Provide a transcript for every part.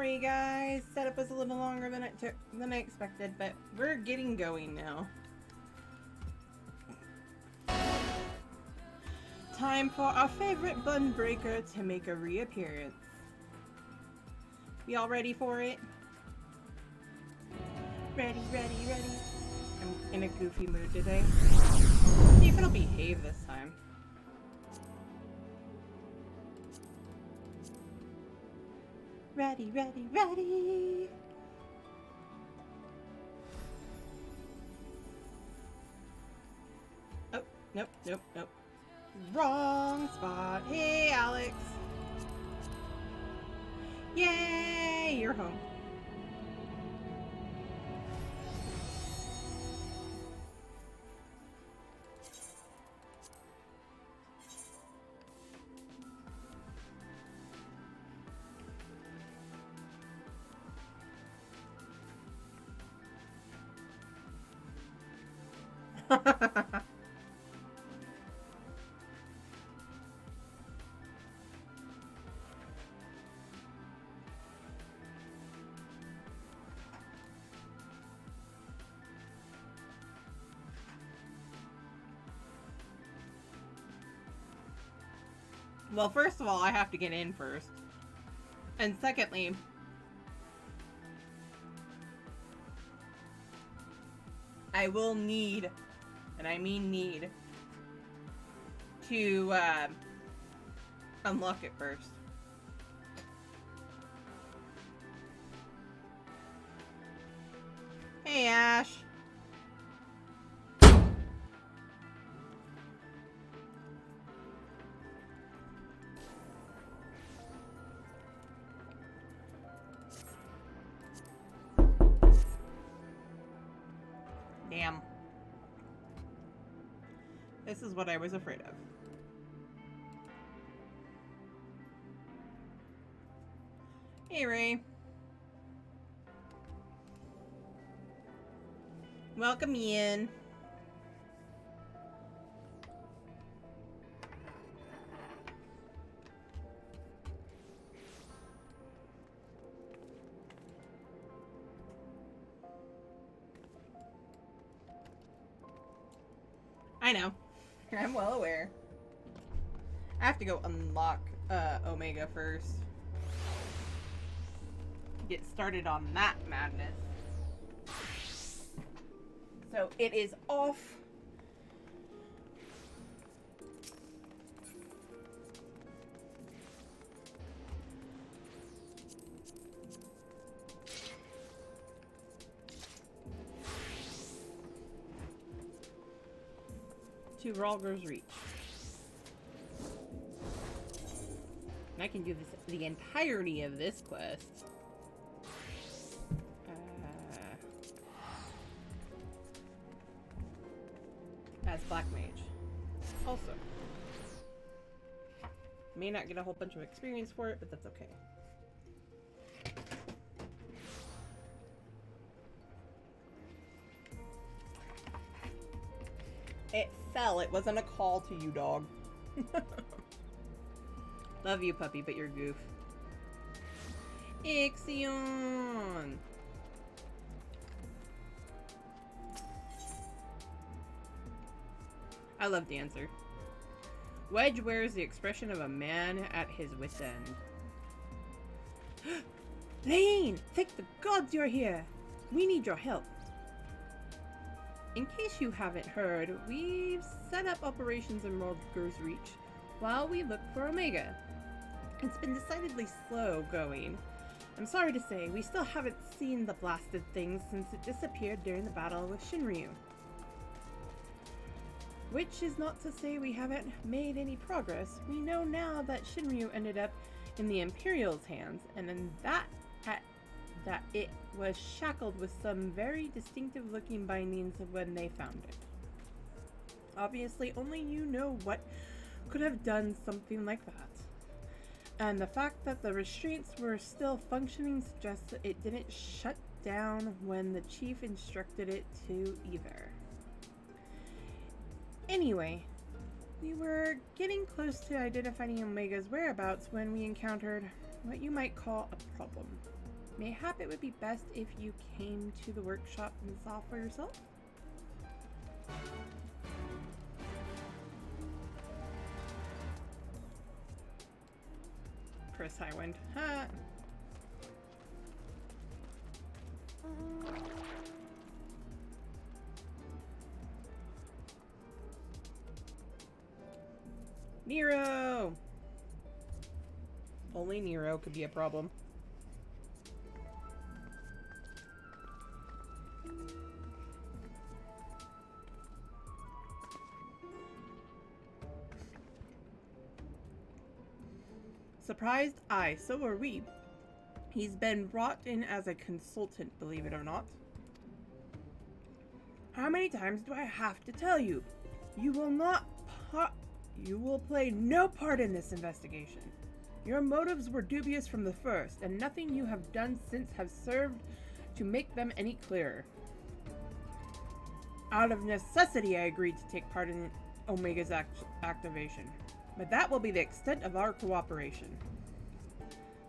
Sorry guys, setup was a little longer than I expected, but we're getting going now. Time for our favorite bun breaker to make a reappearance. We all ready for it? Ready. I'm in a goofy mood today. See if it'll behave this time. Ready. Oh, nope. Wrong spot. Hey, Alex. Yay, you're home. Well, first of all, I have to get in first. And secondly, I will need, and I mean need, to unlock it first. Hey, Ash. Damn. This is what I was afraid of. Hey, Ray. Welcome in. I know. I'm well aware. I have to go unlock Omega first. Get started on that madness. So it is off. To Ralger's Reach. And I can do this the entirety of this quest. As Black Mage. Also. May not get a whole bunch of experience for it, but that's okay. It fell. It wasn't a call to you, dog. Love you, puppy, but you're goof. Ixion! I love Dancer. Wedge wears the expression of a man at his wit's end. Lane! Thank the gods you're here! We need your help. In case you haven't heard, we've set up operations in Ralger's Reach while we look for Omega. It's been decidedly slow going. I'm sorry to say, we still haven't seen the blasted thing since it disappeared during the battle with Shinryu. Which is not to say we haven't made any progress. We know now that Shinryu ended up in the Imperial's hands, and in that it was shackled with some very distinctive looking bindings when they found it. Obviously, only you know what could have done something like that. And the fact that the restraints were still functioning suggests that it didn't shut down when the chief instructed it to either. Anyway, we were getting close to identifying Omega's whereabouts when we encountered what you might call a problem. Mayhap it would be best if you came to the workshop and saw for yourself? Chris Highwind. Huh. Nero! Only Nero could be a problem. Surprised? Aye, so are we. He's been brought in as a consultant, believe it or not. How many times do I have to tell you? You will play no part in this investigation. Your motives were dubious from the first, and nothing you have done since has served to make them any clearer. Out of necessity, I agreed to take part in Omega's activation, but that will be the extent of our cooperation.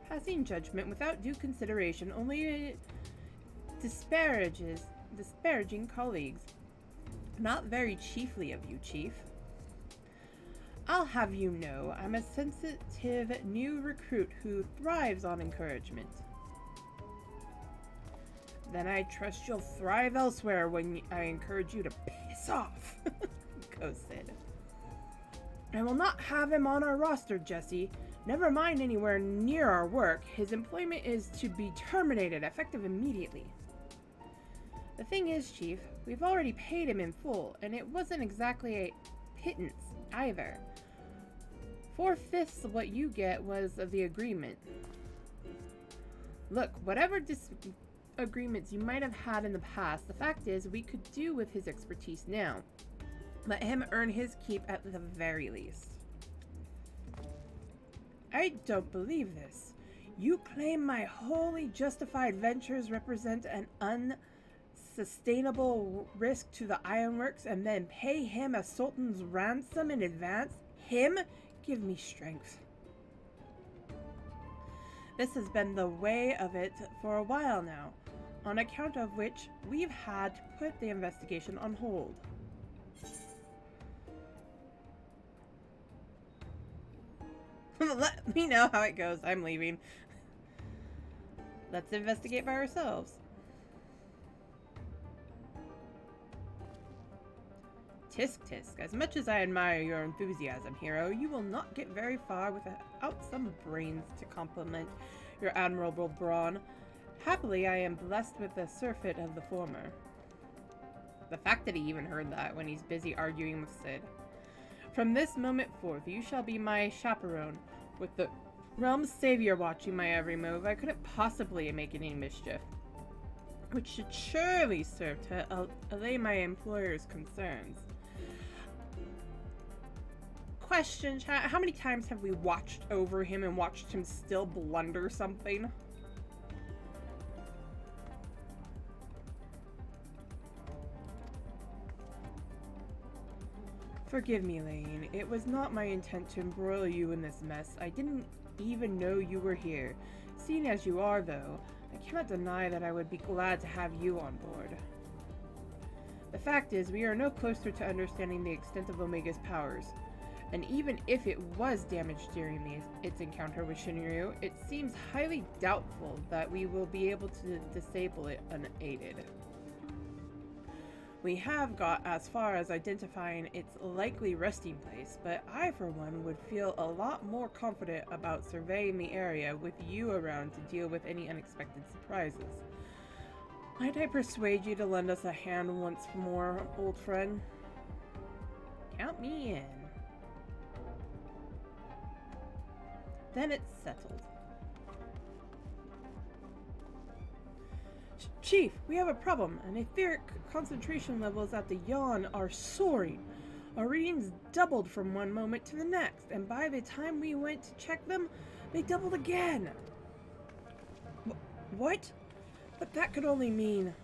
Passing judgment without due consideration only disparaging colleagues. Not very chiefly of you, Chief. I'll have you know, I'm a sensitive new recruit who thrives on encouragement. Then I trust you'll thrive elsewhere when I encourage you to piss off, goes Sid. I will not have him on our roster, Jesse. Never mind anywhere near our work. His employment is to be terminated, effective immediately. The thing is, Chief, we've already paid him in full, and it wasn't exactly a pittance either. 4/5 of what you was of the agreement. Look, whatever disagreements you might have had in the past, the fact is we could do with his expertise now. Let him earn his keep at the very least. I don't believe this. You claim my wholly justified ventures represent an unsustainable risk to the Ironworks and then pay him a sultan's ransom in advance? Him? Give me strength. This has been the way of it for a while now, on account of which we've had to put the investigation on hold. Let me know how it goes. I'm leaving. Let's investigate by ourselves. Tisk tisk, as much as I admire your enthusiasm, hero, you will not get very far without some brains to complement your admirable brawn. Happily, I am blessed with the surfeit of the former. The fact that he even heard that when he's busy arguing with Sid. From this moment forth, you shall be my chaperone. With the realm's savior watching my every move, I couldn't possibly make any mischief. Which should surely serve to allay my employer's concerns. Question, chat, how many times have we watched over him and watched him still blunder something? Forgive me, Lane. It was not my intent to embroil you in this mess. I didn't even know you were here. Seeing as you are, though, I cannot deny that I would be glad to have you on board. The fact is, we are no closer to understanding the extent of Omega's powers. And even if it was damaged during its encounter with Shinryu, it seems highly doubtful that we will be able to disable it unaided. We have got as far as identifying its likely resting place, but I, for one, would feel a lot more confident about surveying the area with you around to deal with any unexpected surprises. Might I persuade you to lend us a hand once more, old friend? Count me in. Then it's settled. Chief, we have a problem. An etheric concentration levels at the yawn are soaring. Our readings doubled from one moment to the next, and by the time we went to check them, they doubled again. What? But that could only mean...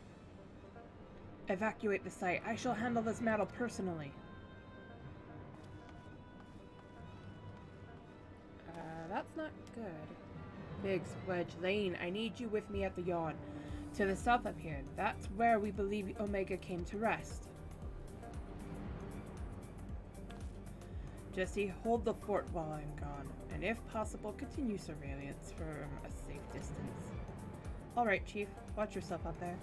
Evacuate the site. I shall handle this matter personally. That's not good. Big Sledge Lane, I need you with me at the yawn. To the south of here. That's where we believe Omega came to rest. Jesse, hold the fort while I'm gone, and if possible, continue surveillance from a safe distance. Alright, Chief. Watch yourself out there.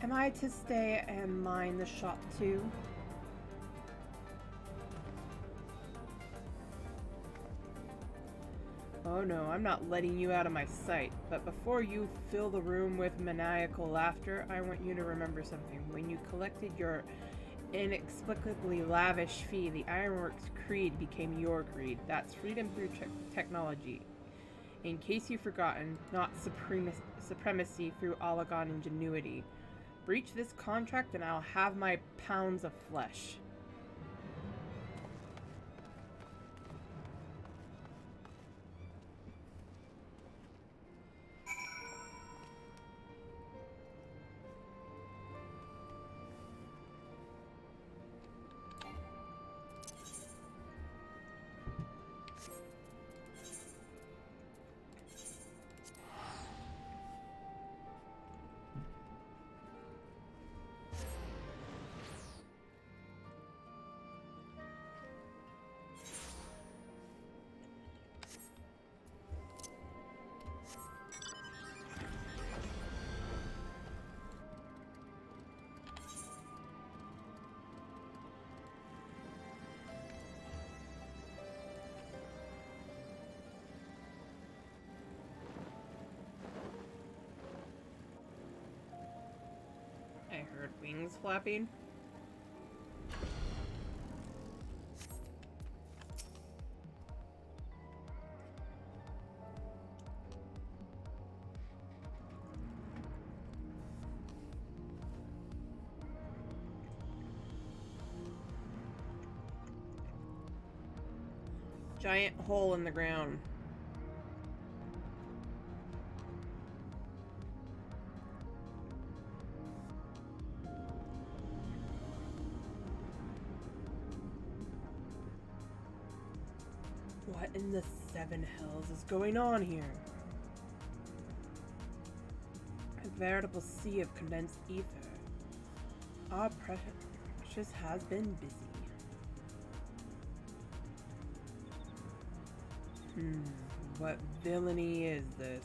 Am I to stay and mine the shop too? Oh no, I'm not letting you out of my sight. But before you fill the room with maniacal laughter, I want you to remember something. When you collected your inexplicably lavish fee, the Ironworks creed became your creed. That's freedom through technology. In case you've forgotten, not supremacy through Olagon ingenuity. Breach this contract and I'll have my pounds of flesh. I heard wings flapping. Giant hole in the ground. What in the seven hells is going on here? A veritable sea of condensed ether. Our precious has been busy. What villainy is this?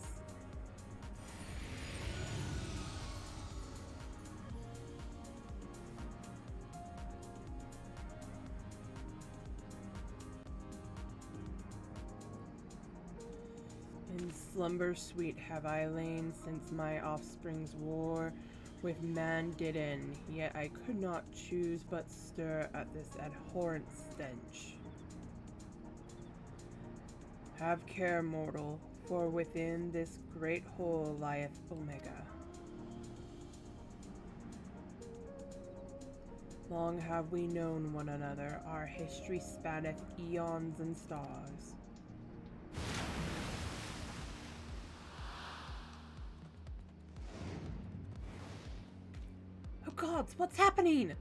In slumber sweet have I lain since my offspring's war with man did end, yet I could not choose but stir at this abhorrent stench. Have care, mortal, for within this great hole lieth Omega. Long have we known one another, our history spanneth eons and stars. Oh gods, what's happening?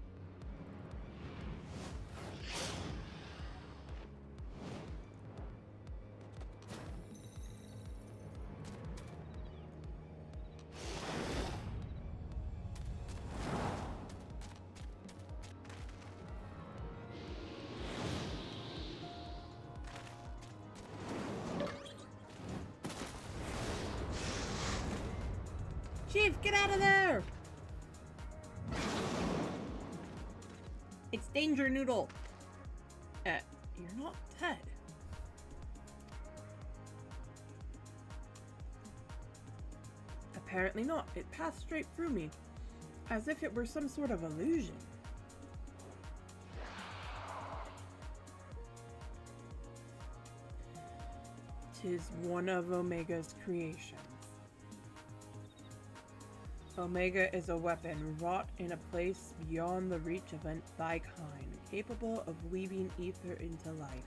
Chief, get out of there! It's Danger Noodle. You're not dead. Apparently not. It passed straight through me, as if it were some sort of illusion. Tis one of Omega's creations. Omega is a weapon wrought in a place beyond the reach of thy kind, capable of weaving ether into life.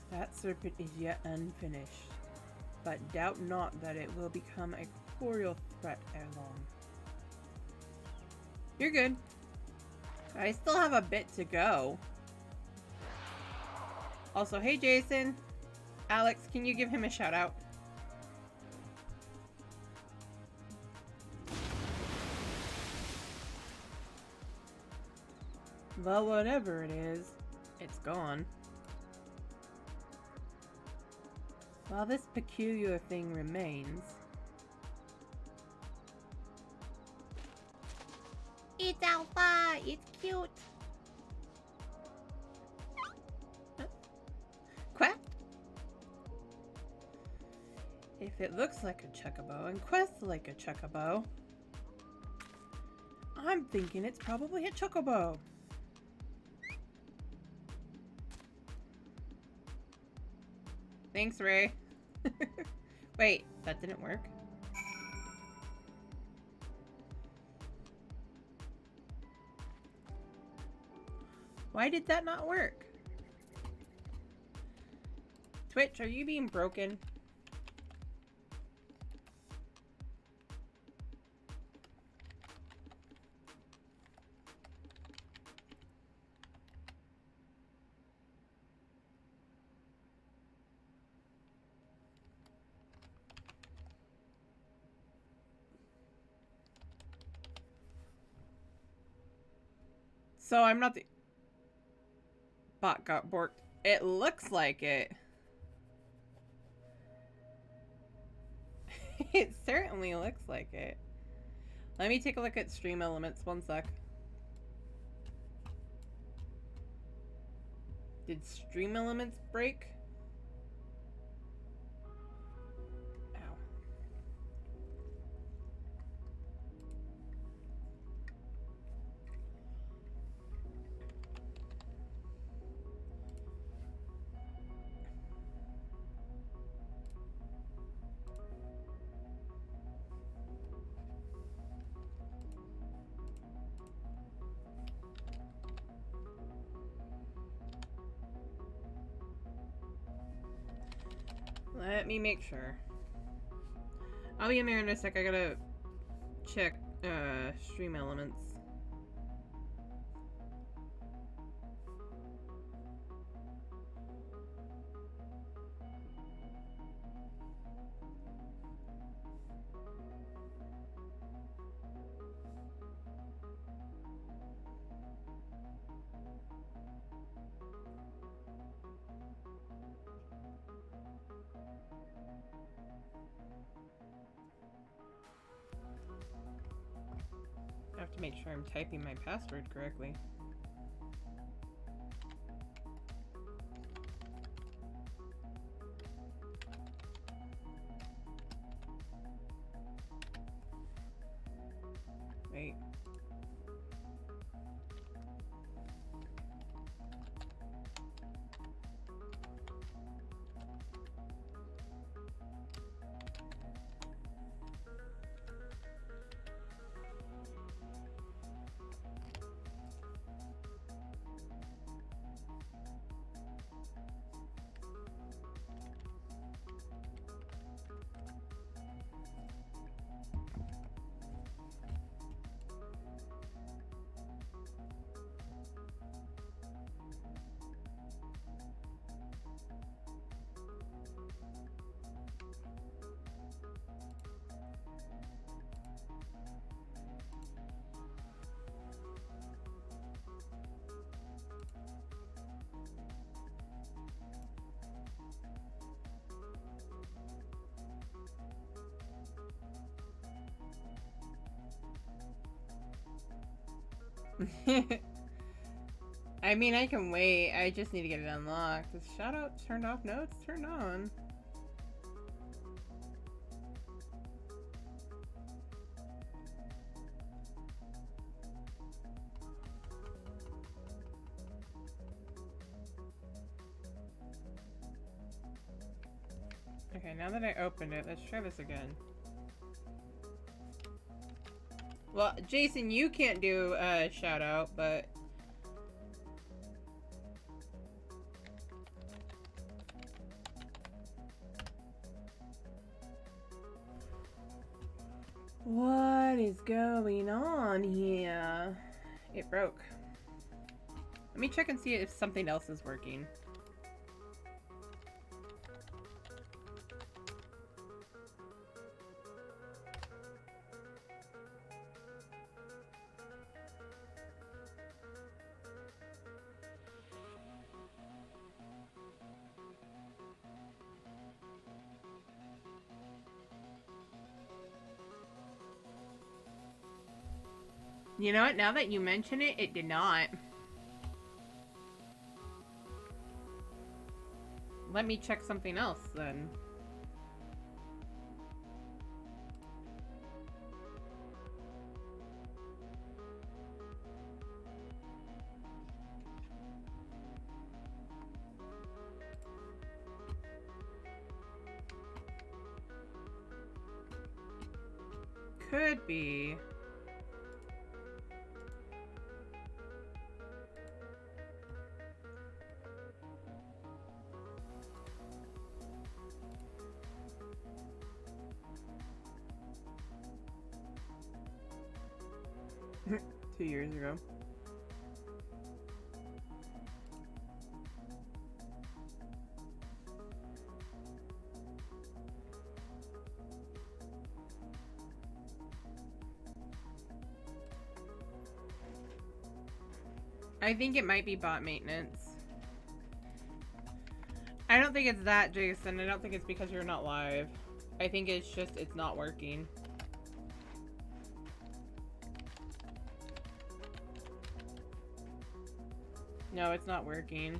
That serpent is yet unfinished, but doubt not that it will become a corporeal threat ere long. You're good. I still have a bit to go. Also, hey Jason. Alex, can you give him a shout out? Well, whatever it is, it's gone. While this peculiar thing remains... It's Alpha! It's cute! Quack! If it looks like a chocobo and quests like a chocobo, I'm thinking it's probably a chocobo. Thanks, Ray. Wait, that didn't work. Why did that not work? Twitch, are you being broken? So I'm not the... Bot got borked. It looks like it. It certainly looks like it. Let me take a look at stream elements. One sec. Did stream elements break? Ow. Let me make sure. I'll be in there in a sec. I gotta check stream elements. I have to make sure I'm typing my password correctly. Wait. I mean, I can wait. I just need to get it unlocked. Is shoutout turned off? No, it's turned on. Okay, now that I opened it, let's try this again. Well, Jason, you can't do a shout out, but... What is going on here? It broke. Let me check and see if something else is working. You know what? Now that you mention it, it did not. Let me check something else then. Could be. Two years ago. I think it might be bot maintenance. I don't think it's that, Jason. I don't think it's because you're not live. I think it's just, it's not working. No, it's not working.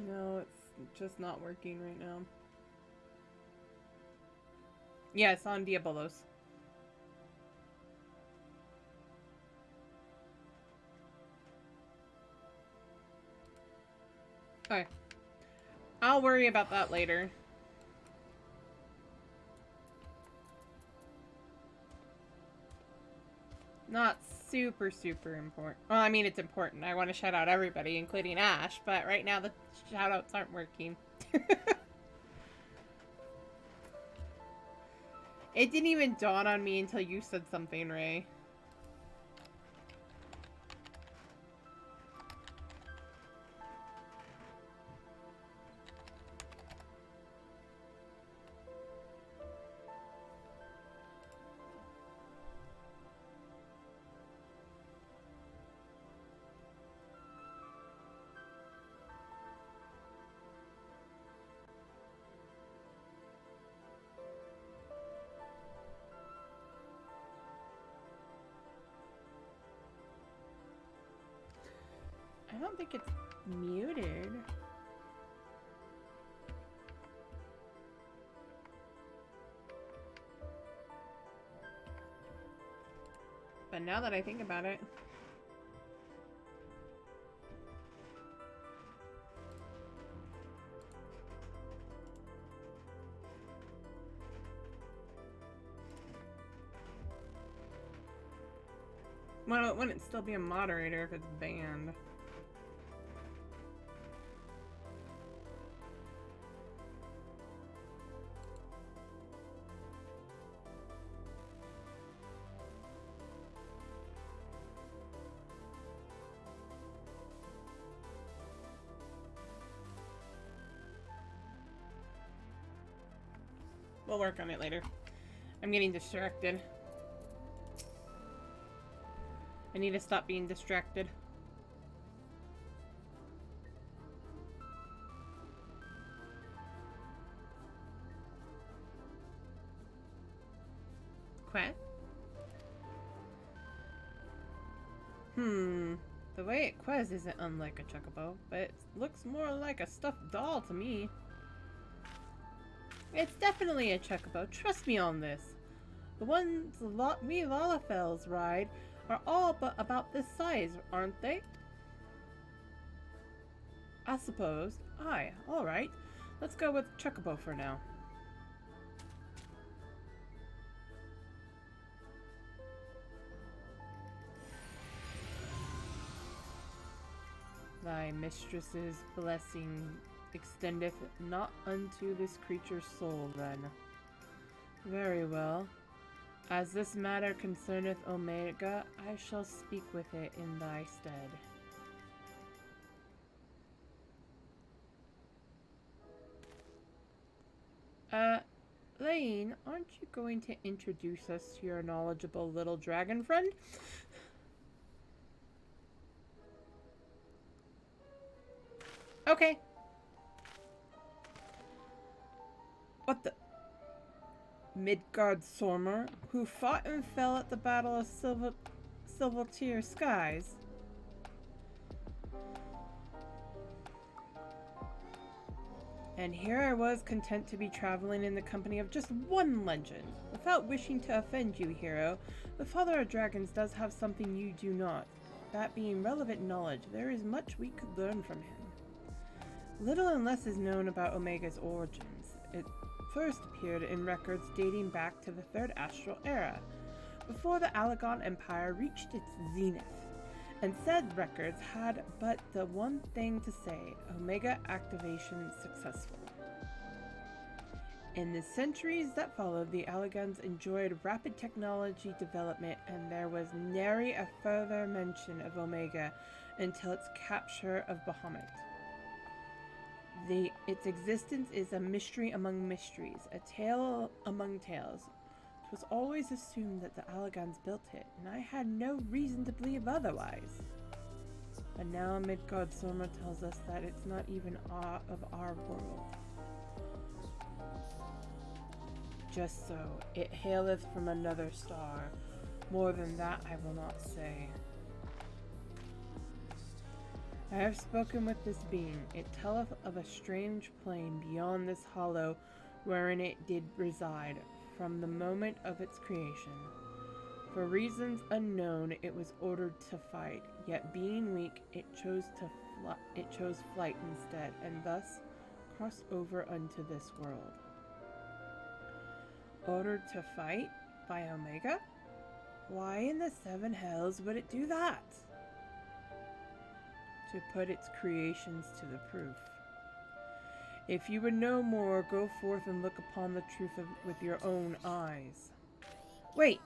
No, it's just not working right now. Yeah, it's on Diabolos. Okay. I'll worry about that later. Not super important. Well, I mean, it's important. I want to shout out everybody, including Ash, but right now the shout outs aren't working. It didn't even dawn on me until you said something, Ray. I don't think it's muted. But now that I think about it... Well, it wouldn't still be a moderator if it's banned. We'll work on it later. I'm getting distracted. I need to stop being distracted. Quack? The way it quays isn't unlike a chocobo, but it looks more like a stuffed doll to me. It's definitely a chocobo, trust me on this. The ones we Lalafels ride are all but about this size, aren't they? I suppose. Aye, alright. Let's go with chocobo for now. Thy mistress's blessing extendeth not unto this creature's soul, then. Very well. As this matter concerneth Omega, I shall speak with it in thy stead. Lane, aren't you going to introduce us to your knowledgeable little dragon friend? Okay. What the? Midgard Sormer, who fought and fell at the Battle of Silvertier Skies. And here I was, content to be traveling in the company of just one legend. Without wishing to offend you, hero, the Father of Dragons does have something you do not. That being relevant knowledge, there is much we could learn from him. Little and less is known about Omega's origins. It first appeared in records dating back to the Third Astral Era, before the Allegon Empire reached its zenith. And said records had but the one thing to say: Omega activation successful. In the centuries that followed, the Allegons enjoyed rapid technology development, and there was nary a further mention of Omega until its capture of Bahamut. Its existence is a mystery among mysteries, a tale among tales. It was always assumed that the Allegons built it, and I had no reason to believe otherwise. But now Midgard Sormer tells us that it's not even of our world. Just so, it haileth from another star. More than that I will not say. I have spoken with this being. It telleth of a strange plane beyond this hollow wherein it did reside, from the moment of its creation. For reasons unknown, it was ordered to fight, yet being weak, it chose flight instead, and thus crossed over unto this world. Ordered to fight by Omega? Why in the seven hells would it do that? To put its creations to the proof. If you would know more, go forth and look upon the truth with your own eyes. Wait,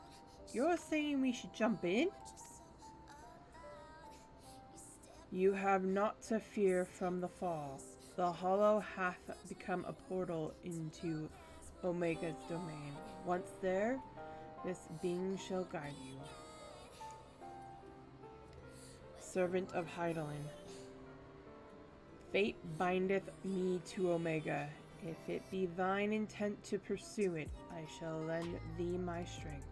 you're saying we should jump in? You have naught to fear from the fall. The hollow hath become a portal into Omega's domain. Once there, this being shall guide you. Servant of Hydaelyn. Fate bindeth me to Omega. If it be thine intent to pursue it, I shall lend thee my strength.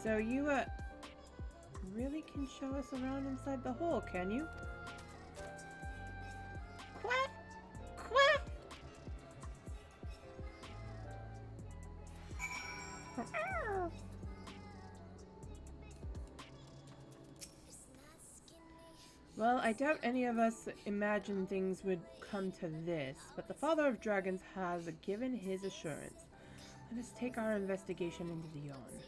So you, really can show us around inside the hole, can you? Quack! Quack! Well, I doubt any of us imagined things would come to this, but the Father of Dragons has given his assurance. Let us take our investigation into the yawn.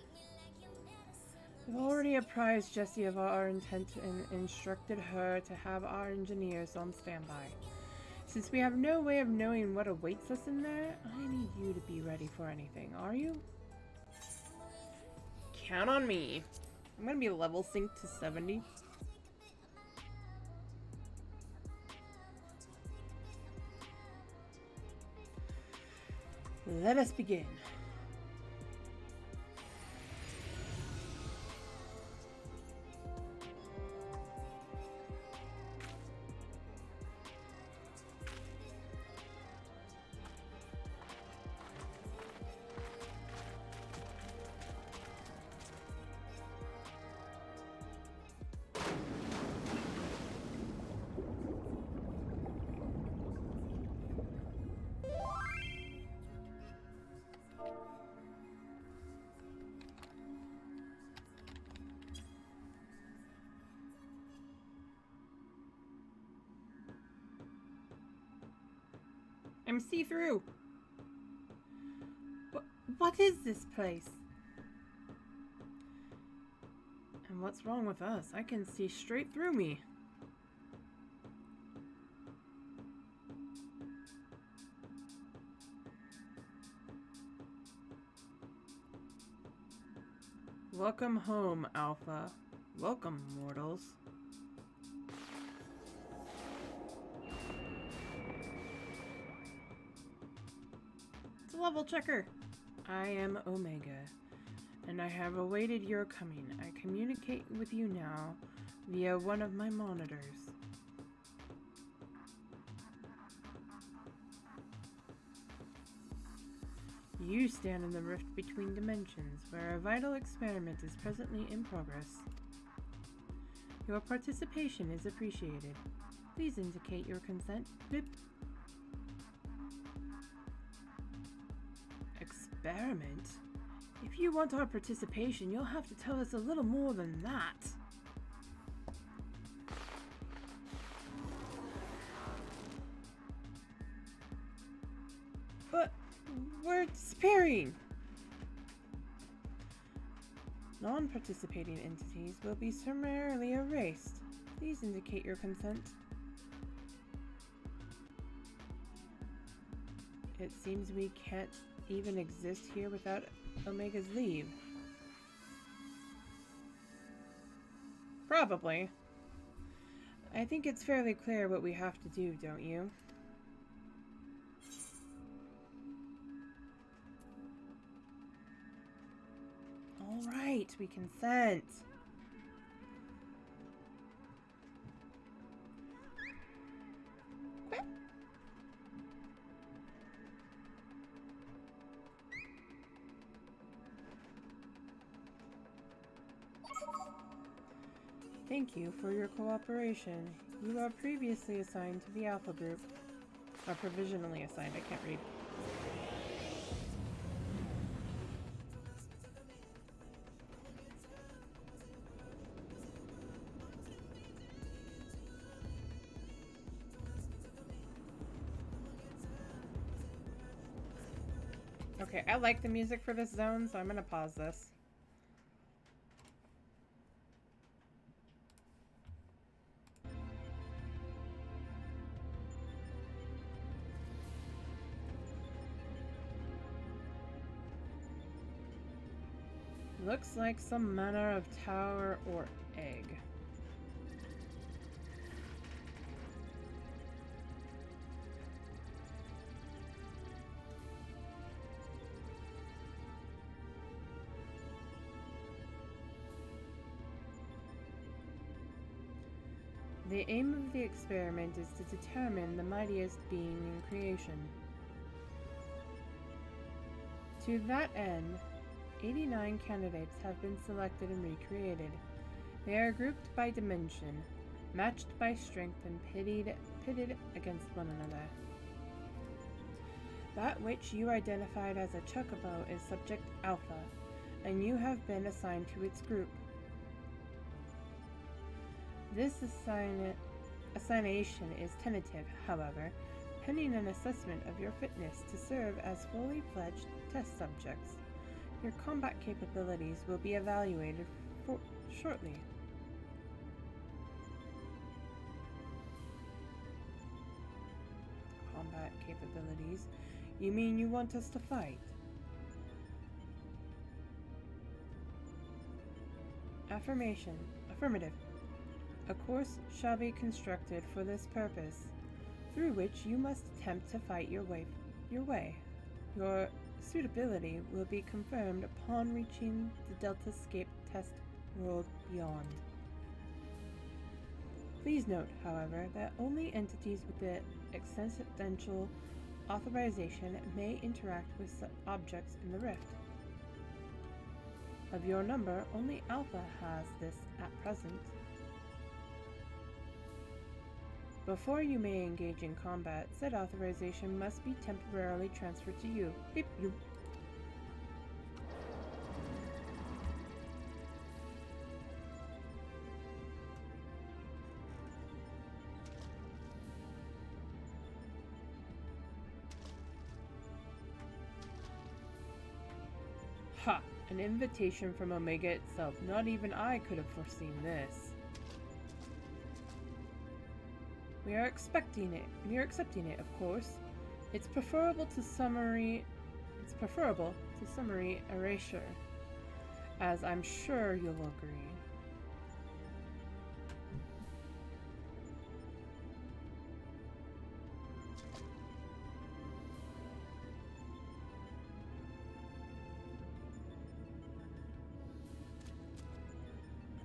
We've already apprised Jessie of our intent and instructed her to have our engineers on standby. Since we have no way of knowing what awaits us in there, I need you to be ready for anything, are you? Count on me. I'm gonna be level synced to 70. Let us begin. I'm see-through. What is this place? And what's wrong with us? I can see straight through me. Welcome home, Alpha. Welcome, mortals. It's a level checker. I am Omega, and I have awaited your coming. I communicate with you now via one of my monitors. You stand in the rift between dimensions, where a vital experiment is presently in progress. Your participation is appreciated. Please indicate your consent. Blip. Experiment? If you want our participation, you'll have to tell us a little more than that. But we're disappearing! Non-participating entities will be summarily erased. Please indicate your consent. It seems we can't even exist here without Omega's leave. Probably. I think it's fairly clear what we have to do, don't you? Alright, we consent. Quit. Thank you for your cooperation. You are previously assigned to the Alpha Group. Or provisionally assigned, I can't read. Okay, I like the music for this zone, so I'm gonna pause this. Looks like some manner of tower or egg. The aim of the experiment is to determine the mightiest being in creation. To that end, 89 candidates have been selected and recreated. They are grouped by dimension, matched by strength, and pitted against one another. That which you identified as a chocobo is Subject Alpha, and you have been assigned to its group. This assignation is tentative, however, pending an assessment of your fitness to serve as fully fledged test subjects. Your combat capabilities will be evaluated shortly. Combat capabilities? You mean you want us to fight? Affirmative. A course shall be constructed for this purpose, through which you must attempt to fight your way. Your Suitability will be confirmed upon reaching the Deltascape test world beyond. Please note, however, that only entities with the existential authorization may interact with objects in the rift. Of your number, only Alpha has this at present. Before you may engage in combat, said authorization must be temporarily transferred to you. Beep bloop. Ha! An invitation from Omega itself. Not even I could have foreseen this. We are accepting it, of course. It's preferable to summary erasure, as I'm sure you'll agree.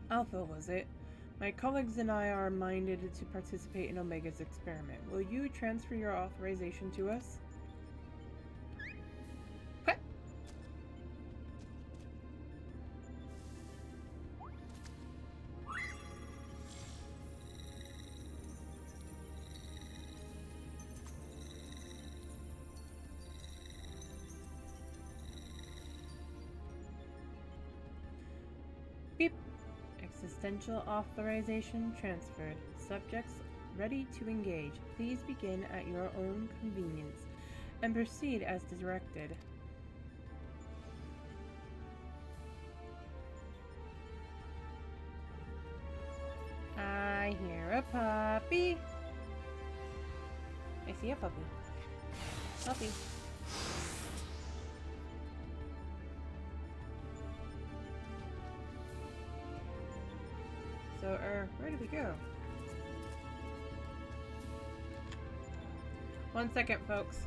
Alpha, was it? My colleagues and I are minded to participate in Omega's experiment. Will you transfer your authorization to us? What? Beep. Existential authorization transferred. Subjects ready to engage. Please begin at your own convenience and proceed as directed. I hear a puppy. I see a puppy. Puppy. So, where did we go? 1 second, folks.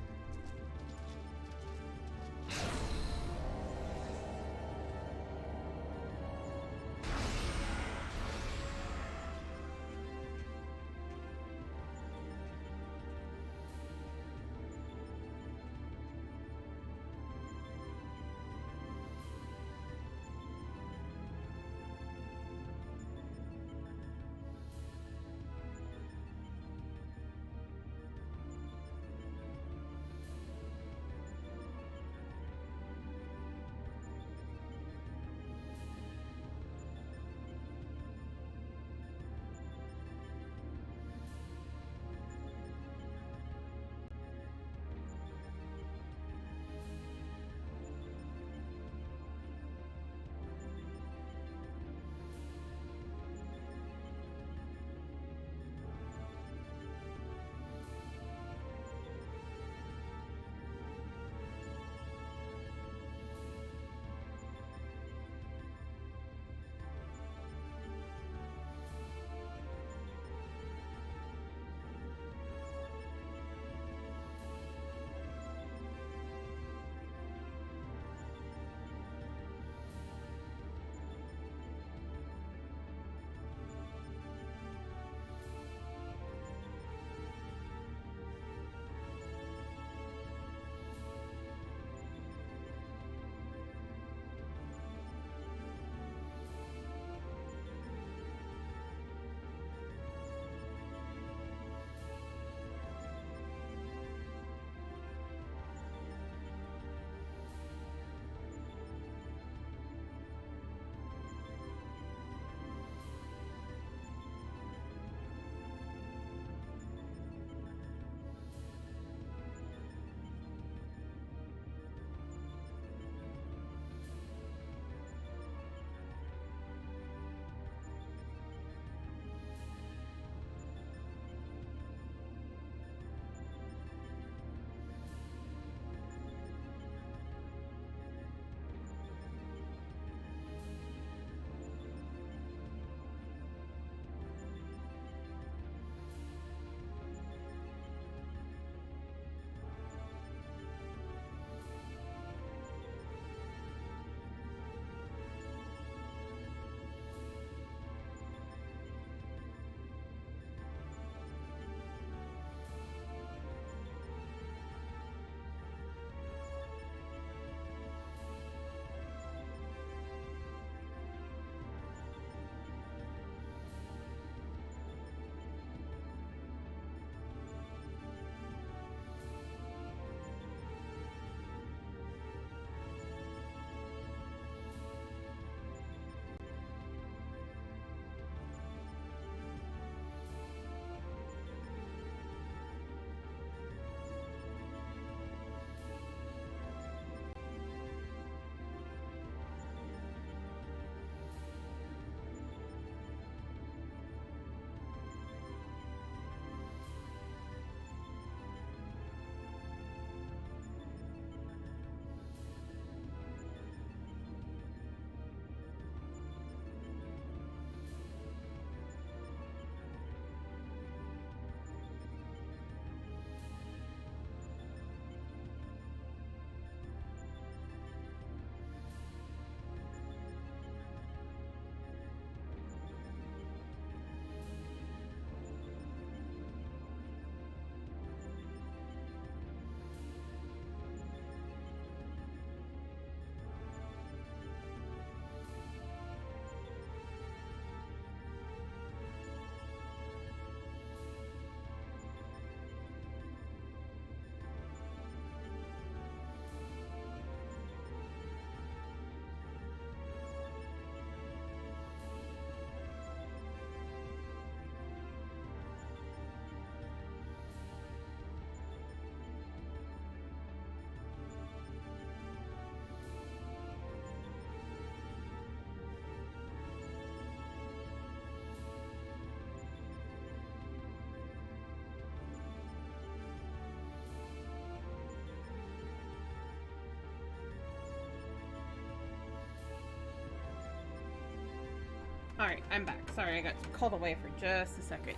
Alright, I'm back. Sorry, I got called away for just a second.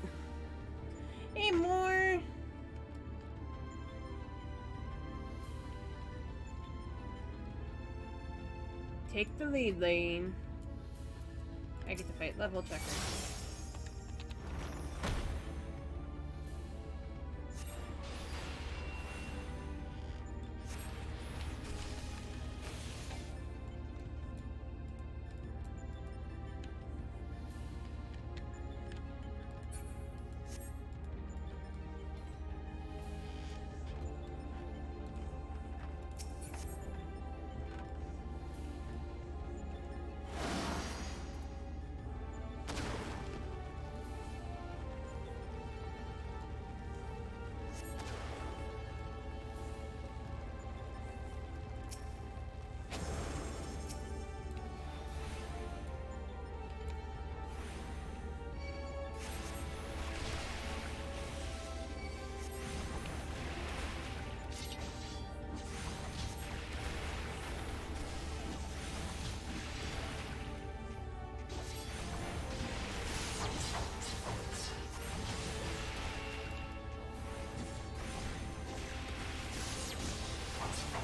Hey, more! Take the lead lane. I get to fight level checker.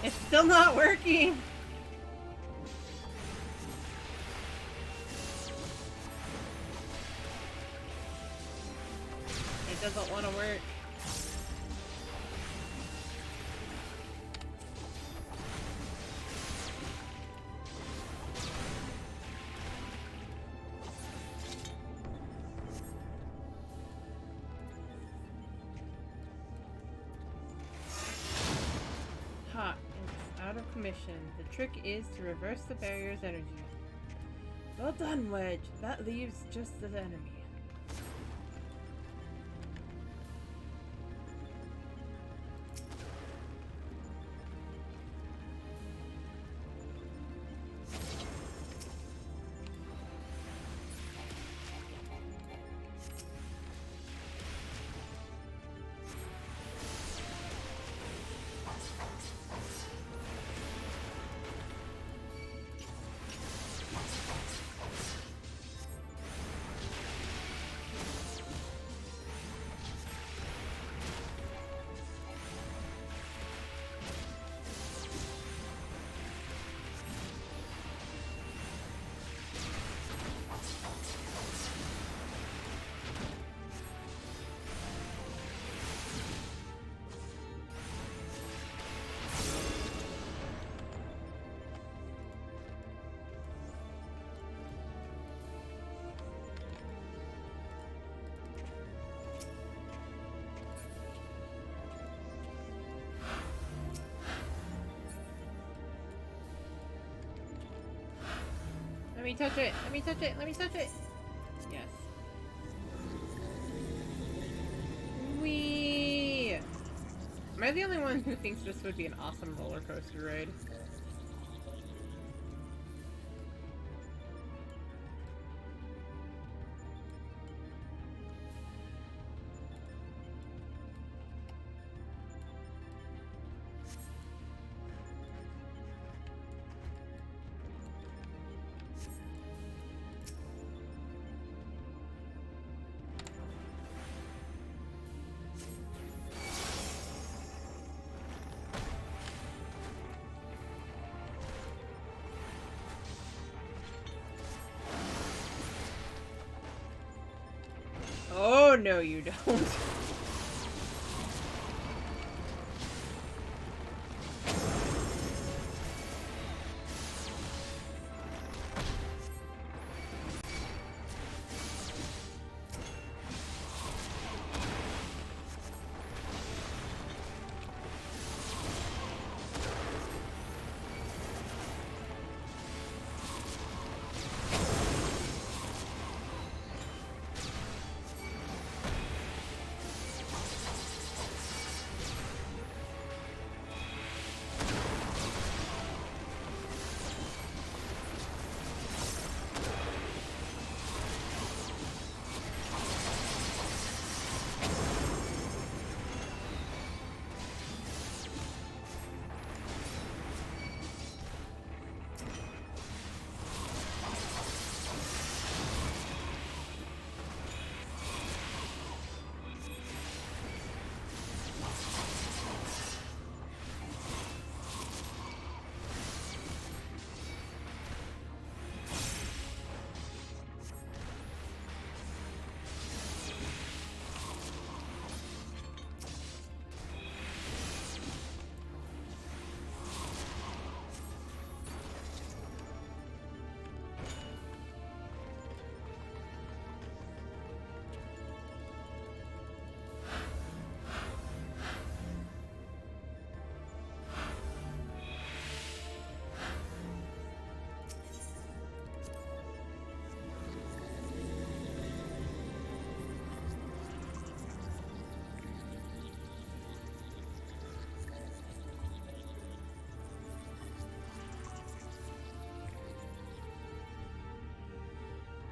It's still not working! It doesn't want to work. Ha! It's out of commission. The trick is to reverse the barrier's energy. Well done, Wedge. That leaves just the enemy. Let me touch it! Let me touch it! Let me touch it! Yes. Whee! Am I the only one who thinks this would be an awesome roller coaster ride? Oh, no, you don't.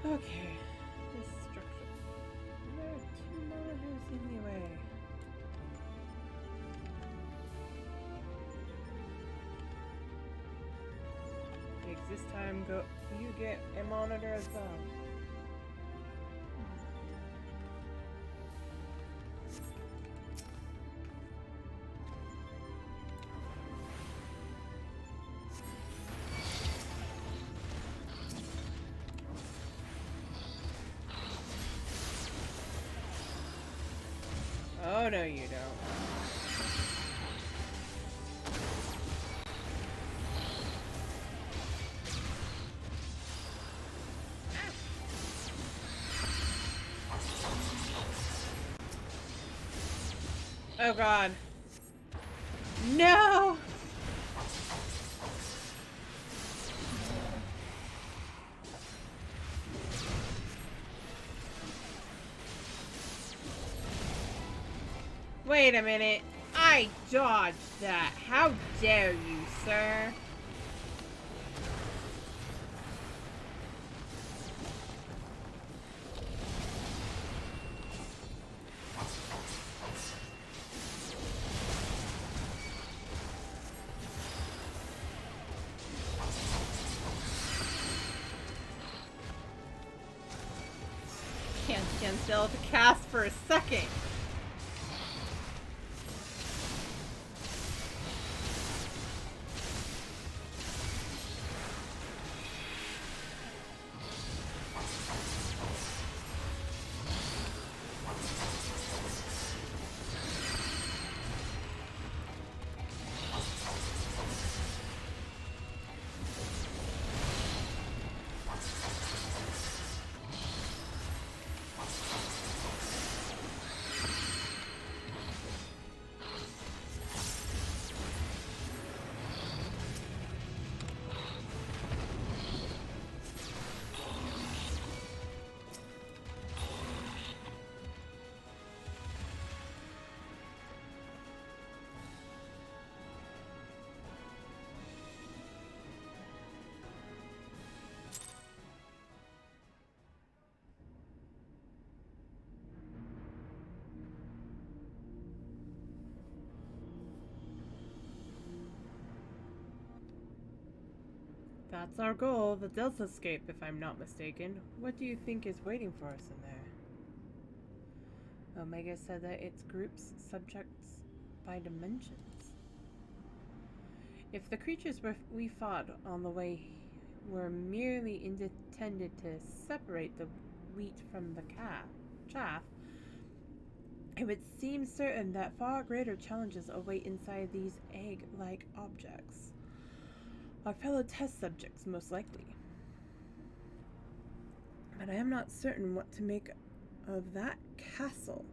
Okay. Destruction. There are 2 monitors in the way. Takes this time go you get a monitor as well. Oh no you don't. Oh god. No! Wait a minute. I dodged that. How dare you, sir? Can't stand still to cast for a second. That's our goal, the Deltascape, if I'm not mistaken. What do you think is waiting for us in there? Omega said that it groups subjects by dimensions. If the creatures we fought on the way were merely intended to separate the wheat from the chaff, it would seem certain that far greater challenges await inside these egg-like objects. Our fellow test subjects, most likely. But I am not certain what to make of that castle.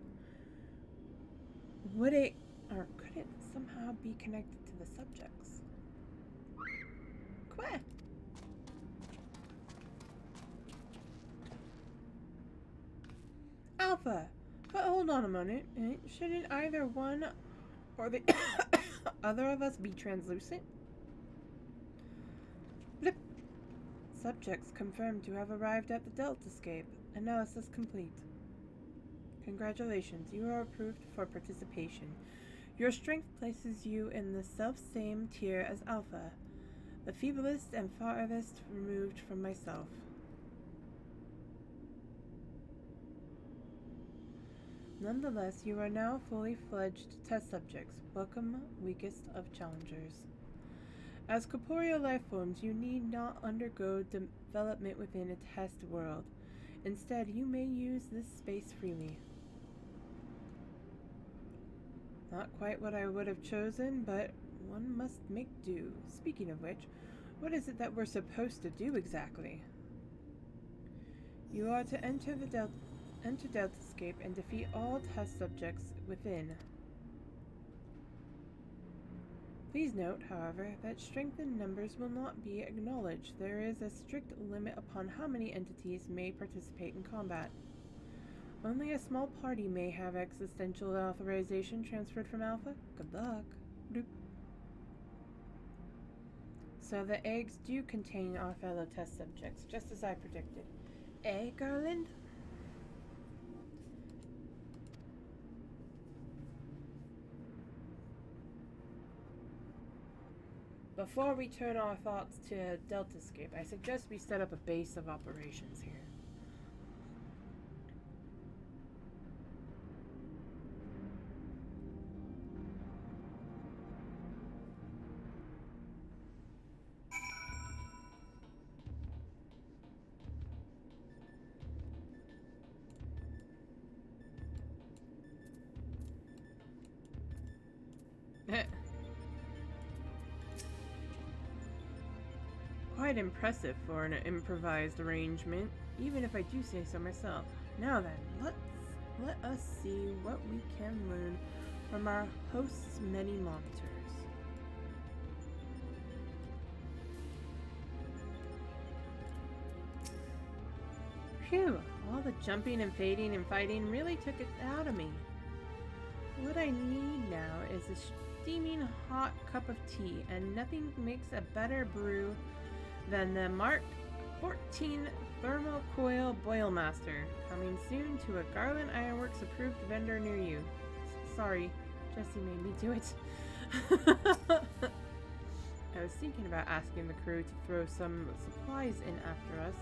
Would it, or could it somehow be connected to the subjects? Queh! Alpha! But hold on a moment. Shouldn't either one or the other of us be translucent? Blip! Subjects confirmed to have arrived at the Deltascape. Analysis complete. Congratulations, you are approved for participation. Your strength places you in the self-same tier as Alpha, the feeblest and farthest removed from myself. Nonetheless, you are now fully fledged test subjects. Welcome, weakest of challengers. As corporeal life forms, you need not undergo development within a test world. Instead, you may use this space freely. Not quite what I would have chosen, but one must make do. Speaking of which, what is it that we're supposed to do exactly? You are to enter Deltascape and defeat all test subjects within. Please note, however, that strength in numbers will not be acknowledged. There is a strict limit upon how many entities may participate in combat. Only a small party may have existential authorization transferred from Alpha. Good luck. Bloop. So the eggs do contain our fellow test subjects, just as I predicted. Eh, Garland? Before we turn our thoughts to Deltascape, I suggest we set up a base of operations here. Quite impressive for an improvised arrangement, even if I do say so myself. Now then, let us see what we can learn from our host's many monitors. Phew, all the jumping and fading and fighting really took it out of me. What I need now is a steaming hot cup of tea, and nothing makes a better brew than the Mark 14 Thermocoil Boilmaster, coming soon to a Garland Ironworks approved vendor near you. Sorry, Jesse made me do it. I was thinking about asking the crew to throw some supplies in after us,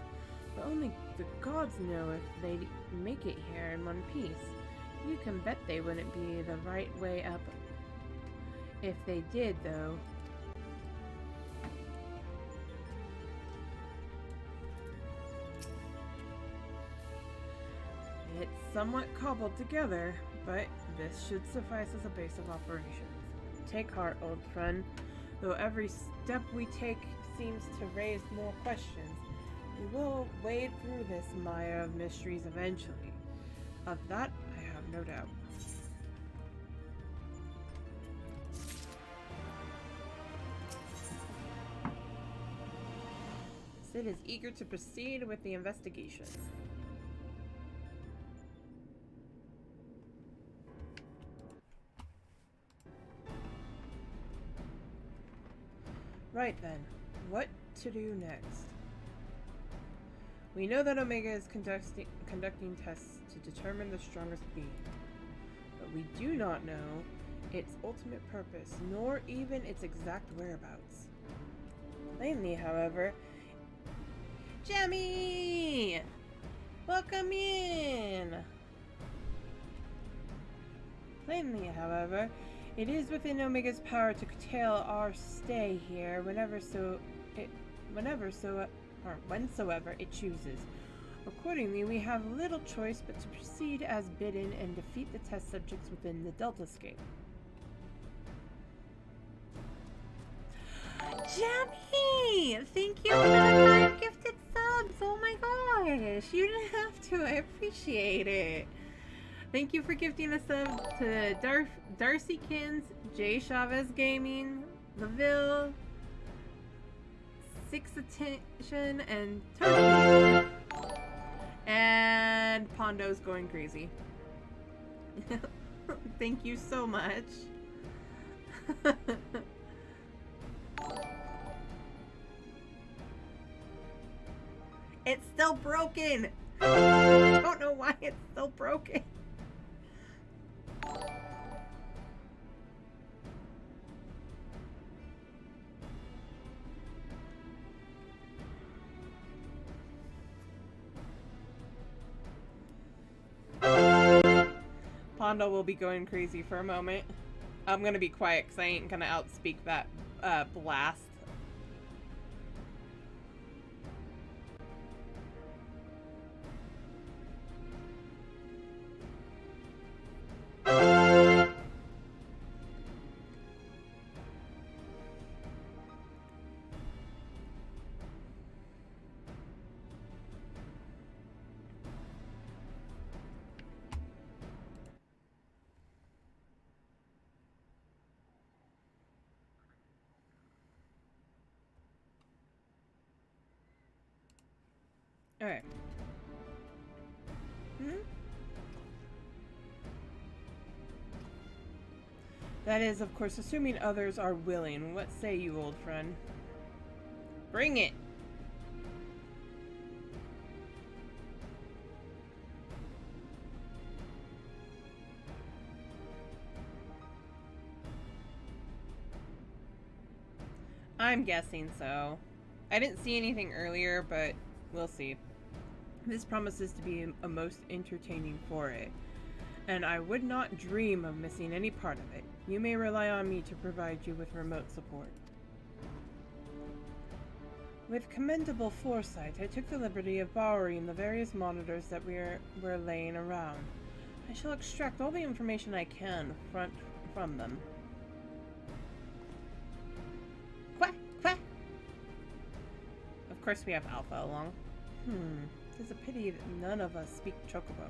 but only the gods know if they'd make it here in one piece. You can bet they wouldn't be the right way up. If they did, though. It's somewhat cobbled together, but this should suffice as a base of operations. Take heart, old friend. Though every step we take seems to raise more questions, we will wade through this mire of mysteries eventually. Of that, I have no doubt. Sid is eager to proceed with the investigation. Right then, what to do next? We know that Omega is conducting tests to determine the strongest being, but we do not know its ultimate purpose, nor even its exact whereabouts. Plainly, however, Jemmy! Welcome in! Plainly, however, it is within Omega's power to curtail our stay here whensoever it chooses. Accordingly, we have little choice but to proceed as bidden and defeat the test subjects within the Deltascape. Jamie! Thank you for the 5 gifted subs! Oh my gosh! You didn't have to, I appreciate it. Thank you for gifting a sub to Darcykins, Jay Chavez Gaming, Laville, Six Attention, and Tony. And Pondo's going crazy. Thank you so much. It's still broken! I don't know why it's still broken. Pondo will be going crazy for a moment. I'm gonna be quiet because I ain't gonna outspeak that blast. Alright. That is, of course, assuming others are willing. What say you, old friend? Bring it! I'm guessing so. I didn't see anything earlier, but we'll see. This promises to be a most entertaining foray, and I would not dream of missing any part of it. You may rely on me to provide you with remote support. With commendable foresight, I took the liberty of borrowing the various monitors that were laying around. I shall extract all the information I can from them. Quack! Quack! Of course we have Alpha along. It is a pity that none of us speak Chocobo.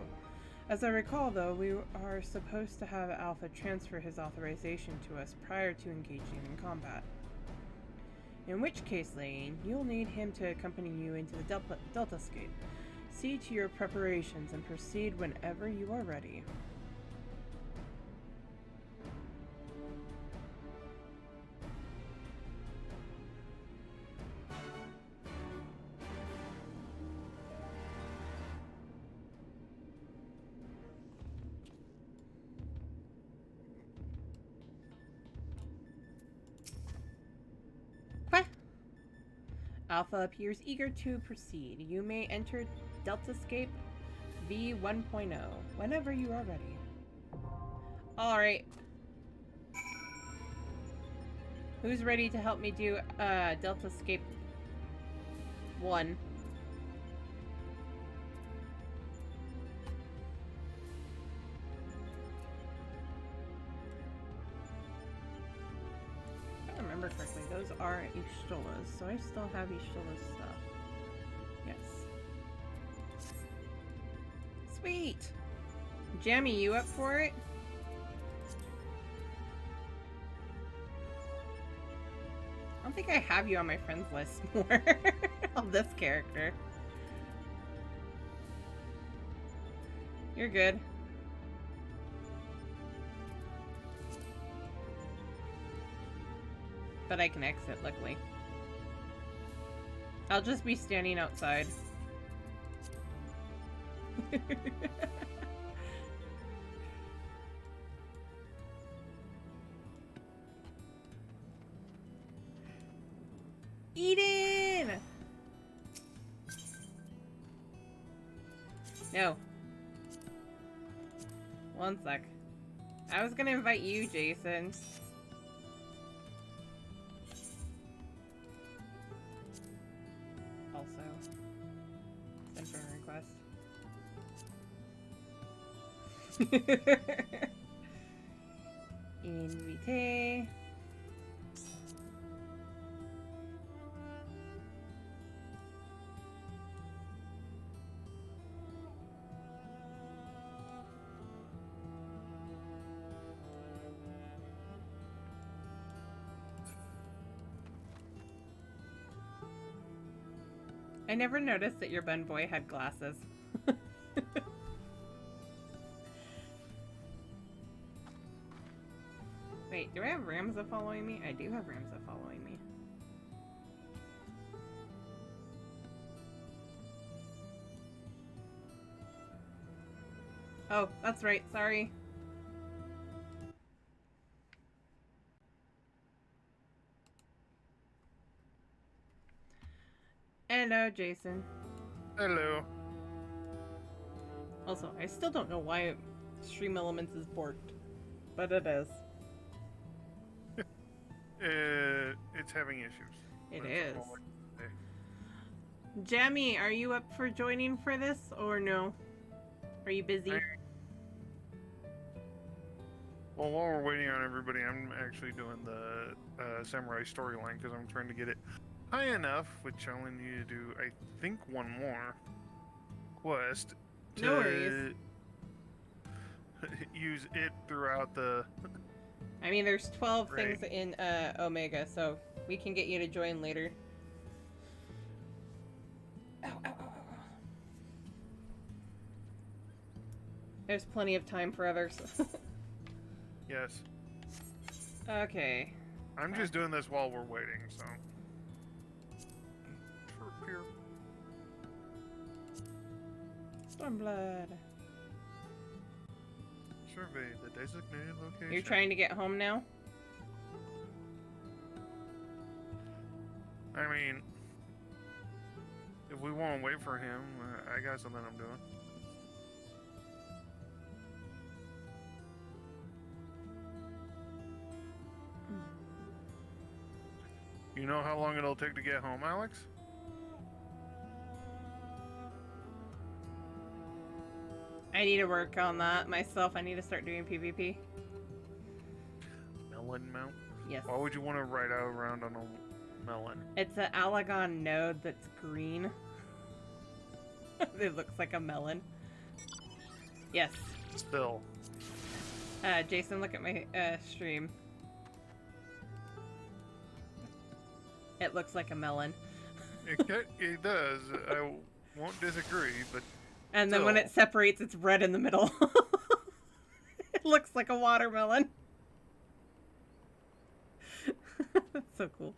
As I recall, though, we are supposed to have Alpha transfer his authorization to us prior to engaging in combat. In which case, Lane, you'll need him to accompany you into the Deltascape. See to your preparations and proceed whenever you are ready. Alpha appears eager to proceed. You may enter Deltascape V1.0 whenever you are ready. Alright. Who's ready to help me do Deltascape 1? Remember correctly, those are Ishtola's, so I still have Ishtola's stuff. Yes. Sweet! Jammy, you up for it? I don't think I have you on my friends list more of this character. You're good. But I can exit, luckily. I'll just be standing outside. Eden! No. One sec. I was gonna invite you, Jason. Also, send friend request. Invite. I never noticed that your bun boy had glasses. Wait, do I have Ramza following me? I do have Ramza following me. Oh, that's right, sorry. Hello, Jason. Hello. Also, I still don't know why Stream Elements is borked, but it is. It's having issues. It is. Jammy, are you up for joining for this, or no? Are you busy? Well, while we're waiting on everybody, I'm actually doing the Samurai storyline because I'm trying to get it high enough, which I only need to do, I think, one more quest to No worries. use it throughout the... I mean, there's 12 Right. things in Omega, so we can get you to join later. Ow, ow, ow, ow. There's plenty of time for others. Yes. Okay. I'm just doing this while we're waiting, so... Pure. Stormblood. Survey the designated location. You're trying to get home now? I mean, if we want to wait for him, I got something I'm doing. You know how long it'll take to get home, Alex? I need to work on that myself. I need to start doing PvP. Melon mount? Yes. Why would you want to ride out around on a melon? It's an Alagon node that's green. It looks like a melon. Yes. Still. Jason, look at my stream. It looks like a melon. It does. I won't disagree, but And still. then when it separates, it's red in the middle. It looks like a watermelon. That's so cool.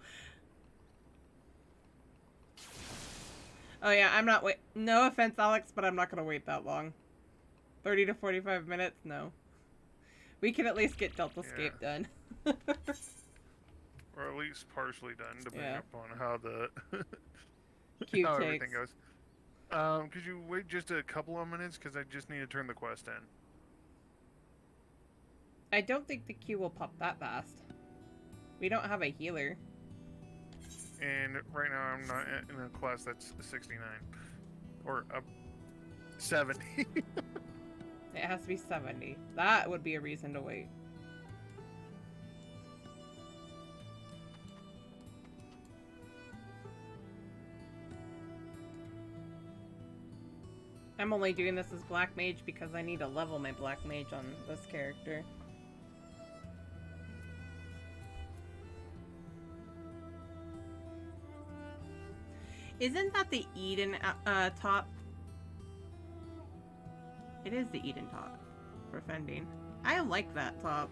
Oh yeah, I'm not wait. No offense, Alex, but I'm not gonna wait that long. 30 to 45 minutes? No. We can at least get Deltascape done. Or at least partially done, depending Yeah. upon how the Cube how takes. everything goes. Could you wait just a couple of minutes? Because I just need to turn the quest in. I don't think the queue will pop that fast. We don't have a healer. And right now I'm not in a class that's 69. Or 70. It has to be 70. That would be a reason to wait. I'm only doing this as Black Mage because I need to level my Black Mage on this character. Isn't that the Eden top? It is the Eden top for fending. I like that top.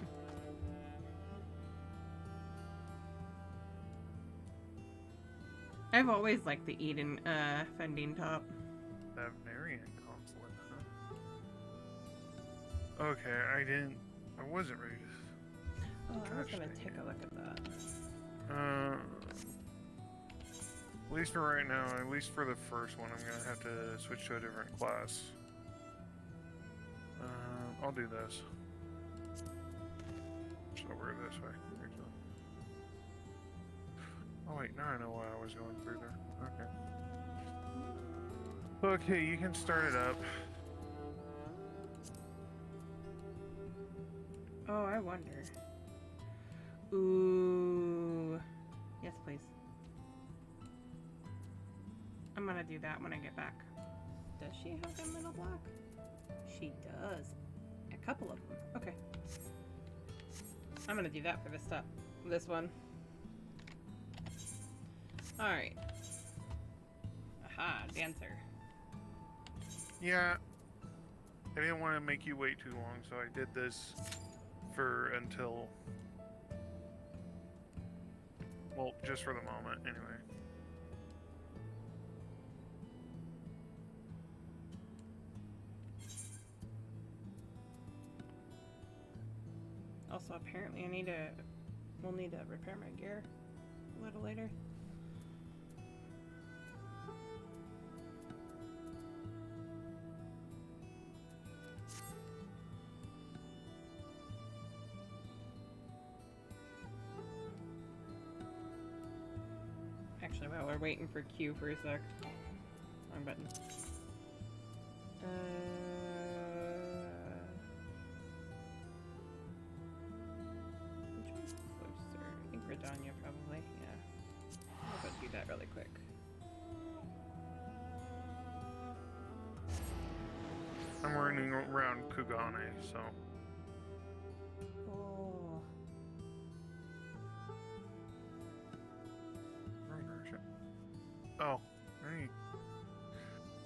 I've always liked the Eden fending top. Bavarian consulate, huh? Okay, I wasn't ready to... Oh, I was Gosh gonna dang take it. a look at that. At least for right now, at least for the first one, I'm gonna have to switch to a different class. I'll do this. So we're this way. Oh wait, now I know why I was going through there. Okay. Okay, you can start it up. Oh, I wonder. Ooh. Yes, please. I'm gonna do that when I get back. Does she have them in a block? She does. A couple of them. Okay. I'm gonna do that for this stuff. This one. Alright. Aha, dancer. Yeah. I didn't want to make you wait too long, so I did this for until... Well, just for the moment, anyway. Also, apparently we'll need to repair my gear a little later. Actually, while we're waiting for Q for a sec. Wrong button. Which one's closer? I think Redania probably, yeah. I'll go do that really quick. I'm running around Kugane, so... Oh. Oh, I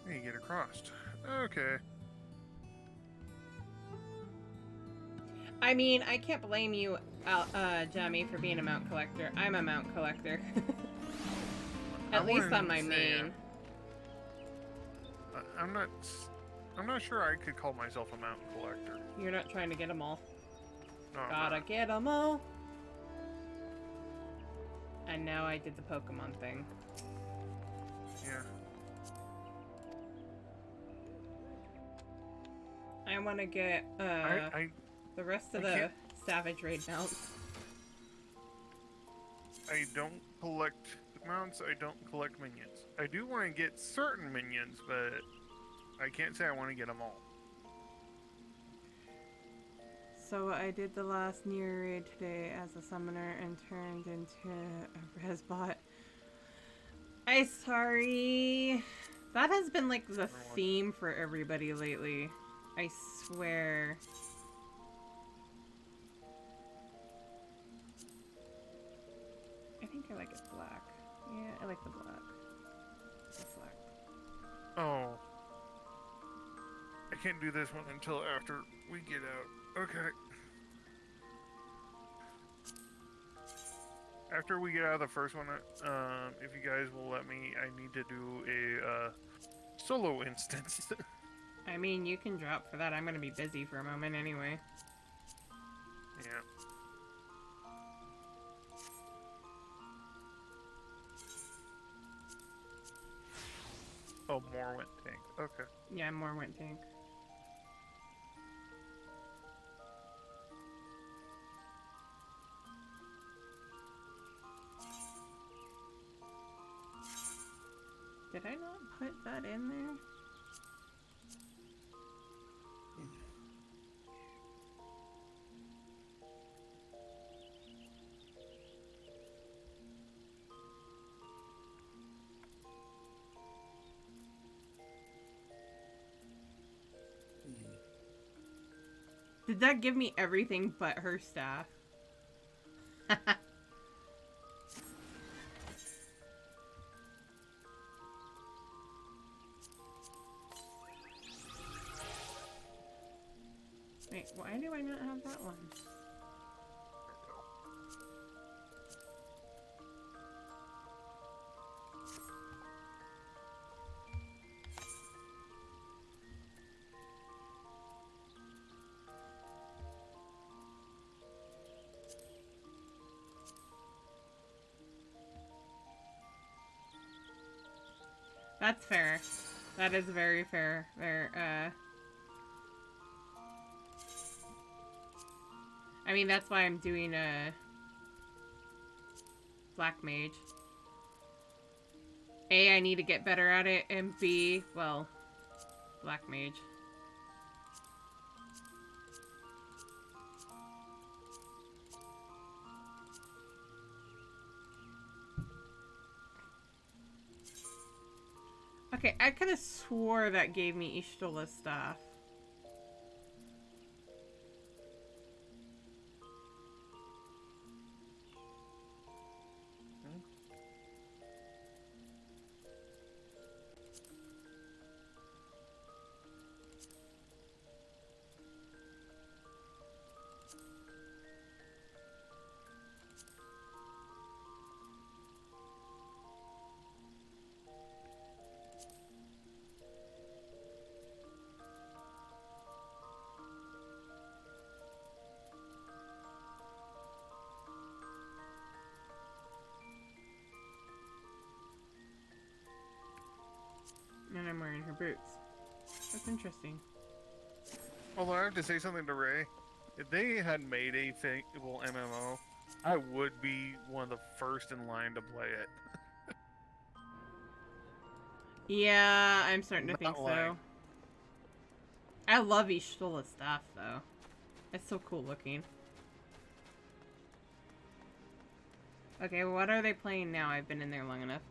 need to get across. Okay. I mean, I can't blame you, Jamie, for being a mount collector. I'm a mount collector. At least on my main. I'm not sure I could call myself a mountain collector. You're not trying to get them all. No, I'm Gotta not. get them all. And now I did the Pokemon thing. Yeah. I want to get the rest of the Savage Raid mounts. I don't collect mounts, I don't collect minions. I do want to get certain minions, but I can't say I want to get them all. So I did the last Near Raid today as a summoner and turned into a Resbot. I'm sorry. That has been like the theme for everybody lately. I swear. I think I like it black. Yeah, I like the black. It's black. Oh. I can't do this one until after we get out. Okay. After we get out of the first one, if you guys will let me, I need to do a solo instance. I mean, you can drop for that. I'm gonna be busy for a moment anyway. Yeah. Oh, more went tank. Okay. Yeah, more went tank. Did I not put that in there? Did that give me everything but her staff? Wait, why do I not have that one? That's fair. That is very fair. I mean, that's why I'm doing a Black Mage. A, I need to get better at it, and B, well, Black Mage. Okay, I could have swore that gave me Ishtola's staff. And I'm wearing her boots. That's interesting. Although I have to say something to Ray. If they had made a fakeable MMO, I would be one of the first in line to play it. Yeah, I'm starting to Not think lying. so. I love Ishtola's staff, though. It's so cool looking. Okay, what are they playing now? I've been in there long enough.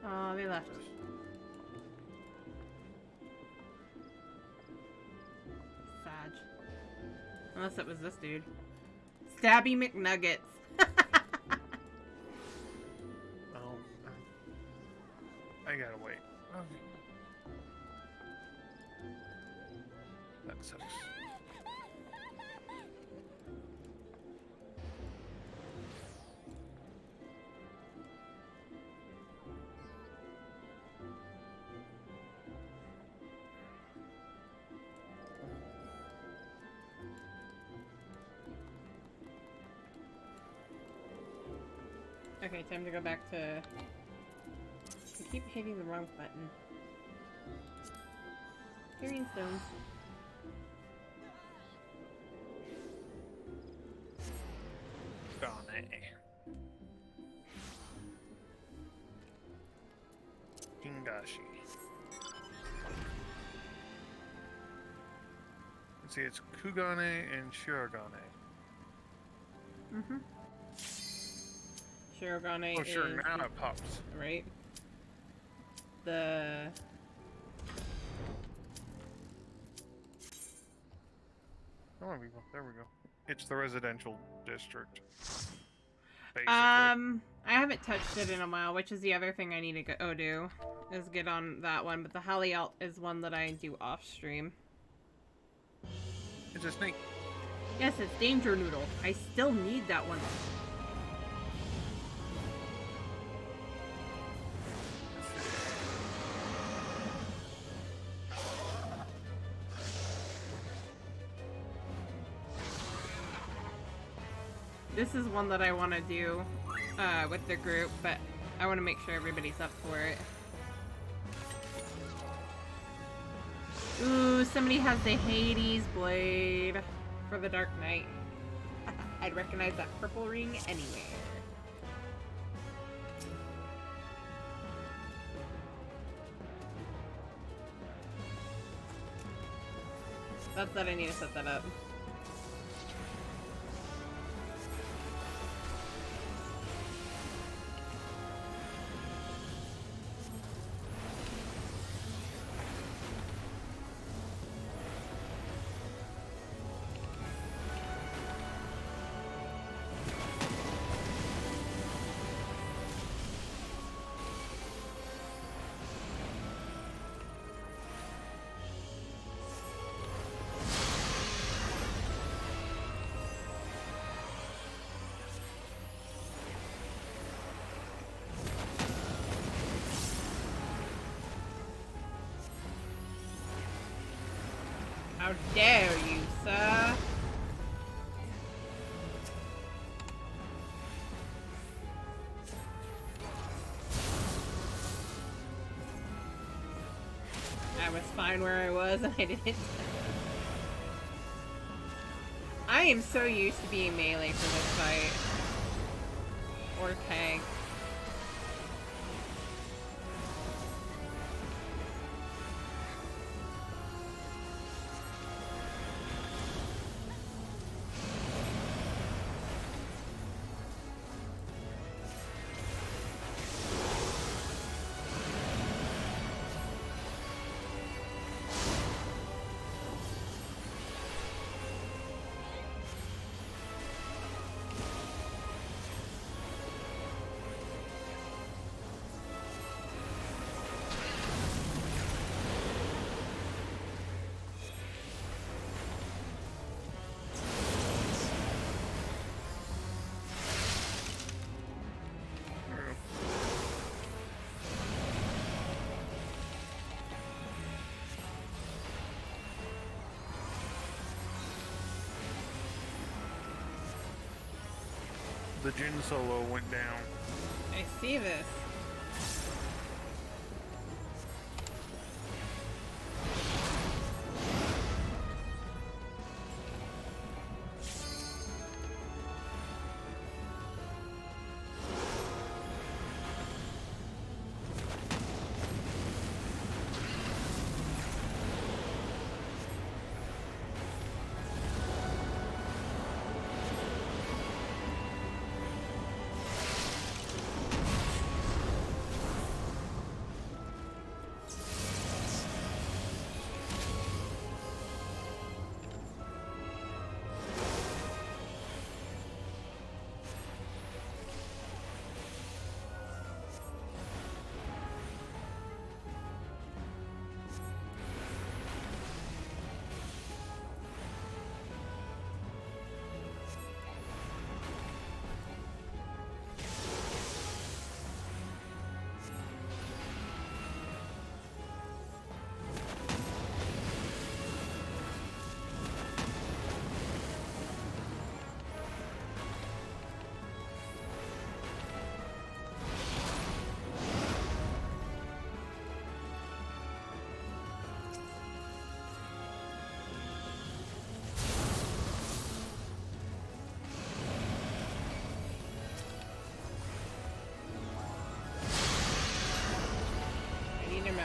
Oh, they left. Sag. Unless it was this dude. Stabby McNuggets. Oh, I gotta wait. That sucks. Okay, time to go back to... I keep hitting the wrong button. Hearing stones. Gane. Hingashi. Let's see, it's Kugane and Shirogane. Mm-hmm. Shirogane Oh, sure, is... now it pops. Right? The... Oh, there we go. It's the residential district. Basically. I haven't touched it in a while, which is the other thing I need to go do, is get on that one, but the Halialt is one that I do off-stream. It's a snake. Yes, it's Danger Noodle. I still need that one. This is one that I want to do with the group, but I want to make sure everybody's up for it. Ooh, somebody has the Hades blade for the Dark Knight. I'd recognize that purple ring anywhere. That's that I need to set that up. How dare you, sir? I was fine where I was and I didn't. I am so used to being melee for this fight. Or tank. The Jin solo went down. I see this.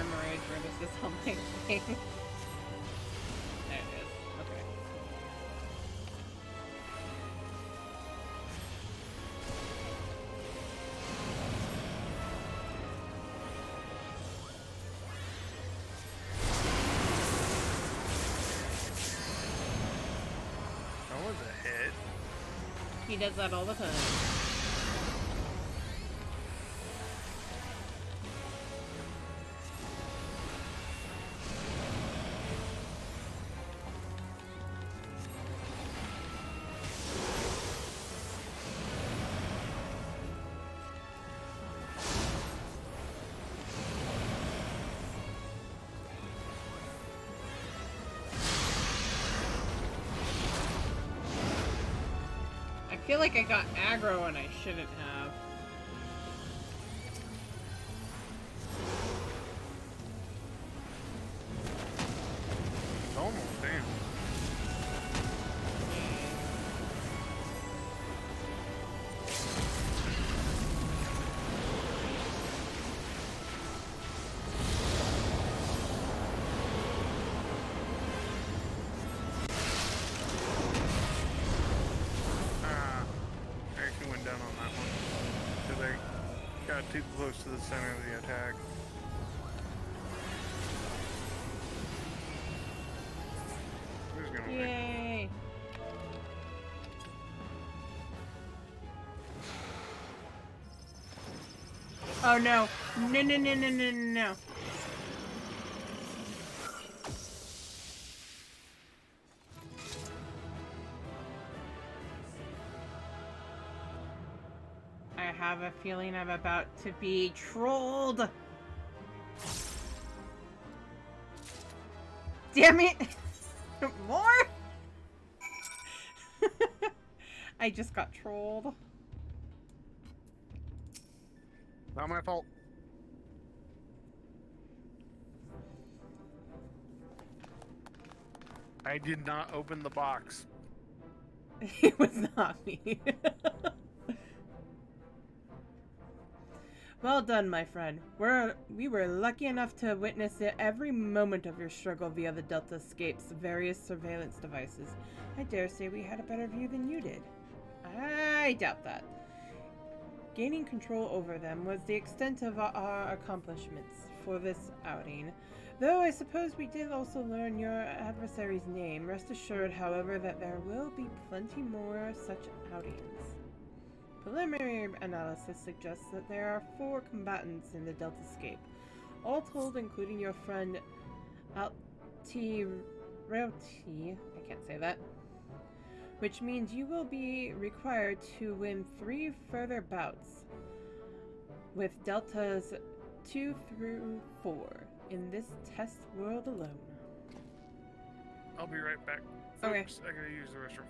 memorize where this is on my thing. There it is. Okay. That was a hit. He does that all the time. I feel like I got aggro and I shouldn't have. It's almost down. I actually went down on that one because I got too close to the center of the attack. Who's gonna win? Yay! Oh no! No, no, no, no, no, no, no. I have a feeling I'm about to be trolled. Damn it! More? I just got trolled. Not my fault. I did not open the box. It was not me. Well done, my friend. We were lucky enough to witness every moment of your struggle via the Delta Escape's various surveillance devices. I dare say we had a better view than you did. I doubt that. Gaining control over them was the extent of our accomplishments for this outing. Though I suppose we did also learn your adversary's name. Rest assured, however, that there will be plenty more such outings. Preliminary analysis suggests that there are 4 combatants in the Delta Escape. All told, including your friend Rauti, I can't say that, which means you will be required to win 3 further bouts with Deltas 2 through 4 in this test world alone. I'll be right back. Okay. Oops, I gotta use the restroom.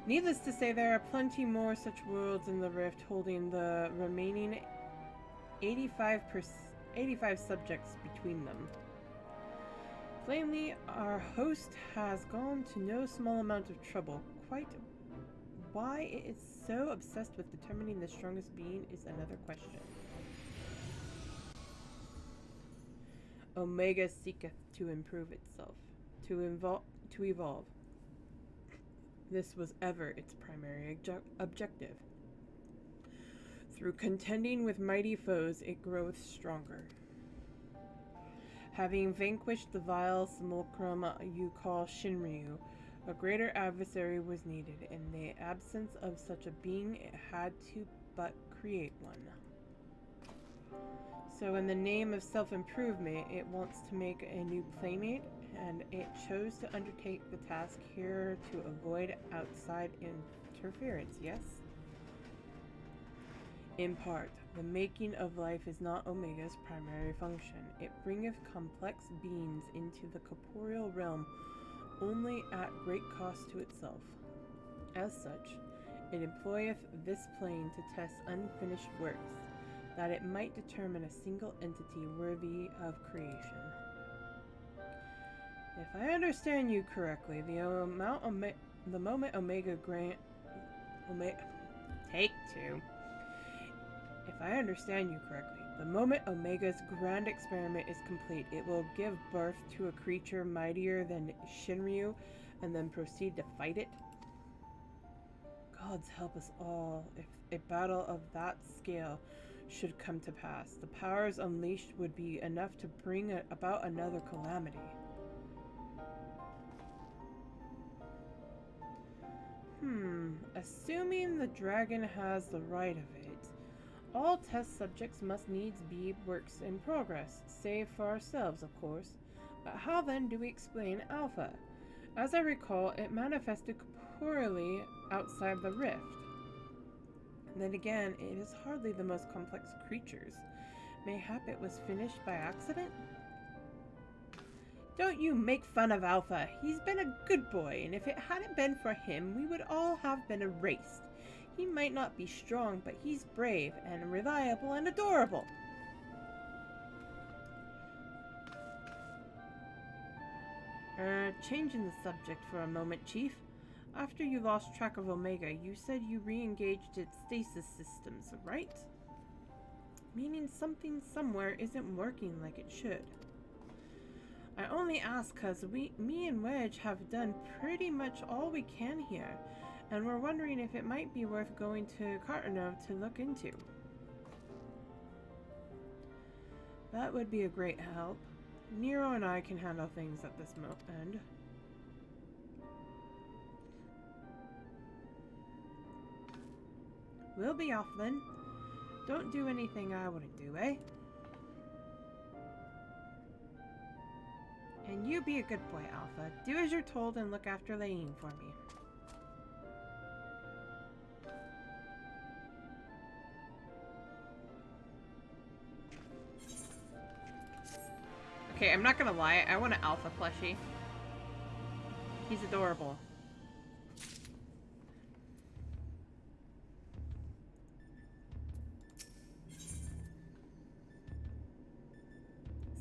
Needless to say, there are plenty more such worlds in the Rift, holding the remaining 85 subjects between them. Plainly, our host has gone to no small amount of trouble. Quite why it is so obsessed with determining the strongest being is another question. Omega seeketh to improve itself, to evolve. This was ever its primary objective. Through contending with mighty foes, it groweth stronger. Having vanquished the vile simulacrum you call Shinryu, a greater adversary was needed. In the absence of such a being, it had to but create one. So in the name of self-improvement, it wants to make a new playmate, and it chose to undertake the task here to avoid outside interference, yes? In part, the making of life is not Omega's primary function. It bringeth complex beings into the corporeal realm only at great cost to itself. As such, it employeth this plane to test unfinished works, that it might determine a single entity worthy of creation. If I understand you correctly, the moment Omega grant... Take 2. If If I understand you correctly, the moment Omega's grand experiment is complete, it will give birth to a creature mightier than Shinryu and then proceed to fight it? Gods help us all if a battle of that scale should come to pass. The powers unleashed would be enough to bring about another calamity. Assuming the dragon has the right of it, all test subjects must needs be works in progress, save for ourselves, of course. But how then do we explain Alpha? As I recall, it manifested poorly outside the rift. Then again, it is hardly the most complex of creatures. Mayhap it was finished by accident? Don't you make fun of Alpha. He's been a good boy, and if it hadn't been for him, we would all have been erased. He might not be strong, but he's brave and reliable and adorable. Changing the subject for a moment, Chief. After you lost track of Omega, you said you re-engaged its stasis systems, right? Meaning something somewhere isn't working like it should. I only ask because me and Wedge have done pretty much all we can here, and we're wondering if it might be worth going to Cartano to look into. That would be a great help. Nero and I can handle things at this moment. We'll be off then. Don't do anything I wouldn't do, eh? And you be a good boy, Alpha. Do as you're told and look after Laying for me. Okay, I'm not gonna lie. I want an Alpha plushie. He's adorable.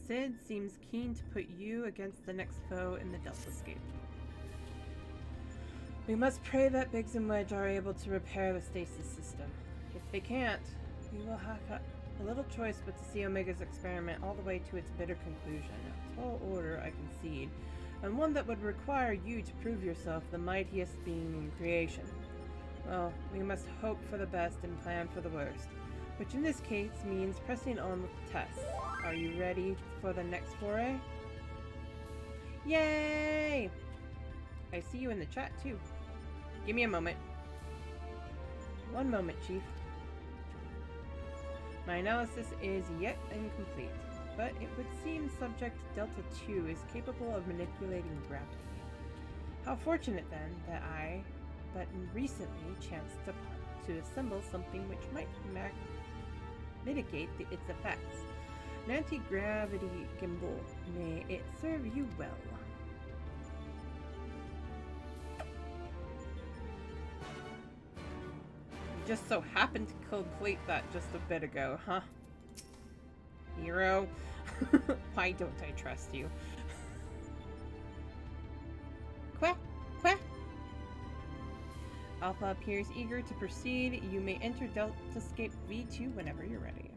Sid seems keen to put you against the next foe in the Deltascape. We must pray that Biggs and Wedge are able to repair the stasis system. If they can't, we will have a little choice but to see Omega's experiment all the way to its bitter conclusion. A tall order, I concede, and one that would require you to prove yourself the mightiest being in creation. Well, we must hope for the best and plan for the worst, which in this case means pressing on with the test. Are you ready for the next foray? Yay! I see you in the chat too. Give me a moment. One moment, Chief. My analysis is yet incomplete, but it would seem Subject Delta 2 is capable of manipulating gravity. How fortunate then that I, but recently, chanced to assemble something which might mitigate its effects. An anti-gravity gimbal. May it serve you well. You just so happened to complete that just a bit ago, huh? Hero? Why don't I trust you? Quack! Quack! Alpha appears eager to proceed. You may enter Deltascape V2 whenever you're ready.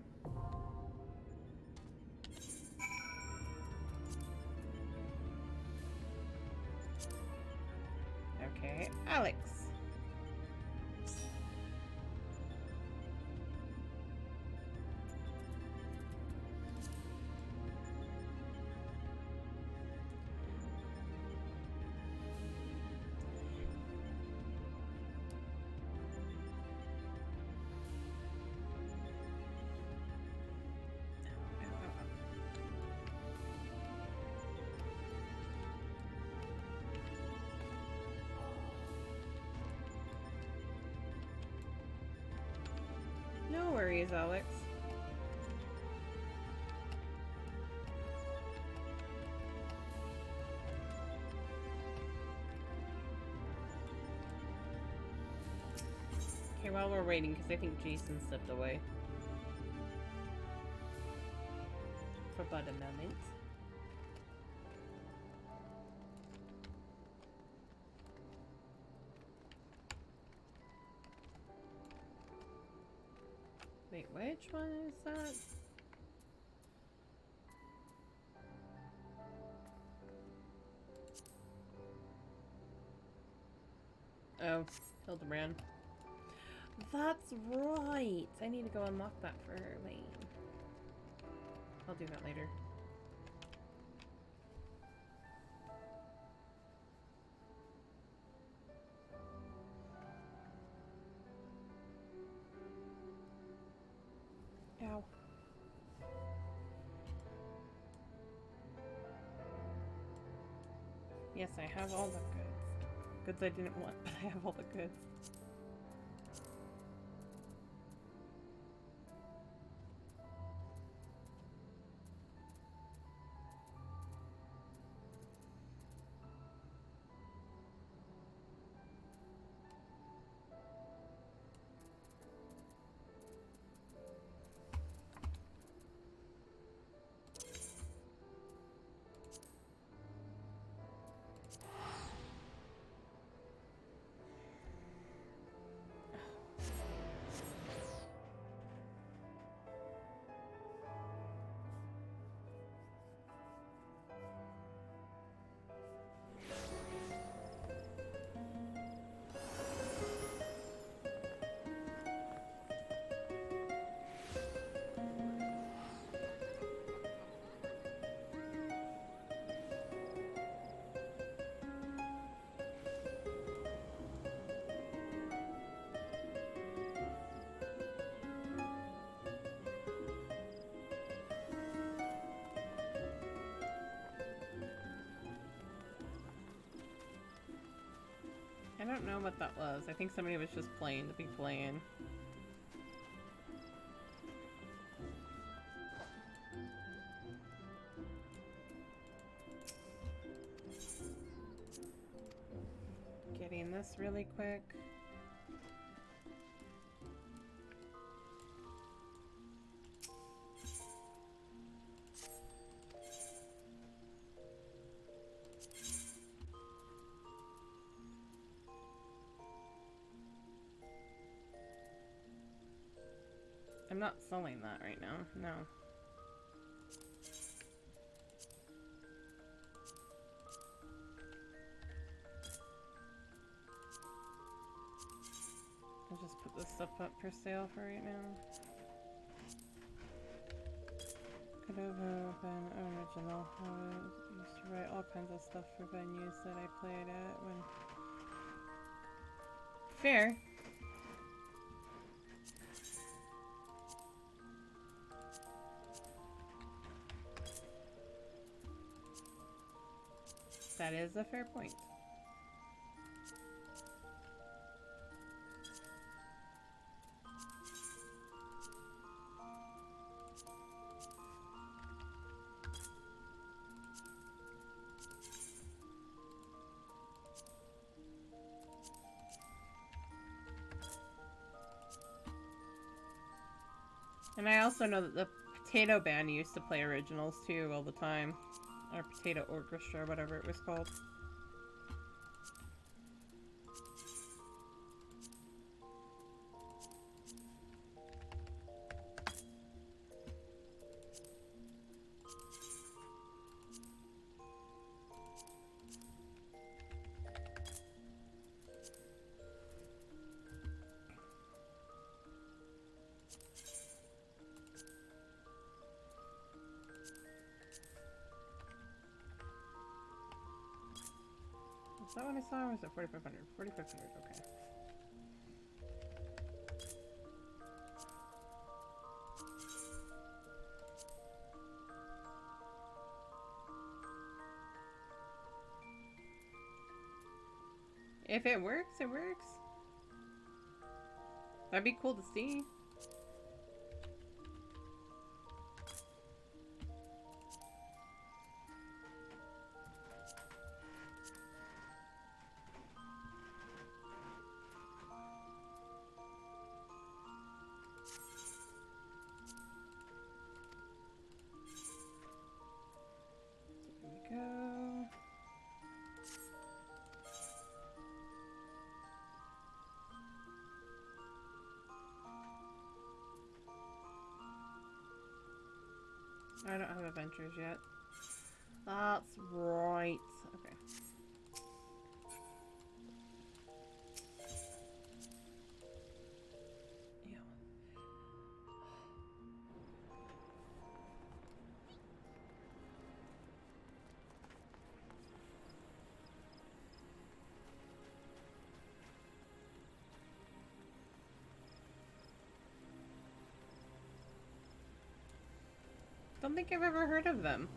Okay, Alex. No worries, Alex. Okay, while we're waiting, because I think Jason stepped away. For but a moment. Wait, which one is that? Oh, Hildebrand. That's right! I need to go unlock that for Lane. I'll do that later. Ow. Yes, I have all the goods. Goods I didn't want, but I have all the goods. I don't know what that was. I think somebody was just playing to be playing. Getting this really quick. I'm not selling that right now, no. I'll just put this stuff up for sale for right now. Could have been original. I used to write all kinds of stuff for venues that I played at when... Fair. That is a fair point. And I also know that the Potato Band used to play originals too all the time. Or Potato Orchestra, whatever it was called. Is that what I saw, or was it 4,500? 4,500, okay. If it works, it works. That'd be cool to see. I don't have adventures yet. That's right. Okay. Ew. Don't think I've ever heard of them.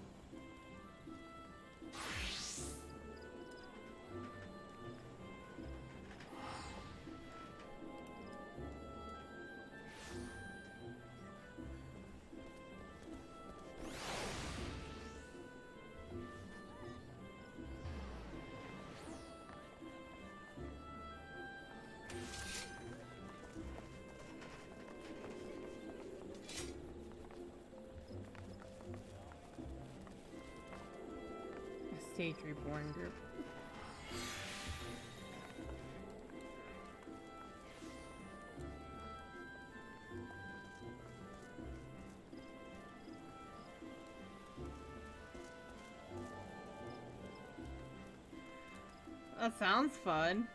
A Stage Reborn group. That sounds fun.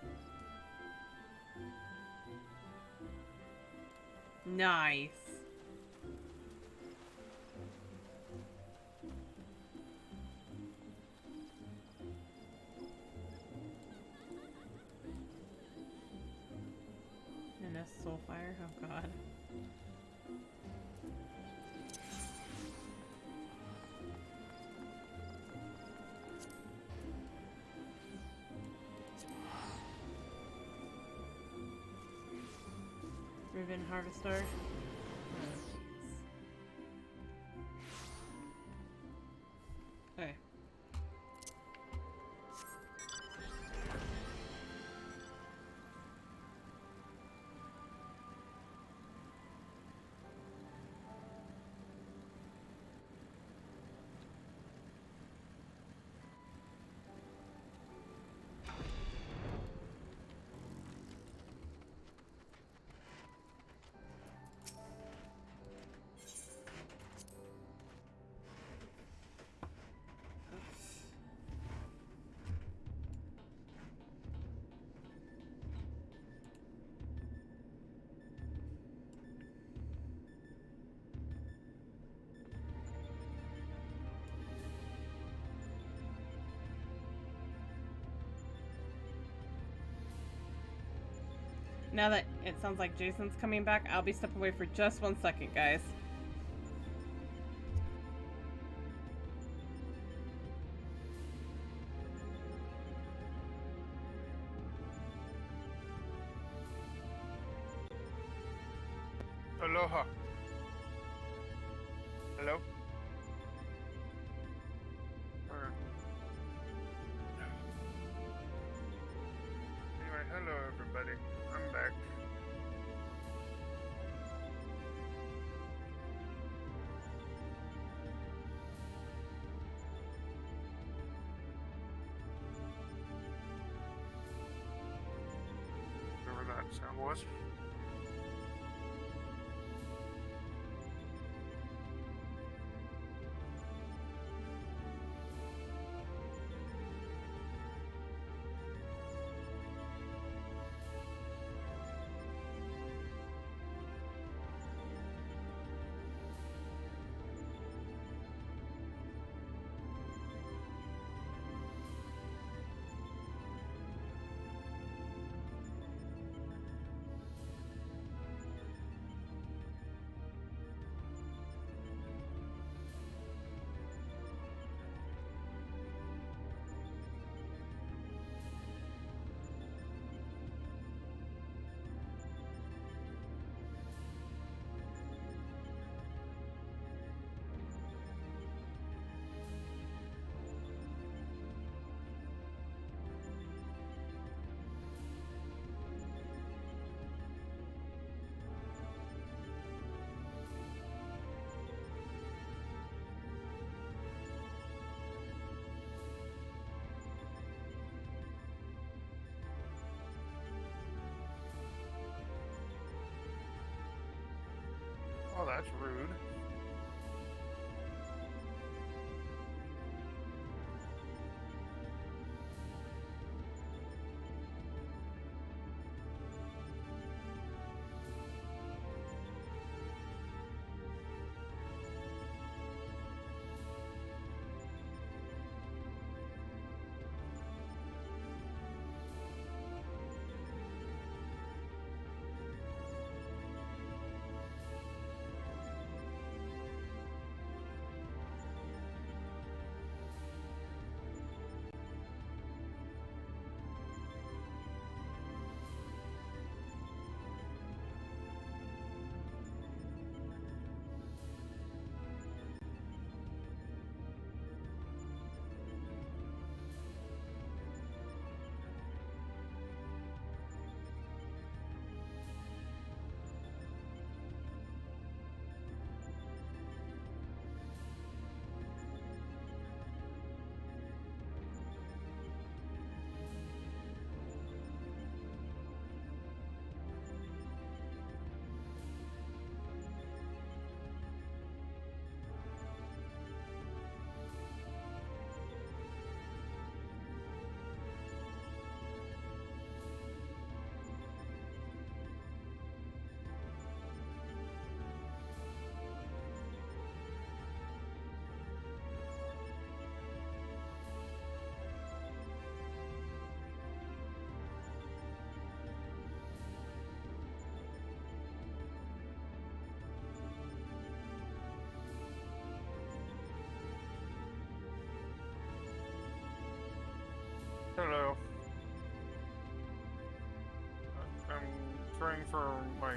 Nice. And a soulfire. Oh god. Ribbon Harvester. Okay. Now that it sounds like Jason's coming back, I'll be stepping away for just 1 second, guys. Aloha. Hello? Alright. Anyway, hello everybody. I'm back. Whatever that sound was. Oh, that's rude.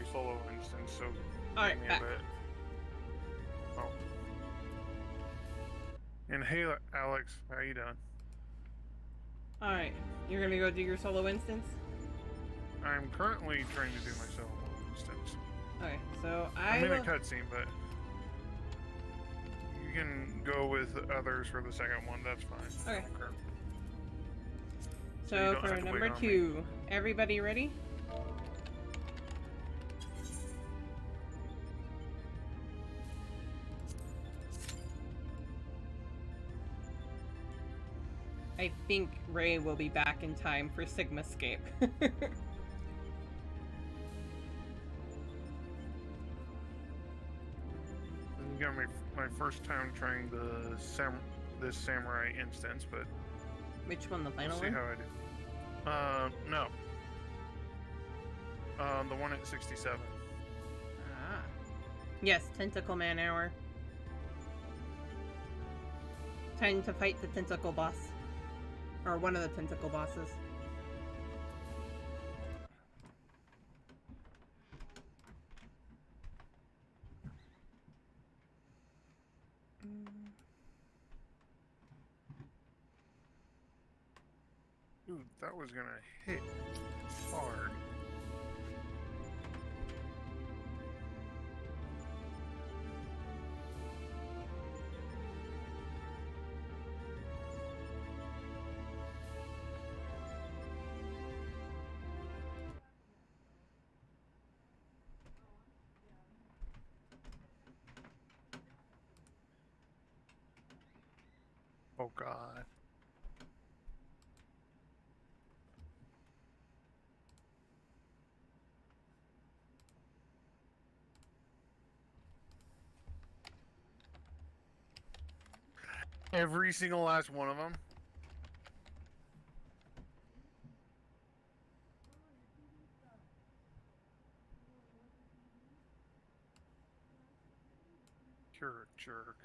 samurai solo instance, so Alright, give me back. a bit. Oh. And hey, Alex, how you doing? Alright, you're gonna go do your solo instance? I'm currently trying to do my solo instance. Okay, so I'm in a will... cutscene, but you can go with others for the second one. That's fine. Okay. Okay. So for number 2, everybody ready? I think Ray will be back in time for Sigmascape. This is gonna be my first time trying this samurai instance, but Which one, the final we'll see one? how I do. No. The one at 67. Ah. Yes, Tentacle Man Hour. Time to fight the tentacle boss. Or one of the tentacle bosses. Dude, that was gonna hit hard. Oh god. Every single last one of them. You're a jerk.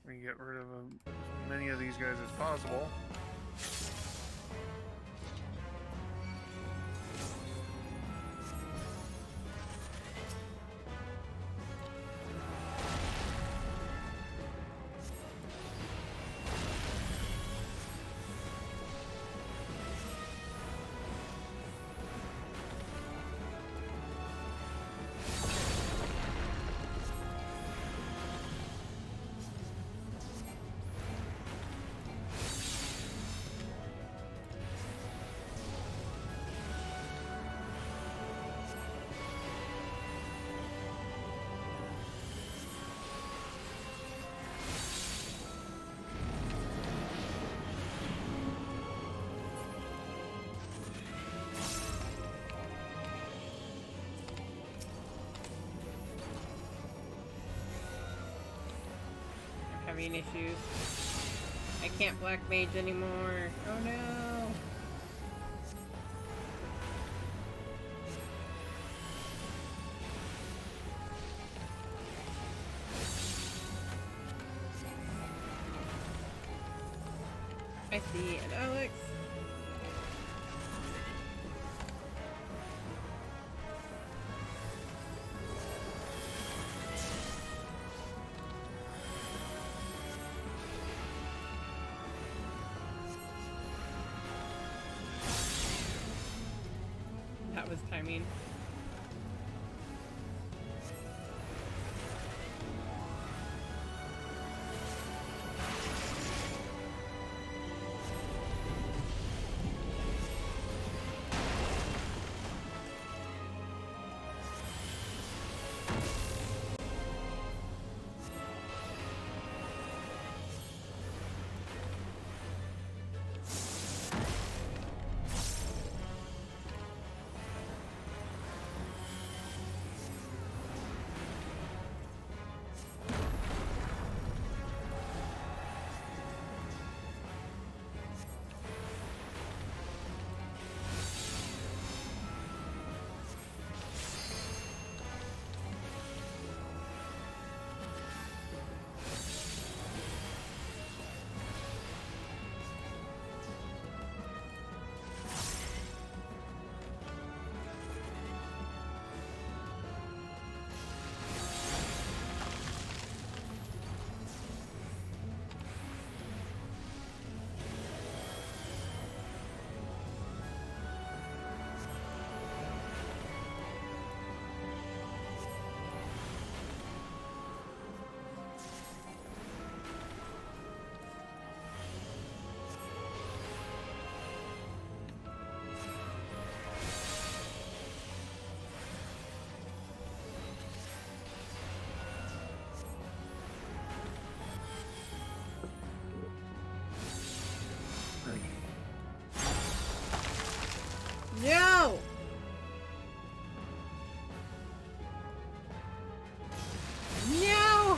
We get rid of as many of these guys as possible. Having issues. I can't Black Mage anymore. Oh no! I see it, Alex. That was timing. No! No!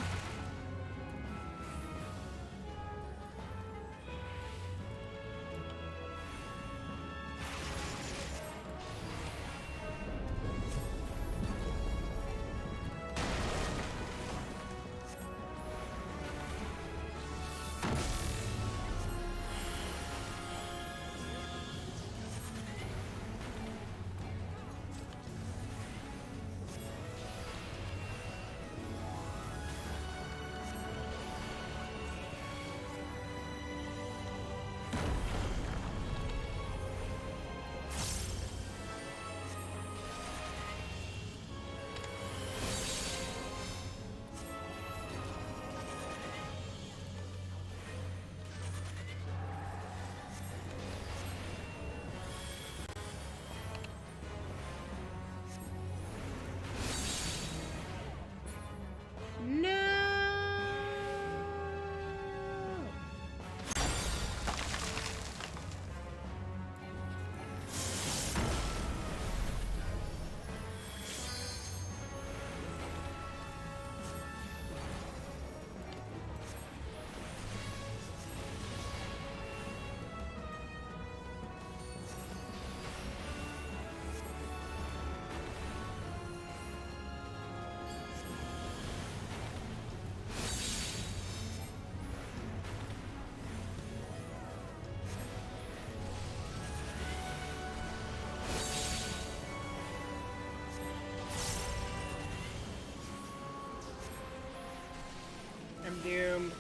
I'm doomed.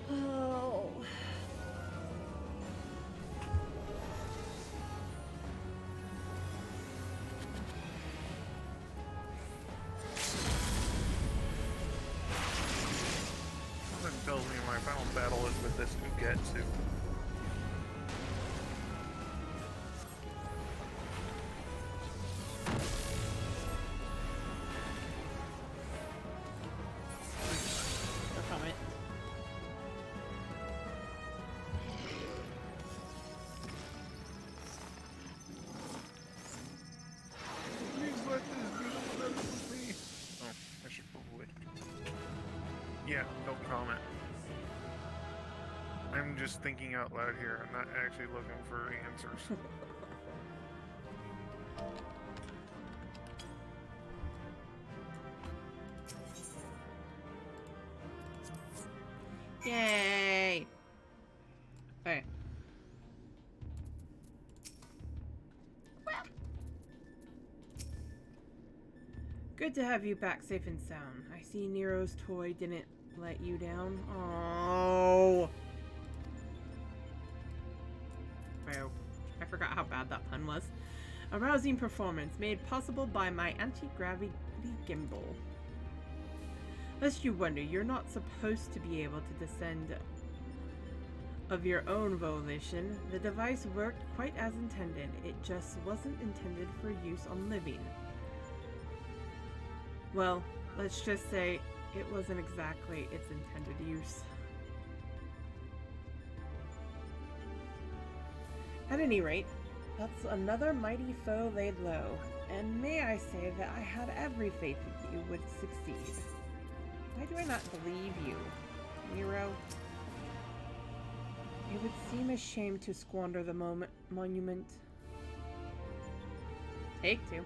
Oh. Something tells me my final battle is with this Ugetsu. No comment. Please let this be the one that was me. Oh, I should probably. Yeah, no comment. I'm just thinking out loud here. I'm not actually looking for answers. Yay! Okay. Good to have you back safe and sound. I see Nero's toy didn't let you down. Oh. Wow. I forgot how bad that pun was. A rousing performance made possible by my anti-gravity gimbal. Lest you wonder, you're not supposed to be able to descend of your own volition. The device worked quite as intended. It just wasn't intended for use on living. Well, let's just say it wasn't exactly its intended use. At any rate, that's another mighty foe laid low, and may I say that I had every faith that you would succeed. Why do I not believe you, Nero? It would seem a shame to squander the monument. Take two.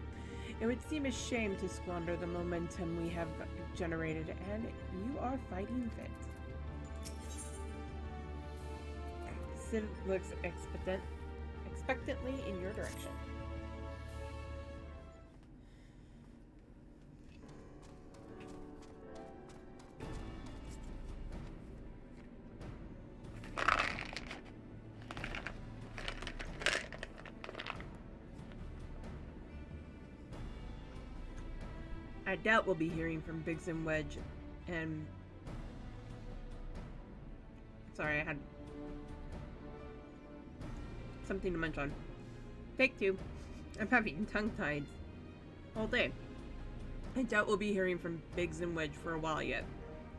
It would seem a shame to squander the momentum we have generated, and you are fighting fit. Sid looks expectantly in your direction. I doubt we'll be hearing from Biggs and Wedge, and... Sorry, I had something to munch on. Take two. I'm having tongue-tied all day. I doubt we'll be hearing from Biggs and Wedge for a while yet.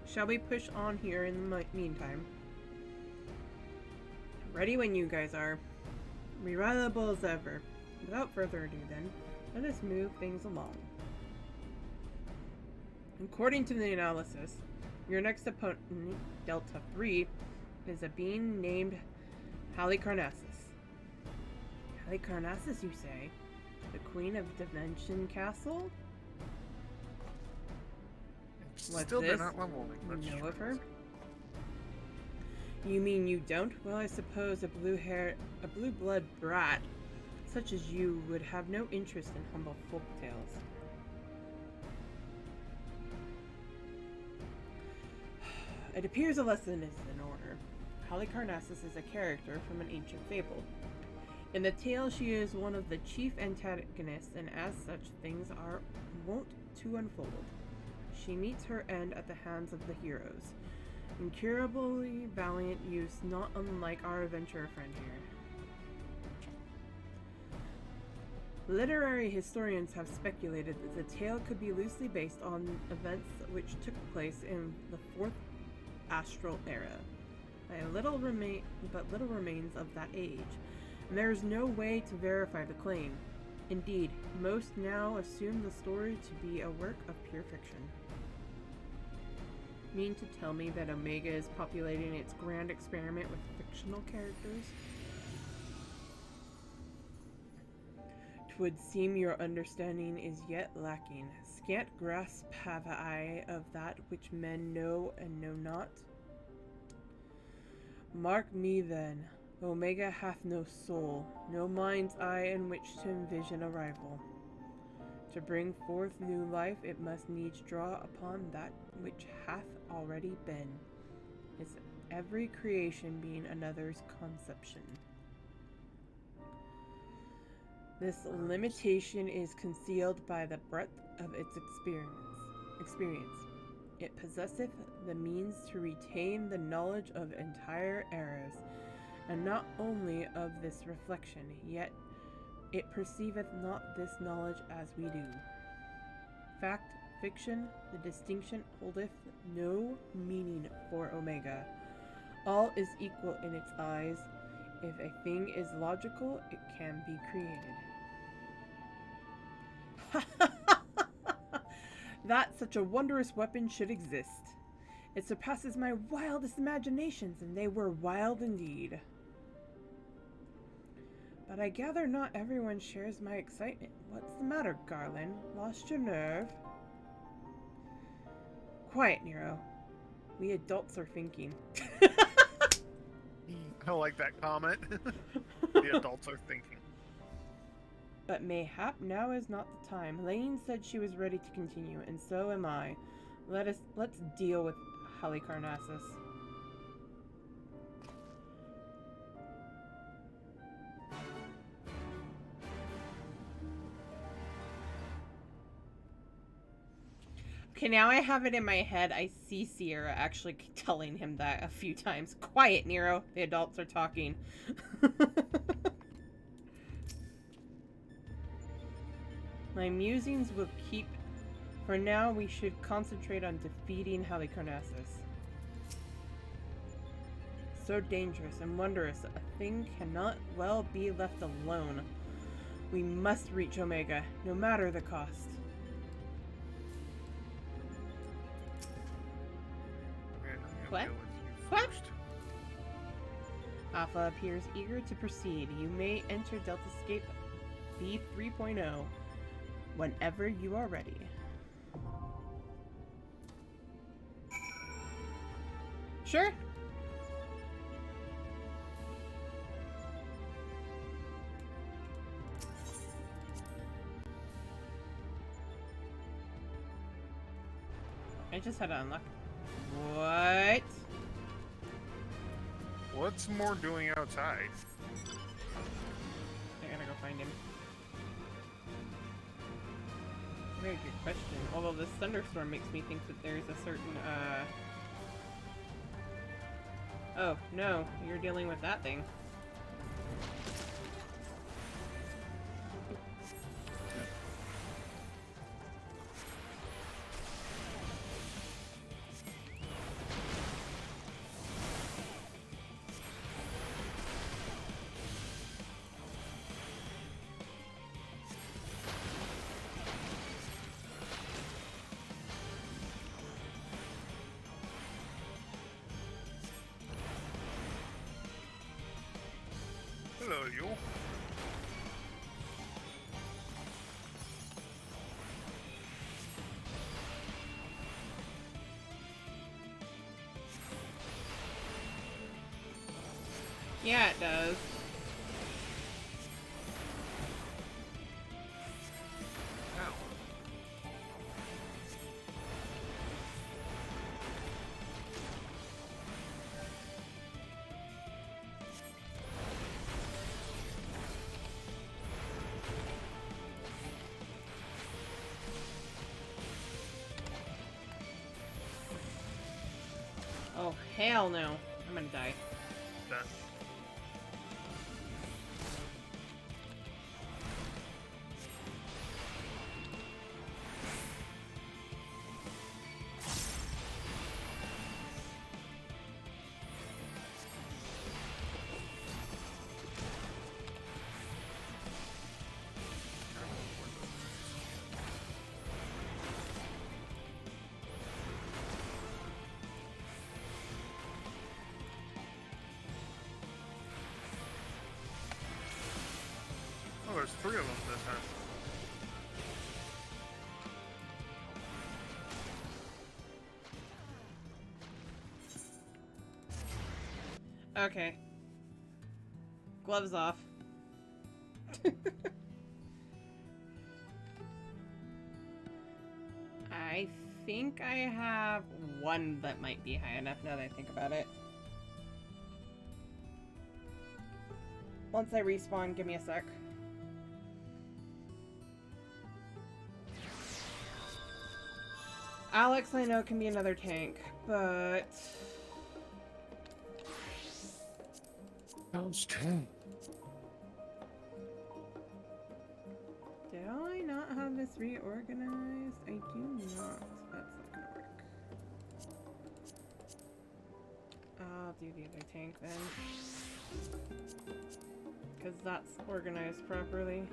Shall we push on here in the meantime? Ready when you guys are. Reliable as ever. Without further ado then, let us move things along. According to the analysis, your next opponent, Delta 3, is a being named Halicarnassus. Halicarnassus, you say? The Queen of Dimension Castle? What's Still, this? they're not level. You know of her? You mean you don't? Well, I suppose a blue blood brat such as you would have no interest in humble folktales. It appears a lesson is in order. Halicarnassus is a character from an ancient fable. In the tale, she is one of the chief antagonists, and as such, things are wont to unfold. She meets her end at the hands of the heroes. Incurably valiant youths, not unlike our adventurer friend here. Literary historians have speculated that the tale could be loosely based on events which took place in the fourth astral era. Little remains of that age, and there is no way to verify the claim. Indeed, most now assume the story to be a work of pure fiction. Mean to tell me that Omega is populating its grand experiment with fictional characters? 'Twould seem your understanding is yet lacking. Scant grasp have I of that which men know and know not. Mark me then. Omega hath no soul, no mind's eye in which to envision a rival. To bring forth new life, it must needs draw upon that which hath already been, its every creation being another's conception. This limitation is concealed by the breadth of its experience. It possesseth the means to retain the knowledge of entire eras, and not only of this reflection, yet it perceiveth not this knowledge as we do. Fact, fiction, the distinction holdeth no meaning for Omega. All is equal in its eyes. If a thing is logical, it can be created. That such a wondrous weapon should exist. It surpasses my wildest imaginations, and they were wild indeed. But I gather not everyone shares my excitement. What's the matter, Garland? Lost your nerve? Quiet, Nero. We adults are thinking. I like that comment. The adults are thinking. But mayhap now is not the time. Lane said she was ready to continue, and so am I. Let's deal with Halicarnassus. Okay, now I have it in my head. I see Sierra actually telling him that a few times. Quiet, Nero. The adults are talking. My musings will keep. For now, we should concentrate on defeating Halicarnassus. So dangerous and wondrous, a thing cannot well be left alone. We must reach Omega, no matter the cost. What? What? Alpha appears eager to proceed. You may enter Delta Escape V3.0 whenever you are ready. Sure. I just had to unlock. What? What's Moore doing outside? I gotta go find him. Very good question. Although this thunderstorm makes me think that there's a certain, Oh, no. You're dealing with that thing. Heal. Yeah, it does. Ow. Oh, hell no. I'm gonna die. Done. Oh, there's 3 of them this time. Okay. Gloves off. I think I have one that might be high enough now that I think about it. Once I respawn, give me a sec. Alex, I know, can be another tank, but... Sounds 10. Did I not have this reorganized? I do not. That's not gonna work. I'll do the other tank then. Because that's organized properly.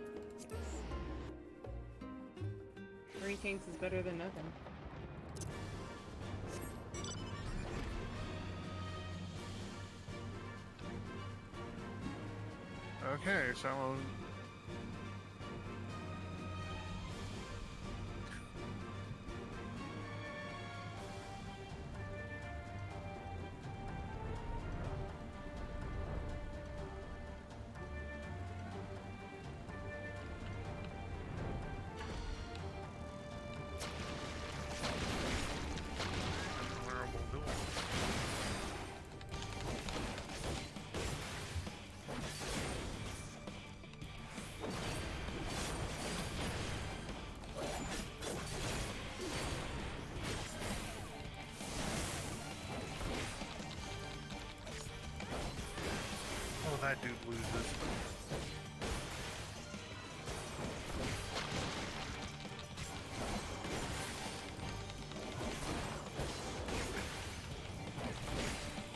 3 tanks is better than nothing. Okay, so honorable duel. Oh, that dude loses.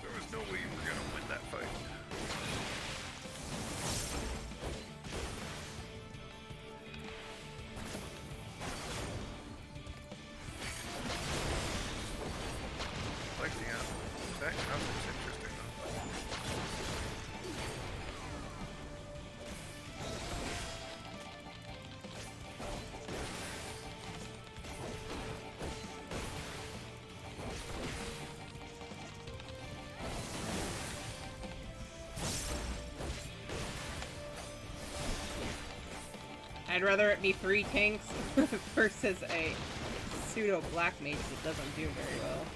There was no way you were gonna win that fight. Like the that house looks interesting though. I'd rather it be 3 tanks versus a pseudo black mage that doesn't do very well.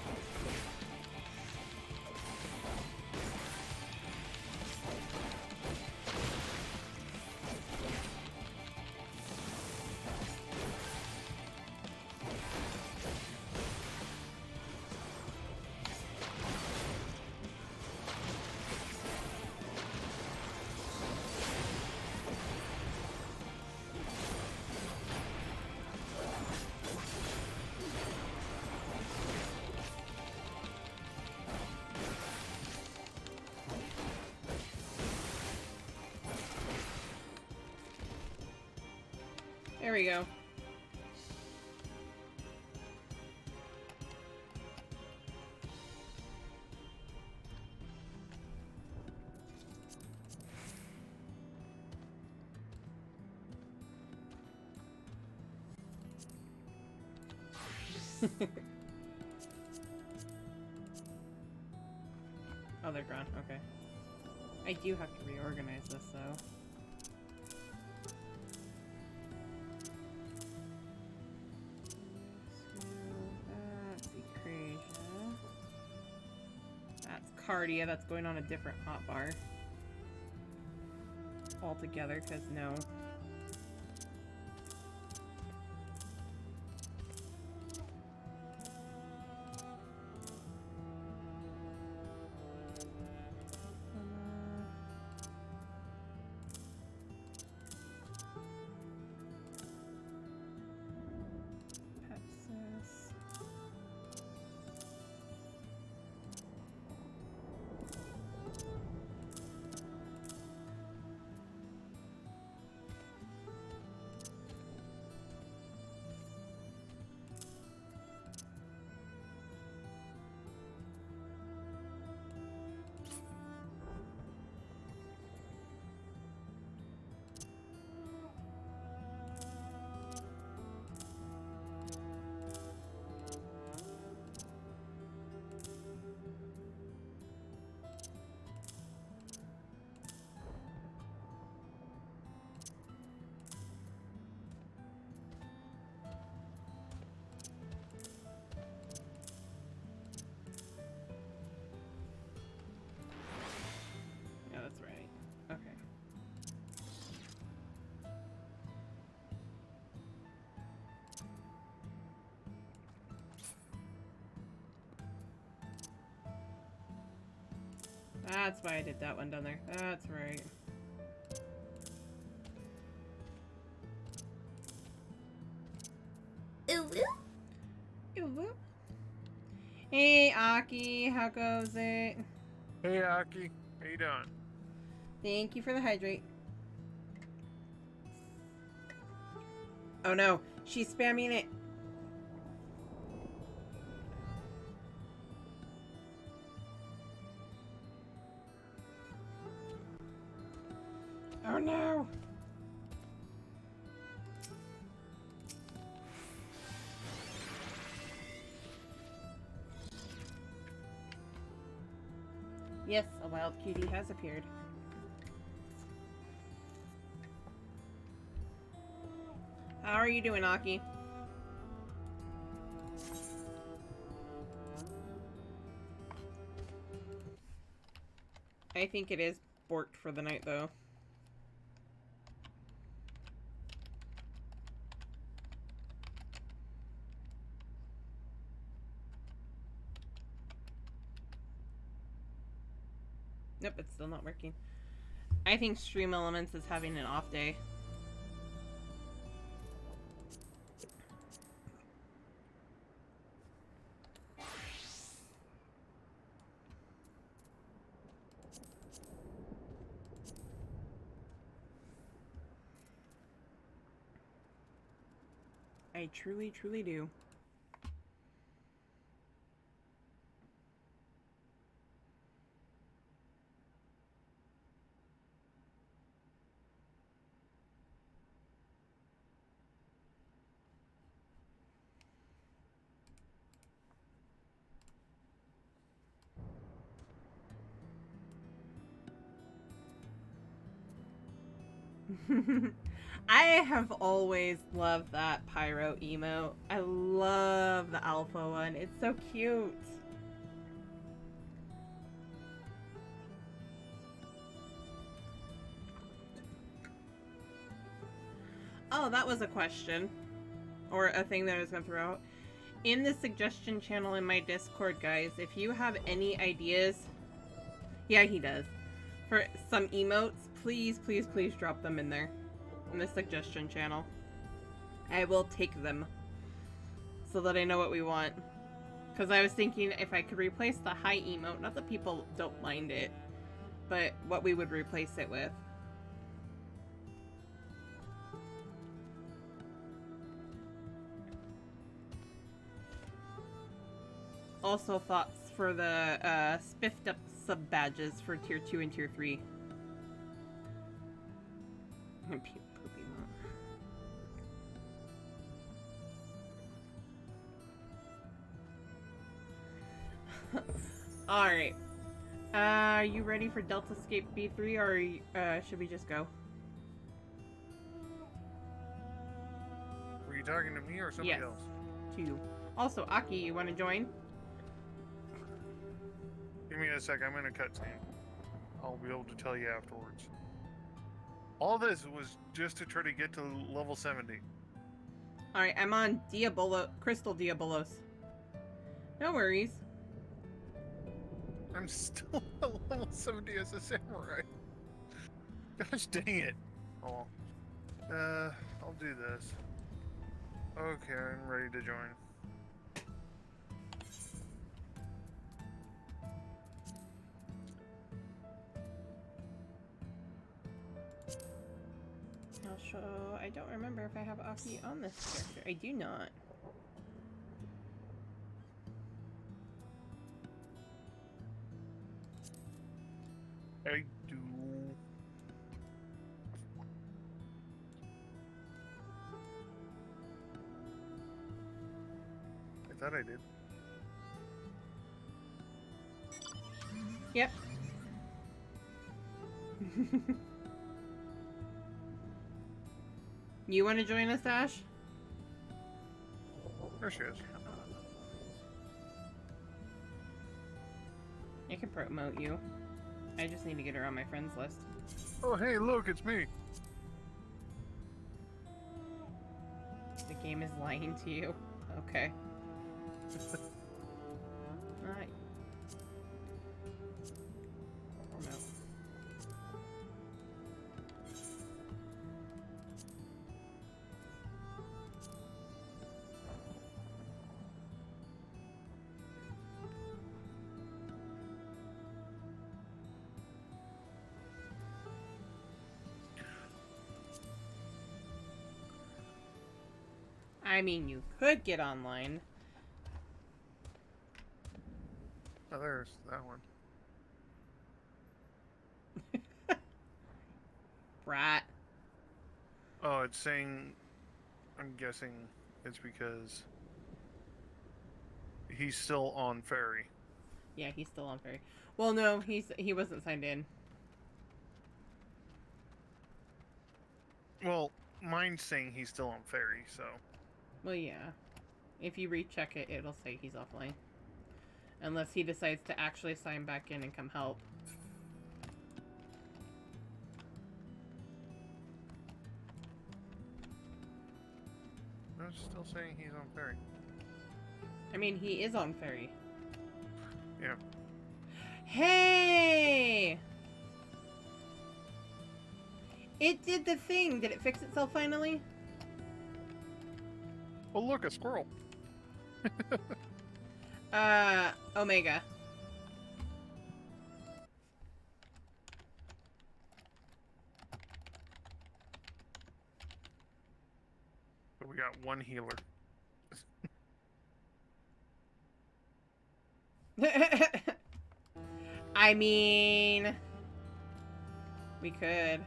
There we go. Oh, they're gone. Okay. I do have to reorganize this, though. So that's Equasia. That's Cardia. That's going on a different hotbar altogether, because no. Pepsis. Yeah, that's right. Okay. That's why I did that one down there. That's right. Ooh. Hey, Aki, how goes it? Hey, Aki. How you doing? Thank you for the hydrate. Oh no, she's spamming it. Oh no. Yes, a wild cutie has appeared. How are you doing, Aki? I think it is borked for the night, though. Nope, it's still not working. I think Stream Elements is having an off day. I truly, truly do. I have always loved that pyro emote. I love the alpha one. It's so cute. Oh, that was a question. Or a thing that I was going to throw out. In the suggestion channel in my Discord, guys, if you have any ideas... Yeah, he does. For some emotes, please, please, please drop them in there. In the suggestion channel. I will take them. So that I know what we want. Because I was thinking if I could replace the high emote, not that people don't mind it, but what we would replace it with. Also thoughts for the spiffed up sub badges for tier 2 and tier 3. Alright. Are you ready for Delta Escape B3 or should we just go? Were you talking to me or somebody Yes. else? To you. Also, Aki, you want to join? Give me a sec. I'm in a cutscene. I'll be able to tell you afterwards. All this was just to try to get to level 70. Alright, I'm on Crystal Diabolos. No worries. I'm still at level 70 as a samurai. Gosh dang it. Oh. I'll do this. Okay, I'm ready to join. I'll show. I don't remember if I have Aki on this character. I do not. I do. I thought I did. Yep. You want to join us, Ash? There she is. I can promote you. I just need to get her on my friends list. Oh, hey, look, it's me. The game is lying to you. Okay. Alright. Promote. I mean, you could get online. Oh, there's that one. Brat. Oh, it's saying... I'm guessing it's because... he's still on ferry. Yeah, he's still on ferry. Well, no, he wasn't signed in. Well, mine's saying he's still on ferry, so... Well, yeah. If you recheck it, it'll say he's offline. Unless he decides to actually sign back in and come help. No, it's still saying he's on ferry. I mean, he is on ferry. Yeah. Hey! It did the thing. Did it fix itself finally? Oh, look, a squirrel. Omega. But we got one healer. I mean... We could.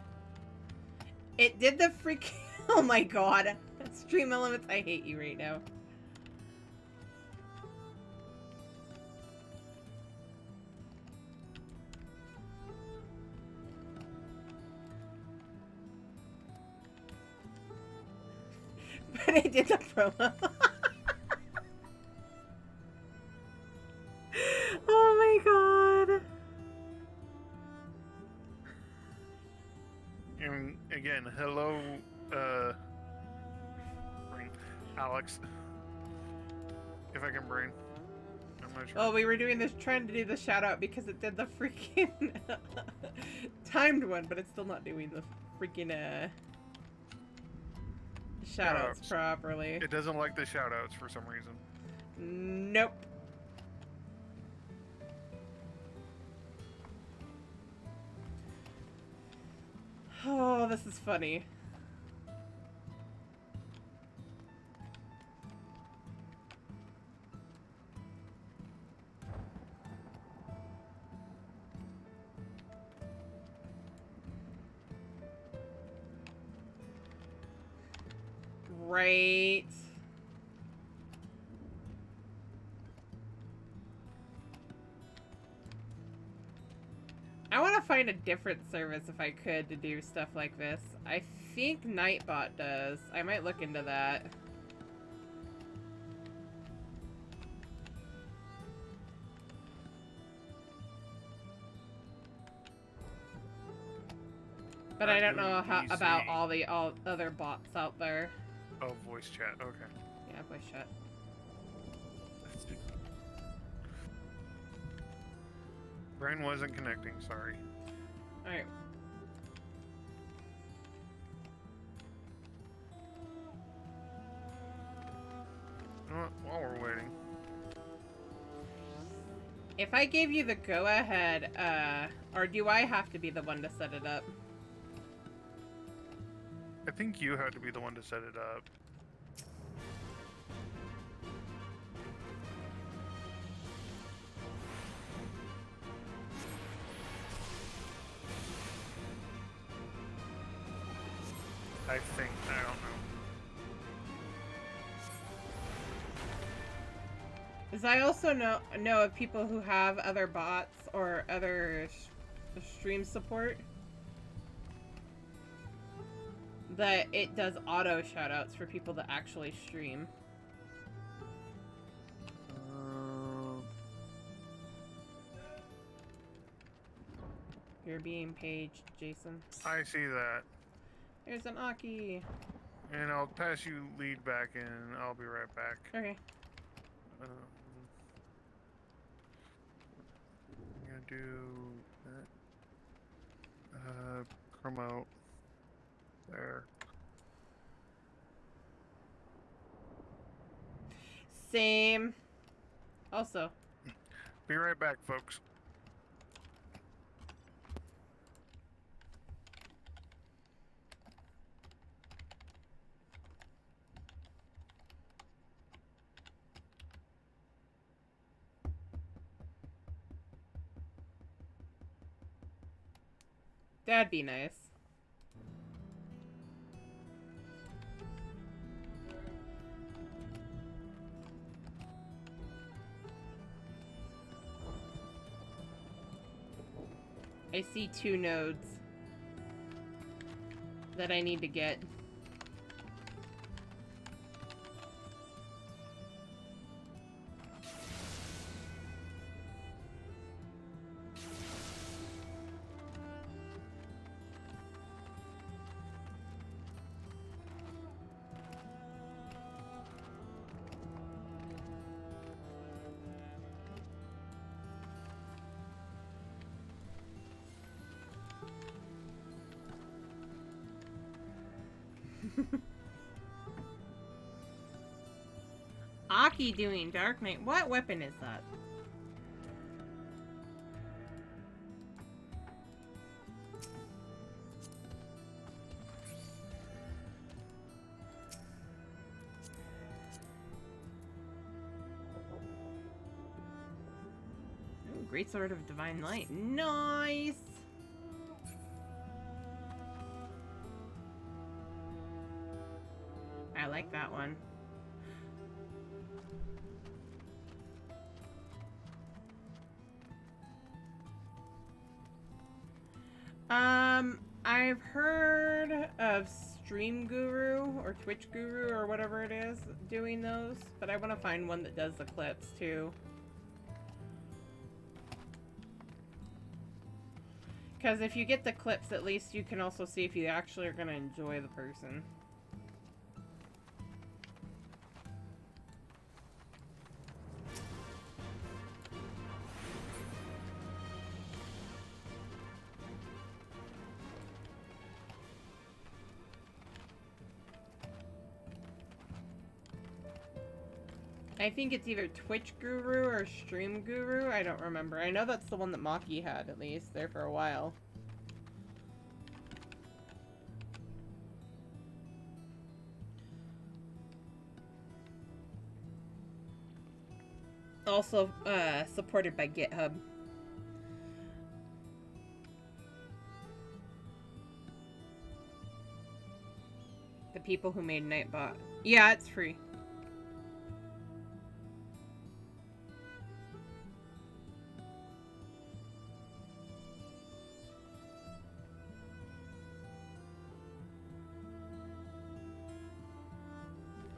It did the freaking... Oh my god. Stream Elements, I hate you right now. But I did the promo. Oh my god. And again, hello, Alex. If I can brain. I'm not sure. Oh, we were doing this, trying to do the shout out because it did the freaking timed one, but it's still not doing the freaking shout outs properly. It doesn't like the shout outs for some reason. Nope. Oh, this is funny. Great. I want to find a different service if I could to do stuff like this. I think Nightbot does. I might look into that. But I don't know how, about all the other bots out there. Oh, voice chat. Okay. Yeah, voice chat. Brain wasn't connecting. Sorry. All right. You know what? While we're waiting. If I gave you the go-ahead, or do I have to be the one to set it up? I think you had to be the one to set it up. I think. I don't know. Because I also know of people who have other bots or other stream support that it does auto shoutouts for people that actually stream. You're being paged, Jason. I see that. There's an Aki. And I'll pass you lead back and I'll be right back. Okay. I'm gonna do that. Promote. There. Same. Also. Be right back, folks. That'd be nice. I see 2 nodes that I need to get. Aki doing Dark Knight. What weapon is that? Ooh, Great Sword of Divine Light. Nice! I like that one. I've heard of Stream Guru or Twitch Guru or whatever it is doing those, but I want to find one that does the clips too. Because if you get the clips, at least you can also see if you actually are going to enjoy the person. I think it's either Twitch Guru or Stream Guru. I don't remember. I know that's the one that Maki had, at least, there for a while. Also, supported by GitHub. The people who made Nightbot. Yeah, it's free.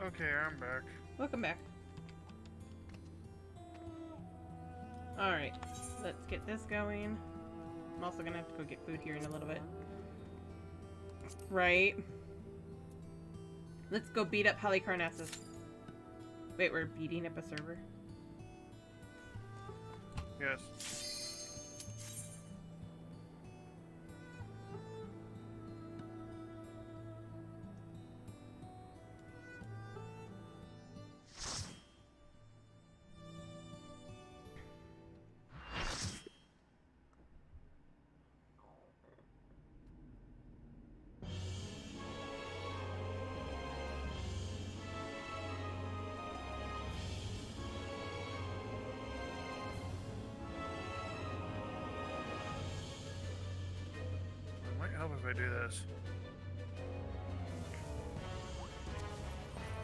Okay, I'm back. Welcome back. Alright, let's get this going. I'm also gonna have to go get food here in a little bit. Right. Let's go beat up Halicarnassus. Wait, we're beating up a server? Yes. It might help if I do this.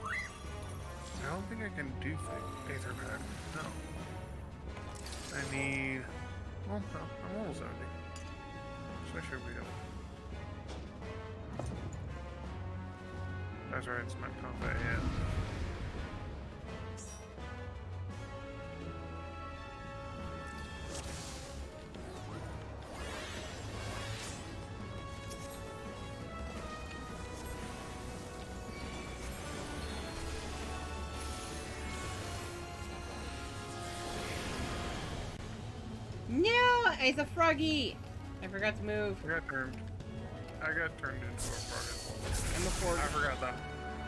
I don't think I can do Aether Pack. No. I need... Well, no, I'm almost 70. So I should beat him. That's right, it's not combat yet. No! It's a froggy! I forgot to move. I got turned into a frog as well. I'm a frog. I forgot that.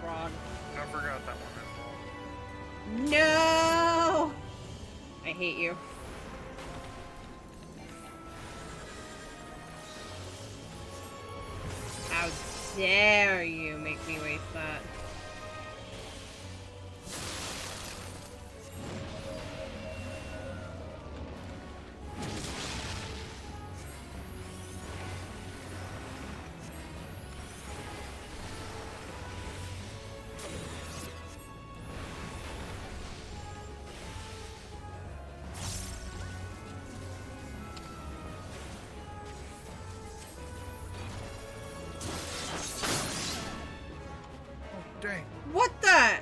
Frog. I forgot that one as well. No! I hate you. How dare you make me waste that? Dang. What the? I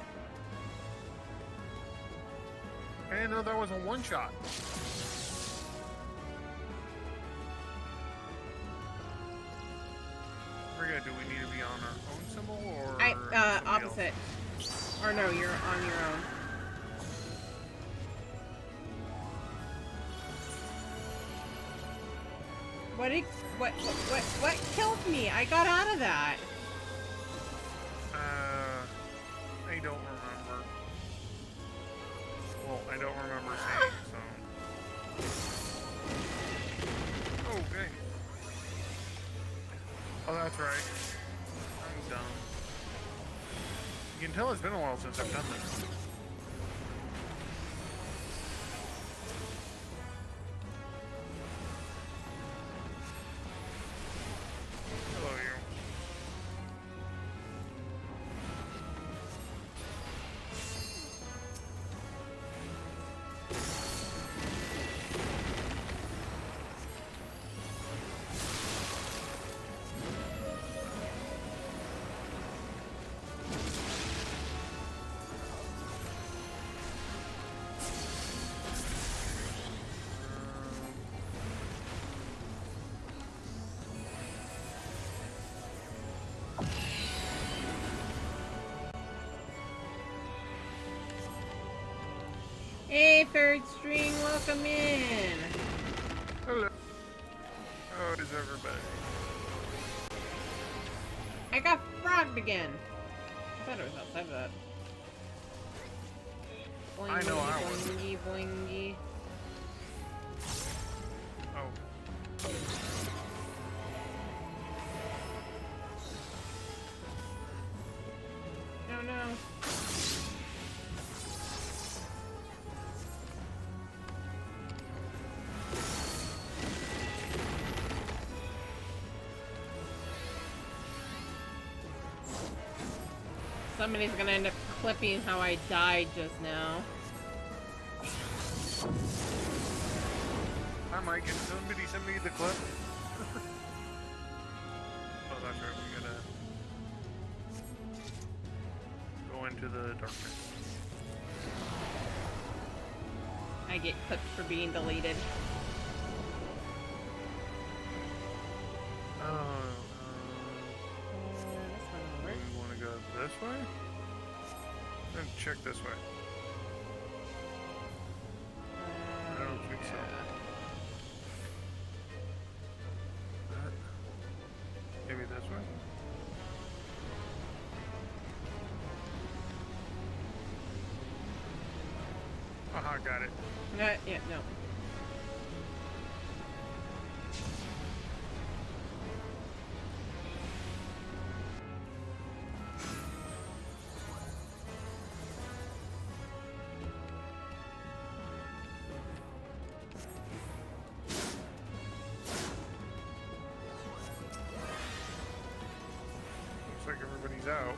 didn't know that was a one-shot. Riga, do we need to be on our own symbol or somebody Opposite. Or no, you're on your own. What killed me? I got out of that. I don't remember. Well, I don't remember saying so. Oh, dang. Oh, that's right. I'm dumb. You can tell it's been a while since I've done this. Hello, you. Hey, third string, welcome in. Hello. How is everybody? I got frogged again. I thought it was outside of that. Boingy, I know I was. boingy, boingy. Oh. No, no. Somebody's gonna end up clipping how I died just now. Hi, Mike. Can somebody send me the clip? Oh, that's right. We gotta go into the darkness. I get clipped for being deleted. This one will Do work. you want to go this way? Then check this way. I don't think so. Maybe this way? Aha, got it. Yeah, no. Looks like everybody's out.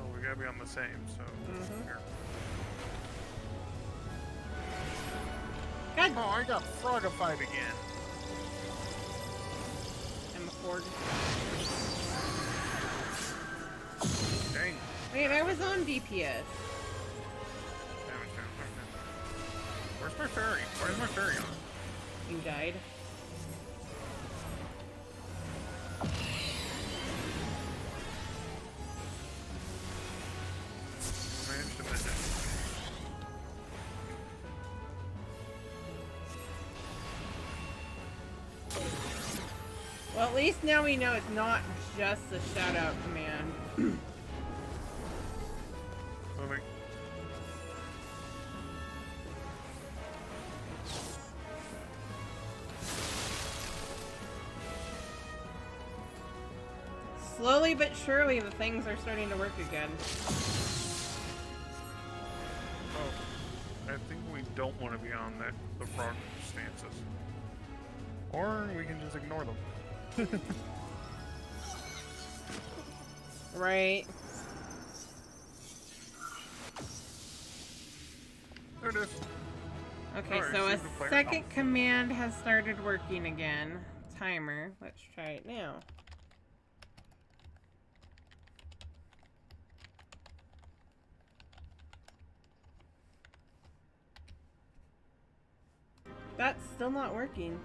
Oh, we gotta be on the same, so. Here. God, Oh, I got frogified again. I'm a Ford. Dang. Wait, I was on DPS. Damage down. Where's my ferry? Why is my ferry on? You died. Managed to miss it. Well, at least now we know it's not just the shout-out command. Moving. Slowly but surely, the things are starting to work again. Oh, I think we don't want to be on the frog stances. Or we can just ignore them. Right. There it is. Okay, Alright, so a save the player. second command has started working again. Timer. Let's try it now. That's still not working.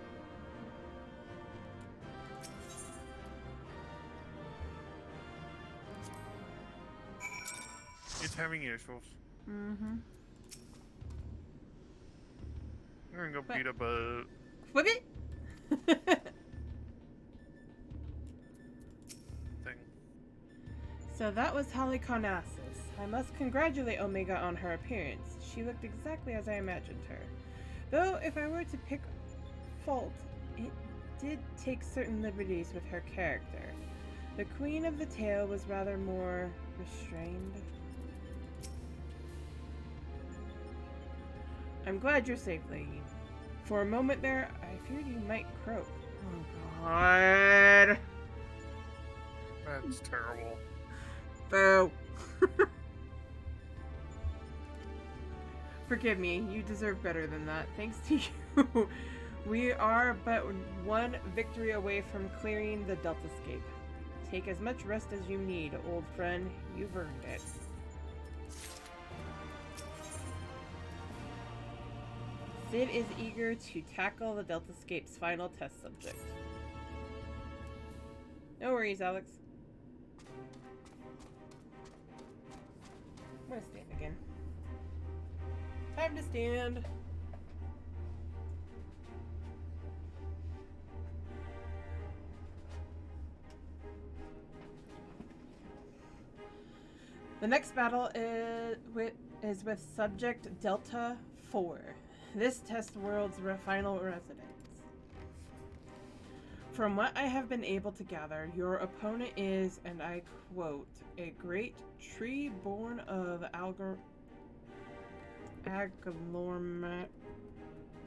It's having issues. Mm-hmm. I'm gonna go What? beat up a Whip it! thing. So that was Halicarnassus. I must congratulate Omega on her appearance. She looked exactly as I imagined her. Though, if I were to pick fault, it did take certain liberties with her character. The Queen of the Tail was rather more restrained. I'm glad you're safe, lady. For a moment there, I feared you might croak. Oh, God. That's terrible. Boo. Forgive me, you deserve better than that. Thanks to you, we are but one victory away from clearing the Deltascape. Take as much rest as you need, old friend. You've earned it. Sid is eager to tackle the Deltascape's final test subject. No worries, Alex. I'm gonna stand again. Time to stand. The next battle is with subject Delta 4. This test world's final residence. From what I have been able to gather, your opponent is, and I quote, a great tree born of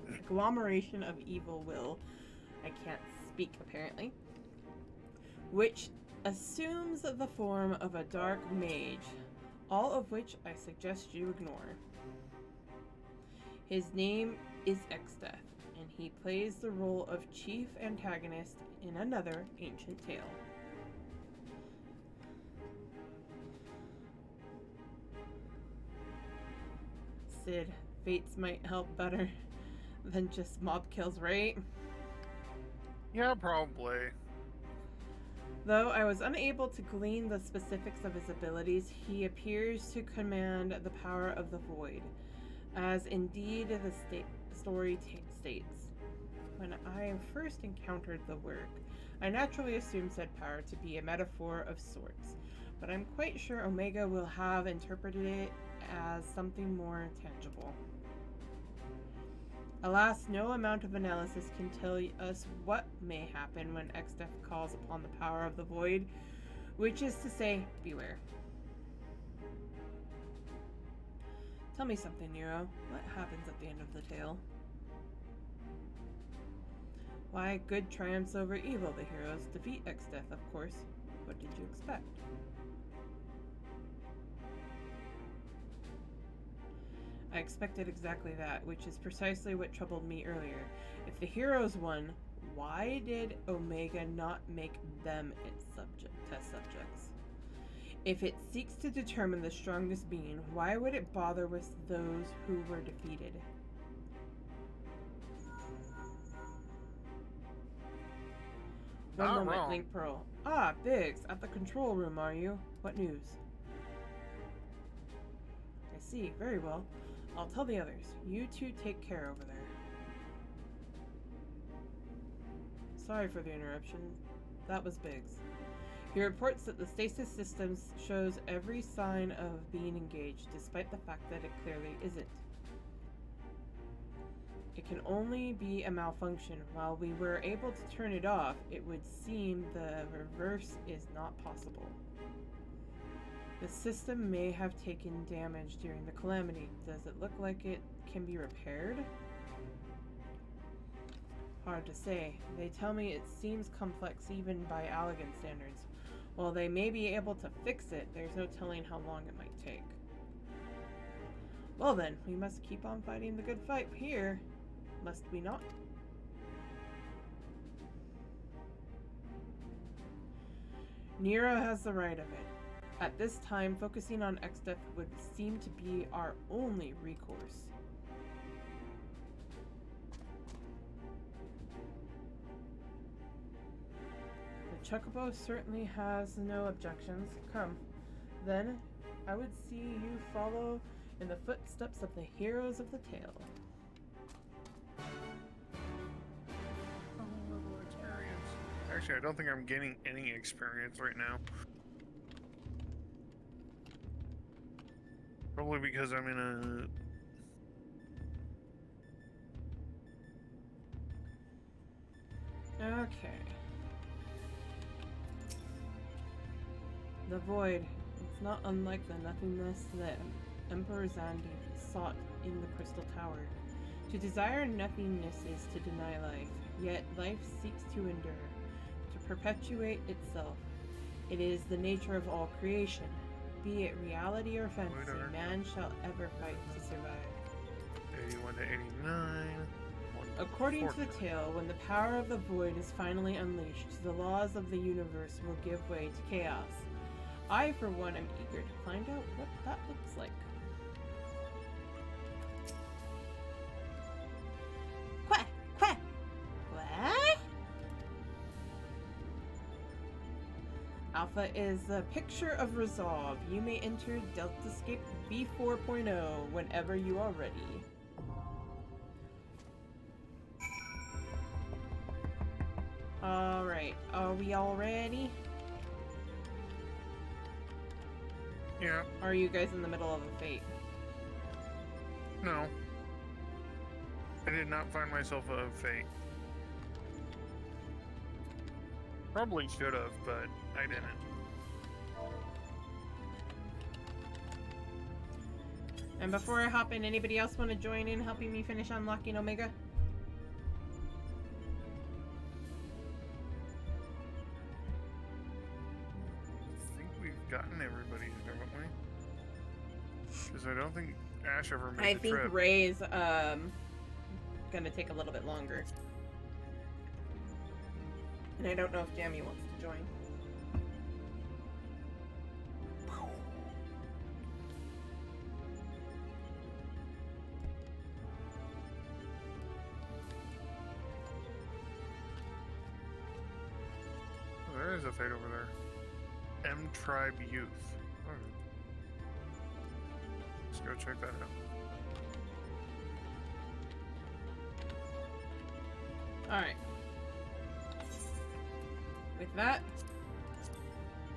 agglomeration of evil will. I can't speak, apparently. Which assumes the form of a dark mage, all of which I suggest you ignore. His name is Exdeath, and He plays the role of chief antagonist in another ancient tale. Sid, fates might help better than just mob kills, right? Yeah, probably. Though I was unable to glean the specifics of his abilities, he appears to command the power of the void, as indeed the story states. When I first encountered the work, I naturally assumed said power to be a metaphor of sorts, but I'm quite sure Omega will have interpreted it as something more tangible. Alas, no amount of analysis can tell us what may happen when Exdef calls upon the power of the void, which is to say, beware. Tell me something, Nero. What happens at the end of the tale? Why, good triumphs over evil. The heroes defeat Exdef, of course. What did you expect? I expected exactly that, which is precisely what troubled me earlier. If the heroes won, why did Omega not make them its test subjects? If it seeks to determine the strongest being, why would it bother with those who were defeated? One Not moment, wrong. Link Pearl. Ah, Biggs, at the control room, are you? What news? I see, very well. I'll tell the others. You two take care over there. Sorry for the interruption. That was Biggs. He reports that the stasis system shows every sign of being engaged, despite the fact that it clearly isn't. It can only be a malfunction. While we were able to turn it off, it would seem the reverse is not possible. The system may have taken damage during the calamity. Does it look like it can be repaired? Hard to say. They tell me it seems complex even by Allegan standards. While they may be able to fix it, there's no telling how long it might take. Well then, we must keep on fighting the good fight here, must we not? Nero has the right of it. At this time, focusing on Exdef would seem to be our only recourse. The Chocobo certainly has no objections. Come, then, I would see you follow in the footsteps of the heroes of the tale. Experience. Actually, I don't think I'm gaining any experience right now. Probably because I'm in a... Okay. The void. It's not unlike the nothingness that Emperor Zangief sought in the Crystal Tower. To desire nothingness is to deny life, yet life seeks to endure, to perpetuate itself. It is the nature of all creation. Be it reality or fantasy, man shall ever fight to survive. 81 to 89. According to the tale, when the power of the void is finally unleashed, the laws of the universe will give way to chaos. I, for one, am eager to find out what that looks like. Quack! Quack! What? Alpha is a picture of resolve. You may enter Deltascape V4.0 whenever you are ready. Alright, are we all ready? Yeah. Or are you guys in the middle of a fate? No. I did not find myself a fate. Probably should have, but I didn't. And before I hop in, anybody else want to join in helping me finish unlocking Omega? I think we've gotten everybody's, haven't we? Because I don't think Ash ever made the trip. I think Ray's gonna take a little bit longer. And I don't know if Jamie wants to join. There is a fate over there. M Tribe Youth. Oh. Let's go check that out. Alright. With that,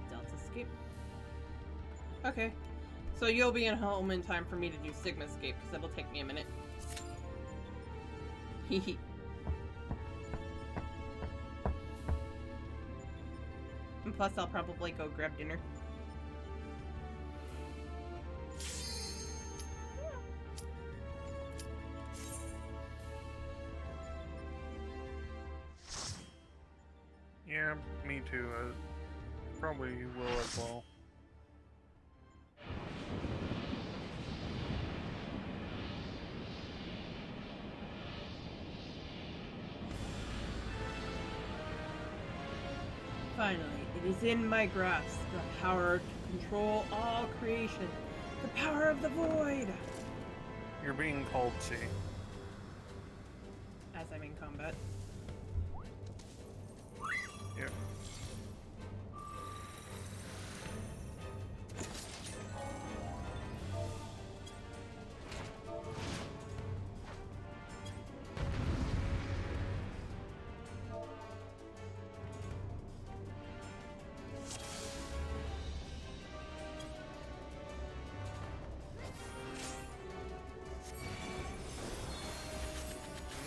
Delta escape. Okay. So you'll be in home in time for me to do Sigma escape, because it'll take me a minute. Hehe. And plus, I'll probably go grab dinner. Yeah, me too. Probably will as well. Finally, it is in my grasp, the power to control all creation. The power of the void! You're being called C. As I'm in combat. Yep.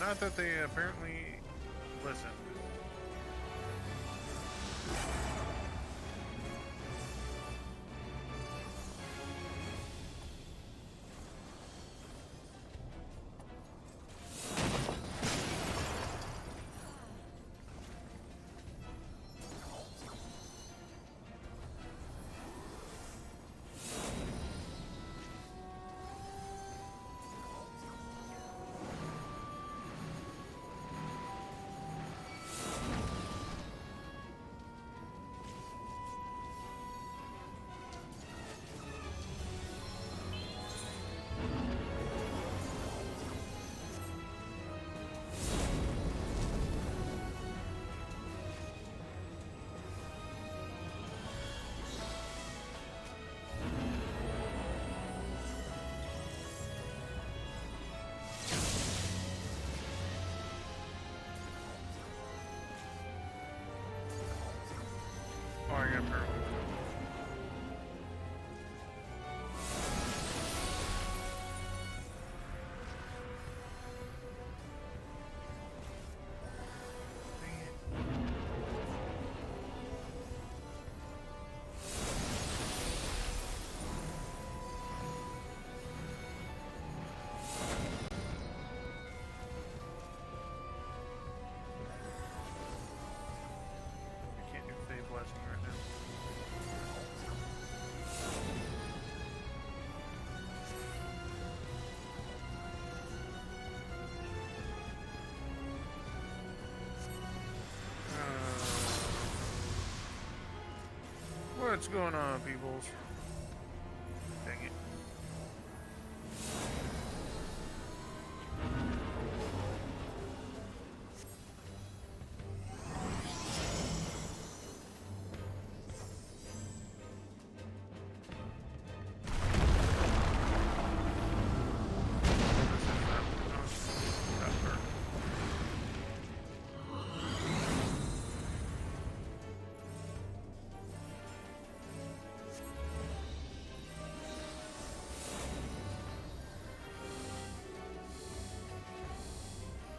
Not that they apparently listen. Oh, I got paralyzed. I can't do Fey Blessing right now. What's going on, peoples? Dang it.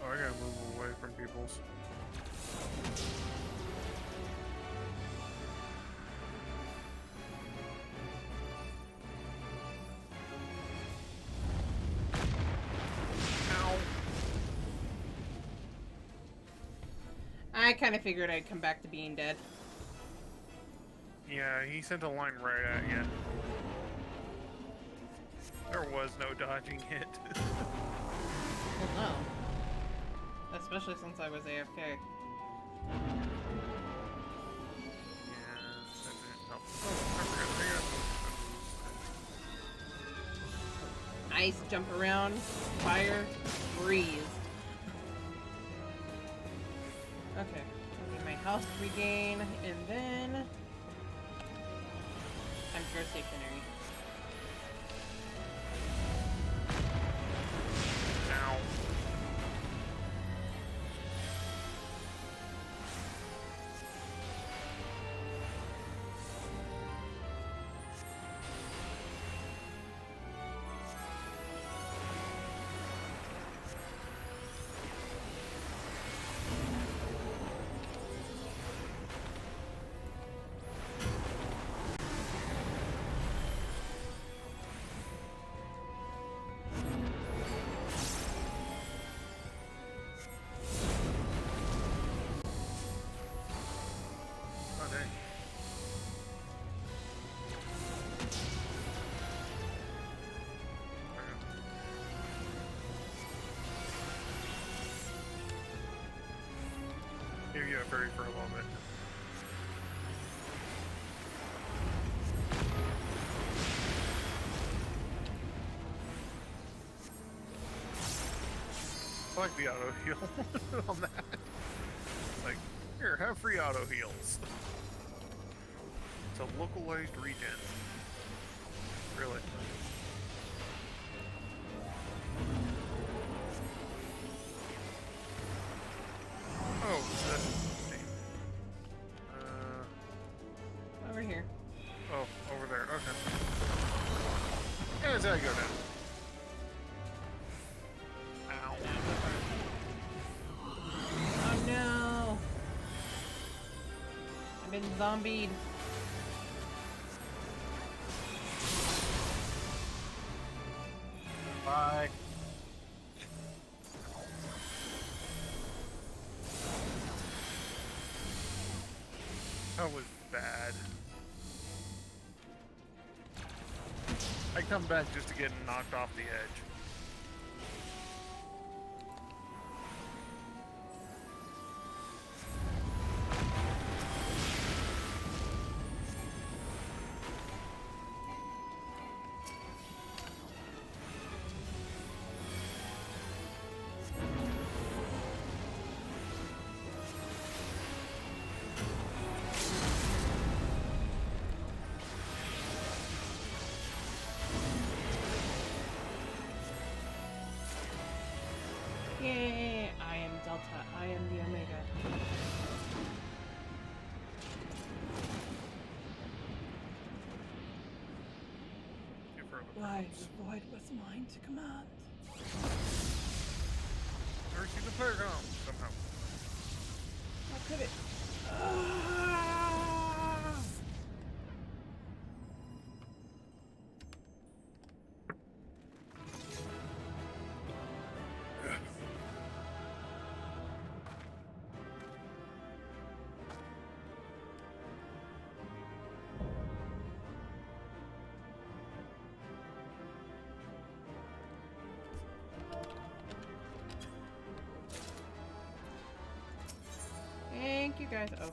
Oh, I gotta move away from peoples. Ow. I kind of figured I'd come back to being dead. Yeah, he sent a line right at you. There was no dodging it. Well, no. Especially since I was AFK. Yeah, that didn't help. Oh, I forgot. Nice jump around, fire, breeze. Okay, I need my health regain, and then time to go stationary. Ow. Oh, dang. Give you a fairy for a little bit. I like the auto heal on that. Like, here, have free auto heals. It's a localized regen. Really? Oh, that's interesting. Over here. Oh, over there. Okay. Yeah, that's how I go down. Ow. Oh no! I've been zombied. Bye. That was bad. I come back just to get knocked off the edge. Yay! I am Delta. I am the Omega. Give her a Why the void was mine to command. Never see the player come somehow. How could it? Ah! Thank you guys. Oh.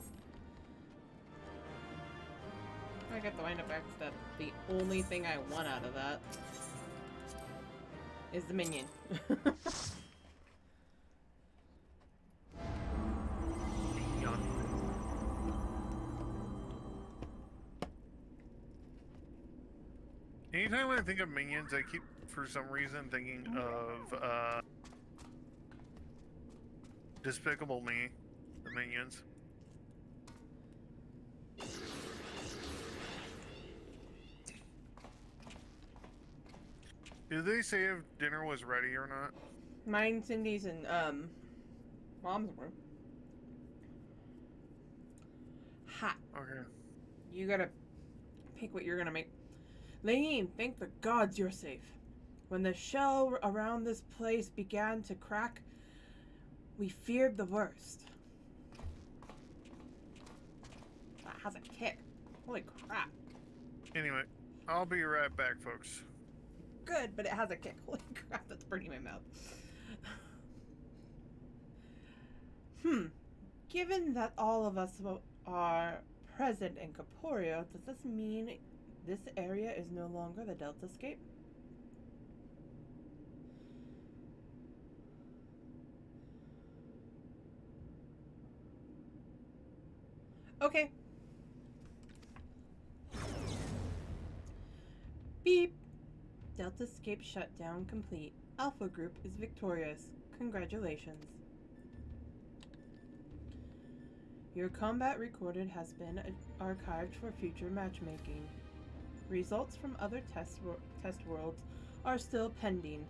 I got the wind up backstab. The only thing I want out of that is the minion. Anytime I think of minions, I keep, for some reason, thinking of Despicable Me, the Minions. Did they say if dinner was ready or not? Mine, Cindy's, and Mom's room. Ha! Okay. You gotta pick what you're gonna make. Lane, thank the gods you're safe. When the shell around this place began to crack, we feared the worst. That has a kick. Holy crap. Anyway, I'll be right back, folks. Good, but it has a kick. Holy crap, that's burning my mouth. Hmm. Given that all of us are present in Corporeal, does this mean this area is no longer the Delta Scape? Okay. Beep. Delta Scape shutdown complete. Alpha Group is victorious. Congratulations. Your combat recorded has been archived for future matchmaking. Results from other test worlds are still pending.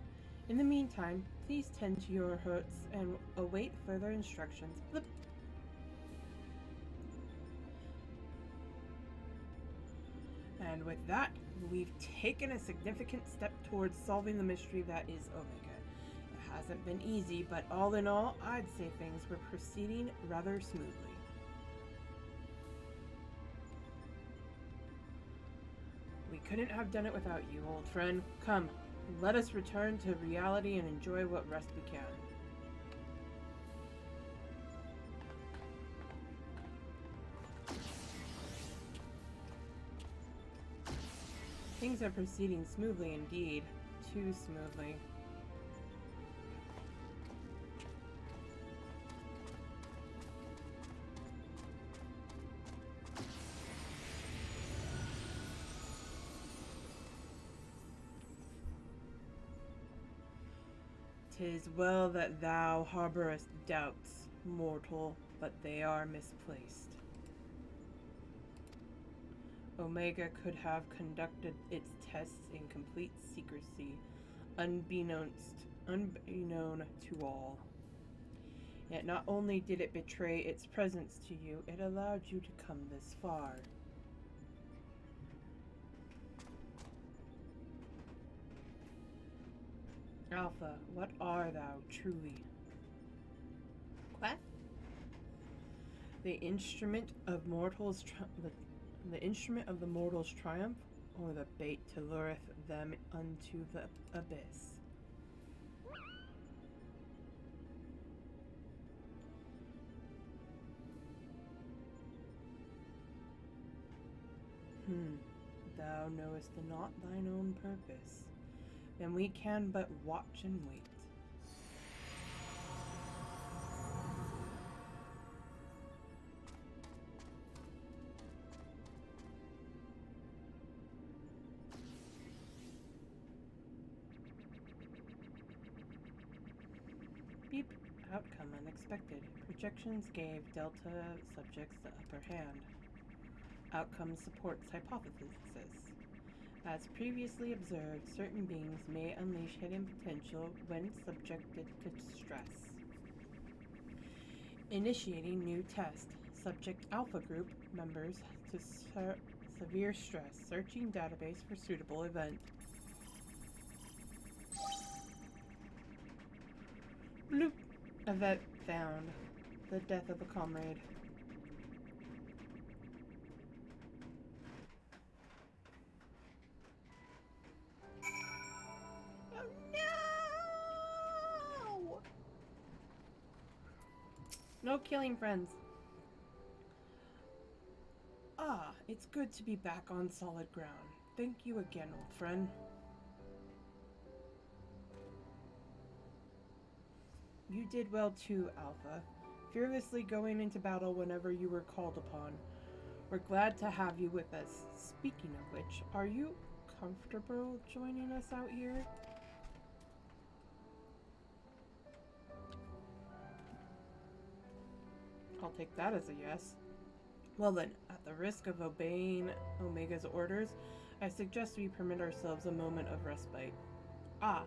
In the meantime, please tend to your hurts and await further instructions. Blip. And with that, we've taken a significant step towards solving the mystery that is Omega. It hasn't been easy, but all in all, I'd say things were proceeding rather smoothly. We couldn't have done it without you, old friend. Come, let us return to reality and enjoy what rest we can. Things are proceeding smoothly indeed. Too smoothly. "'Tis well that thou harbourest doubts, mortal, but they are misplaced. Omega could have conducted its tests in complete secrecy, unbeknown to all. Yet not only did it betray its presence to you, it allowed you to come this far. Alpha, what are thou truly? What? The instrument of mortals, the instrument of the mortals' triumph, or the bait to lureth them unto the abyss? Thou knowest not thine own purpose. Then we can but watch and wait. Beep. Outcome unexpected. Projections gave Delta subjects the upper hand. Outcome supports hypothesis. As previously observed, certain beings may unleash hidden potential when subjected to stress. Initiating new test. Subject Alpha Group members to severe stress. Searching database for suitable event. Bloop. Event found. The death of a comrade. Oh no! No killing friends. Ah, it's good to be back on solid ground. Thank you again, old friend. You did well too, Alpha, fearlessly going into battle whenever you were called upon. We're glad to have you with us. Speaking of which, are you comfortable joining us out here? I'll take that as a yes. Well then, at the risk of obeying Omega's orders, I suggest we permit ourselves a moment of respite. Ah,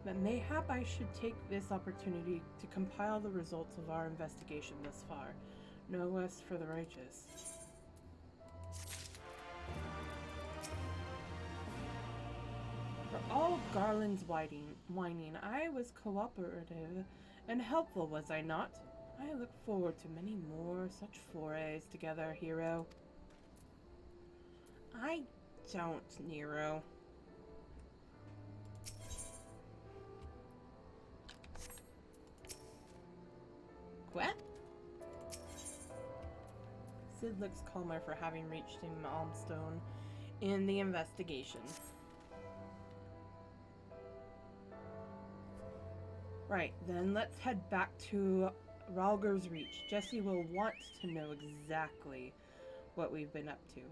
but mayhap I should take this opportunity to compile the results of our investigation thus far. No rest for the righteous. For all Garland's whining, I was cooperative and helpful, was I not? I look forward to many more such forays together, hero. I don't, Nero. What? Sid looks calmer for having reached a milestone in the investigation. Right, then let's head back to Ralger's Reach. Jesse will want to know exactly what we've been up to.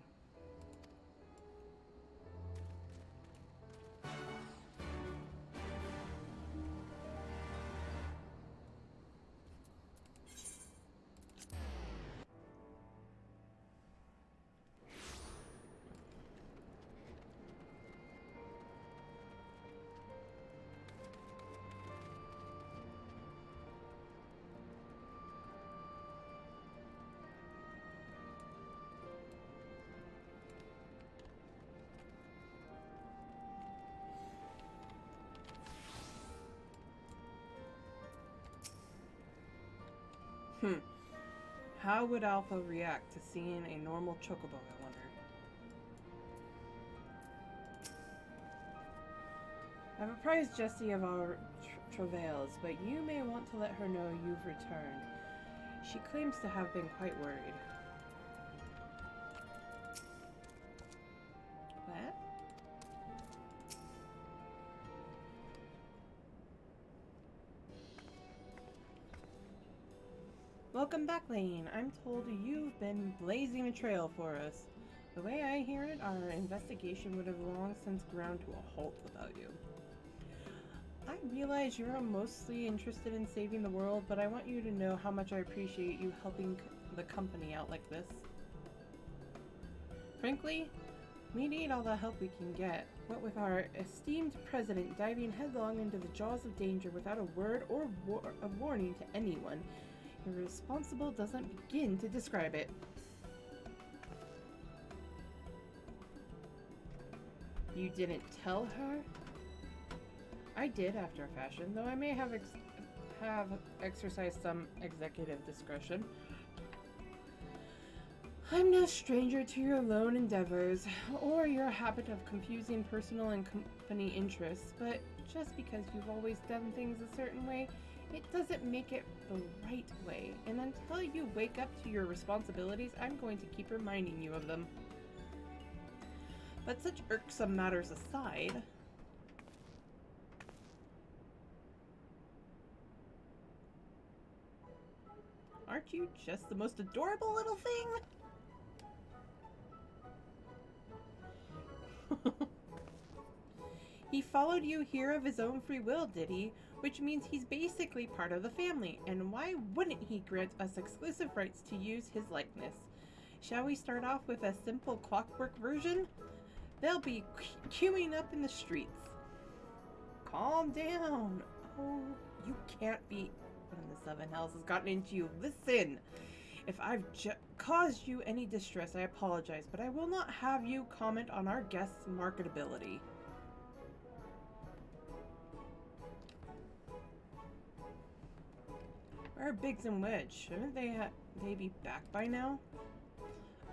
How would Alpha react to seeing a normal chocobo, I wonder? I've apprised Jessie of our travails, but you may want to let her know you've returned. She claims to have been quite worried. What? Welcome back, Lane. I'm told you've been blazing a trail for us. The way I hear it, our investigation would have long since ground to a halt without you. I realize you're mostly interested in saving the world, but I want you to know how much I appreciate you helping the company out like this. Frankly, we need all the help we can get. What with our esteemed president diving headlong into the jaws of danger without a word or of warning to anyone, irresponsible doesn't begin to describe it. You didn't tell her? I did, after a fashion, though I may have exercised some executive discretion. I'm no stranger to your lone endeavors, or your habit of confusing personal and company interests, but just because you've always done things a certain way, it doesn't make it the right way. And until you wake up to your responsibilities, I'm going to keep reminding you of them. But such irksome matters aside, aren't you just the most adorable little thing? He followed you here of his own free will, did he? Which means he's basically part of the family, and why wouldn't he grant us exclusive rights to use his likeness? Shall we start off with a simple clockwork version? They'll be queuing up in the streets. Calm down. Oh, you can't be... One of the seven hells has gotten into you. Listen, if I've caused you any distress, I apologize, but I will not have you comment on our guest's marketability. Where are Biggs and Wedge? Shouldn't they be back by now?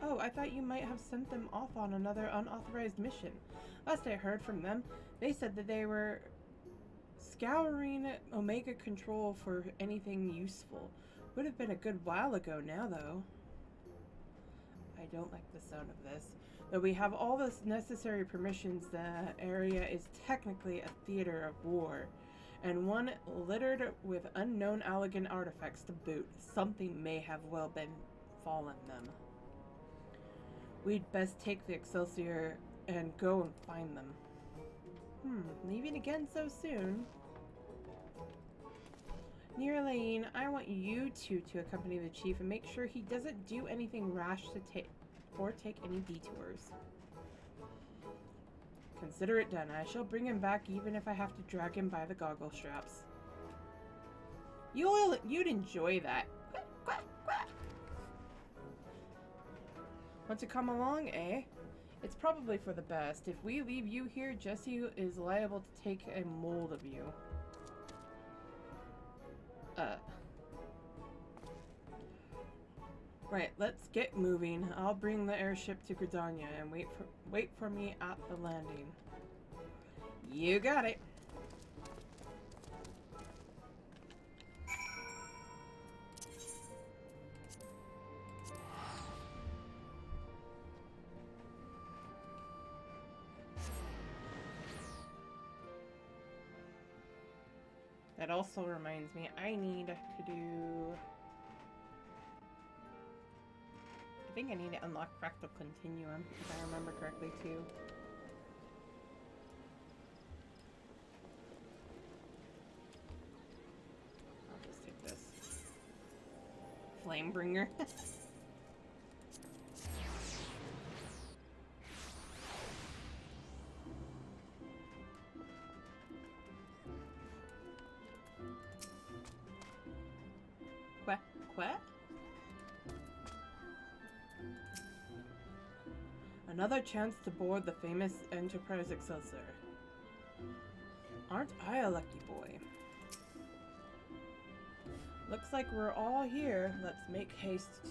Oh, I thought you might have sent them off on another unauthorized mission. Last I heard from them, they said that they were scouring Omega Control for anything useful. Would have been a good while ago now, though. I don't like the sound of this. Though we have all the necessary permissions, the area is technically a theater of war. And one littered with unknown elegant artifacts to boot. Something may have well been fallen them. We'd best take the Excelsior and go and find them. Leaving again so soon? Near Lane, I want you two to accompany the chief and make sure he doesn't do anything rash to take any detours. Consider it done. I shall bring him back even if I have to drag him by the goggle straps. You'd enjoy that. Want to come along, eh? It's probably for the best. If we leave you here, Jesse is liable to take a mold of you. Right, let's get moving. I'll bring the airship to Gridania and wait for me at the landing. You got it. That also reminds me, I need to do... I think I need to unlock Fractal Continuum, if I remember correctly, too. I'll just take this. Flamebringer. What? Another chance to board the famous Enterprise Excelsior. Aren't I a lucky boy? Looks like we're all here. Let's make haste to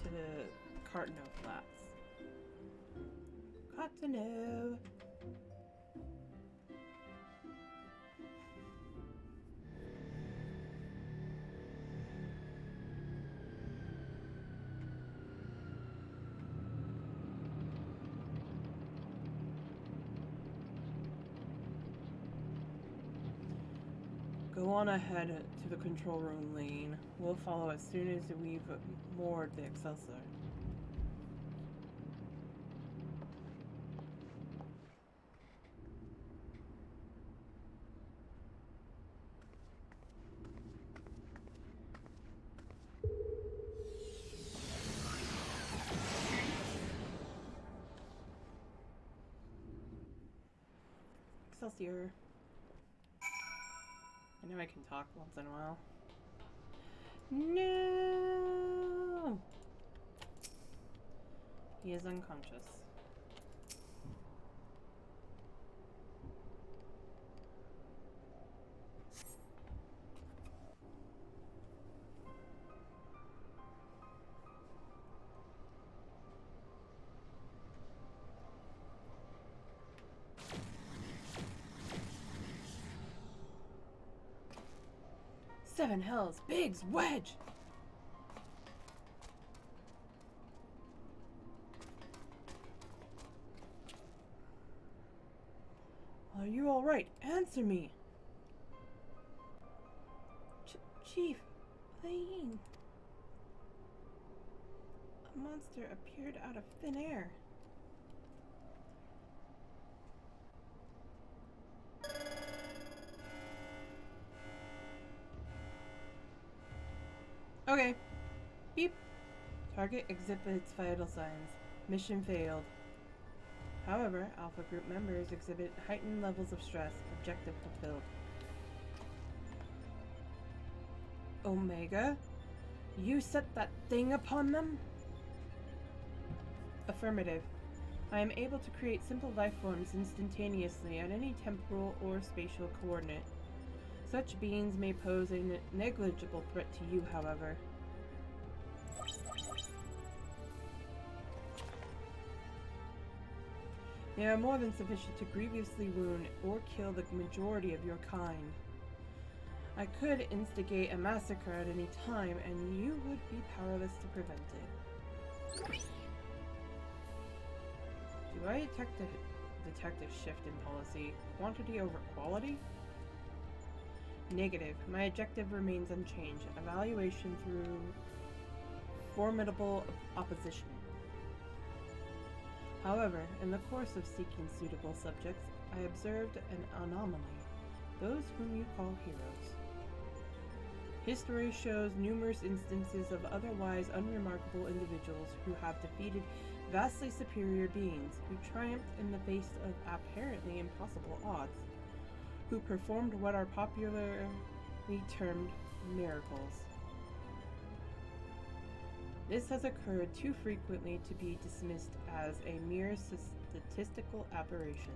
Cartano Flats. Cartano. Go on ahead to the control room lane. We'll follow as soon as we've moored the Excelsior. Excelsior. I know I can talk once in a while. No! He is unconscious. Seven hells, Biggs, Wedge! Are you alright? Answer me! Chief, Lane. A monster appeared out of thin air. Okay. Beep. Target exhibits vital signs. Mission failed. However, Alpha Group members exhibit heightened levels of stress. Objective fulfilled. Omega? You set that thing upon them? Affirmative. I am able to create simple life forms instantaneously at any temporal or spatial coordinate. Such beings may pose a negligible threat to you, however. They are more than sufficient to grievously wound or kill the majority of your kind. I could instigate a massacre at any time, and you would be powerless to prevent it. Do I detect a shift in policy? Quantity over quality? Negative. My objective remains unchanged. Evaluation through formidable opposition. However, in the course of seeking suitable subjects, I observed an anomaly. Those whom you call heroes. History shows numerous instances of otherwise unremarkable individuals who have defeated vastly superior beings, who triumphed in the face of apparently impossible odds, who performed what are popularly termed miracles. This has occurred too frequently to be dismissed as a mere statistical aberration.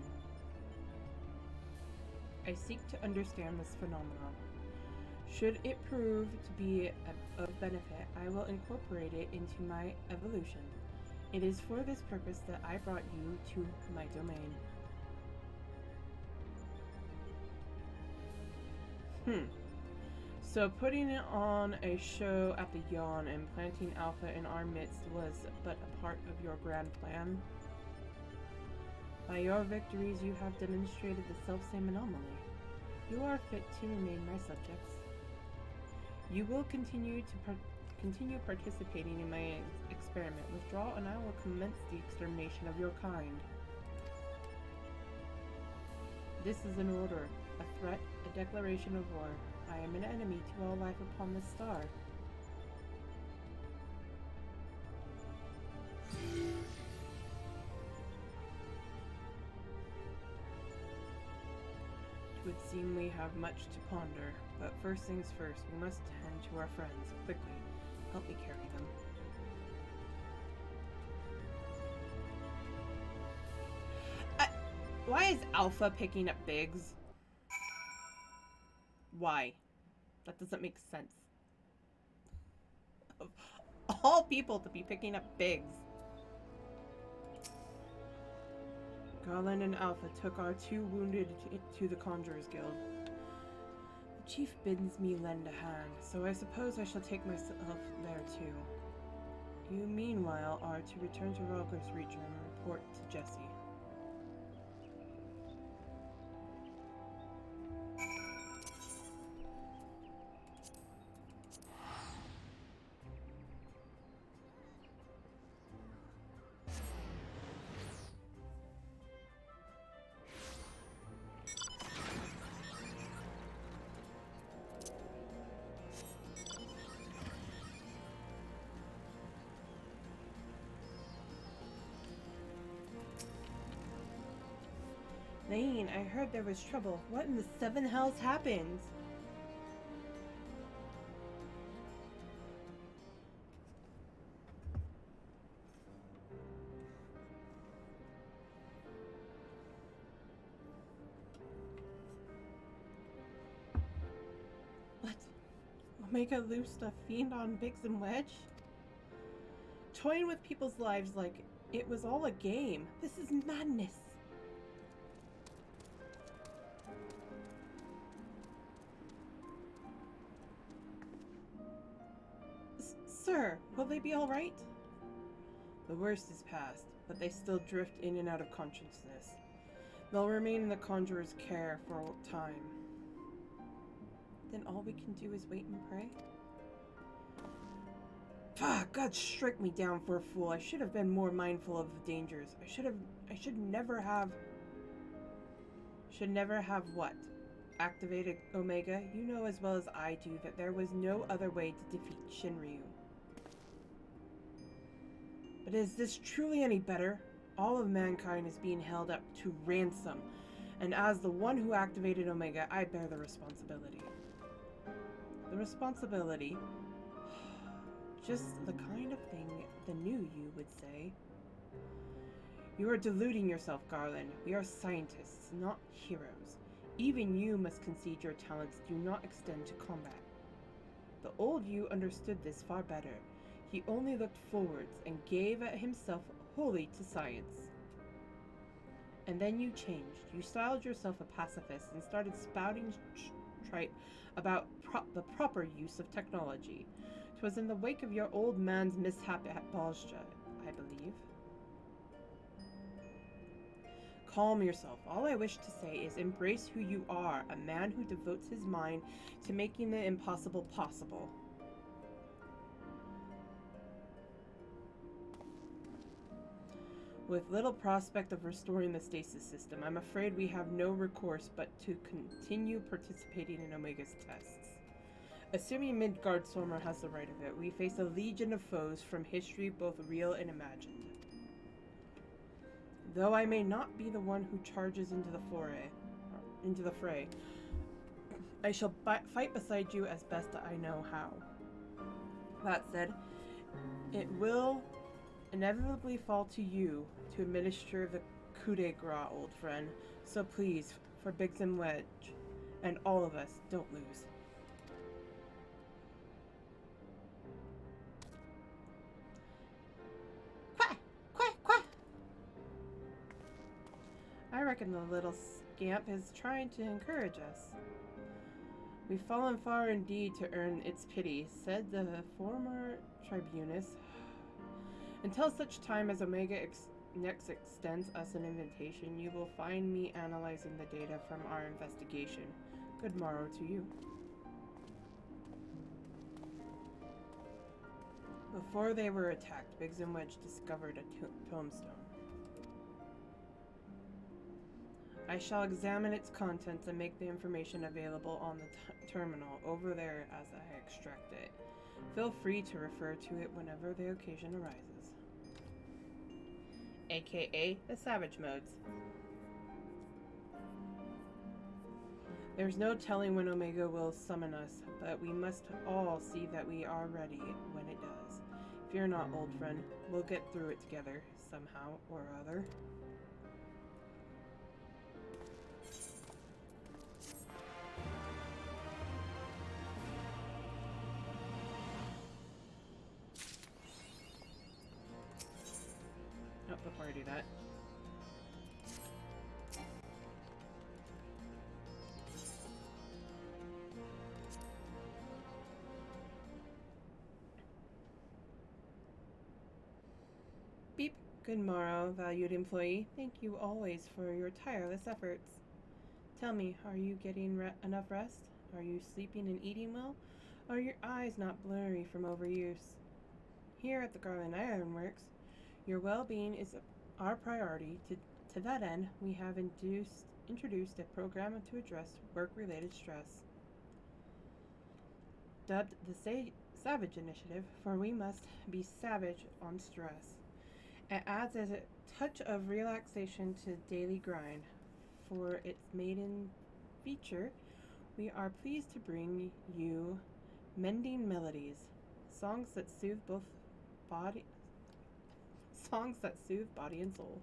I seek to understand this phenomenon. Should it prove to be of benefit, I will incorporate it into my evolution. It is for this purpose that I brought you to my domain. So putting on a show at the Yawn and planting Alpha in our midst was but a part of your grand plan? By your victories you have demonstrated the selfsame anomaly. You are fit to remain my subjects. You will continue participating in my experiment. Withdraw, and I will commence the extermination of your kind. This is an order, a threat, a declaration of war. I am an enemy to all life upon this star. It would seem we have much to ponder, but first things first, we must tend to our friends. Quickly, help me carry them. Why is Alpha picking up Biggs? Why? That doesn't make sense. Of all people to be picking up Biggs. Garland and Alpha took our 2 wounded to the Conjurers Guild. The chief bids me lend a hand, so I suppose I shall take myself there too. You, meanwhile, are to return to Rogers Reach and report to Jesse. Lane, I heard there was trouble. What in the 7 hells happened? What? Omega loosed a fiend on Biggs and Wedge? Toying with people's lives like it was all a game. This is madness. Sir, will they be all right? The worst is past, but they still drift in and out of consciousness. They'll remain in the Conjurer's care for a time. Then all we can do is wait and pray? Fuck, God strike me down for a fool. I should have been more mindful of the dangers. I should never have what? Activated Omega? You know as well as I do that there was no other way to defeat Shinryu. But is this truly any better? All of mankind is being held up to ransom, and as the one who activated Omega, I bear the responsibility. The responsibility? Just the kind of thing the new you would say. You are deluding yourself, Garland. We are scientists, not heroes. Even you must concede your talents do not extend to combat. The old you understood this far better. He only looked forwards and gave himself wholly to science. And then you changed. You styled yourself a pacifist and started spouting tripe about the proper use of technology. 'Twas in the wake of your old man's mishap at Balsja, I believe. Calm yourself. All I wish to say is embrace who you are, a man who devotes his mind to making the impossible possible. With little prospect of restoring the stasis system, I'm afraid we have no recourse but to continue participating in Omega's tests. Assuming Midgardstormer has the right of it, we face a legion of foes from history, both real and imagined. Though I may not be the one who charges into the fray, I shall fight beside you as best I know how. That said, it will inevitably fall to you to administer the coup de grace, old friend. So please, for Biggs and Wedge, and all of us, don't lose. Quack! Quack! Quack! I reckon the little scamp is trying to encourage us. We've fallen far indeed to earn its pity, said the former tribunus. Until such time as Omega next extends us an invitation, you will find me analyzing the data from our investigation. Good morrow to you. Before they were attacked, Biggs and Wedge discovered a tombstone. I shall examine its contents and make the information available on the terminal over there as I extract it. Feel free to refer to it whenever the occasion arises. AKA the Savage Modes. There's no telling when Omega will summon us, but we must all see that we are ready when it does. Fear not, old friend. We'll get through it together, somehow or other. Oh, before I do that. Beep. Good morrow, valued employee. Thank you always for your tireless efforts. Tell me, are you getting enough rest? Are you sleeping and eating well? Are your eyes not blurry from overuse? Here at the Garland Ironworks, your well-being is our priority. To that end, we have introduced a program to address work-related stress. Dubbed the Savage Initiative, for we must be savage on stress. It adds a touch of relaxation to daily grind. For its maiden feature, we are pleased to bring you Mending Melodies, songs that soothe body and soul.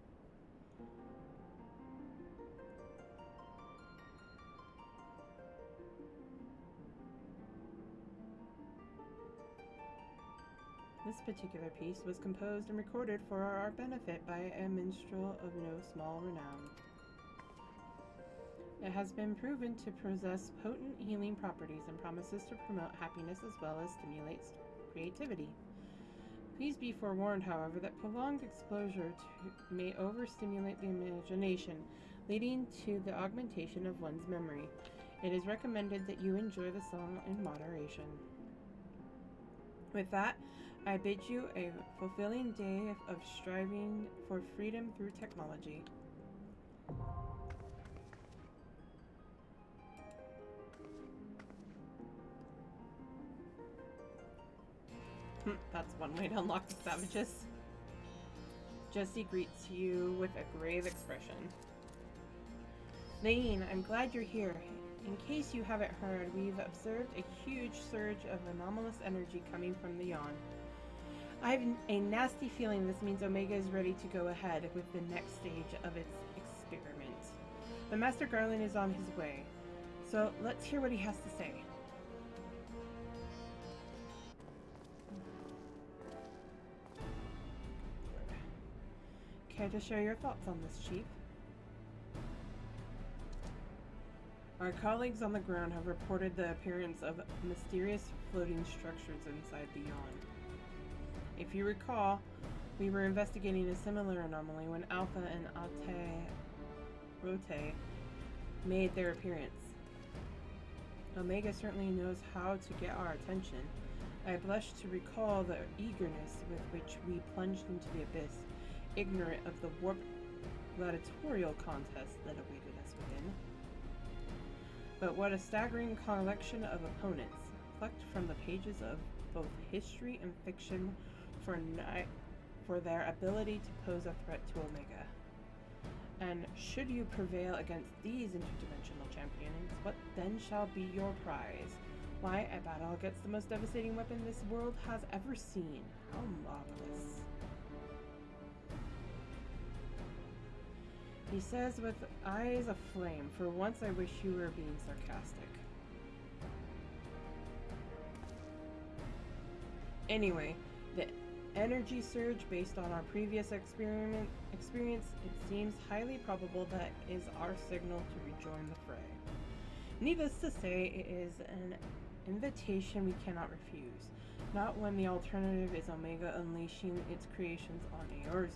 This particular piece was composed and recorded for our benefit by a minstrel of no small renown. It has been proven to possess potent healing properties and promises to promote happiness as well as stimulate creativity. Please be forewarned, however, that prolonged exposure may overstimulate the imagination, leading to the augmentation of one's memory. It is recommended that you enjoy the song in moderation. With that, I bid you a fulfilling day of striving for freedom through technology. That's one way to unlock the savages. Jesse greets you with a grave expression. Lane, I'm glad you're here. In case you haven't heard, we've observed a huge surge of anomalous energy coming from the Yawn. I have a nasty feeling this means Omega is ready to go ahead with the next stage of its experiment. But Master Garland is on his way, so let's hear what he has to say. Care to share your thoughts on this, Chief? Our colleagues on the ground have reported the appearance of mysterious floating structures inside the Yawn. If you recall, we were investigating a similar anomaly when Alpha and Rote made their appearance. Omega certainly knows how to get our attention. I blush to recall the eagerness with which we plunged into the abyss, ignorant of the warped gladiatorial contest that awaited us within. But what a staggering collection of opponents, plucked from the pages of both history and fiction for their ability to pose a threat to Omega. And should you prevail against these interdimensional champions, what then shall be your prize? Why, a battle against the most devastating weapon this world has ever seen. How marvelous. He says with eyes aflame, for once I wish you were being sarcastic. Anyway, the energy surge based on our previous experience, it seems highly probable that is our signal to rejoin the fray. Needless to say, it is an invitation we cannot refuse, not when the alternative is Omega unleashing its creations on Eorzea.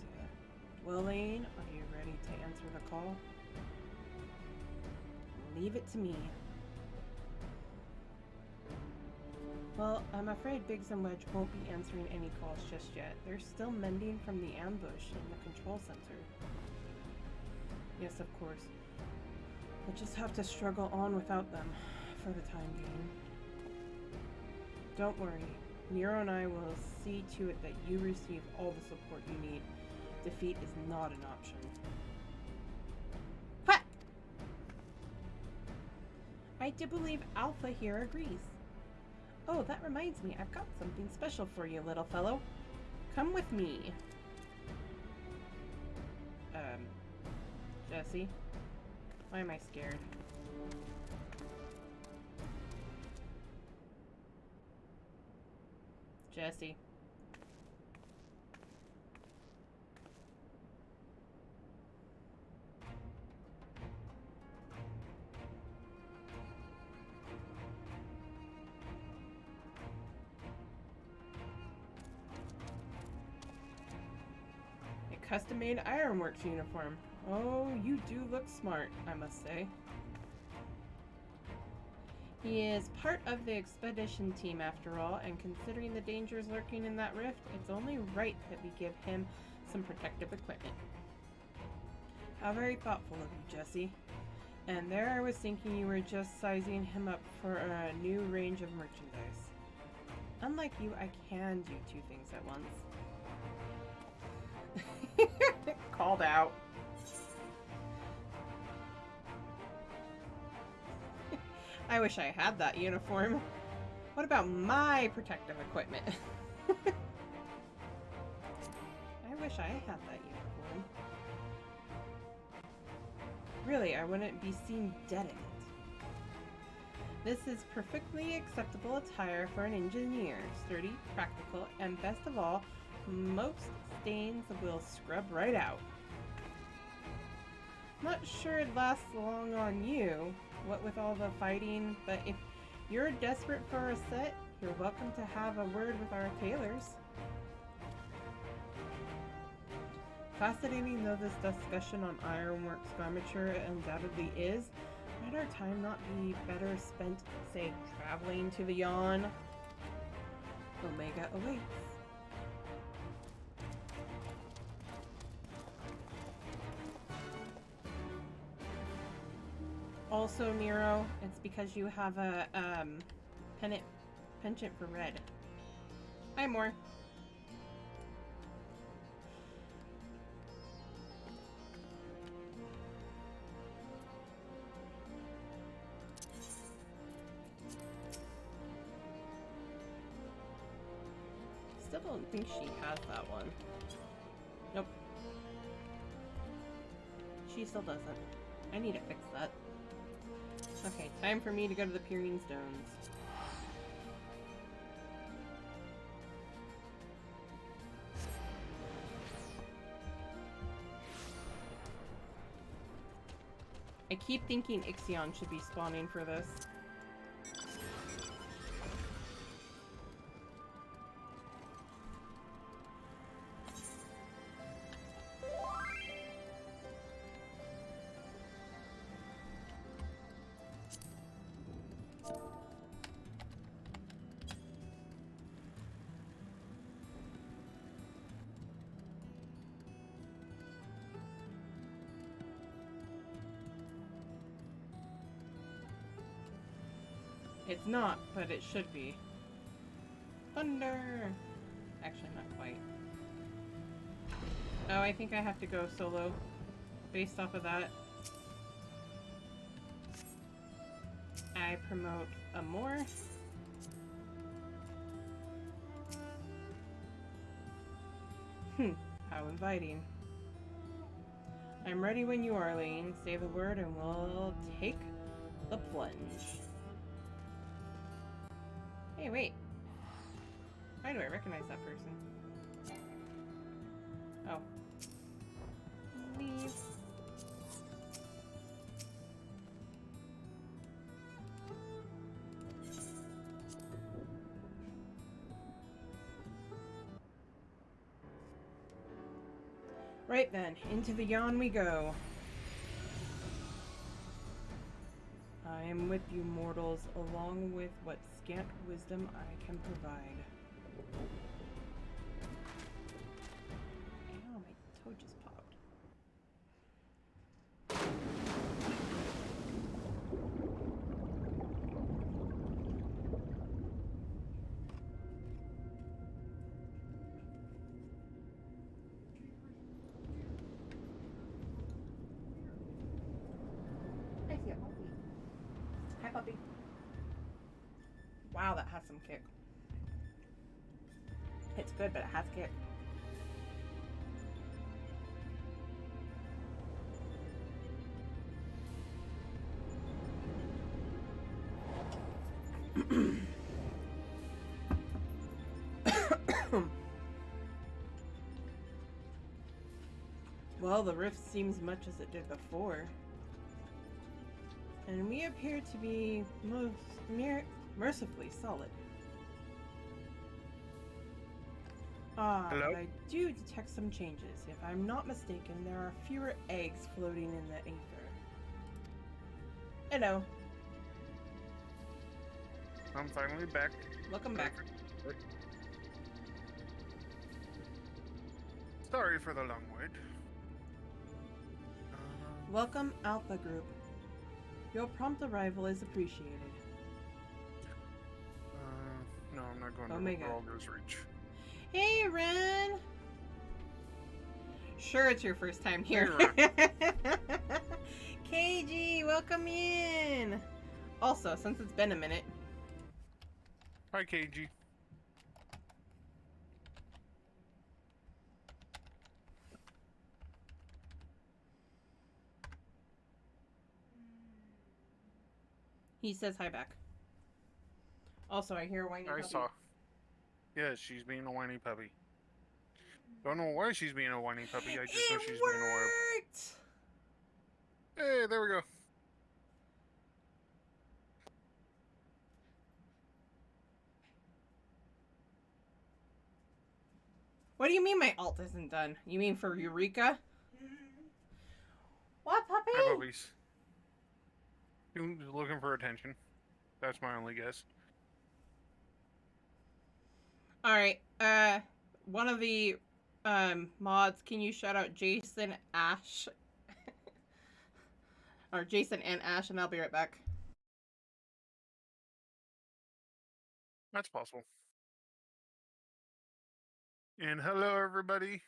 Well, Lane, are you ready to answer the call? Leave it to me. Well, I'm afraid Biggs and Wedge won't be answering any calls just yet. They're still mending from the ambush in the control center. Yes, of course. We'll just have to struggle on without them for the time being. Don't worry. Nero and I will see to it that you receive all the support you need. Defeat is not an option. What? I do believe Alpha here agrees. Oh, that reminds me. I've got something special for you, little fellow. Come with me. Jesse? Why am I scared? Jesse. A custom-made ironworks uniform. Oh, you do look smart, I must say. He is part of the expedition team after all, and considering the dangers lurking in that rift, it's only right that we give him some protective equipment. How very thoughtful of you, Jesse. And there I was thinking you were just sizing him up for a new range of merchandise. Unlike you, I can do two things at once. Called out. I wish I had that uniform. What about my protective equipment? I wish I had that uniform. Really, I wouldn't be seen dead in it. This is perfectly acceptable attire for an engineer. Sturdy, practical, and best of all, most stains will scrub right out. Not sure it lasts long on you, what with all the fighting, but if you're desperate for a set, you're welcome to have a word with our tailors. Fascinating though this discussion on ironworks garmenture undoubtedly is, might our time not be better spent, say, traveling to the Yawn? Omega awaits. Also, Nero, it's because you have a penchant for red. Hi, more. Still don't think she has that one. Nope. She still doesn't. I need to fix that. Okay, time for me to go to the Peering Stones. I keep thinking Ixion should be spawning for this. It's not, but it should be. Thunder! Actually, not quite. Oh, I think I have to go solo. Based off of that. I promote Amor. How inviting. I'm ready when you are, Lane. Say the word and we'll take the plunge. Hey, wait. Why do I recognize that person? Oh. Leave. Right then, into the Yawn we go. I am with you mortals, along with what scant wisdom I can provide. Ow, my toe just popped. I see a puppy. Hi, puppy. Wow, that has some kick. It's good, but it has kick. Well, the rift seems much as it did before. And we appear to be mercifully solid. Hello? But I do detect some changes. If I'm not mistaken, there are fewer eggs floating in the ether. Hello. I'm finally back. Welcome back. Sorry for the long wait. Welcome, Alpha Group. Your prompt arrival is appreciated. No, I'm not going to Omega. Roger's Reach. Hey, Ren! Sure, it's your first time here. Hey, KG, welcome in! Also, since it's been a minute, Hi, KG. he says hi back. Also, I hear a whiny I puppy. saw. Yes, she's being a whiny puppy. Don't know why she's being a whiny puppy. I just know she's being a whiny. Worked! Hey, there we go. What do you mean my alt isn't done? You mean for Eureka? What, puppy? Hi, puppies. You're looking for attention. That's my only guess. Alright, one of the mods, can you shout out Jason Ash? Or Jason and Ash, and I'll be right back. That's possible. And hello, everybody.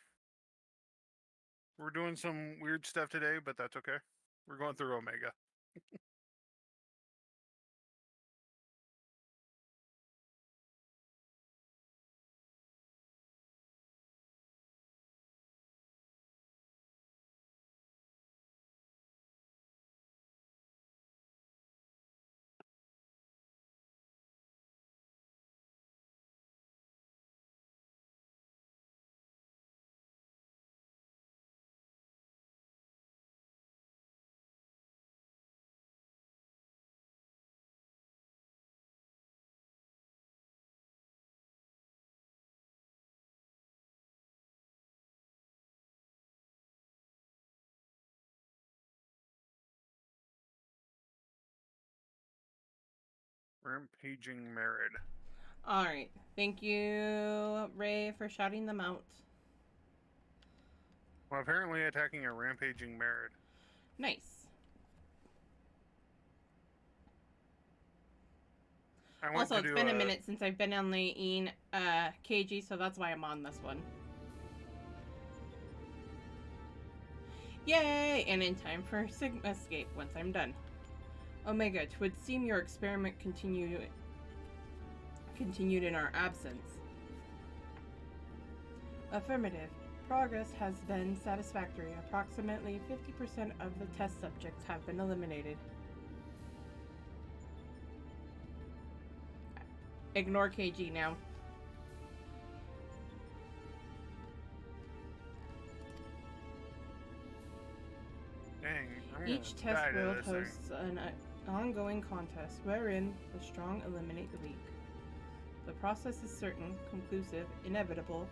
We're doing some weird stuff today, but that's okay. We're going through Omega. Rampaging Merid. Alright, thank you, Ray, for shouting them out. Well, apparently attacking a rampaging Merid. Nice. I Also, it's been a minute since I've been on the KG, so that's why I'm on this one. Yay! And in time for Sigma Escape once I'm done. Omega, 'twould seem your experiment continued in our absence. Affirmative. Progress has been satisfactory. Approximately 50% of the test subjects have been eliminated. Ignore KG now. Dang, I'm Each gonna die test to world this thing. hosts an ongoing contest wherein the strong eliminate the weak. The process is certain, conclusive, inevitable.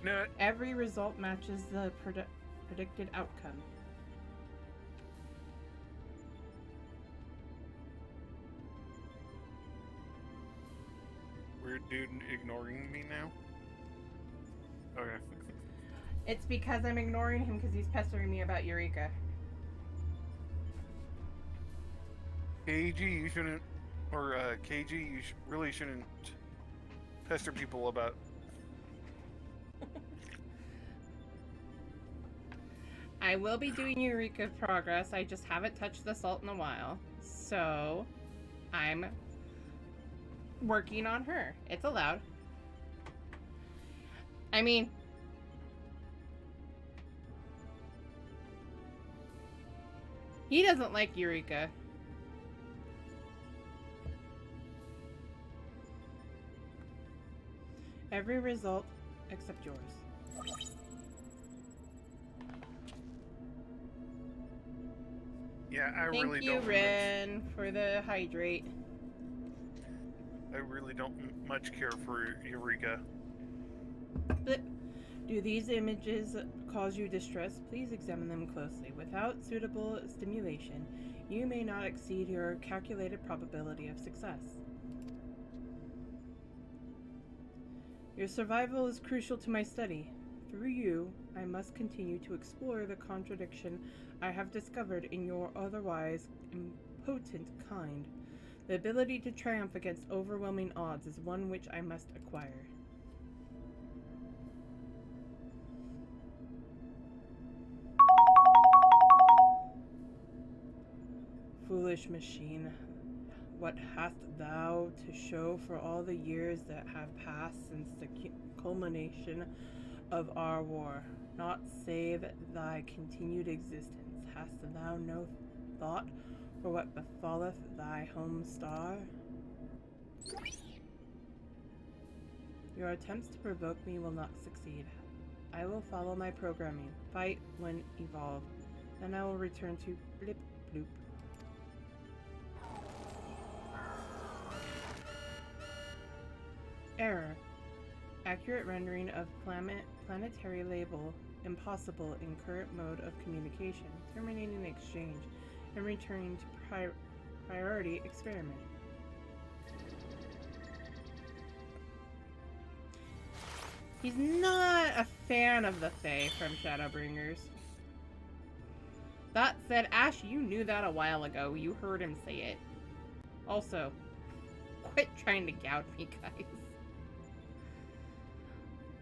No, Every result matches the predicted outcome. dude ignoring me now? Okay. It's because I'm ignoring him because he's pestering me about Eureka. KG, you shouldn't, or KG, you really shouldn't pester people about. I will be doing Eureka progress. I just haven't touched the salt in a while. So, I'm working on her. It's allowed. I mean, he doesn't like Eureka. Every result except yours. Yeah, I really don't. Thank you, Ren, for the hydrate. I really don't much care for Eureka. But do these images cause you distress? Please examine them closely. Without suitable stimulation, you may not exceed your calculated probability of success. Your survival is crucial to my study. Through you, I must continue to explore the contradiction I have discovered in your otherwise impotent kind. The ability to triumph against overwhelming odds is one which I must acquire. Foolish machine, what hast thou to show for all the years that have passed since the culmination of our war? Not save thy continued existence. Hast thou no thought for what befalleth thy home star? Your attempts to provoke me will not succeed. I will follow my programming. Fight when evolve. Then I will return to blip bloop. Error. Accurate rendering of planetary label impossible in current mode of communication. Terminating exchange and returning to priority experiment. He's not a fan of the Fae from Shadowbringers. That said, Ash, you knew that a while ago. You heard him say it. Also, quit trying to gouge me, guys.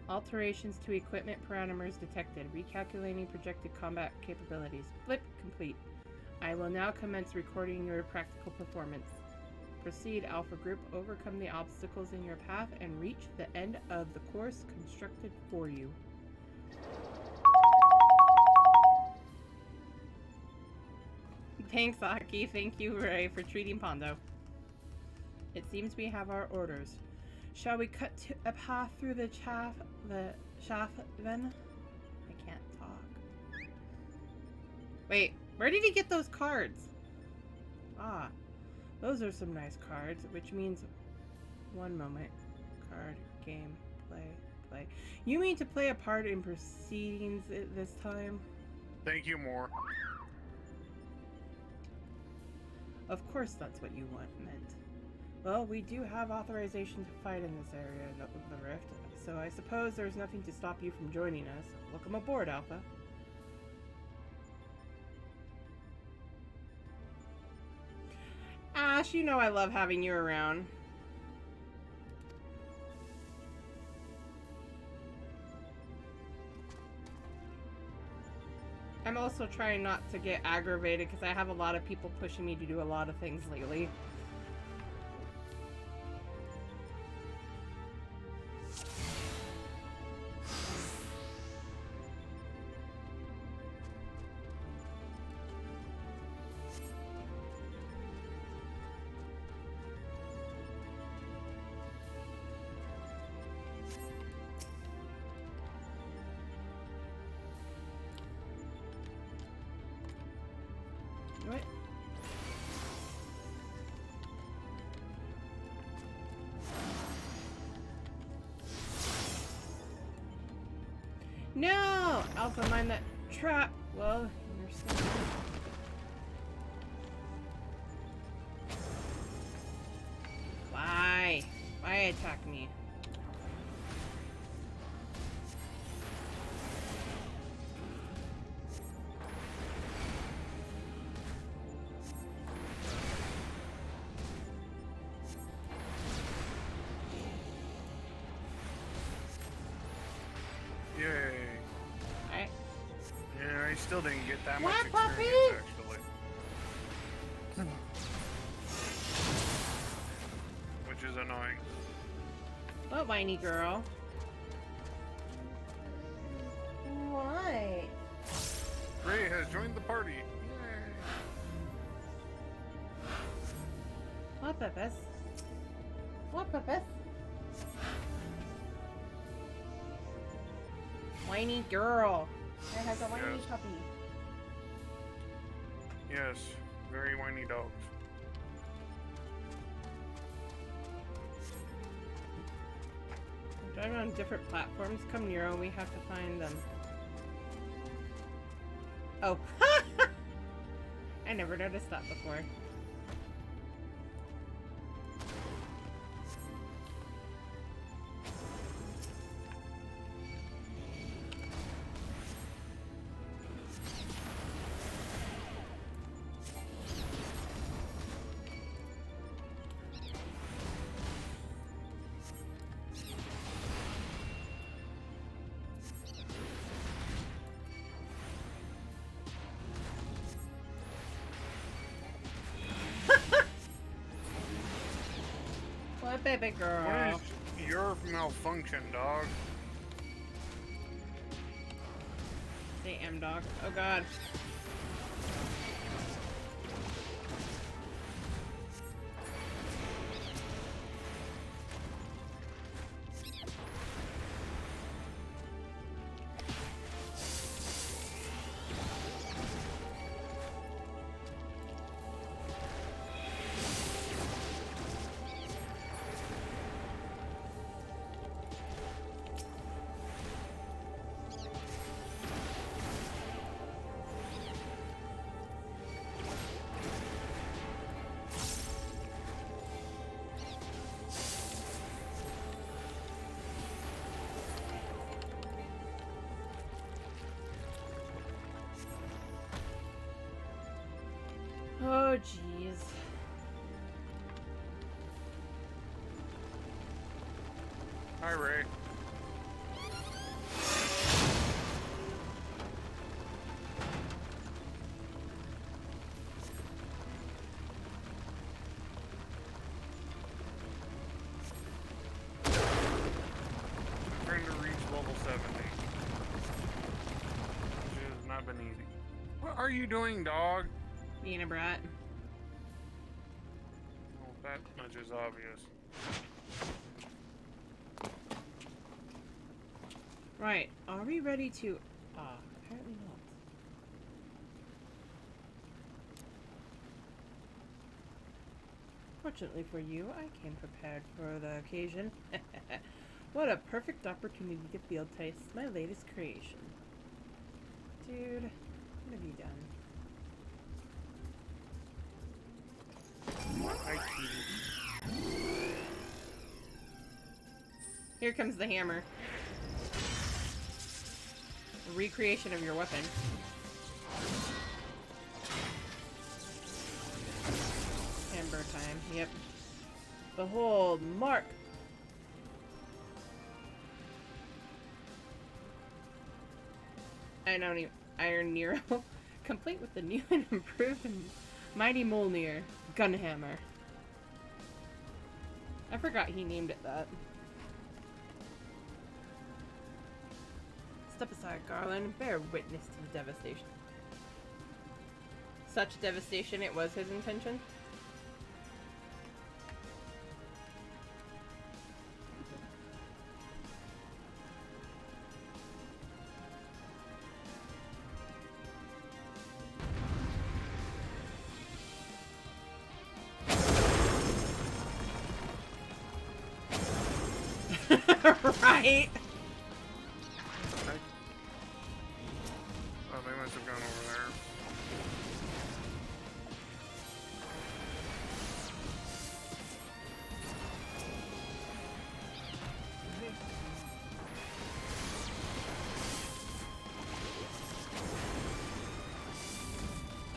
Alterations to equipment parameters detected. Recalculating projected combat capabilities. Flip complete. I will now commence recording your practical performance. Proceed, Alpha Group. Overcome the obstacles in your path and reach the end of the course constructed for you. Thanks, Aki. Thank you, Ray, for treating Pondo. It seems we have our orders. Shall we cut to a path through the shaft then? I can't talk. Wait, where did he get those cards? Ah, those are some nice cards, which means... One moment. Card, game, play. You mean to play a part in proceedings this time? Thank you, more. Of course that's what you meant. Well, we do have authorization to fight in this area of the rift, so I suppose there's nothing to stop you from joining us. Welcome aboard, Alpha. Ash, you know I love having you around. I'm also trying not to get aggravated because I have a lot of people pushing me to do a lot of things lately. What? No! Alpha, mind that trap. Well, you're still... Why? Why attack me? still didn't get that What, much puppy? experience, actually. Which is annoying. What, whiny girl? What? Ray has joined the party. Yay. What, Purpose? What, Purpose? Whiny girl. I have a whiny Yes. puppy. Yes, very whiny dogs. We're driving on different platforms. Come near and we have to find them. Oh. I never noticed that before. What, baby girl? What is your malfunction, dog? Say M dog. Oh god. Oh jeez. Hi, Ray. Trying to reach level 70. Which has not been easy. What are you doing, dog? Being a brat. Well, that much is obvious. Right. Are we ready to... apparently not. Fortunately for you, I came prepared for the occasion. What a perfect opportunity to field test my latest creation. Dude, what have you done? Hi, cutie. Here comes the hammer. A recreation of your weapon. Hammer time, yep. Behold, Mark! I don't even... Iron Nero. Complete with the new and improved and mighty Mjolnir. Gunhammer. I forgot he named it that. Step aside, Garland, and bear witness to the devastation. Such devastation it was his intention. Right? Oh, they must have gone over there.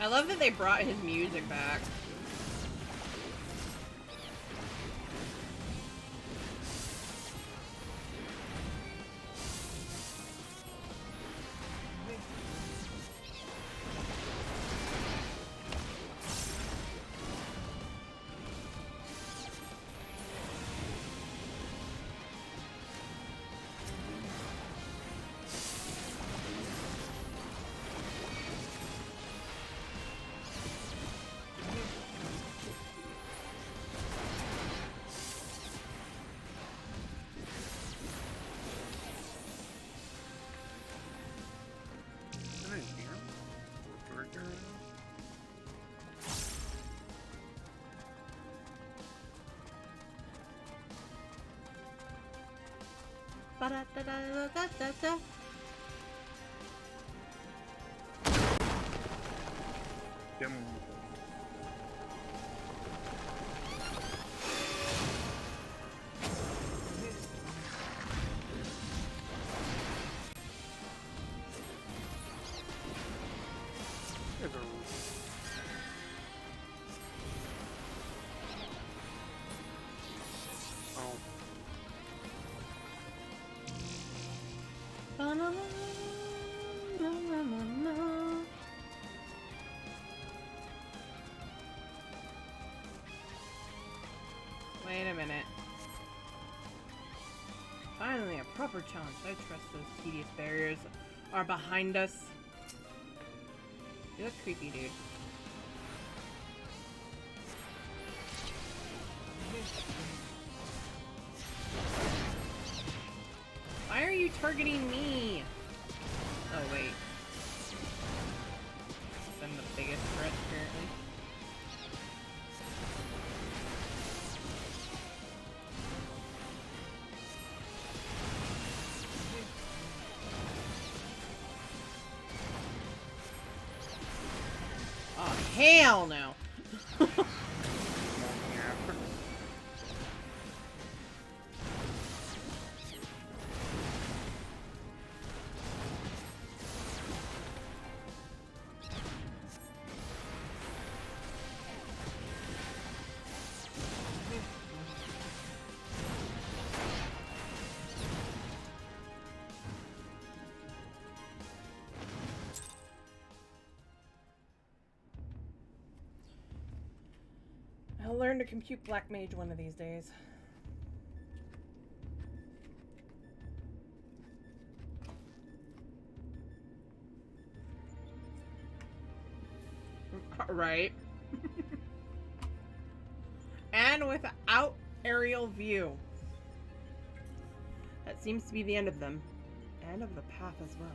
I love that they brought his music back. Ba-da-da-da-da-da-da. Dim. There's a... Oh. Ba-na-na-na-na-na-na. Wait a minute. Finally, a proper challenge. I trust those tedious barriers are behind us. You look creepy, dude. Why are you targeting me? Oh, wait. I'm the biggest threat, apparently. Oh, hell no! I'll learn to compute Black Mage one of these days. Right. And without aerial view. That seems to be the end of them. And of the path as well.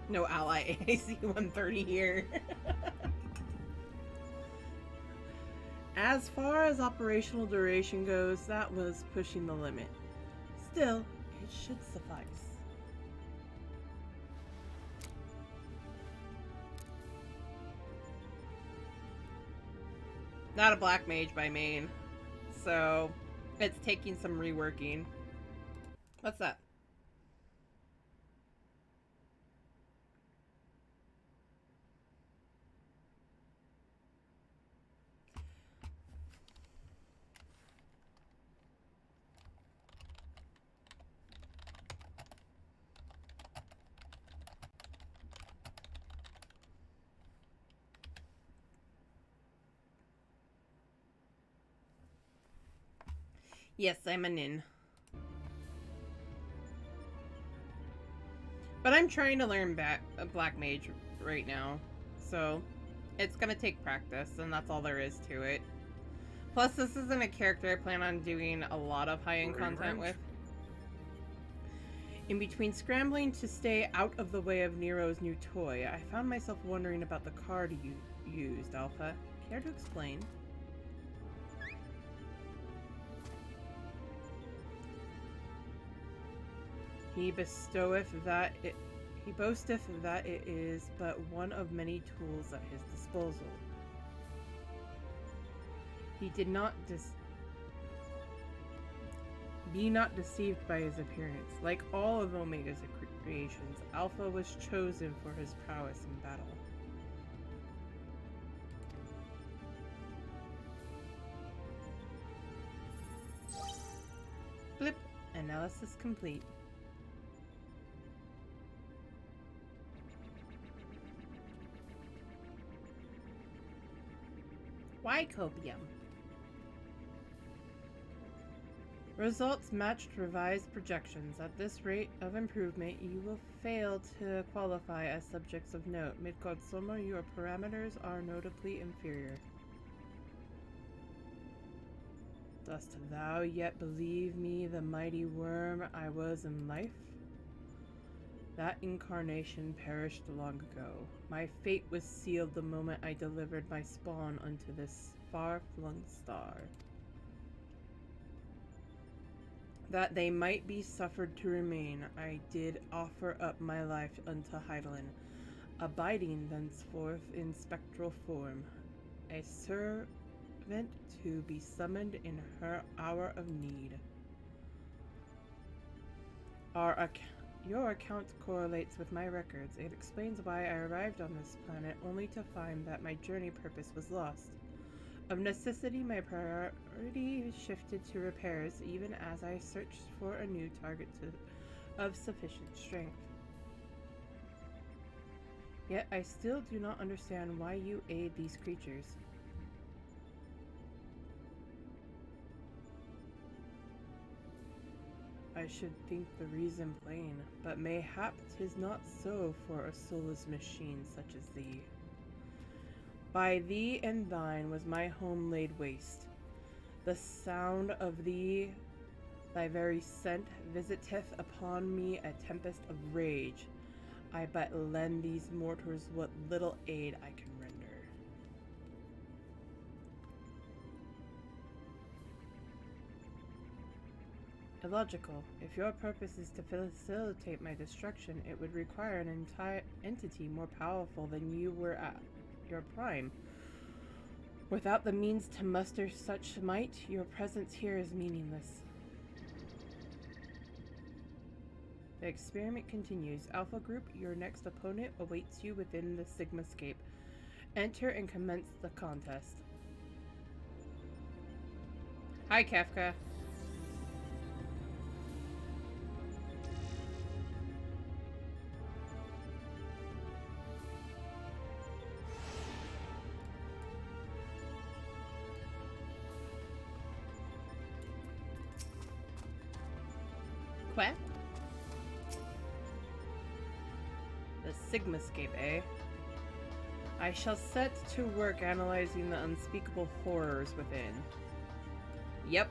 No ally AC 130 here. As far as operational duration goes, that was pushing the limit. Still, it should suffice. Not a Black Mage by main, so it's taking some reworking. What's that? Yes, I'm a nin. But I'm trying to learn Black Mage right now, so it's gonna take practice, and that's all there is to it. Plus, this isn't a character I plan on doing a lot of high-end content with. In between scrambling to stay out of the way of Nero's new toy, I found myself wondering about the card you used, Alpha. Care to explain? He boasteth that it is but one of many tools at his disposal. He did not be not deceived by his appearance. Like all of Omega's creations, Alpha was chosen for his prowess in battle. Blip. Analysis complete. Why copium? Results matched revised projections. At this rate of improvement, you will fail to qualify as subjects of note. Mid-God Summer, your parameters are notably inferior. Dost thou yet believe me the mighty worm I was in life? That incarnation perished long ago. My fate was sealed the moment I delivered my spawn unto this far-flung star. That they might be suffered to remain, I did offer up my life unto Heidelin, abiding thenceforth in spectral form, a servant to be summoned in her hour of need. Your account correlates with my records. It explains why I arrived on this planet only to find that my journey purpose was lost. Of necessity, my priority shifted to repairs, even as I searched for a new target of sufficient strength. Yet I still do not understand why you aid these creatures. I should think the reason plain, but mayhap 'tis not so for a soulless machine such as thee. By thee and thine was my home laid waste. The sound of thee, thy very scent, visiteth upon me a tempest of rage. I but lend these mortals what little aid I can render. Illogical. If your purpose is to facilitate my destruction, it would require an entire entity more powerful than you were at your prime. Without the means to muster such might, your presence here is meaningless. The experiment continues. Alpha Group, your next opponent awaits you within the Sigmascape. Enter and commence the contest. Hi, Kafka. What? The Sigmascape, eh? I shall set to work analyzing the unspeakable horrors within. Yep.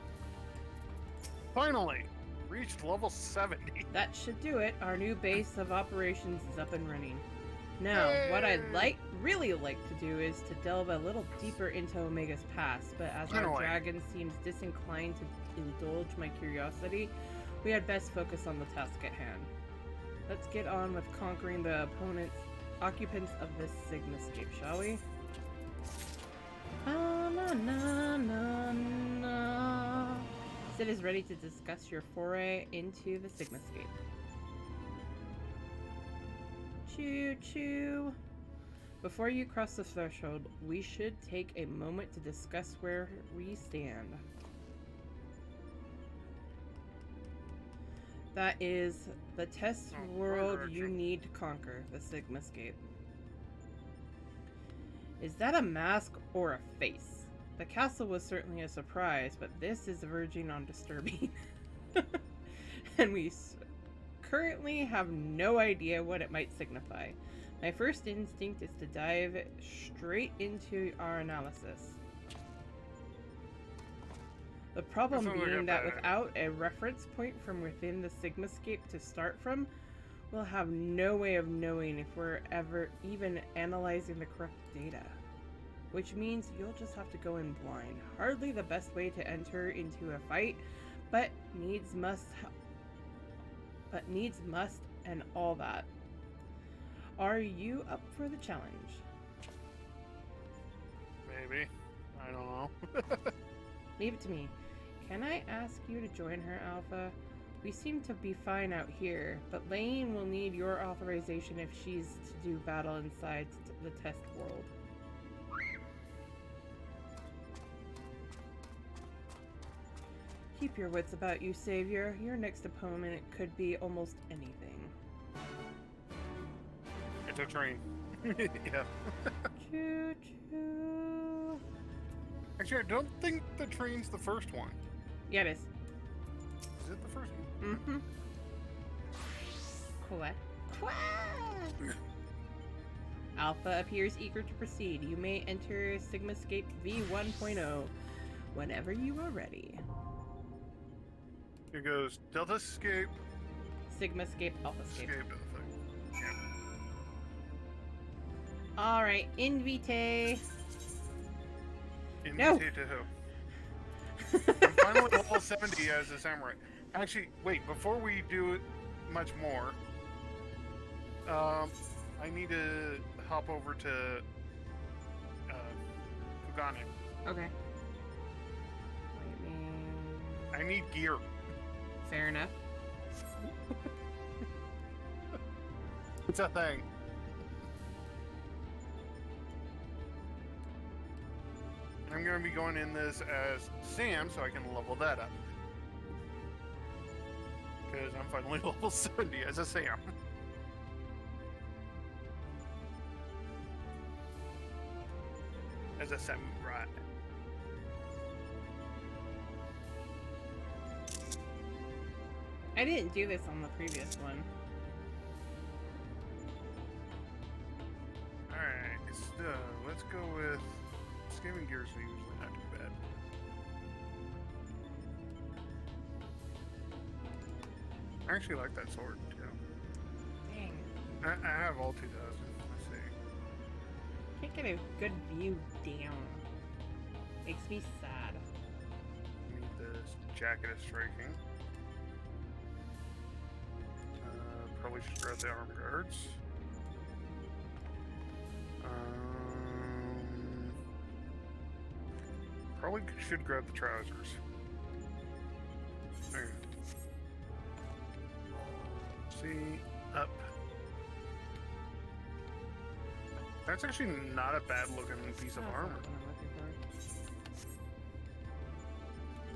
Finally! Reached level 70. That should do it. Our new base of operations is up and running. Now, what I'd really like to do is to delve a little deeper into Omega's past, but as our dragon seems disinclined to indulge my curiosity, we had best focus on the task at hand. Let's get on with conquering the occupants of this Sigmascape, shall we? Sid is ready to discuss your foray into the Sigmascape. Choo choo. Before you cross the threshold, we should take a moment to discuss where we stand. That is the test world you need to conquer, the Sigmascape. Is that a mask or a face? The castle was certainly a surprise, but this is verging on disturbing. And we currently have no idea what it might signify. My first instinct is to dive straight into our analysis. The problem being that without a reference point from within the Sigmascape to start from, we'll have no way of knowing if we're ever even analyzing the correct data. Which means you'll just have to go in blind. Hardly the best way to enter into a fight, but needs must and all that. Are you up for the challenge? Maybe. I don't know. Leave it to me. Can I ask you to join her, Alpha? We seem to be fine out here, but Lane will need your authorization if she's to do battle inside the test world. Keep your wits about you, Savior. Your next opponent could be almost anything. It's a train. Yeah. Choo choo. Actually, I don't think the train's the first one. Yeah, it is. Is it the first one? Mm-hmm. Quack. Quack! Alpha appears eager to proceed. You may enter Sigmascape V1.0. Whenever you are ready. It goes Delta escape, Sigma escape, Alpha escape. escape, Alpha. Yeah. Alright, invite. Invite No. to who? I'm finally level 70 as a samurai. Actually, wait, before we do it much more, I need to hop over to Kugane. Okay. Wait, man. I need gear. Fair enough. It's a thing. I'm going to be going in this as Sam so I can level that up. Because I'm finally level 70 as a Sam. As a samurai. I didn't do this on the previous one. Alright, so let's go with Skimming Gears are usually not too bad. I actually like that sword, too. Dang. I have all 2,000. Let's see. Can't get a good view down. Makes me sad. Need this jacket of striking. Probably should grab the arm guards. Probably should grab the trousers. There. See, up. That's actually not a bad looking piece of That's armor. not what I'm looking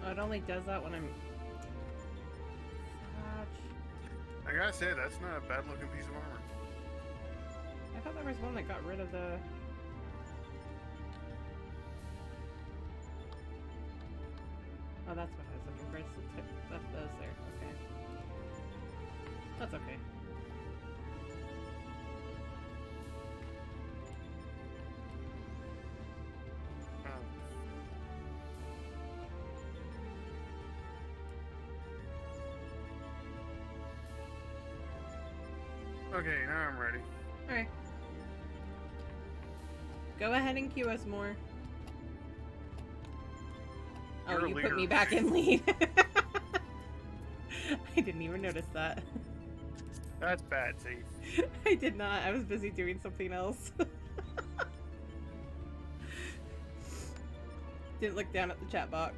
for. Oh, it only does that when I'm... I gotta say, that's not a bad looking piece of armor. I thought there was one that got rid of the... Oh, that's what I was looking for. It's the tip. That's those there. Okay. That's okay. Okay, now I'm ready. Alright. Go ahead and queue us more. You're Oh, a you put leader. me back in lead. I didn't even notice that. That's bad, see. I did not. I was busy doing something else. Didn't look down at the chat box.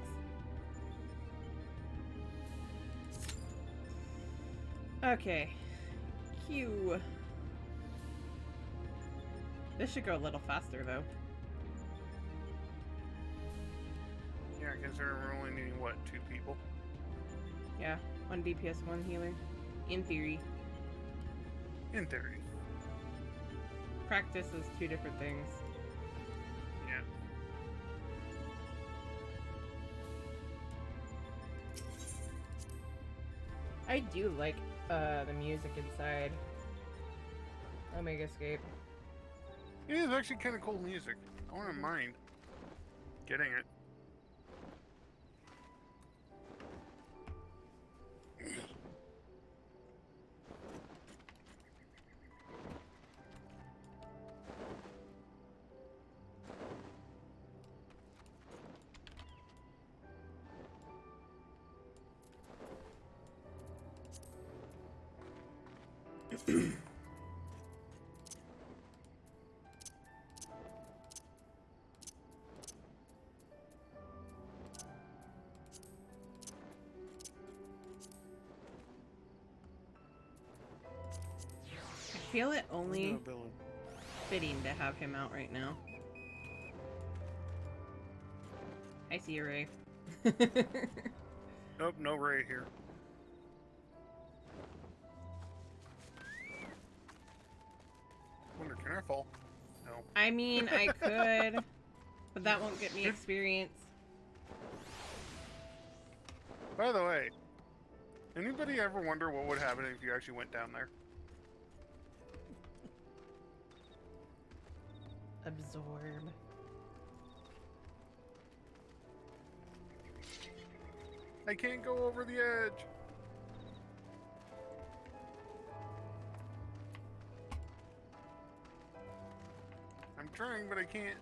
Okay. Q. This should go a little faster, though. Yeah, considering we're only needing, what, 2 people? Yeah, 1 DPS, 1 healer. In theory. In theory. Practice is 2 different things. Yeah. I do like the music inside Omega Escape. It is actually kind of cool music. I wouldn't mind getting it. I feel it only No villain. fitting to have him out right now. I see you, Ray. Nope, no Ray here. Wonder, can I fall? No. I mean, I could, but that won't get me experience. By the way, anybody ever wonder what would happen if you actually went down there? Absorb. I can't go over the edge. I'm trying, but I can't.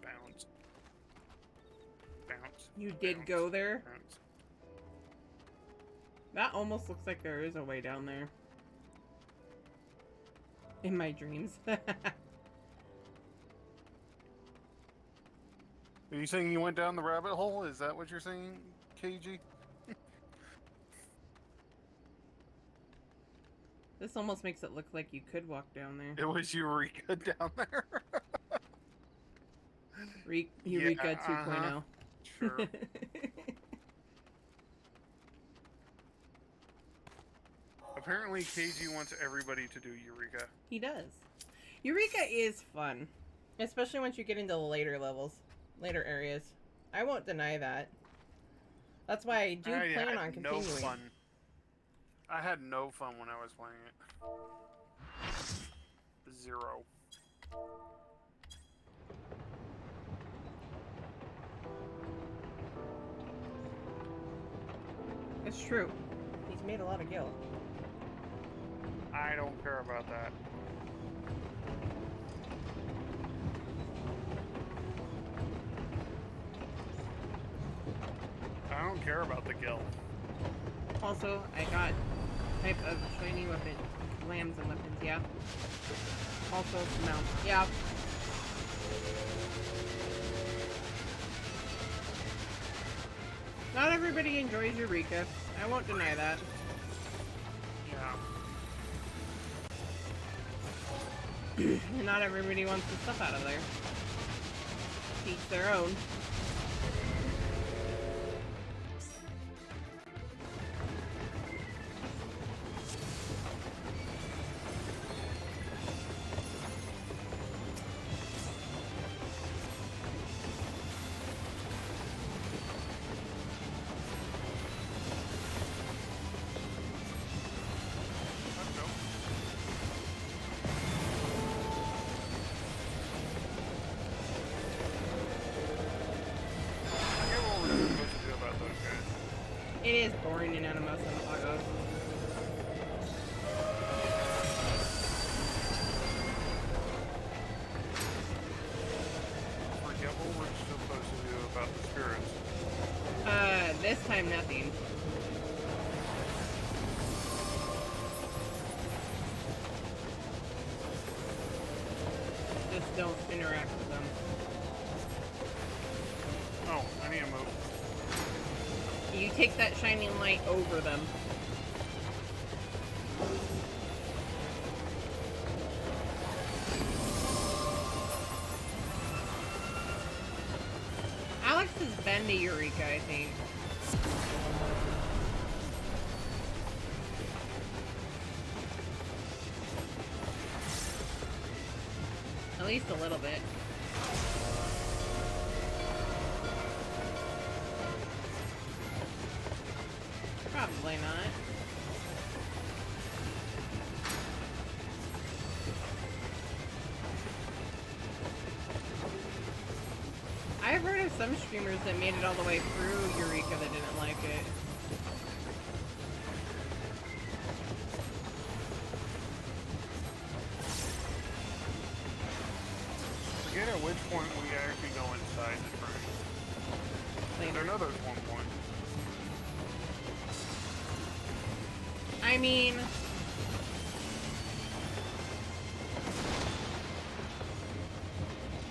Bounce. Bounce. You did bounce, go there? Bounce. That almost looks like there is a way down there. In my dreams. Are you saying you went down the rabbit hole? Is that what you're saying, KG? This almost makes it look like you could walk down there. It was Eureka down there. Eureka Yeah, 2.0. Sure. Apparently, KG wants everybody to do Eureka. He does. Eureka is fun. Especially once you get into the later levels. Later areas. I won't deny that. That's why I do plan on continuing. No fun. I had no fun when I was playing it. Zero. It's true. He's made a lot of guilt. I don't care about that. I don't care about the guild. Also, I got type of shiny weapon, lambs and weapons, yeah. Also, mounts, yeah. Not everybody enjoys Eureka. I won't deny that. Yeah. Not everybody wants the stuff out of there. Each their own. It is boring in Animus and Lagos. Forget what we're supposed to do about the spirits. This time nothing. Just don't interact with them. Oh, I need to move. You take that shining light over them. Alex has been to Eureka, I think. At least a little bit. Probably not. I've heard of some streamers that made it all the way through Eureka that didn't like it. Forget at which point we actually go inside the train. Later. I know there's one point. I mean...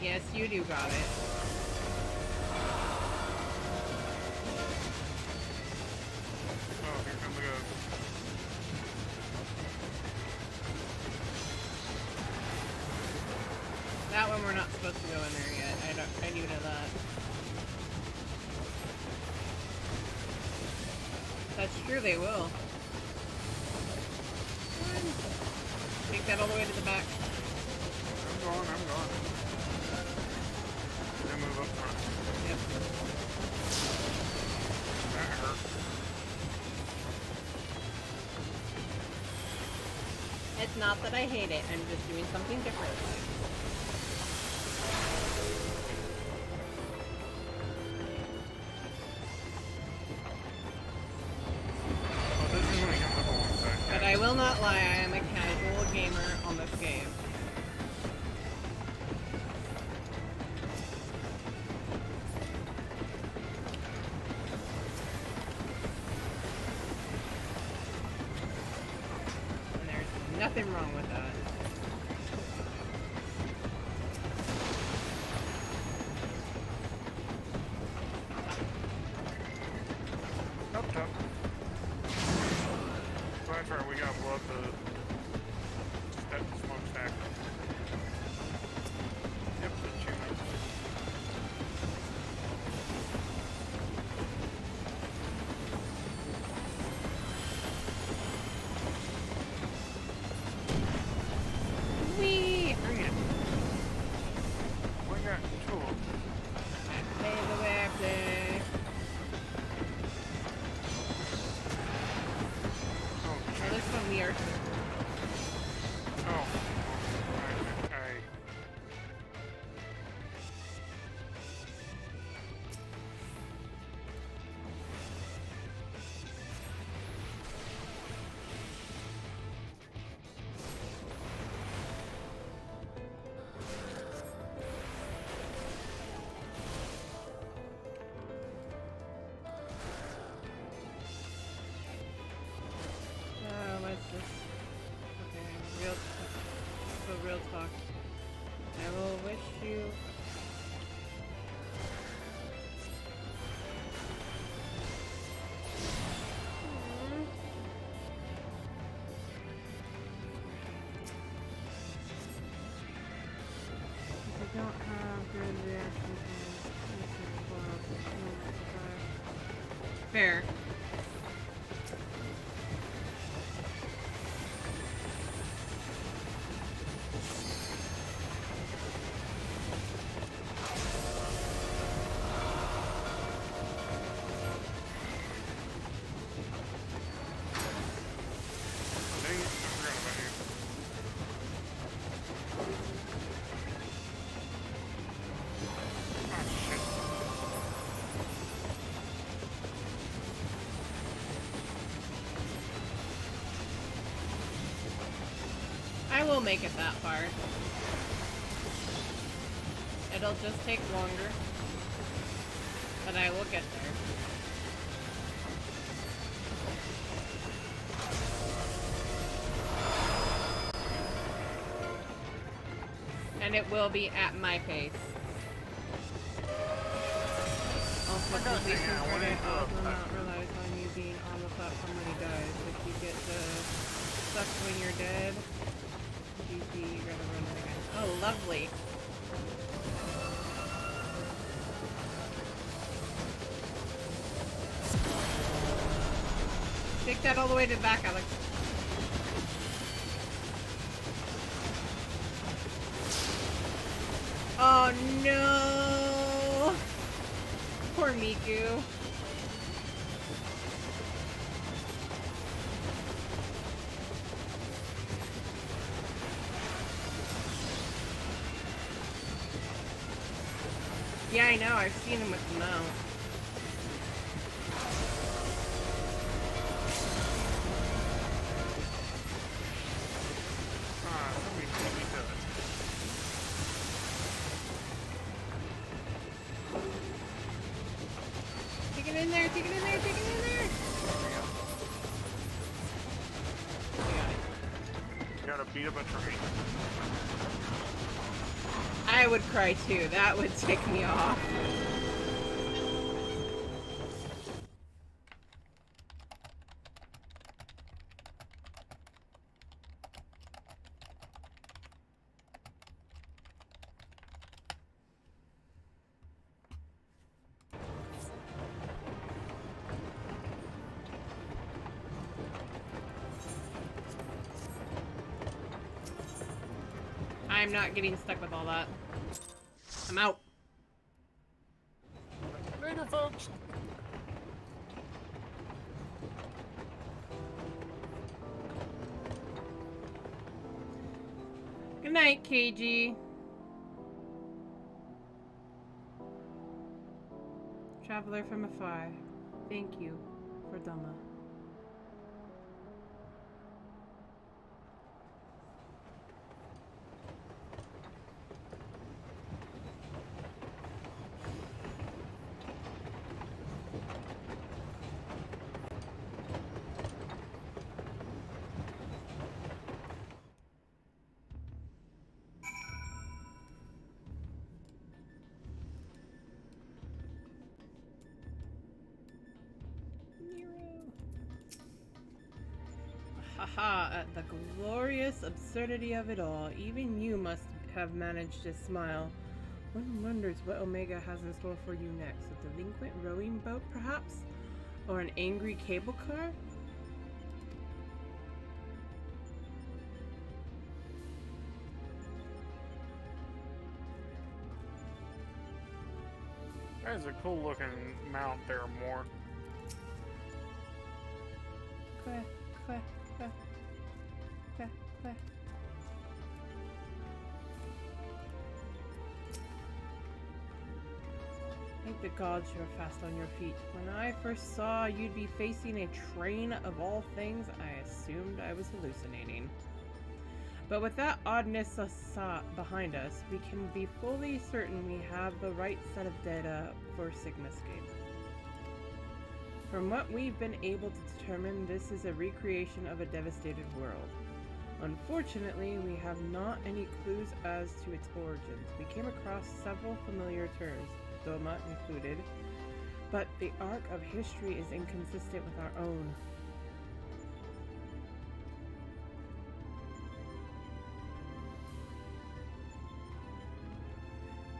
Yes, you do got it. Oh, here comes the ghost. That one we're not supposed to go in there yet. I do know that. That's true, they will. Take that all the way to the back. I'm going. And move up front. Yep. That hurt. It's not that I hate it, I'm just doing something different. will not lie, I am a casual gamer on this game. And there's nothing wrong with that. Up top. Oh, that's right, we gotta blow up that smokestack. Yep, the chimney. Whee! Bring it. We got two. Play the way I play. Oh, Oh, shit. this one we are. Oh. What's this? Okay, real talk. I will wish you. If you don't have good reaction times, fair. Dang it, I forgot about you. Oh, shit. I will make it that far. It'll just take longer, but I will get there. And it will be at my pace. Also, please credit will not relies on you being on the platform when he dies. If you get stuck when you're dead, GG, you gotta run it again. Oh, lovely. Take that all the way to the back, Alex. Oh no! Poor Miku. Yeah, I know. I've seen him with the mount. Ah, somebody beat me to it. Take it in there, take it in there, take it in there! You gotta beat up a train. I would cry too. That would tick me off. I'm not getting stuck with all that. I'm out. Later, folks. Good night, KG. Traveler from afar. Thank you for Dhamma. Haha, at the glorious absurdity of it all, even you must have managed to smile. One wonders what Omega has in store for you next. A delinquent rowing boat, perhaps? Or an angry cable car? That is a cool looking mount there, more. Quack, quack, quack, quack, quack. Thank the gods you are fast on your feet. When I first saw you'd be facing a train of all things, I assumed I was hallucinating. But with that oddness behind us, we can be fully certain we have the right set of data for Sigmascape. From what we've been able to determine, this is a recreation of a devastated world. Unfortunately, we have not any clues as to its origins. We came across several familiar terms, Doma included, but the arc of history is inconsistent with our own.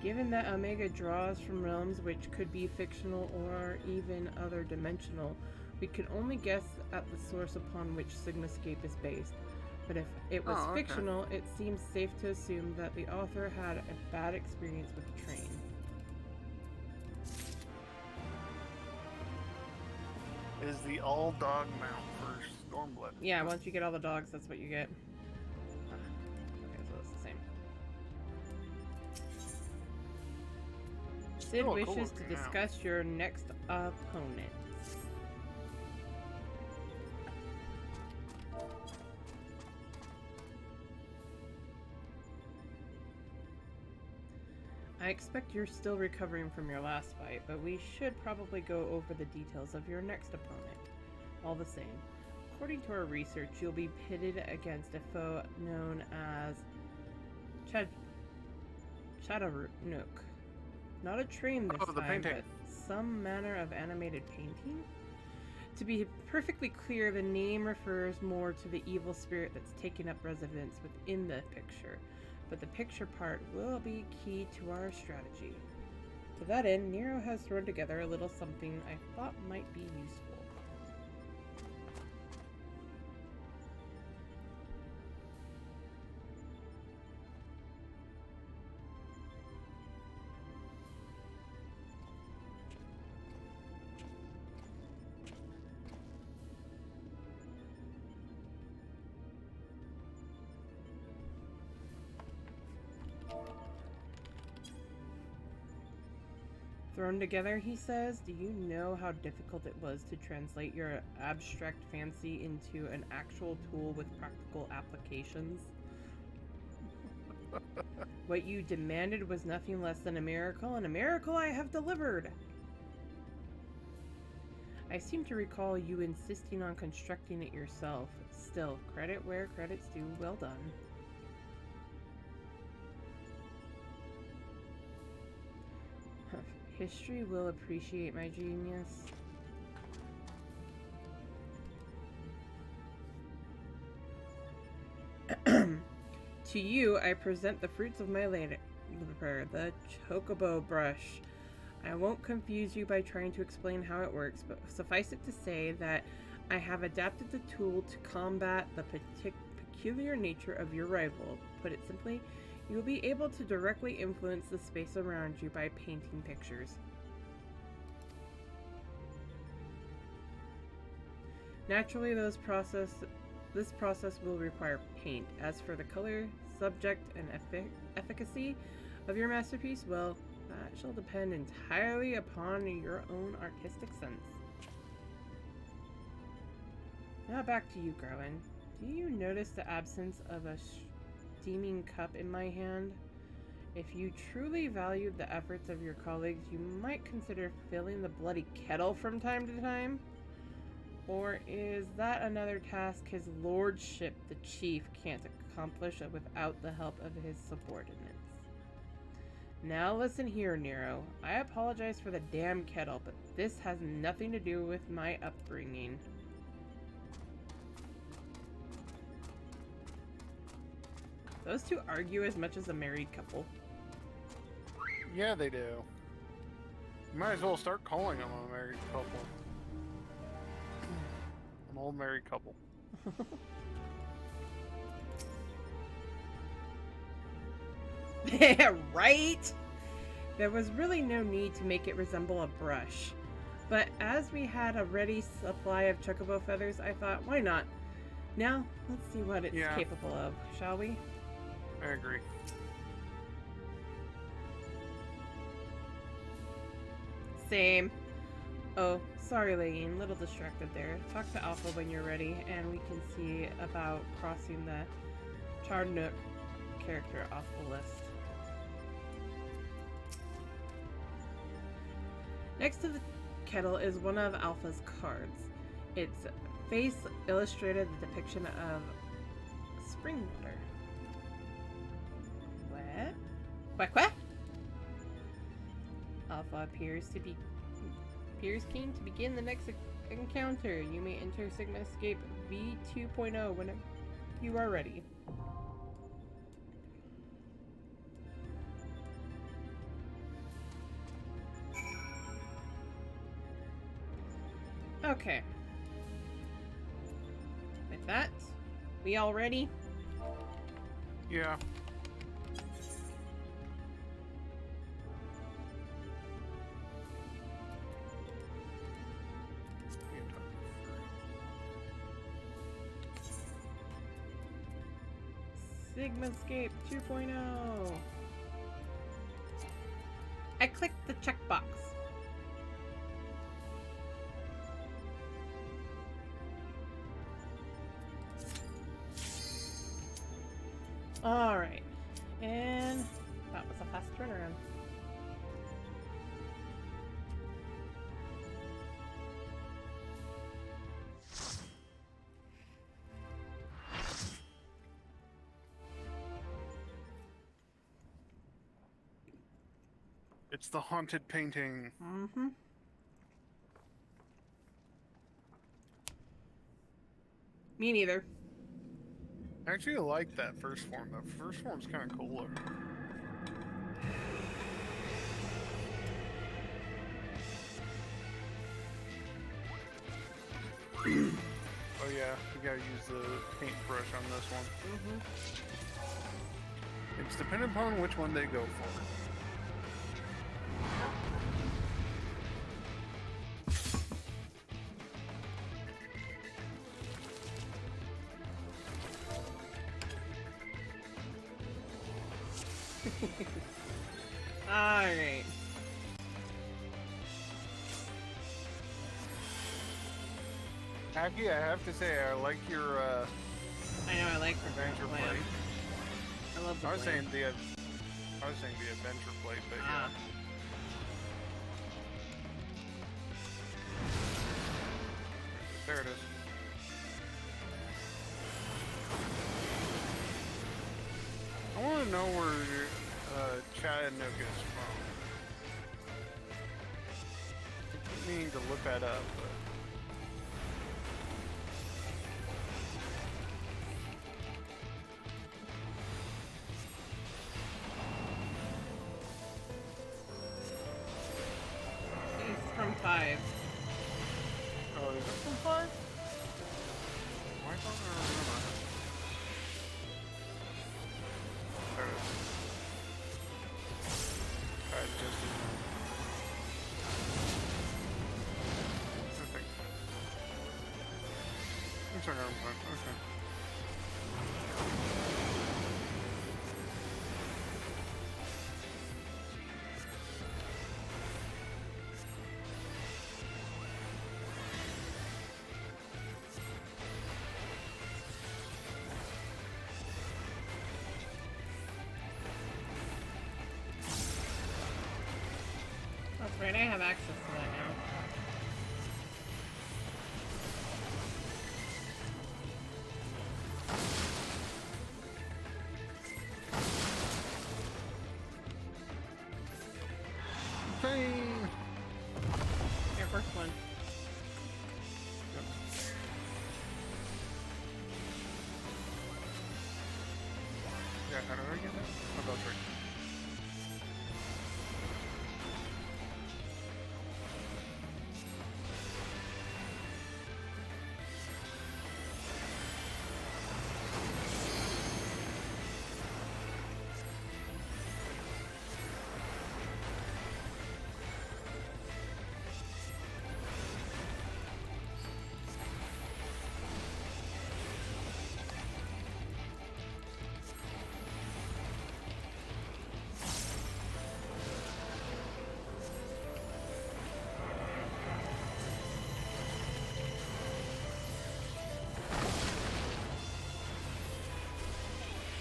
Given that Omega draws from realms which could be fictional or even other dimensional, we could only guess at the source upon which Sigmascape is based. But if it was fictional, it seems safe to assume that the author had a bad experience with the train. Is the all dog mount for Stormblood? Yeah, once you get all the dogs, that's what you get. Okay, so it's the same. Sid wishes to discuss your next opponent. I expect you're still recovering from your last fight, but we should probably go over the details of your next opponent. All the same, according to our research, you'll be pitted against a foe known as Chaddarnook. Not a train this time, but some manner of animated painting? To be perfectly clear, the name refers more to the evil spirit that's taken up residence within the picture, but the picture part will be key to our strategy. To that end, Nero has thrown together a little something I thought might be useful. Thrown together, he says. Do you know how difficult it was to translate your abstract fancy into an actual tool with practical applications? What you demanded was nothing less than a miracle, and a miracle I have delivered! I seem to recall you insisting on constructing it yourself. Still, credit where credit's due. Well done. History will appreciate my genius. To you, I present the fruits of my labor, the chocobo brush. I won't confuse you by trying to explain how it works, but suffice it to say that I have adapted the tool to combat the peculiar nature of your rival. Put it simply, you will be able to directly influence the space around you by painting pictures. Naturally, this process will require paint. As for the color, subject, and efficacy of your masterpiece, well, that shall depend entirely upon your own artistic sense. Now back to you, Garland. Do you notice the absence of a steaming cup in my hand? If you truly valued the efforts of your colleagues, you might consider filling the bloody kettle from time to time. Or is that another task his lordship, the chief, can't accomplish without the help of his subordinates? Now listen here, Nero. I apologize for the damn kettle, but this has nothing to do with my upbringing. Those two argue as much as a married couple. Yeah, they do. You might as well start calling them a married couple. An old married couple. Right? There was really no need to make it resemble a brush. But as we had a ready supply of chocobo feathers, I thought, why not? Now, let's see what it's capable of, shall we? I agree. Same. Oh, sorry, Lane. Little distracted there. Talk to Alpha when you're ready, and we can see about crossing the Tarnook character off the list. Next to the kettle is one of Alpha's cards. Its face illustrated the depiction of spring water. What? Quack quack? Alpha appears keen to begin the next encounter. You may enter Sigma Escape V2.0 when you are ready. Okay. With that, we all ready? Yeah. Sigma Escape 2.0. I clicked the checkbox. Alright. And that was a fast turnaround. It's the haunted painting. Mm-hmm. Me neither. Actually, I like that first form. The first form's kind of cooler. Oh yeah, you gotta use the paintbrush on this one. Mm-hmm. It's dependent upon which one they go for. Alright. Aki, I have to say, I like your I know, I like the adventure plan. plate. I love the I was plan. saying the adventure plate, but Ah. yeah. There it is. I want to know where Chattanooga's from. I keep meaning to look that up, but... He's from 5. Oh, is it from 5? Why don't I remember? There it is. Just I think. Looks like I'm fine. Okay. That's right, I have access to that now. Bang! Your first one. Yeah. How do I get that? Oh, that's right.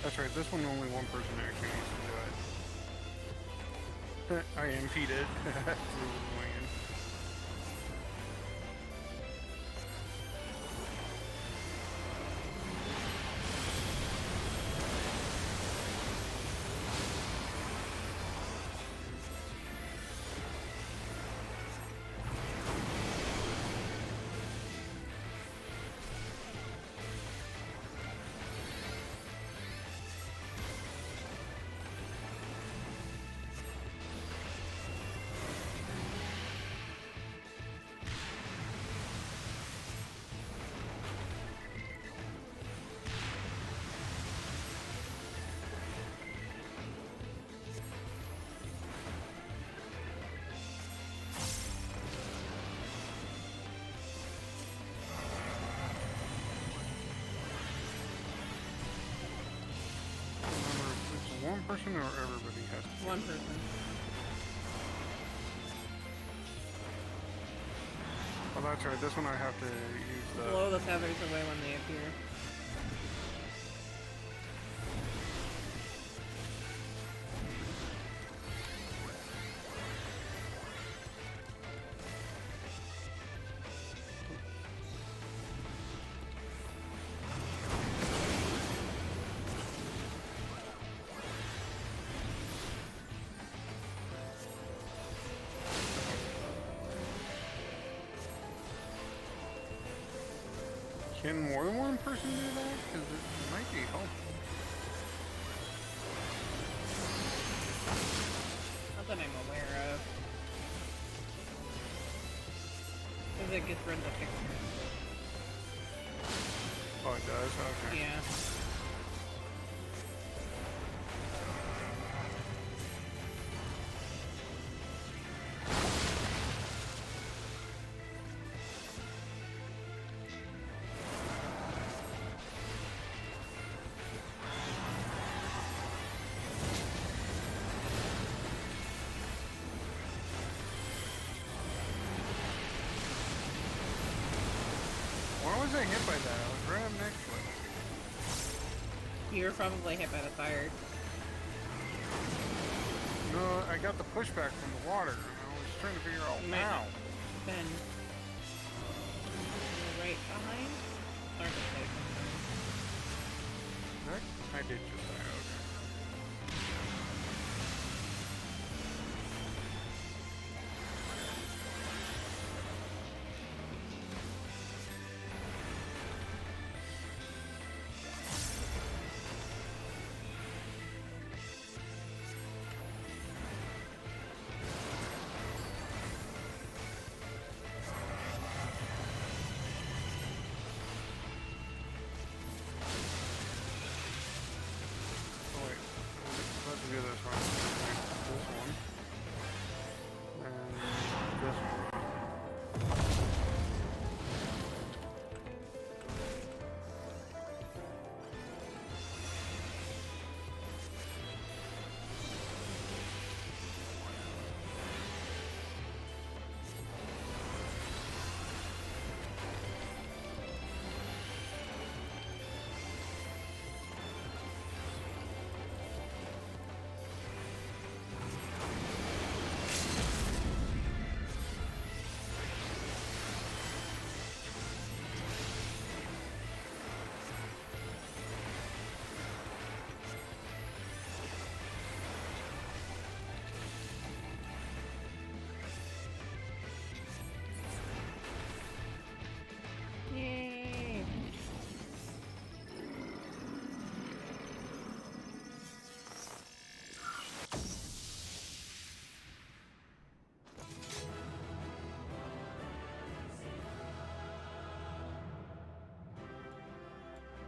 That's right, this one only one person actually needs to do it. I MP'd it. Winging. One person or everybody has to? One person. Oh, that's right. This one I have to use the... Blow the feathers away when they appear. Can more than one person do that? Because it might be helpful. Not that I'm aware of. Because it gets rid of the picture. Oh, it does? Okay. Yeah. Why was I hit by that? I was right up next to it. You were probably hit by the fire. No, I got the pushback from the water, and I was trying to figure out how. Then right behind? Hard to say sometimes. I did just that, okay.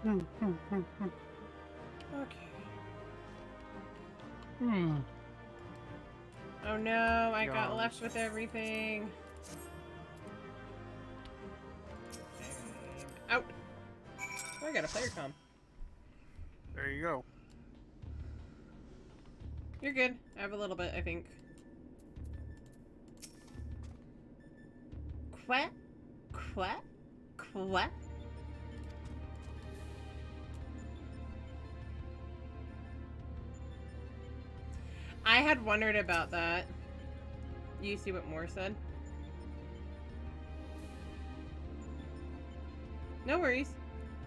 Okay. Oh no, I got left with everything. Out. Oh, I got a player comm. There you go. You're good. I have a little bit, I think. Quack? Quack? Quack? I had wondered about that. You see what Moore said? No worries.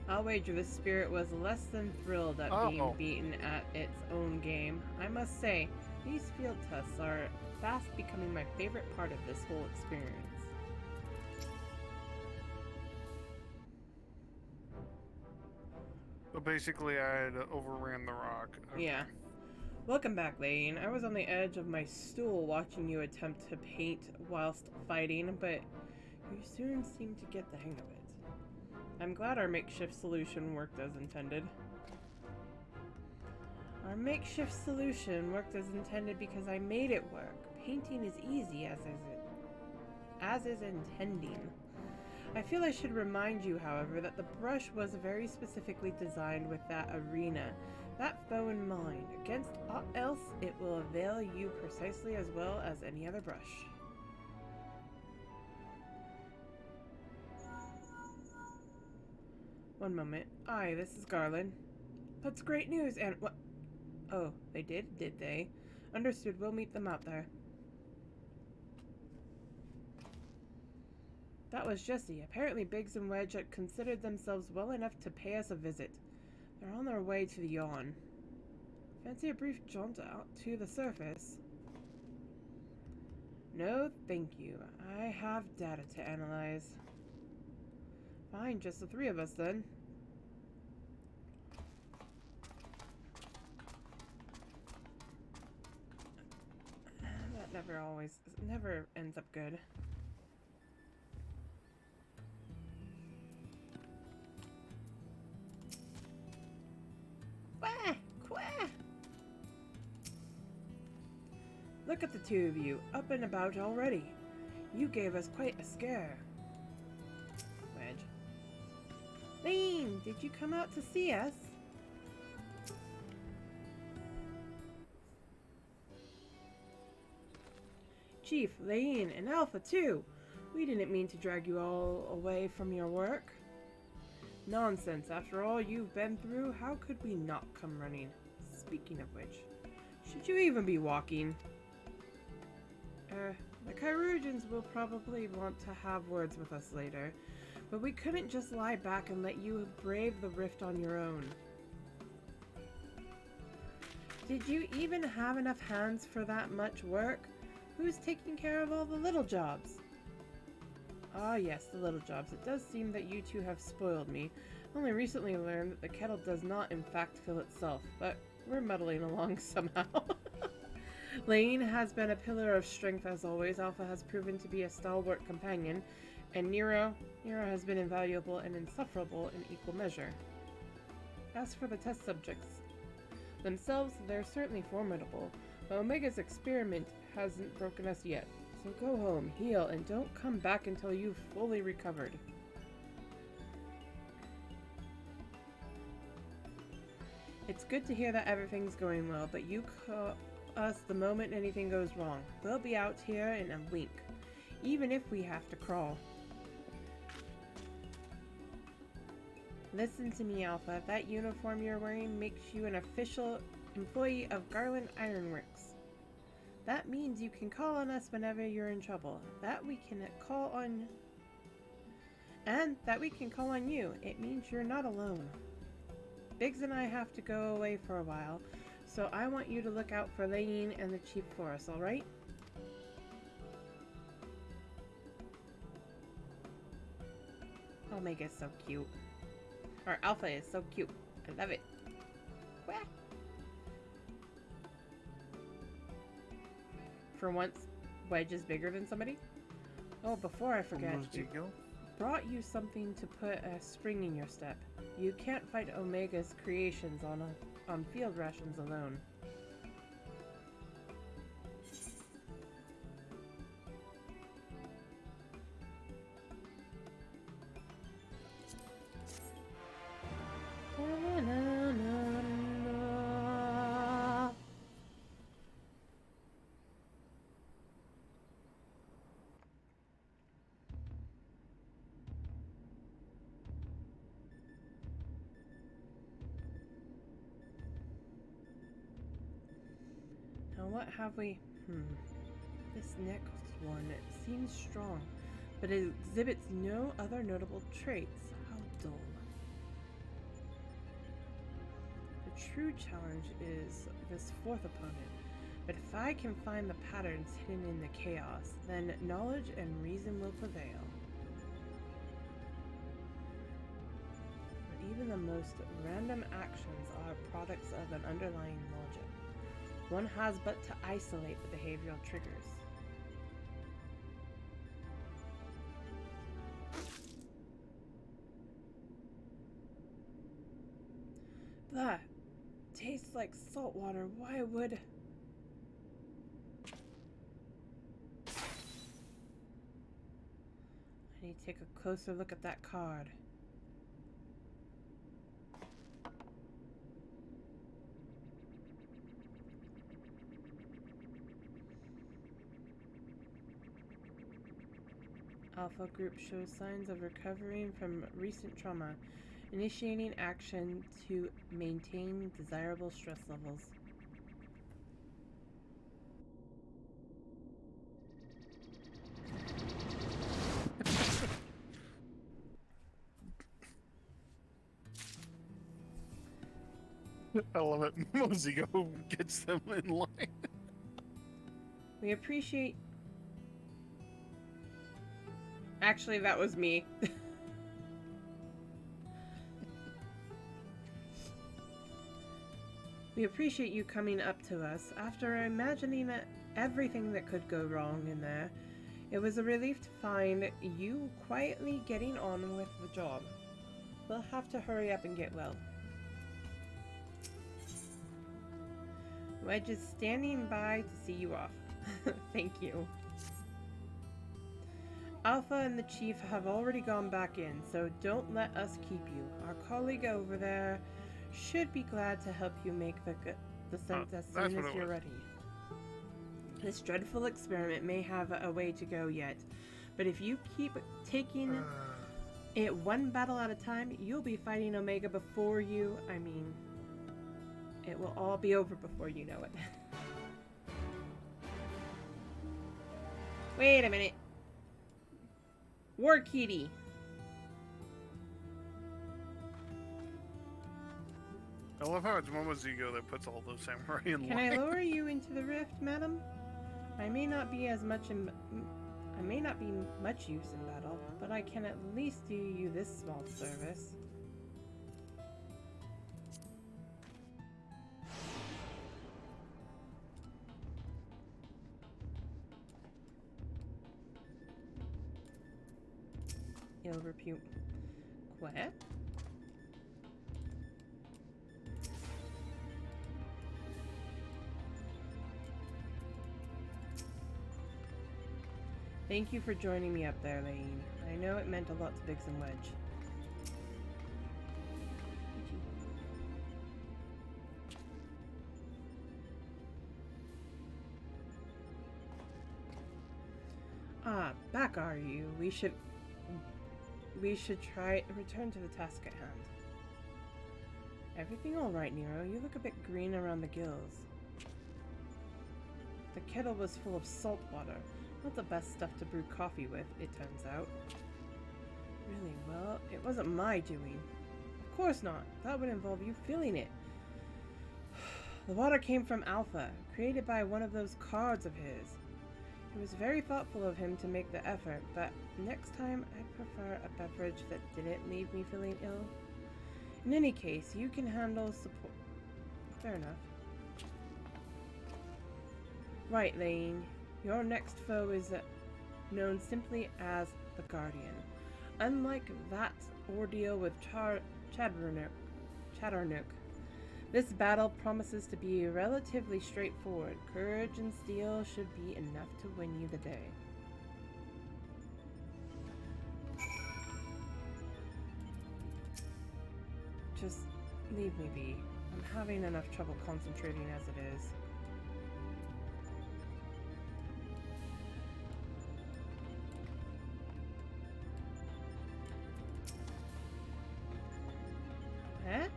I'll wager the spirit was less than thrilled at being beaten at its own game. I must say, these field tests are fast becoming my favorite part of this whole experience. So basically, I had overran the rock. Okay. Yeah. Welcome back, Lane. I was on the edge of my stool watching you attempt to paint whilst fighting, but you soon seemed to get the hang of it. I'm glad our makeshift solution worked as intended. Our makeshift solution worked as intended because I made it work. Painting is easy as is intending. I feel I should remind you, however, that the brush was very specifically designed with that arena, that foe in mind. Against aught else, it will avail you precisely as well as any other brush. One moment. Aye, this is Garland. That's great news, and what? Oh, they did they? Understood, we'll meet them out there. That was Jesse. Apparently Biggs and Wedge had considered themselves well enough to pay us a visit. They're on their way to the yawn. Fancy a brief jaunt out to the surface? No, thank you. I have data to analyze. Fine, just the three of us then. That never ends up good. Quah! Quah! Look at the two of you, up and about already. You gave us quite a scare. Wedge. Lane, did you come out to see us? Chief, Lane, and Alpha too. We didn't mean to drag you all away from your work. Nonsense. After all you've been through, how could we not come running? Speaking of which, should you even be walking? The Chirurgeons will probably want to have words with us later, but we couldn't just lie back and let you brave the rift on your own. Did you even have enough hands for that much work? Who's taking care of all the little jobs? Ah yes, the little jobs. It does seem that you two have spoiled me. Only recently learned that the kettle does not in fact fill itself, but we're muddling along somehow. Lane has been a pillar of strength as always. Alpha has proven to be a stalwart companion, and Nero has been invaluable and insufferable in equal measure. As for the test subjects themselves, they're certainly formidable, but Omega's experiment hasn't broken us yet. So go home, heal, and don't come back until you've fully recovered. It's good to hear that everything's going well, but you call us the moment anything goes wrong. We'll be out here in a wink, even if we have to crawl. Listen to me, Alpha. That uniform you're wearing makes you an official employee of Garland Ironworks. That means you can call on us whenever you're in trouble. That we can call on you. It means you're not alone. Biggs and I have to go away for a while, so I want you to look out for Lane and the Chief for us, alright? Omega's so cute. Or Alpha is so cute. I love it. Wah. For once, Wedge is bigger than somebody. Oh, before I forget, we brought you something to put a spring in your step. You can't fight Omega's creations on field rations alone. Now what have we... This next one seems strong, but it exhibits no other notable traits. How dull. The true challenge is this fourth opponent, but if I can find the patterns hidden in the chaos, then knowledge and reason will prevail. But even the most random actions are products of an underlying logic. One has but to isolate the behavioral triggers. That tastes like salt water. Why would... I need to take a closer look at that card. Alpha group shows signs of recovering from recent trauma, initiating action to maintain desirable stress levels. I love it. Mozigo gets them in line. We appreciate... Actually, that was me. We appreciate you coming up to us. After imagining everything that could go wrong in there, it was a relief to find you quietly getting on with the job. We'll have to hurry up and get well. Wedge is standing by to see you off. Thank you. Alpha and the Chief have already gone back in, so don't let us keep you. Our colleague over there should be glad to help you make the descent as soon as you're ready. This dreadful experiment may have a way to go yet, but if you keep taking it one battle at a time, you'll be fighting Omega before you... I mean, it will all be over before you know it. Wait a minute. War Kitty. I love how it's Momozigo that puts all those samurai in line. Can I lower you into the rift, madam? I may not be much use in battle, but I can at least do you this small service. Ill repute. What? Thank you for joining me up there, Lane. I know it meant a lot to Biggs and Wedge. Ah, back are you? We should try return to the task at hand. Everything all right, Nero? You look a bit green around the gills. The kettle was full of salt water. Not the best stuff to brew coffee with, it turns out. Really? Well, it wasn't my doing. Of course not. That would involve you filling it. The water came from Alpha, created by one of those cards of his. It was very thoughtful of him to make the effort, but next time I'd prefer a beverage that didn't leave me feeling ill. In any case, you can handle support. Fair enough. Right, Lane. Your next foe is known simply as the Guardian. Unlike that ordeal with Chatternook. This battle promises to be relatively straightforward. Courage and steel should be enough to win you the day. Just leave me be. I'm having enough trouble concentrating as it is. Eh?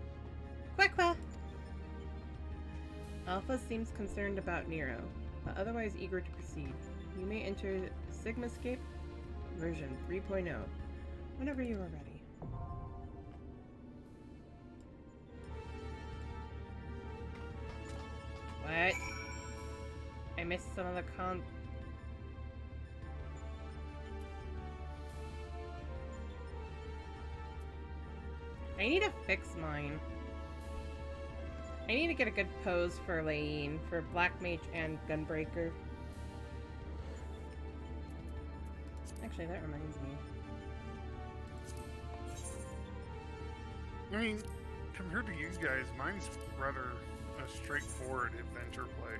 Quack. Alpha seems concerned about Nero, but otherwise eager to proceed. You may enter Sigmascape version 3.0 whenever you are ready. What? I missed some of the I need to fix mine. I need to get a good pose for Lane, for Black Mage and Gunbreaker. Actually, that reminds me. I mean, compared to you guys, mine's rather a straightforward adventure play.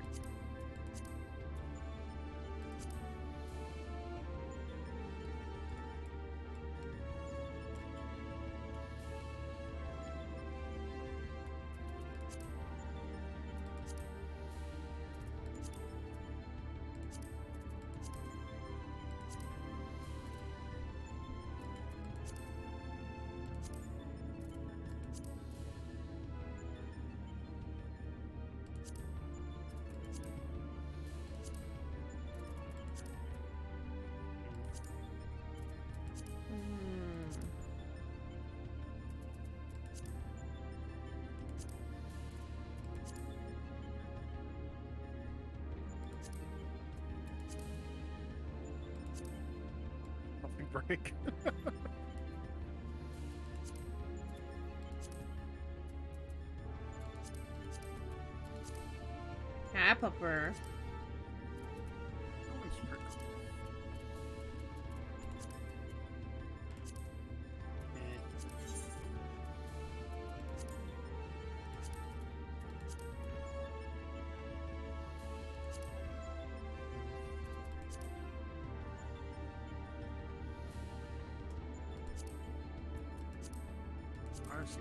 Nothing break. Apple. That one's pretty cool.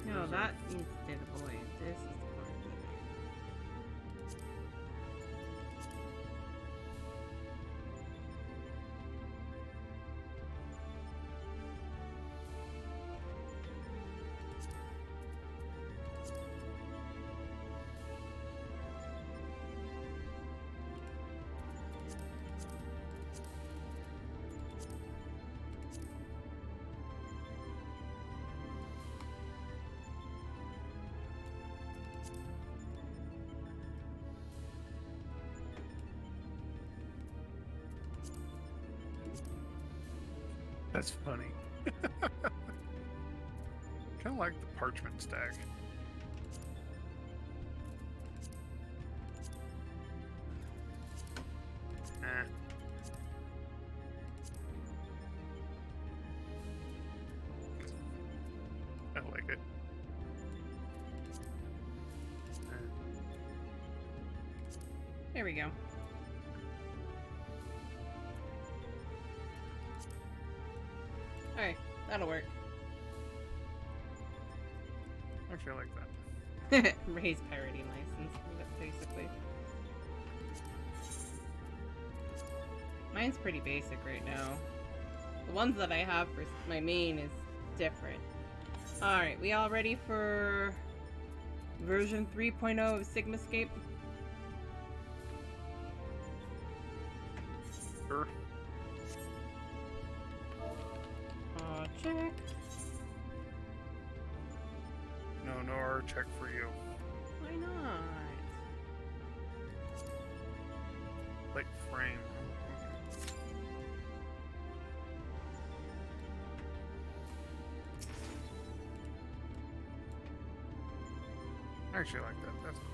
No, that needs to stay the boy. This is the part. That's funny. Kind of like the parchment stack. I like it. There we go. Alright, that'll work. Actually, I like that. Raise pirating license, basically. Mine's pretty basic right now. The ones that I have for my main is different. Alright, we all ready for version 3.0 of Sigmascape? Sure. Check. No R check for you. Why not? Like frame. I actually like that. That's cool.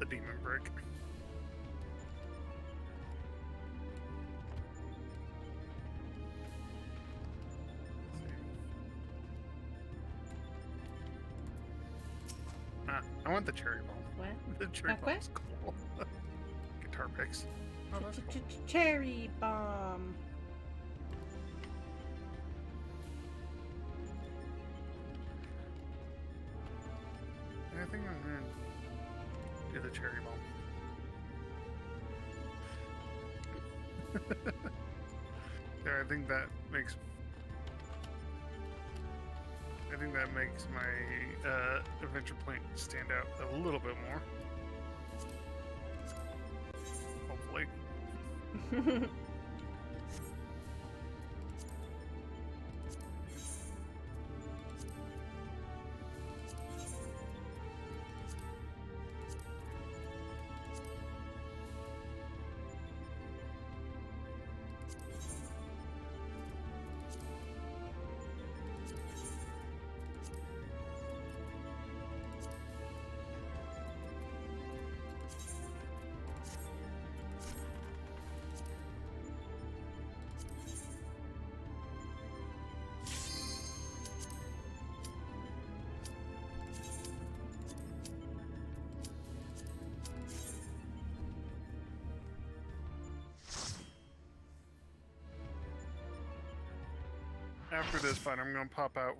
The demon brick. I want the cherry bomb. What? The cherry What? bomb's cool. Guitar picks. Oh, that's cool. Cherry bomb. I think I'm gonna do the cherry bomb. Yeah, I think that makes my adventure point stand out a little bit more. Hopefully. After this fight, I'm gonna pop out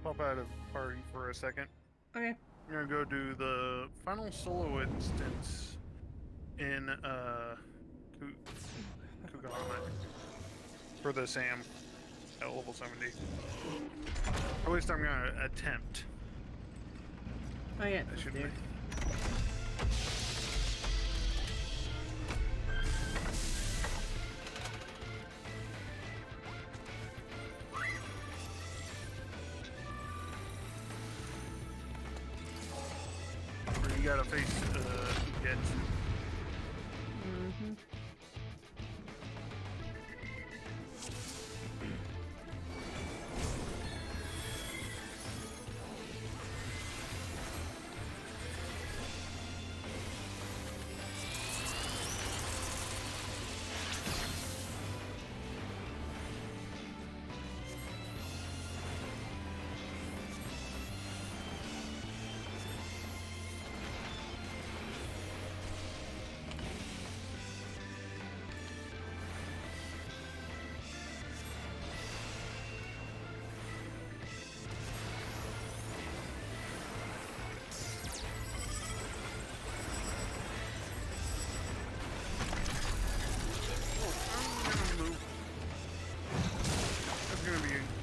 of party for a second. Okay. I'm gonna go do the final solo instance in Kugahama for the Sam at level 70. Or at least I'm gonna attempt. Oh yeah. I shouldn't. You gotta face get. Mm-hmm.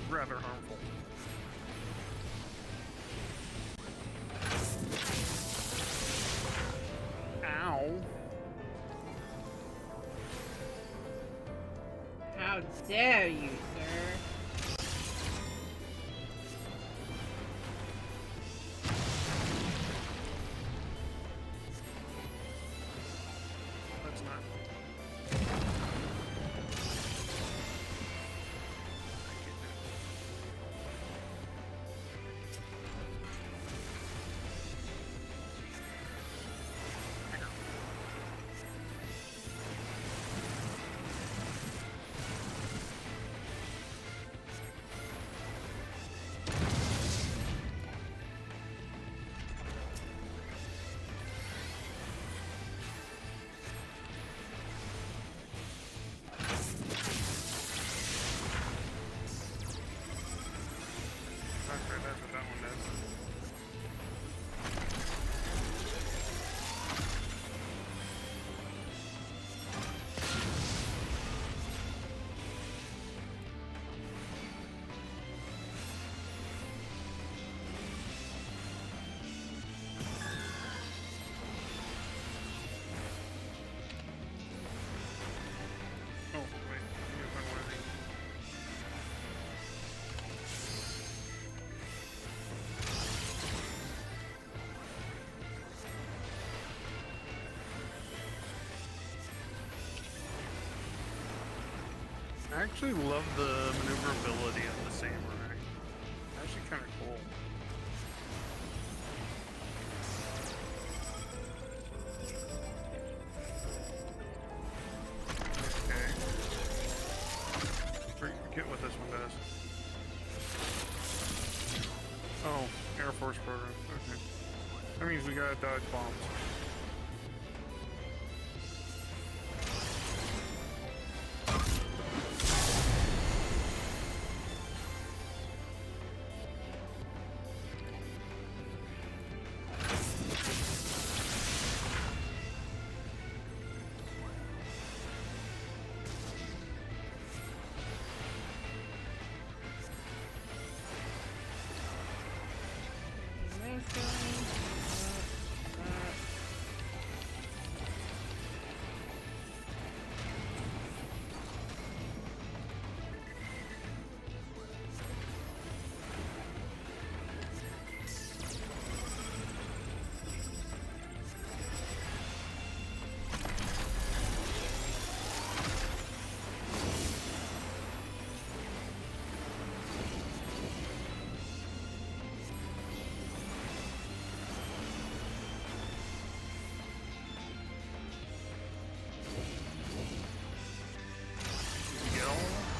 Rather harmful. Ow. How dare you, sir? That's not. That's what that one does. Oh, wait. Let me find one of these. I actually love the maneuverability of the samurai. Actually kind of cool. Okay. Forget what this one does. Oh, Air Force program. Okay. I means we gotta dodge bombs.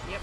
Yep.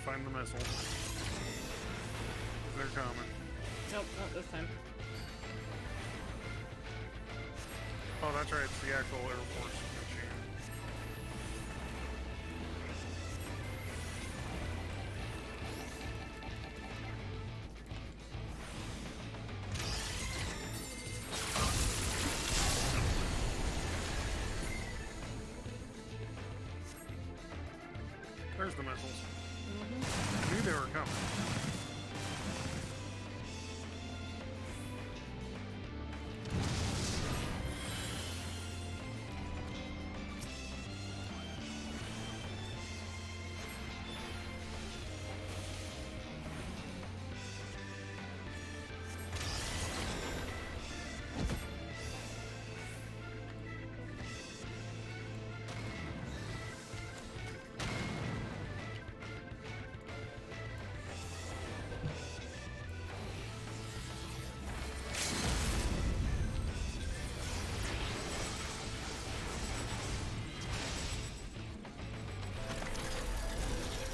Find the missiles. They're coming. Nope, not this time. Oh, that's right. It's the actual Air Force machine. There's the missiles. I knew they were coming.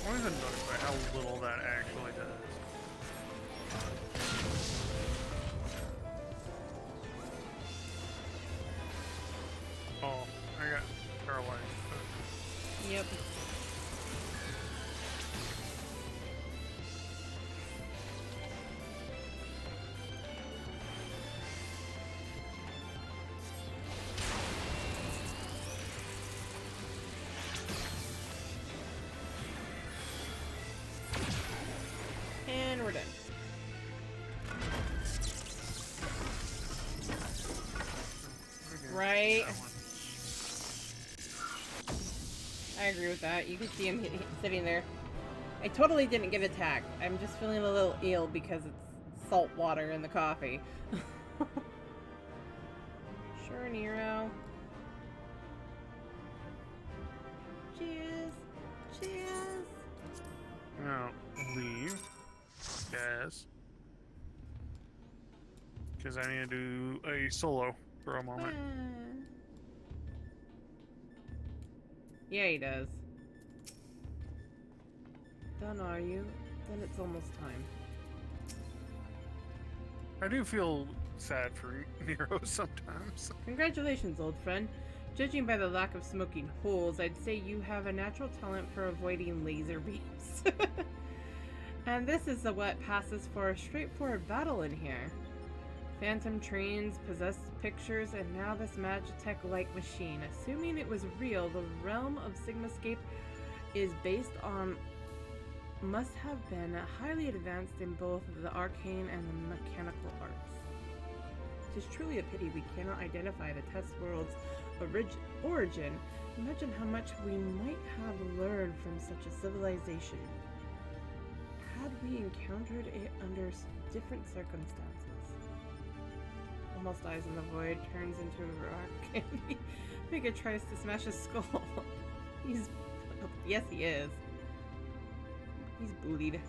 I wasn't noticed by how little that actually does. Oh, I got paralyzed. Yep. And we're done. Okay, Right. that one. I agree with that. You can see him sitting there. I totally didn't get attacked. I'm just feeling a little ill because it's salt water in the coffee. Sure, Nero. Cheers. Cheers. Now, leave. Yes. Because I need to do a solo for a moment. Yeah, he does. Done, are you? Then it's almost time. I do feel sad for Nero sometimes. Congratulations, old friend. Judging by the lack of smoking holes, I'd say you have a natural talent for avoiding laser beams. And this is what passes for a straightforward battle in here. Phantom trains, possessed pictures, and now this Magitech-like machine. Assuming it was real, the realm of Sigmascape is based on must have been highly advanced in both the arcane and the mechanical arts. It is truly a pity we cannot identify the test world's origin. Imagine how much we might have learned from such a civilization had we encountered it under different circumstances. Almost dies in the void, turns into a rock, and Mega tries to smash his skull. He's... yes, he is. He's bullied.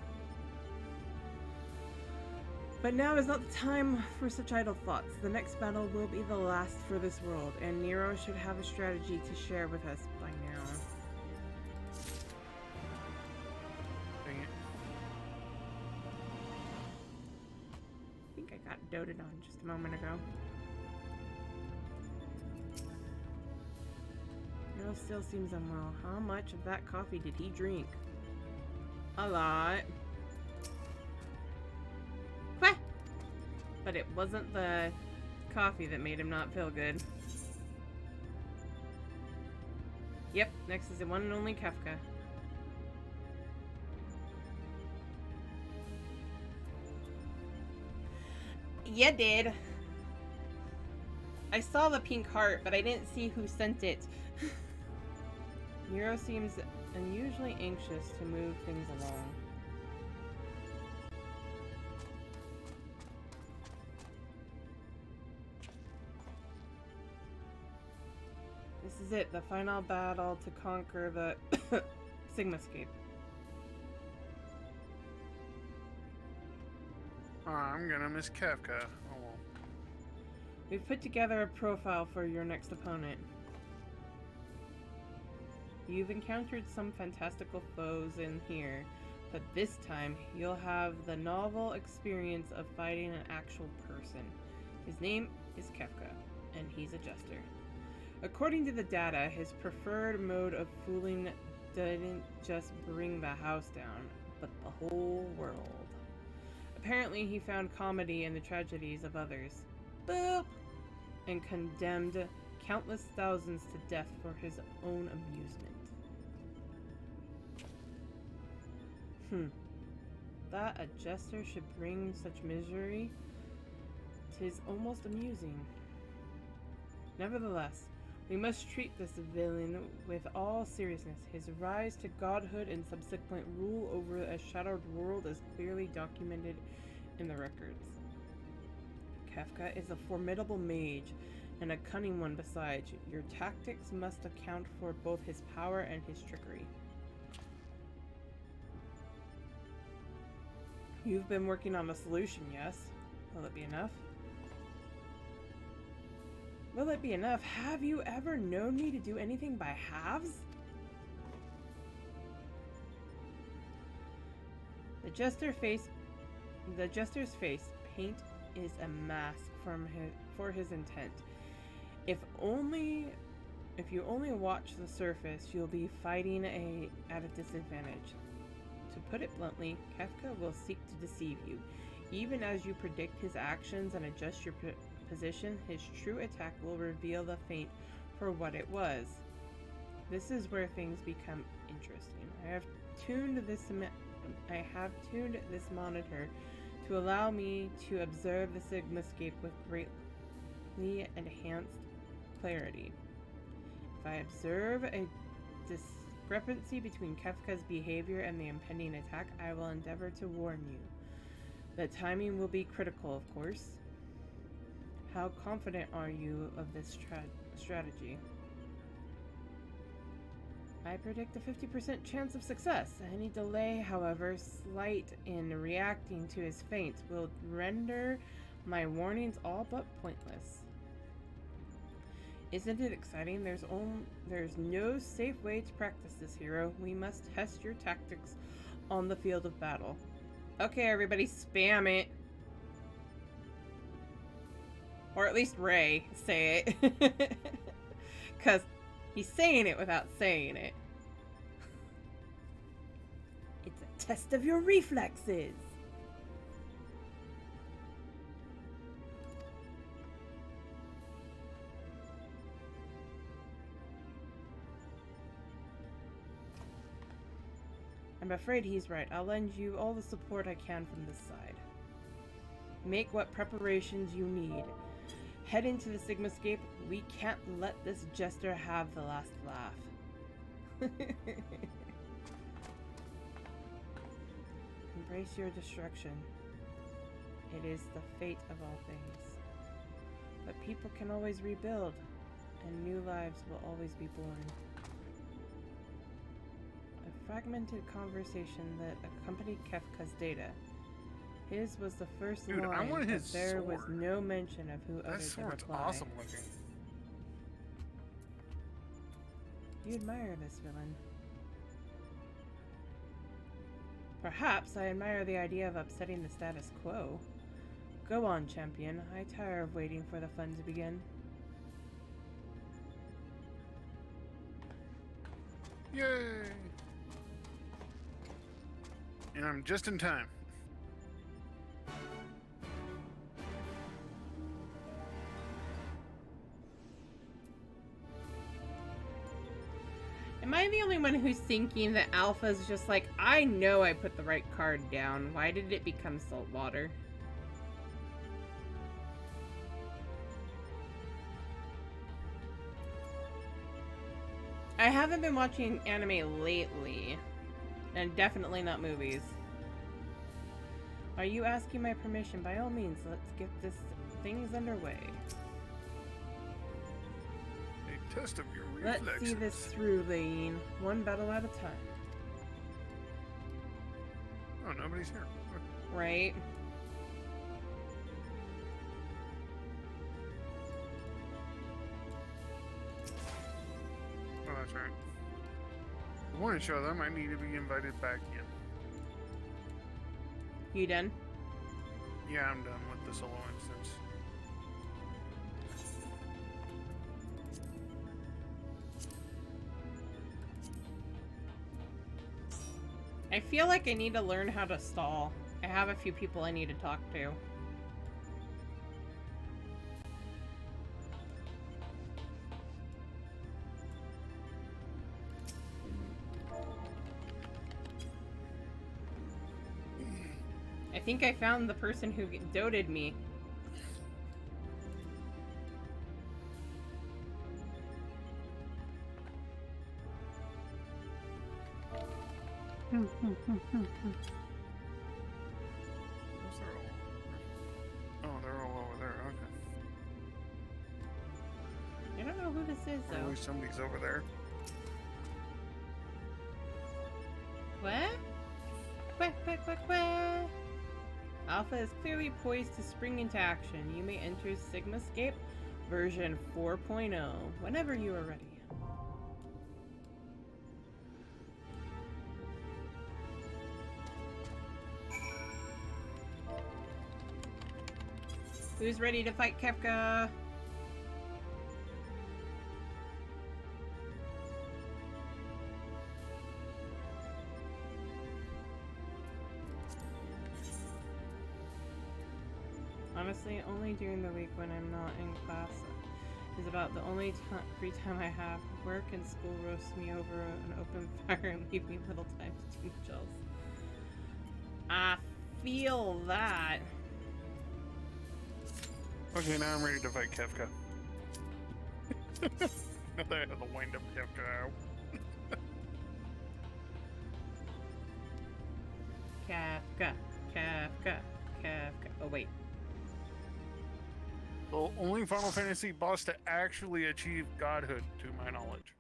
But now is not the time for such idle thoughts. The next battle will be the last for this world, and Nero should have a strategy to share with us by now. Dang it. I think I got doted on just a moment ago. Nero still seems unwell. How much of that coffee did he drink? A lot. Quah! But it wasn't the coffee that made him not feel good. Yep, next is the one and only Kefka. You did. I saw the pink heart, but I didn't see who sent it. Nero seems unusually anxious to move things along. This is it, the final battle to conquer the Sigmascape. Oh, I'm gonna miss Kafka. Oh well. We've put together a profile for your next opponent. You've encountered some fantastical foes in here, but this time you'll have the novel experience of fighting an actual person. His name is Kefka, and he's a jester. According to the data, his preferred mode of fooling didn't just bring the house down, but the whole world. Apparently, he found comedy in the tragedies of others. Boop! And condemned countless thousands to death for his own amusement. That a jester should bring such misery? 'Tis almost amusing. Nevertheless, we must treat this villain with all seriousness. His rise to godhood and subsequent rule over a shadowed world is clearly documented in the records. Kefka is a formidable mage, and a cunning one besides. Your tactics must account for both his power and his trickery. You've been working on a solution, yes? Will it be enough? Will it be enough? Have you ever known me to do anything by halves? The jester's face paint is a mask for his intent. If you only watch the surface, you'll be fighting at a disadvantage. To put it bluntly, Kefka will seek to deceive you. Even as you predict his actions and adjust your position, his true attack will reveal the feint for what it was. This is where things become interesting. I have tuned this monitor to allow me to observe the Sigmascape with greatly enhanced clarity. If I observe a discrepancy between Kefka's behavior and the impending attack, I will endeavor to warn you. The timing will be critical, of course. How confident are you of this strategy? I predict a 50% chance of success. Any delay, however slight in reacting to his feint, will render my warnings all but pointless. Isn't it exciting? There's no safe way to practice this, hero. We must test your tactics on the field of battle. Okay, everybody, spam it. Or at least Ray, say it. Because he's saying it without saying it. It's a test of your reflexes. I'm afraid he's right. I'll lend you all the support I can from this side. Make what preparations you need. Head into the Sigmascape. We can't let this jester have the last laugh. Embrace your destruction. It is the fate of all things. But people can always rebuild, and new lives will always be born. A fragmented conversation that accompanied Kefka's data. His was the first Dude, I line, want but his there was sword. no mention of who That others had sword's replied. awesome looking. You admire this villain. Perhaps I admire the idea of upsetting the status quo. Go on, champion. I tire of waiting for the fun to begin. Yay! And I'm just in time. Am I the only one who's thinking that Alpha's just like, I know I put the right card down. Why did it become salt water? I haven't been watching anime lately. And definitely not movies. Are you asking my permission? By all means, let's get this things underway. A test of your Let's reflexes. see this through, Lane. One battle at a time. Oh, nobody's here. Right? Oh, that's right. I want to show them I need to be invited back in. You done? Yeah, I'm done with the solo instance. I feel like I need to learn how to stall. I have a few people I need to talk to. I think I found the person who doted me. Where's their all? Oh, they're all over there. Okay. I don't know who this is, Or at though. least somebody's over there. What? Quack, quack, quack, quack. Alpha is clearly poised to spring into action. You may enter Sigmascape version 4.0 whenever you are ready. Who's ready to fight Kefka? Honestly, only during the week when I'm not in class is about the only free time I have. Work and school roast me over an open fire and leave me little time to do much else. I feel that. Okay, now I'm ready to fight Kefka. Now that I have the wind up Kefka out. Kefka, Kefka, Kefka. Oh, wait. The only Final Fantasy boss to actually achieve godhood, to my knowledge.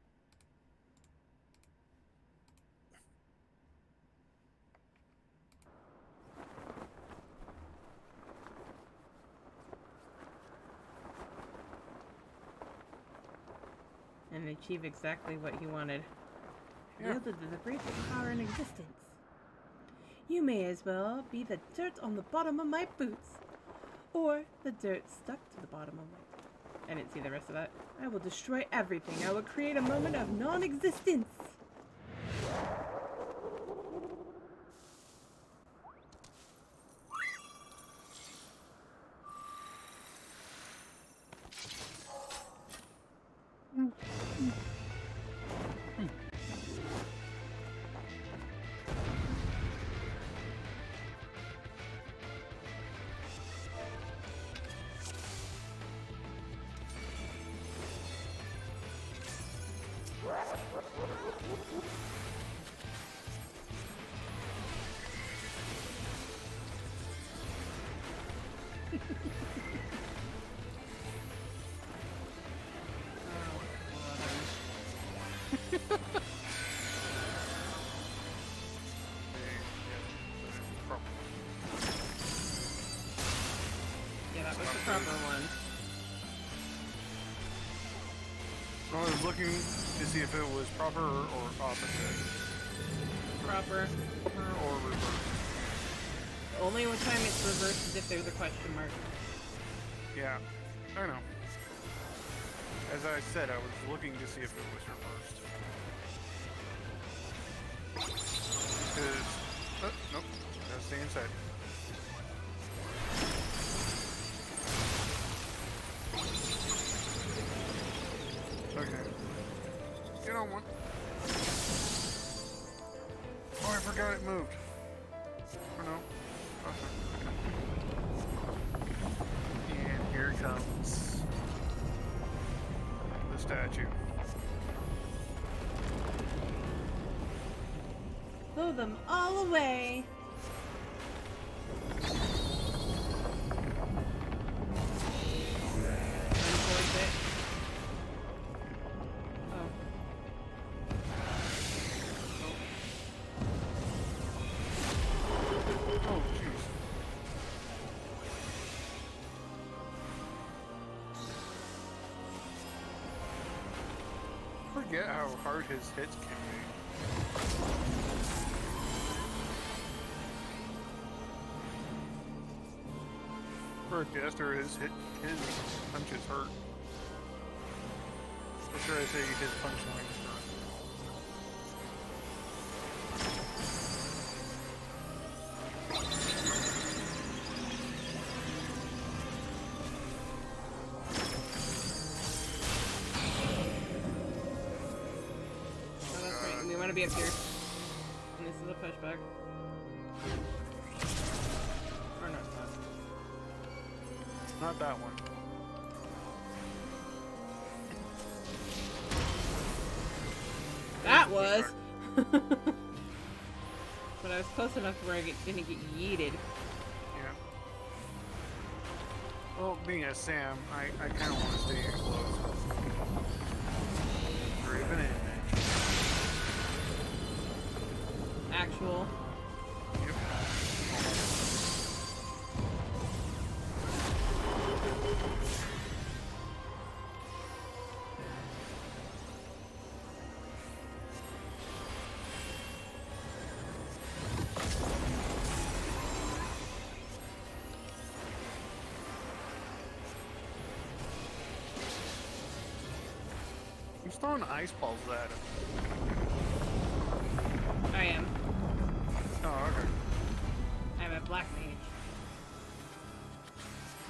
And achieve exactly what he wanted. Yeah. Yielded to the greatest power in existence. You may as well be the dirt on the bottom of my boots. Or the dirt stuck to the bottom of my... I didn't see the rest of that. I will destroy everything. I will create a moment of non-existence. Yeah, that was the proper one. I was looking to see if it was proper or opposite. Proper. Or reverse. The only one time it's reversed is if there's a question mark. Yeah, I know. As I said, I was looking to see if it was reversed. Because... nope. Gotta stay inside. Okay. Get on one. Oh, I forgot it moved. Oh no. Okay. And here comes the statue. Blow them all away. Run towards it. Oh. Oh, jeez. Forget how hard his hits can be. For a caster, his punches hurt. Or should I say his punchlines hurt? Oh, that's right. We want to be up here. And this is a pushback. Or no, it's not. Not that one. That was! But I was close enough to where I didn't get yeeted. Yeah. Well, being a Sam, I kind of want to stay close. Or even in. Actual. Yep. Who's throwing ice balls at him? I am. Oh, okay. I'm a black mage.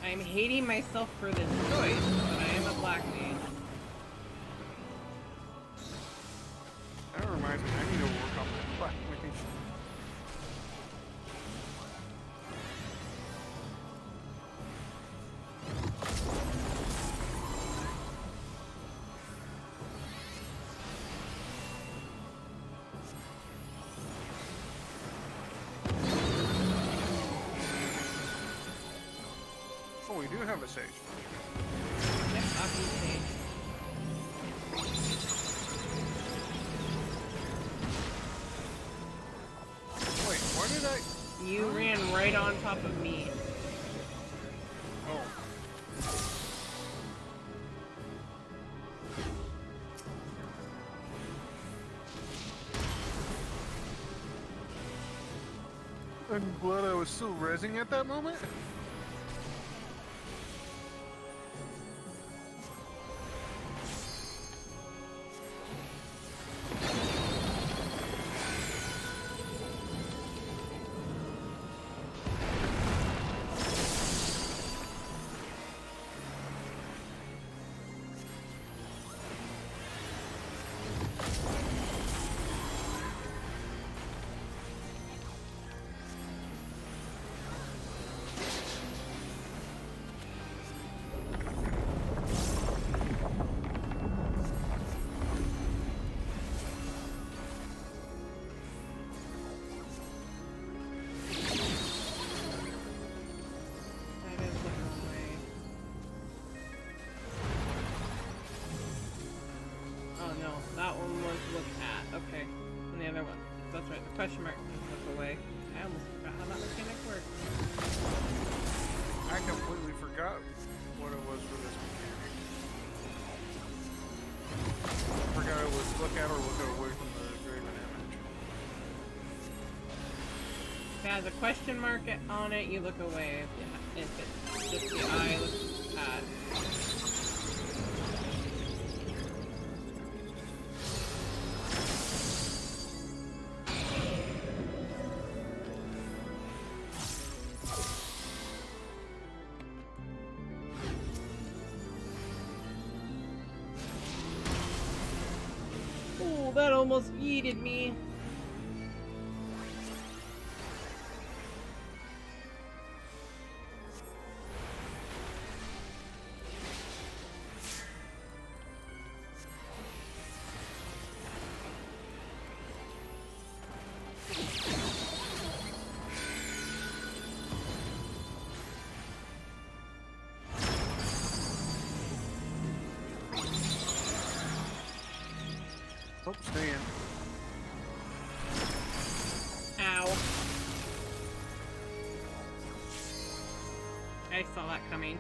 I'm hating myself for this choice, but I am a black mage. That reminds me, I need to work on my black mage. Oh, we do have a sage. Yep, Aki stage. Wait, why did I... You ran right on top of me. Oh. I'm glad I was still rezzing at that moment. question mark. Look away. I almost forgot how that mechanic worked. I completely forgot what it was for this mechanic. I forgot it was look at or look away from the graven image. If it has a question mark on it, you look away. If it's just the eye, look at. Oh, that almost yeeted me. Oh, stay in. Ow. I saw that coming.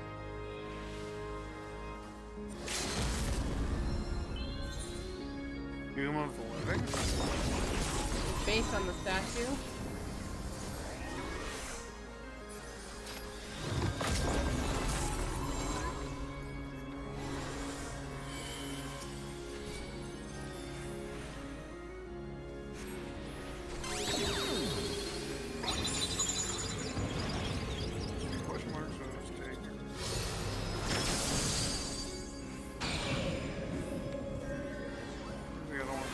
Doom of the Living? Based on the statue. Question mark, so let's take. Where's the other one?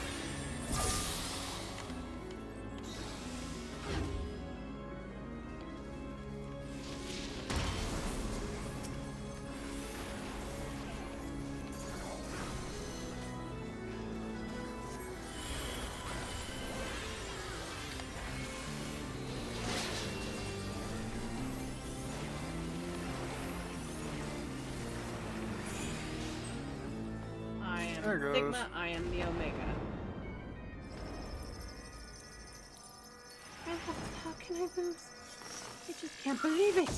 I am There it goes. Sigma, I am the Omega. How can I lose? I just can't believe it.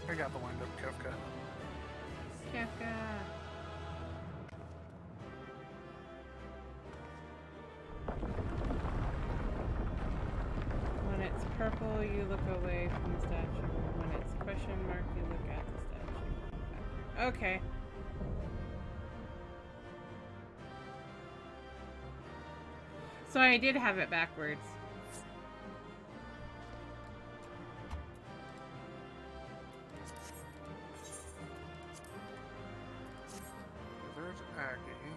I got the wind up, Kefka. Kefka. When it's purple, you look away from the statue. When it's question mark, you look at the statue. Okay. So I did have it backwards. There's Aggie,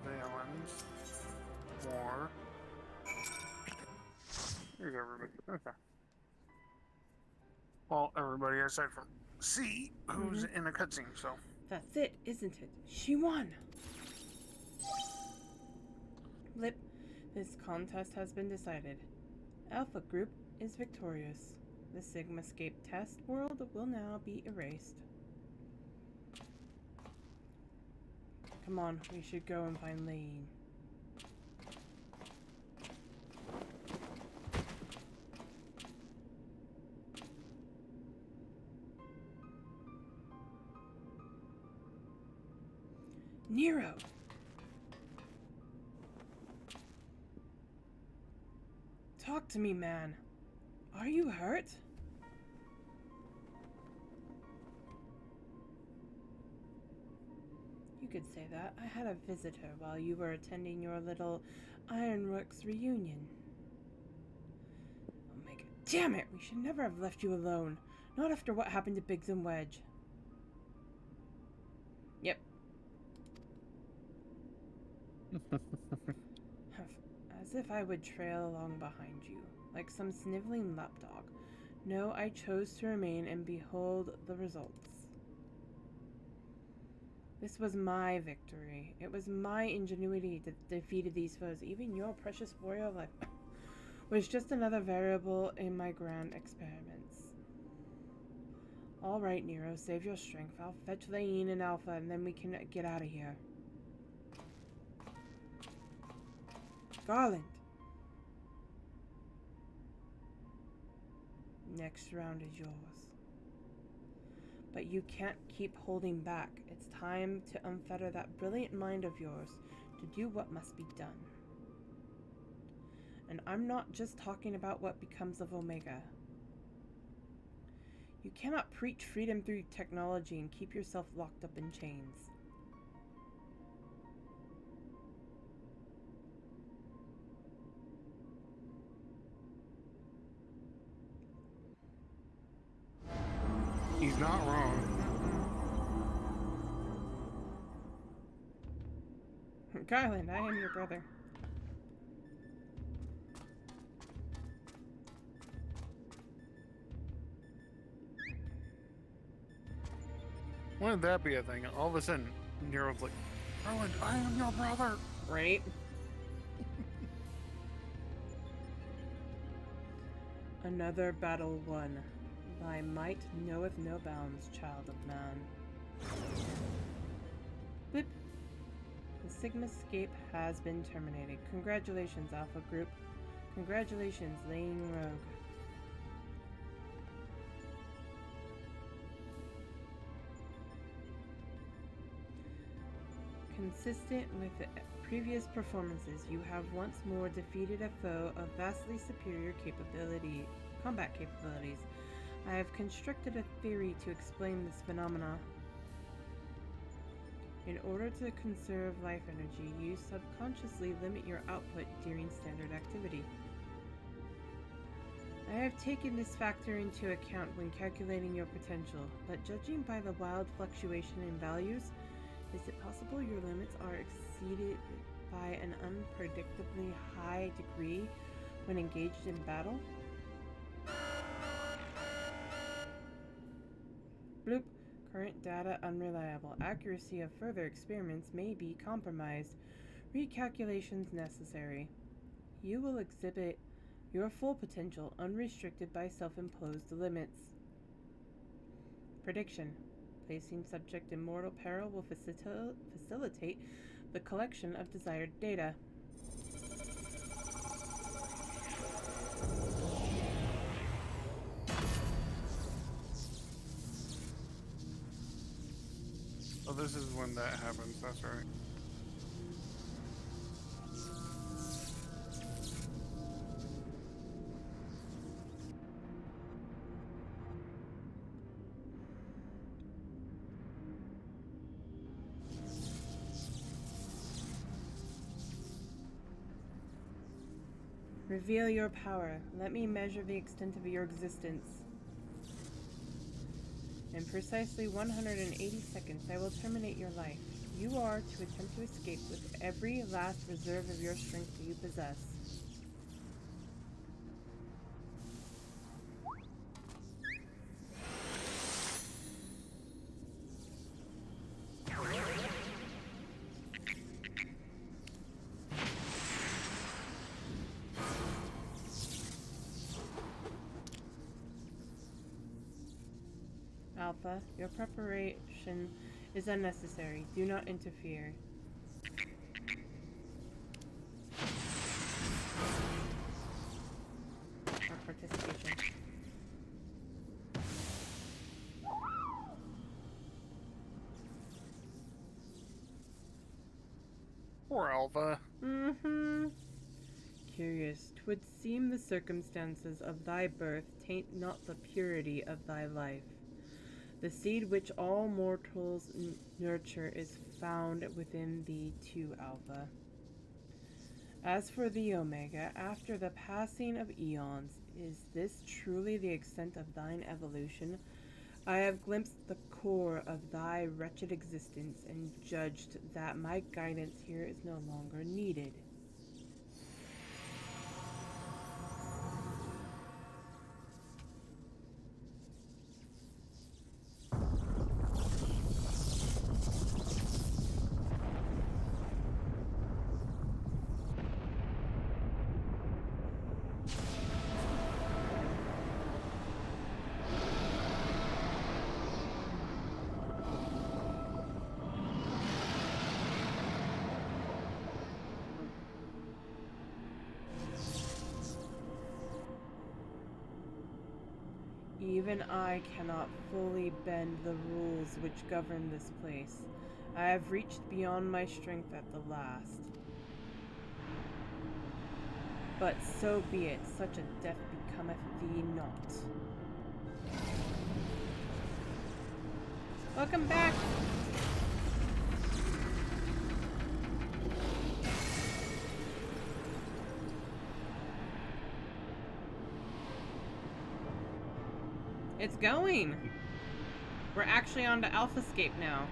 Valens, Moore. There's everybody. Okay. Well, everybody aside from C, who's in a cutscene, so. That's it, isn't it? She won! Blip. This contest has been decided. Alpha Group is victorious. The Sigmascape test world will now be erased. Come on, we should go and find Lane. Nero! Talk to me, man. Are you hurt? You could say that. I had a visitor while you were attending your little Ironworks reunion. Oh my god. Damn it! We should never have left you alone. Not after what happened to Biggs and Wedge. Yep. As if I would trail along behind you, like some sniveling lapdog. No, I chose to remain and behold the results. This was my victory. It was my ingenuity that defeated these foes. Even your precious warrior life was just another variable in my grand experiments. All right, Nero, save your strength. I'll fetch Lane and Alpha, and then we can get out of here. Garland. Next round is yours. But you can't keep holding back. It's time to unfetter that brilliant mind of yours to do what must be done. And I'm not just talking about what becomes of Omega. You cannot preach freedom through technology and keep yourself locked up in chains. He's not wrong. Garland, I am your brother. Wouldn't that be a thing? All of a sudden, Nero's like, Roland, I am your brother. Right? Another battle won. Thy might knoweth no bounds, child of man. Blip. The Sigma-scape has been terminated. Congratulations, Alpha Group. Congratulations, laying rogue. Consistent with the previous performances, you have once more defeated a foe of vastly superior combat capabilities. I have constructed a theory to explain this phenomena. In order to conserve life energy, you subconsciously limit your output during standard activity. I have taken this factor into account when calculating your potential, but judging by the wild fluctuation in values, is it possible your limits are exceeded by an unpredictably high degree when engaged in battle? Bloop. Current data unreliable. Accuracy of further experiments may be compromised. Recalculations necessary. You will exhibit your full potential unrestricted by self-imposed limits. Prediction. Placing subject in mortal peril will facilitate the collection of desired data. Oh, this is when that happens, that's right. Reveal your power. Let me measure the extent of your existence. In precisely 180 seconds, I will terminate your life. You are to attempt to escape with every last reserve of your strength you possess. Alpha, your preparation is unnecessary. Do not interfere. Or participation. Poor Alpha. Curious, 'twould seem the circumstances of thy birth taint not the purity of thy life. The seed which all mortals nurture is found within thee too, Alpha. As for thee, Omega, after the passing of eons, is this truly the extent of thine evolution? I have glimpsed the core of thy wretched existence and judged that my guidance here is no longer needed. Even I cannot fully bend the rules which govern this place. I have reached beyond my strength at the last. But so be it, such a death becometh thee not. Welcome back! It's going! We're actually on to Alphascape now.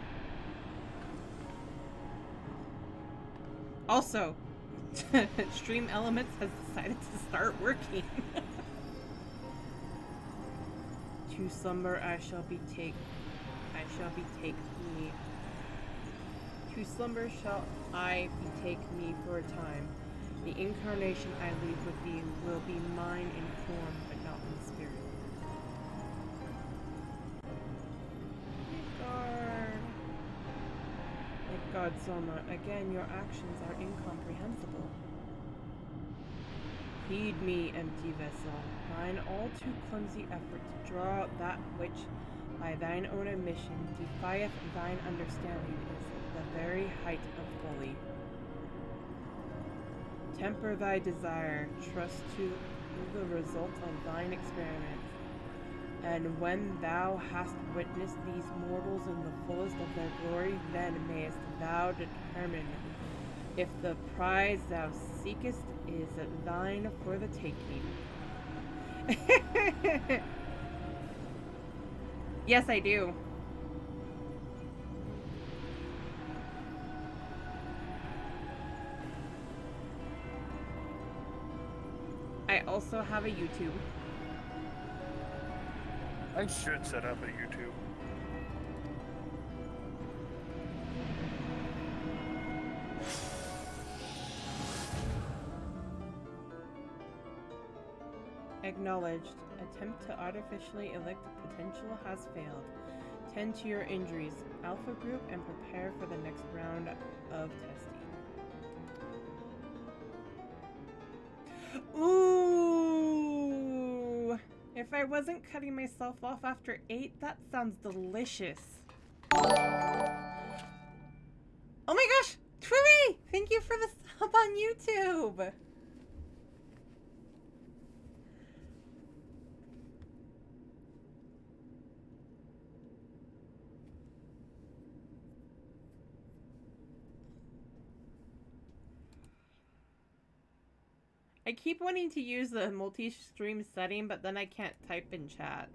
Also, Stream Elements has decided to start working. To slumber I shall be take me. To slumber shall I betake me for a time. The incarnation I leave with thee will be mine in form, but not in spirit. God, Soma, again your actions are incomprehensible. Heed me, empty vessel. Thine all too clumsy effort to draw out that which, by thine own admission, defieth thine understanding is the very height of folly. Temper thy desire, trust to the result of thine experiments, and when thou hast witnessed these mortals in the fullest of their glory, then mayest thou determine if the prize thou seekest is thine for the taking. Yes, I do. I also have a YouTube. I should set up a YouTube. Acknowledged. Attempt to artificially elect potential has failed. Tend to your injuries. Alpha group and prepare for the next round of testing. Ooh! If I wasn't cutting myself off after 8, that sounds delicious. Oh my gosh! Twimmy! Thank you for the sub on YouTube! I keep wanting to use the multi-stream setting, but then I can't type in chat.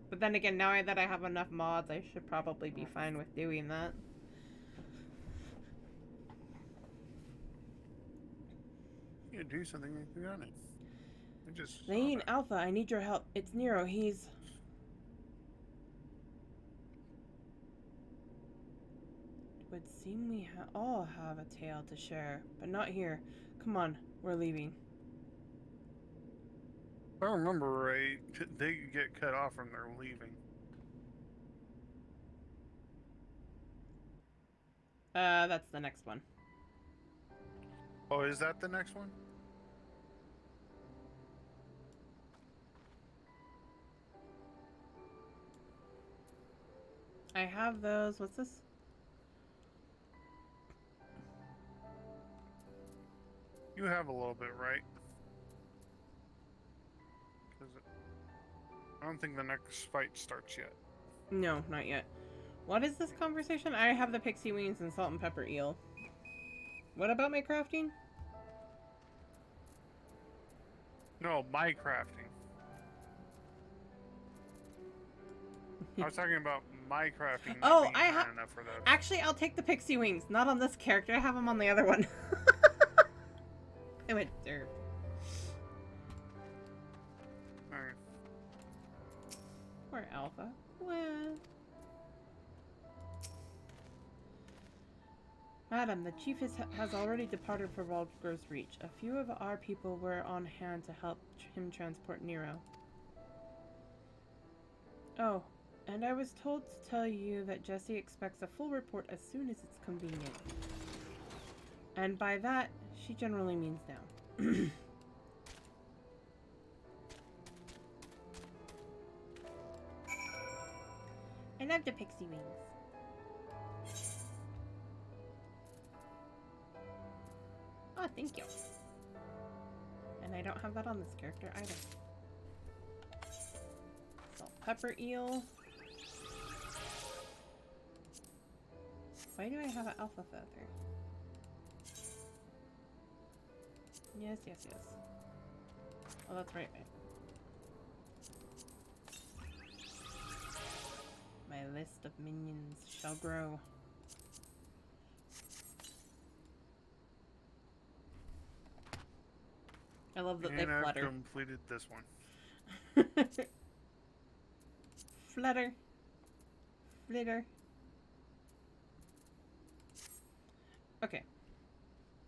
But then again, now that I have enough mods, I should probably be fine with doing that. You do something like that on it. I just Lane, Alpha, I need your help. It's Nero. He's... It would seem we all have a tale to share, but not here. Come on, we're leaving. If I remember right, they get cut off when they're leaving. That's the next one. Oh, is that the next one? I have those. What's this? You have a little bit, right? I don't think the next fight starts yet. No, not yet. What is this conversation? I have the pixie wings and salt and pepper eel. What about my crafting? No, my crafting. I was talking about my crafting. Oh, I have enough for those. Actually, I'll take the pixie wings. Not on this character. I have them on the other one. I went there. Alright. Or Alpha. Well. Madam, the chief has already departed for Waldgro's Reach. A few of our people were on hand to help him transport Nero. Oh, and I was told to tell you that Jessie expects a full report as soon as it's convenient. And by that, she generally means now. love the pixie wings. Oh, thank you. And I don't have that on this character either. Salt pepper eel. Why do I have an alpha feather? Yes, yes, yes. Oh, that's right. My list of minions shall grow. I love that they And I've flutter. completed this one. Flutter. Flitter. Okay.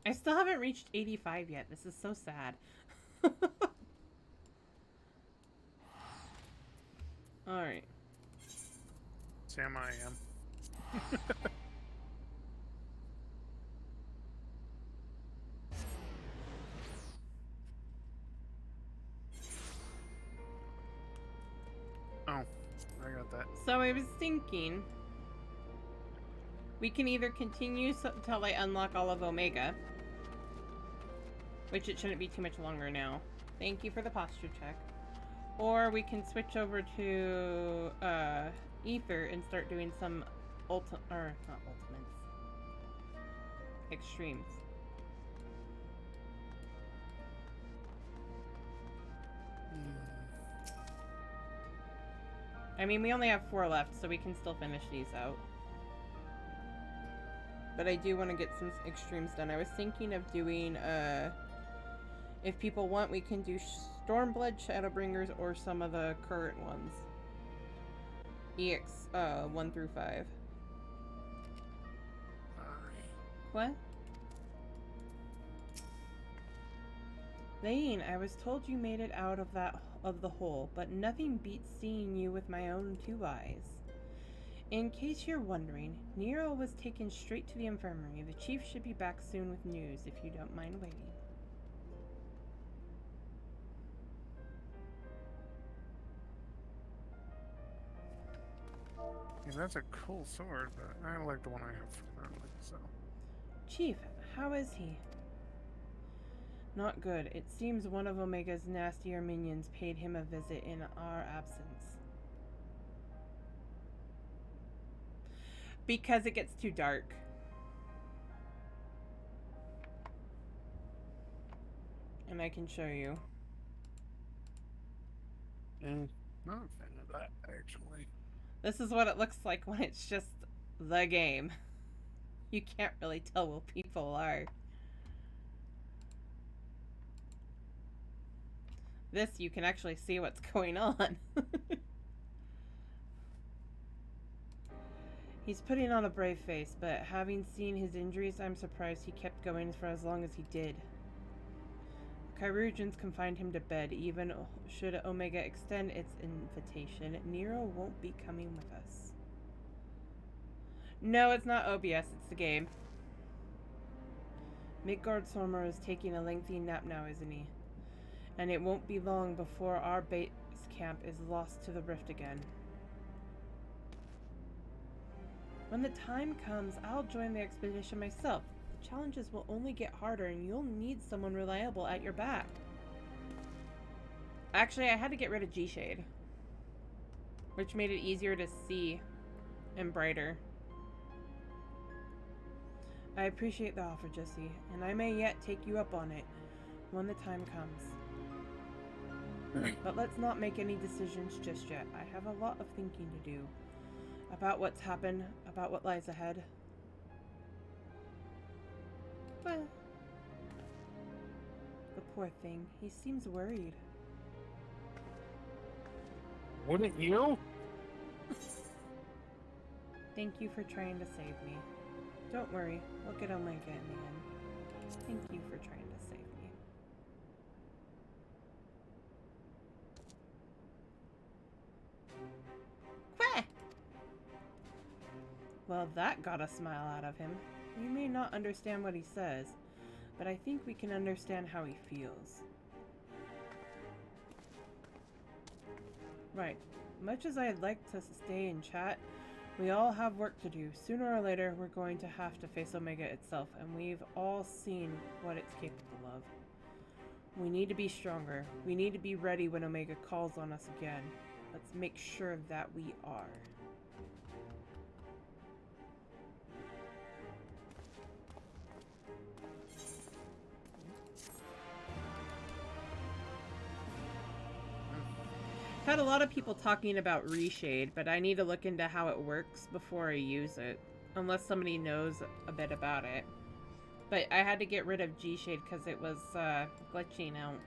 I still haven't reached 85 yet. This is so sad. Alright. Sam, I am. Oh, I got that. So I was thinking we can either continue until I unlock all of Omega, which it shouldn't be too much longer now. Thank you for the posture check. Or we can switch over to Ether and start doing some not ultimates. Extremes. I mean, we only have 4 left, so we can still finish these out. But I do want to get some extremes done. I was thinking of doing, if people want, we can do Stormblood, Shadowbringers, or some of the current ones. EX, 1 through 5. What? Lane, I was told you made it out of the hole, but nothing beats seeing you with my own 2 eyes. In case you're wondering, Nero was taken straight to the infirmary. The chief should be back soon with news, if you don't mind waiting. Yeah, that's a cool sword, but I like the one I have currently, so. Chief, how is he? Not good. It seems one of Omega's nastier minions paid him a visit in our absence. Because it gets too dark. And I can show you. Not a fan of that, actually. This is what it looks like when it's just the game. You can't really tell what people are. This, you can actually see what's going on. He's putting on a brave face, but having seen his injuries, I'm surprised he kept going for as long as he did. Chirurgeons confined him to bed. Even should Omega extend its invitation, Nero won't be coming with us. No, it's not OBS, it's the game. Midgard Sormer is taking a lengthy nap now, isn't he? And it won't be long before our base camp is lost to the rift again. When the time comes, I'll join the expedition myself. The challenges will only get harder and you'll need someone reliable at your back. Actually, I had to get rid of G-Shade, which made it easier to see and brighter. I appreciate the offer, Jesse, and I may yet take you up on it when the time comes. But let's not make any decisions just yet. I have a lot of thinking to do. About what's happened, about what lies ahead. Well, the poor thing. He seems worried. Wouldn't you? Thank you for trying to save me. Don't worry, we'll get Omega in the end. Thank you for trying to save me. Quah! Well, that got a smile out of him. We may not understand what he says, but I think we can understand how he feels. Right. Much as I'd like to stay and chat, We all have work to do. Sooner or later, we're going to have to face Omega itself, and we've all seen what it's capable of. We need to be stronger. We need to be ready when Omega calls on us again. Let's make sure that we are. I've had a lot of people talking about reshade, but I need to look into how it works before I use it. Unless somebody knows a bit about it. But I had to get rid of G-Shade because it was glitching out.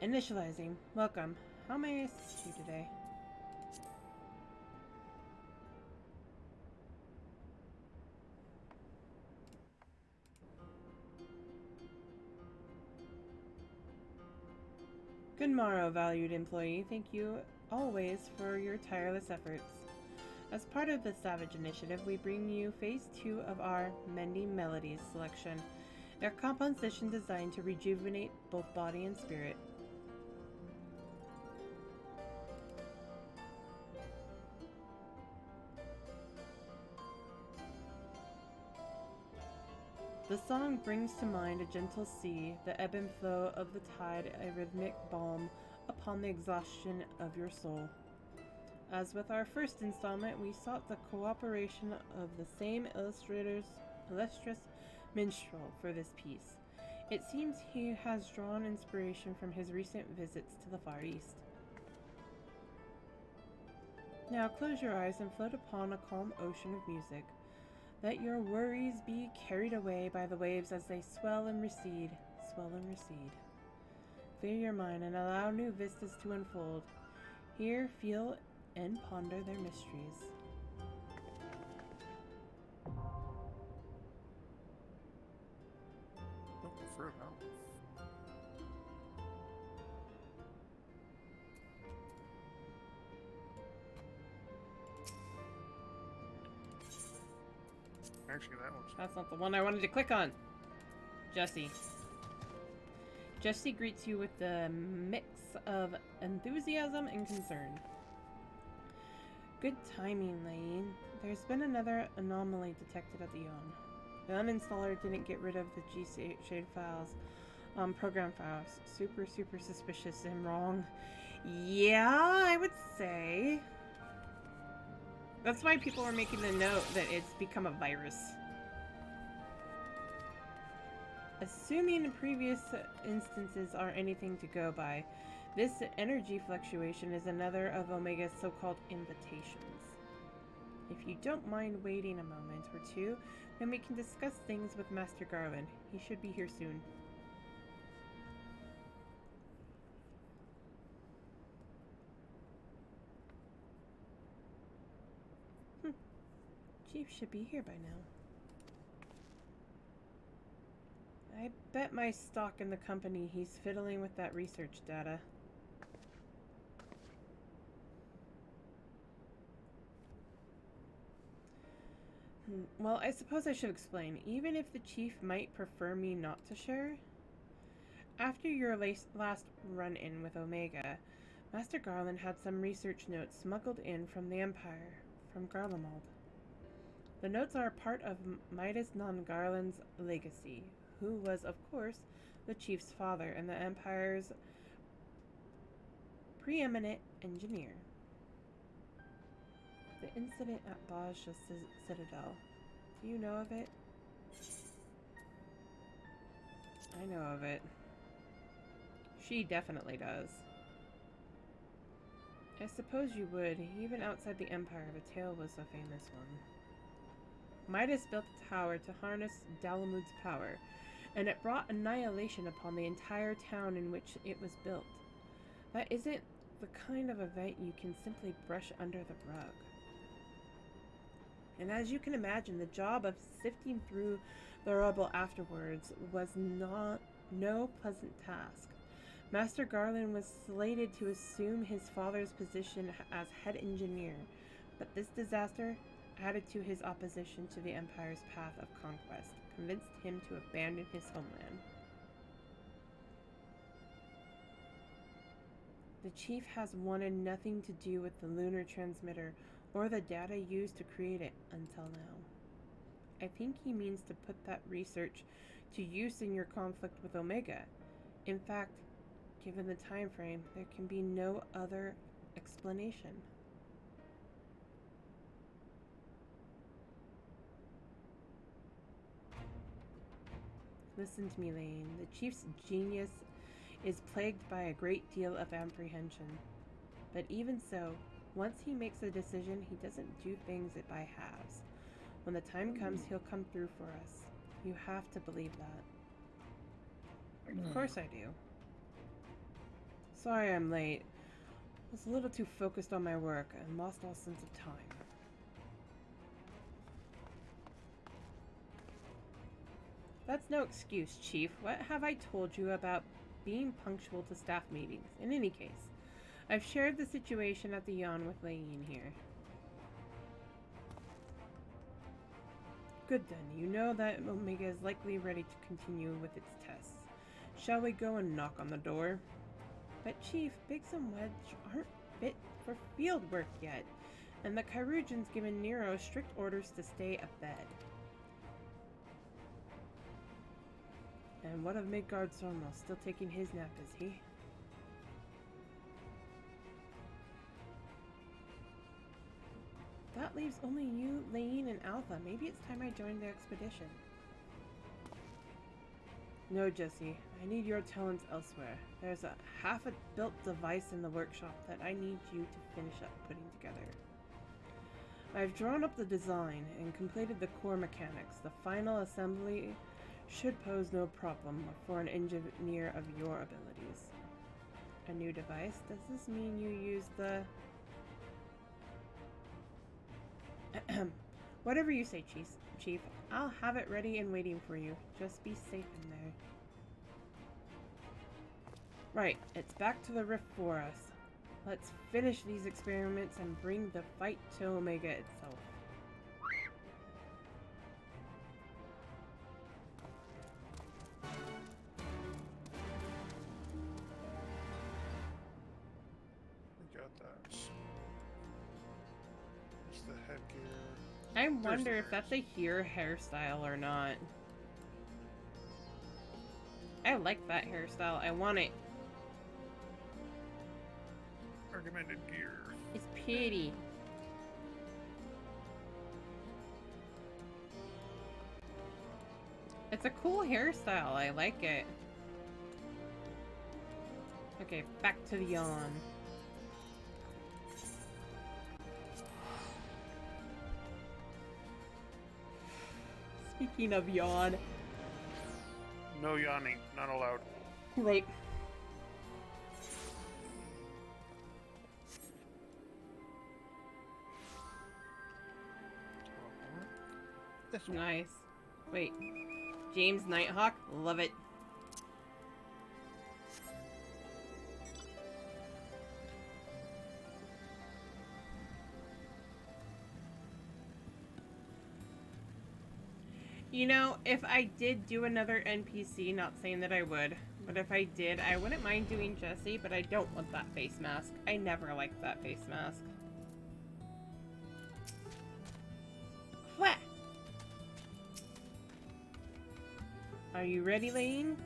Initializing. Welcome. How may I assist you today? Good morrow, valued employee. Thank you always for your tireless efforts. As part of the Savage Initiative, we bring you Phase 2 of our Mending Melodies selection, a composition designed to rejuvenate both body and spirit. The song brings to mind a gentle sea, the ebb and flow of the tide, a rhythmic balm upon the exhaustion of your soul. As with our first installment, we sought the cooperation of the same illustrious minstrel for this piece. It seems he has drawn inspiration from his recent visits to the Far East. Now close your eyes and float upon a calm ocean of music. Let your worries be carried away by the waves as they swell and recede, swell and recede. Clear your mind and allow new vistas to unfold. Hear, feel, and ponder their mysteries. Looking for it now. Actually, that was. That's not the one I wanted to click on. Jesse. Jesse greets you with a mix of enthusiasm and concern. Good timing, Lane. There's been another anomaly detected at the Yawn. The uninstaller didn't get rid of the G-Shade files, program files. Super suspicious and wrong. Yeah, I would say. That's why people are making the note that it's become a virus. Assuming the previous instances are anything to go by, this energy fluctuation is another of Omega's so-called invitations. If you don't mind waiting a moment or two, then we can discuss things with Master Garland. He should be here soon. Chief should be here by now. I bet my stock in the company he's fiddling with that research data. Well, I suppose I should explain. Even if the chief might prefer me not to share, after your last run-in with Omega, Master Garland had some research notes smuggled in from the Empire, from Garlemald. The notes are part of Midas non-Garland's legacy, who was, of course, the chief's father and the Empire's preeminent engineer. The incident at Baj's Citadel. Do you know of it? I know of it. She definitely does. I suppose you would. Even outside the Empire, the tale was a famous one. Midas built a tower to harness Dalamud's power, and it brought annihilation upon the entire town in which it was built. That isn't the kind of event you can simply brush under the rug. And as you can imagine, the job of sifting through the rubble afterwards was no pleasant task. Master Garland was slated to assume his father's position as head engineer, but this disaster, added to his opposition to the Empire's path of conquest, convinced him to abandon his homeland. The chief has wanted nothing to do with the lunar transmitter or the data used to create it until now. I think he means to put that research to use in your conflict with Omega. In fact, given the time frame, there can be no other explanation. Listen to me, Lane. The chief's genius is plagued by a great deal of apprehension. But even so, once he makes a decision, he doesn't do things by halves. When the time comes, he'll come through for us. You have to believe that. Of course I do. Sorry I'm late. I was a little too focused on my work and lost all sense of time. That's no excuse, Chief. What have I told you about being punctual to staff meetings? In any case, I've shared the situation at the yawn with Layeen here. Good then, you know that Omega is likely ready to continue with its tests. Shall we go and knock on the door? But Chief, Biggs and Wedge aren't fit for field work yet, and the Kyrogen's given Nero strict orders to stay abed. And what of Midgard Sormel? Still taking his nap, is he? That leaves only you, Layeen, and Alpha. Maybe it's time I joined the expedition. No, Jesse. I need your talents elsewhere. There's a half-built device in the workshop that I need you to finish up putting together. I've drawn up the design and completed the core mechanics. The final assembly should pose no problem for an engineer of your abilities. A new device? Does this mean you use the... Whatever you say, Chief. I'll have it ready and waiting for you. Just be safe in there. Right, it's back to the rift for us. Let's finish these experiments and bring the fight to Omega itself. We got that. What's the headgear? I wonder if that's a hairstyle or not. I like that hairstyle. I want it. Recommended gear. It's pretty. It's a cool hairstyle. I like it. Okay, back to the yawn. Speaking of yawn. No yawning, not allowed. Right. This one. Nice. Wait. James Nighthawk? Love it. You know, if I did do another NPC, not saying that I would, but if I did, I wouldn't mind doing Jesse, but I don't want that face mask. I never liked that face mask. Quack! Are you ready, Lane?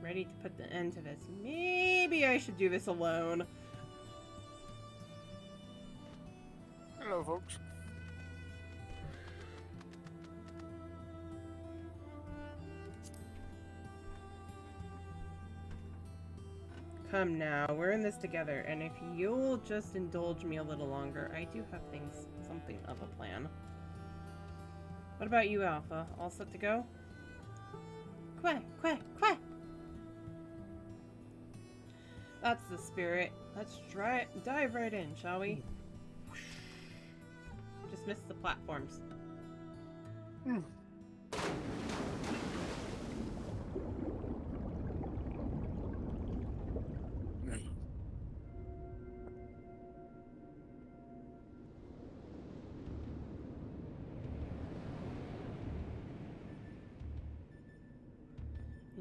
Ready to put the end to this. Maybe I should do this alone. Hello, folks. Come now, we're in this together, and if you'll just indulge me a little longer, I do have something of a plan. What about you, Alpha? All set to go? Quack, quack, quack! That's the spirit. Let's dive right in, shall we? Just missed the platforms.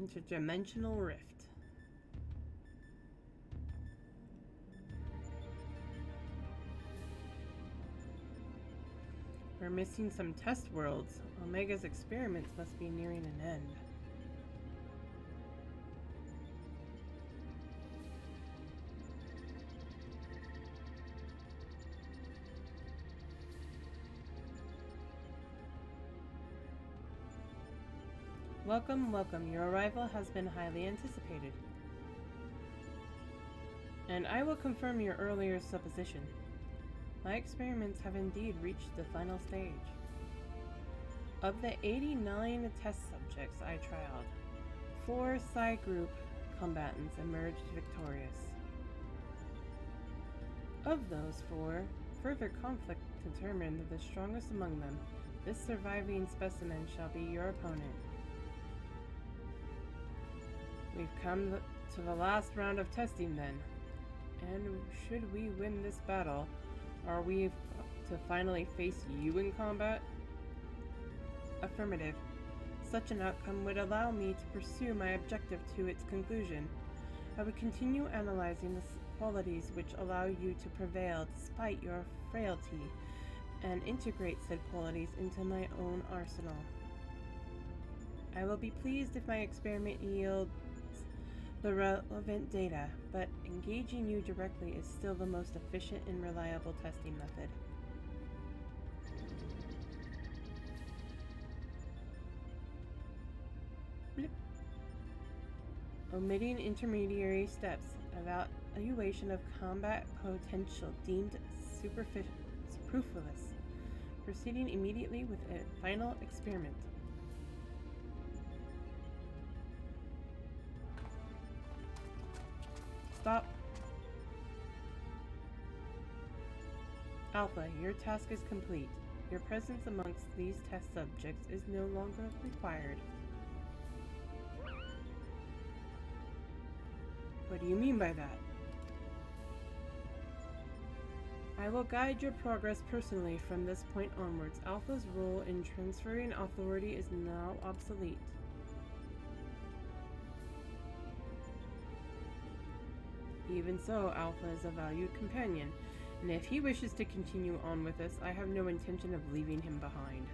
Interdimensional rift. We're missing some test worlds. Omega's experiments must be nearing an end. Welcome, welcome. Your arrival has been highly anticipated. And I will confirm your earlier supposition. My experiments have indeed reached the final stage. Of the 89 test subjects I trialed, 4 Psi group combatants emerged victorious. Of those 4, further conflict determined the strongest among them. This surviving specimen shall be your opponent. We've come to the last round of testing then. And should we win this battle, are we to finally face you in combat? Affirmative. Such an outcome would allow me to pursue my objective to its conclusion. I would continue analyzing the qualities which allow you to prevail despite your frailty, and integrate said qualities into my own arsenal. I will be pleased if my experiment yields the relevant data, but engaging you directly is still the most efficient and reliable testing method. Blip. Omitting intermediary steps, evaluation of combat potential deemed superfluous. Proceeding immediately with a final experiment. Stop. Alpha, your task is complete. Your presence amongst these test subjects is no longer required. What do you mean by that? I will guide your progress personally from this point onwards. Alpha's role in transferring authority is now obsolete. Even so, Alpha is a valued companion, and if he wishes to continue on with us, I have no intention of leaving him behind.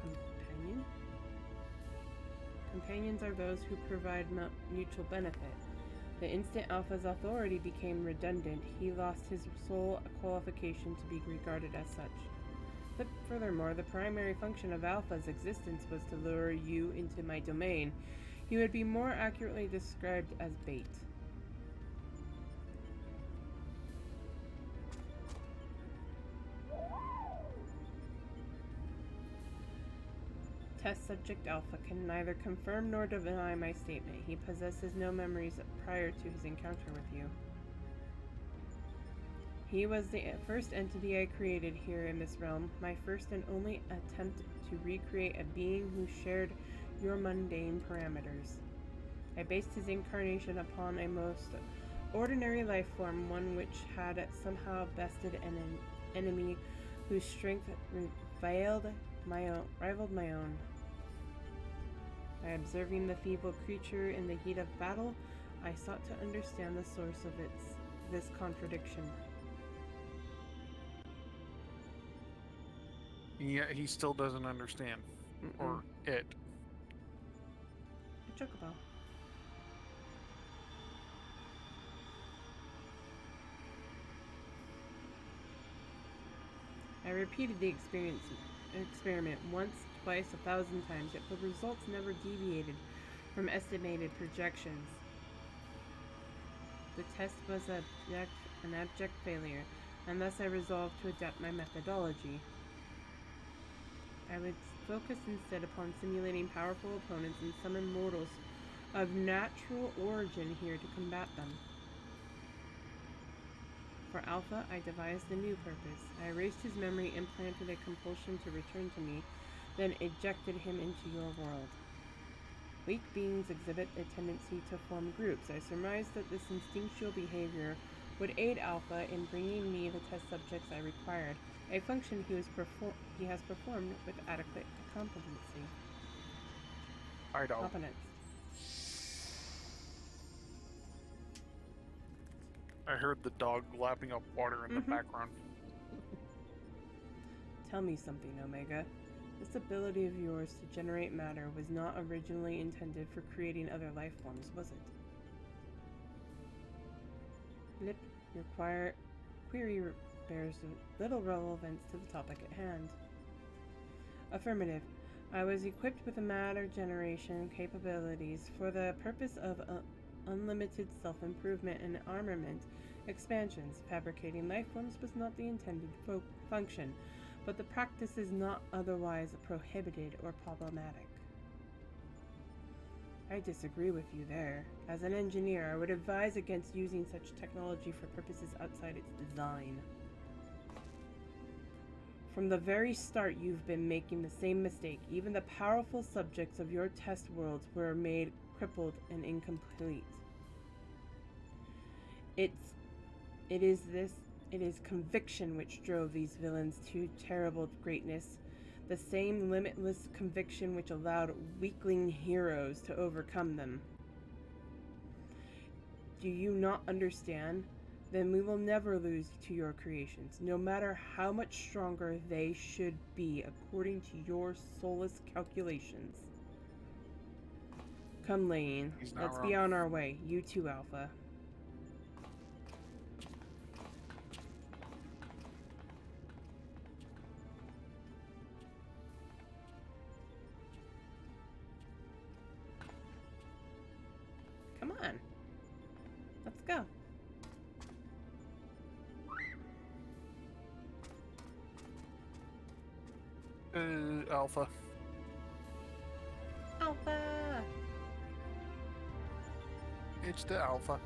Companion? Companions are those who provide mutual benefit. The instant Alpha's authority became redundant, he lost his sole qualification to be regarded as such. But furthermore, the primary function of Alpha's existence was to lure you into my domain. He would be more accurately described as bait. Test subject Alpha can neither confirm nor deny my statement. He possesses no memories prior to his encounter with you. He was the first entity I created here in this realm, my first and only attempt to recreate a being who shared your mundane parameters. I based his incarnation upon a most ordinary life form, one which had somehow bested an enemy whose strength rivaled my own. By observing the feeble creature in the heat of battle, I sought to understand the source of this contradiction. Yeah, he still doesn't understand. Or it. A chocobo. I repeated the experiment once, twice, 1,000 times, yet the results never deviated from estimated projections. The test was an abject failure, and thus I resolved to adapt my methodology. I would focus instead upon simulating powerful opponents and summon mortals of natural origin here to combat them. For Alpha, I devised a new purpose. I erased his memory, implanted a compulsion to return to me, then ejected him into your world. Weak beings exhibit a tendency to form groups. I surmised that this instinctual behavior would aid Alpha in bringing me the test subjects I required, a function he has performed with adequate competency. Idol. Competence. I heard the dog lapping up water in the background. Tell me something, Omega. This ability of yours to generate matter was not originally intended for creating other life forms, was it? Lip, your query bears little relevance to the topic at hand. Affirmative. I was equipped with the matter generation capabilities for the purpose of unlimited self-improvement and armament expansions. Fabricating life forms was not the intended function, but the practice is not otherwise prohibited or problematic. I disagree with you there. As an engineer, I would advise against using such technology for purposes outside its design. From the very start, you've been making the same mistake. Even the powerful subjects of your test worlds were made crippled and incomplete. It is conviction which drove these villains to terrible greatness, the same limitless conviction which allowed weakling heroes to overcome them. Do you not understand? Then we will never lose to your creations, no matter how much stronger they should be according to your soulless calculations. Come, Lane. Let's be on our way. You too, Alpha. Come on. Let's go. Alpha. Alpha! It's the Alpha.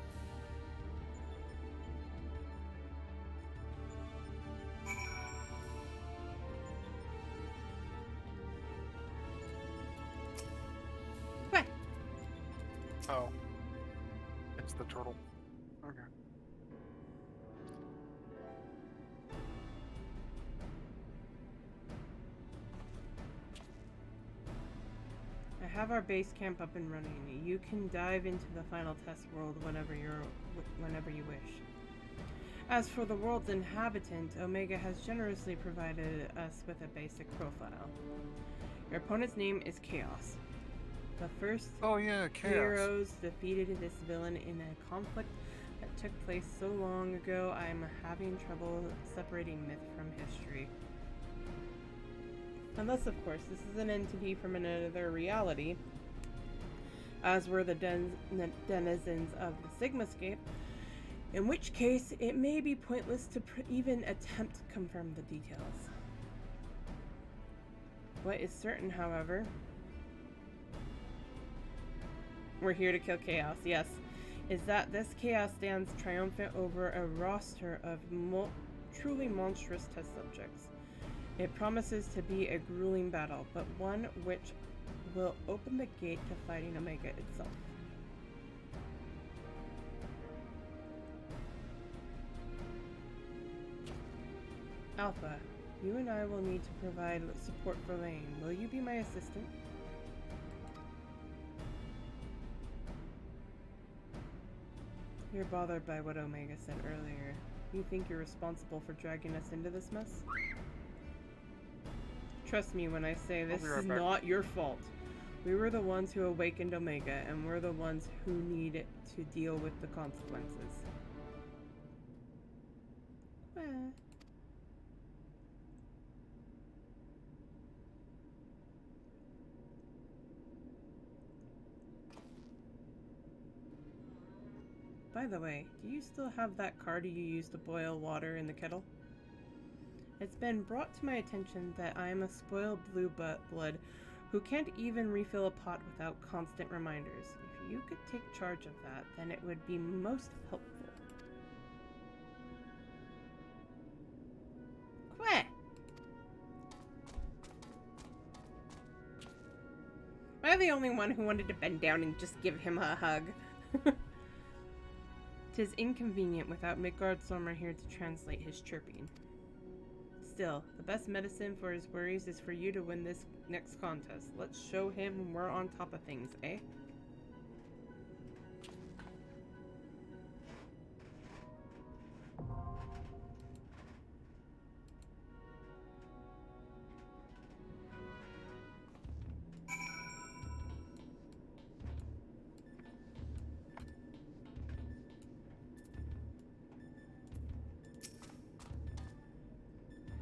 What? Oh. It's the turtle. Okay. I have our base camp up and running. You can dive into the final test world whenever you wish. As for the world's inhabitant, Omega has generously provided us with a basic profile. Your opponent's name is Chaos. The first Chaos. heroes defeated this villain in a conflict that took place so long ago, I'm having trouble separating myth from history. Unless, of course, this is an entity from another reality, as were the denizens of the Sigmascape, in which case it may be pointless to even attempt to confirm the details. What is certain, however, we're here to kill Chaos, yes, is that this Chaos stands triumphant over a roster of truly monstrous test subjects. It promises to be a grueling battle, but one which will open the gate to fighting Omega itself. Alpha, you and I will need to provide support for Lane. Will you be my assistant? You're bothered by what Omega said earlier. You think you're responsible for dragging us into this mess? Trust me when I say this is not your fault. We were the ones who awakened Omega, and we're the ones who need to deal with the consequences. By the way, do you still have that card you used to boil water in the kettle? It's been brought to my attention that I am a spoiled blue blood who can't even refill a pot without constant reminders. If you could take charge of that, then it would be most helpful. Queh! Am I the only one who wanted to bend down and just give him a hug? 'Tis inconvenient without Midgard-Sormer here to translate his chirping. Still, the best medicine for his worries is for you to win this next contest. Let's show him we're on top of things, eh?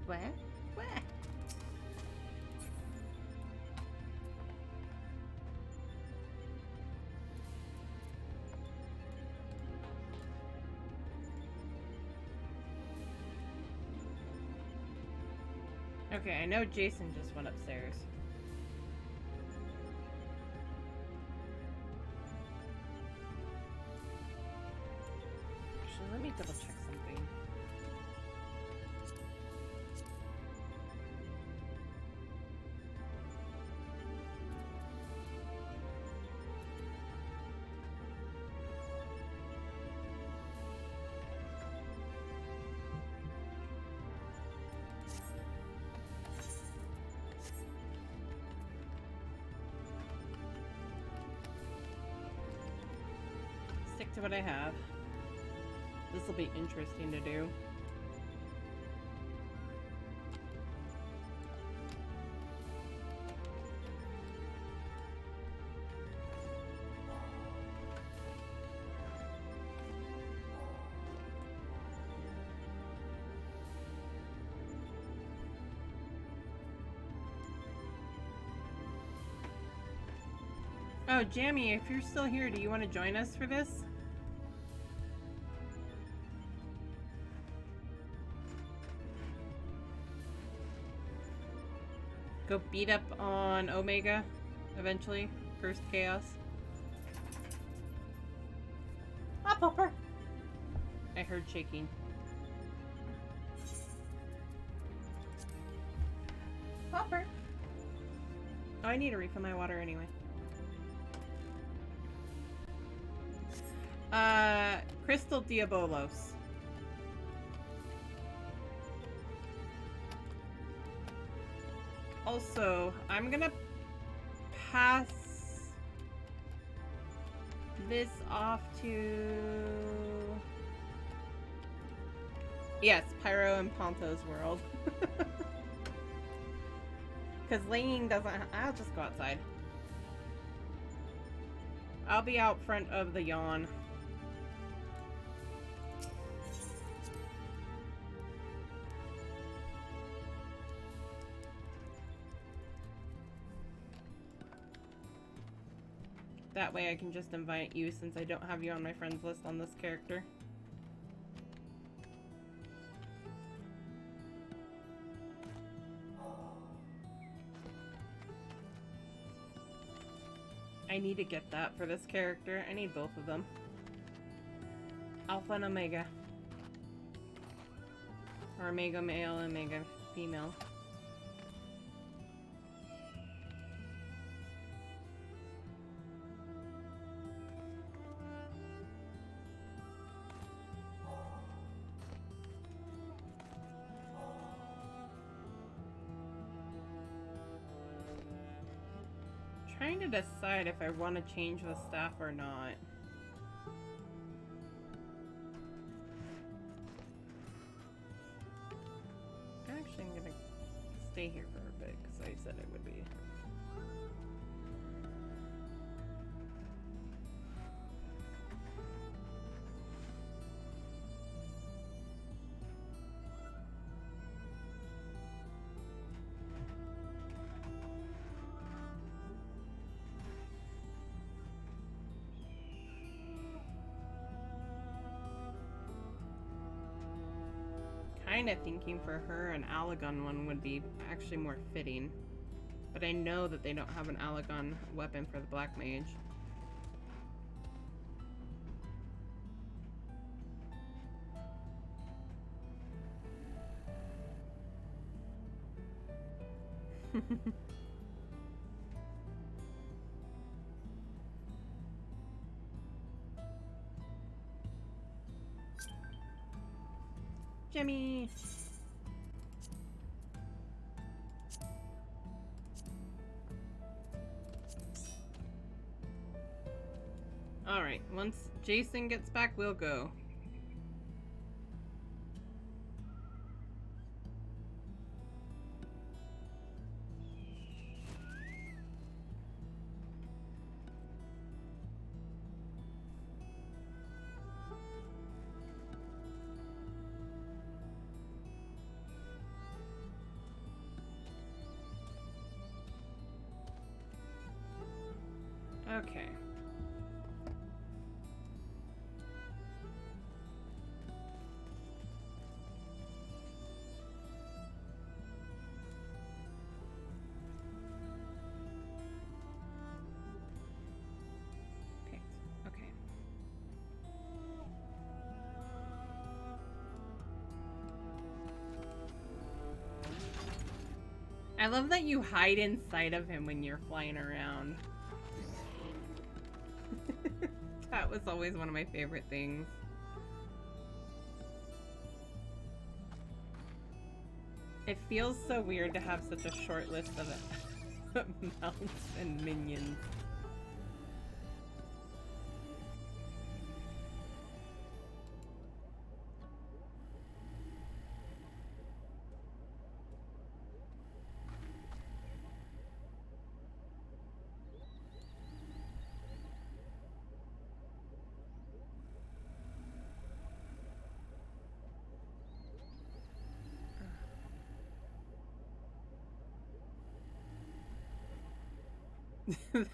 What? What? Okay, I know Jason just went upstairs. Actually, let me double check something. Stick to what I have. This will be interesting to do. Oh, Jammy, if you're still here, do you want to join us for this? Go beat up on Omega, eventually. First Chaos. Ah, Popper! I heard shaking. Popper! Oh, I need to refill my water anyway. Crystal Diabolos. Also, I'm gonna pass this off to... Yes, Pyro and Ponto's world. Because Lane doesn't... I'll just go outside. I'll be out front of the yawn. That way I can just invite you since I don't have you on my friends list on this character. I need to get that for this character. I need both of them. Alpha and Omega. Or Omega male and Omega female. Trying to decide if I want to change the staff or not. Actually, I'm gonna stay here for a bit because I said it would be. Kind of thinking for her an Allagon one would be actually more fitting. But I know that they don't have an Allagon weapon for the Black Mage. Jimmy! Alright, once Jason gets back, we'll go. Okay. Picked. Okay. I love that you hide inside of him when you're flying around. That was always one of my favorite things. It feels so weird to have such a short list of mounts and minions.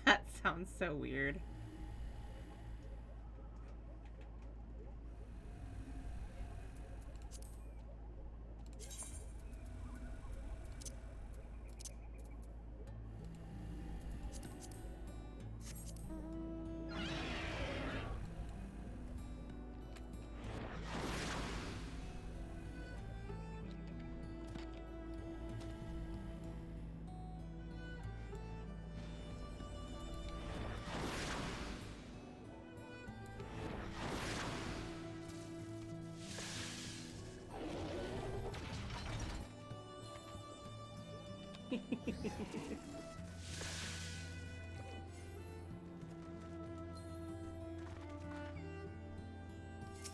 That sounds so weird.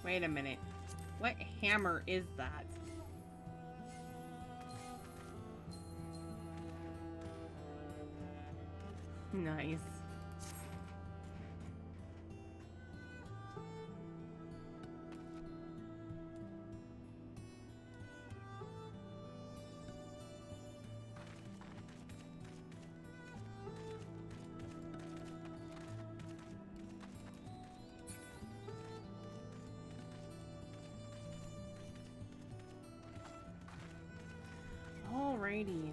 Wait a minute. What hammer is that? Nice. Alrighty.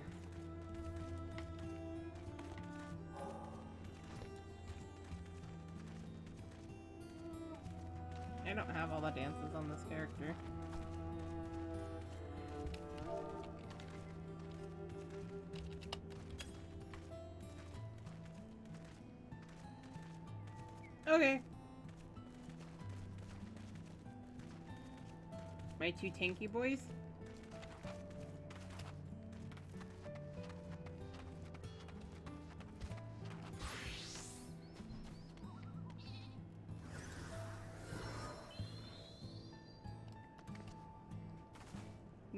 I don't have all the dances on this character. Okay. My two tanky boys?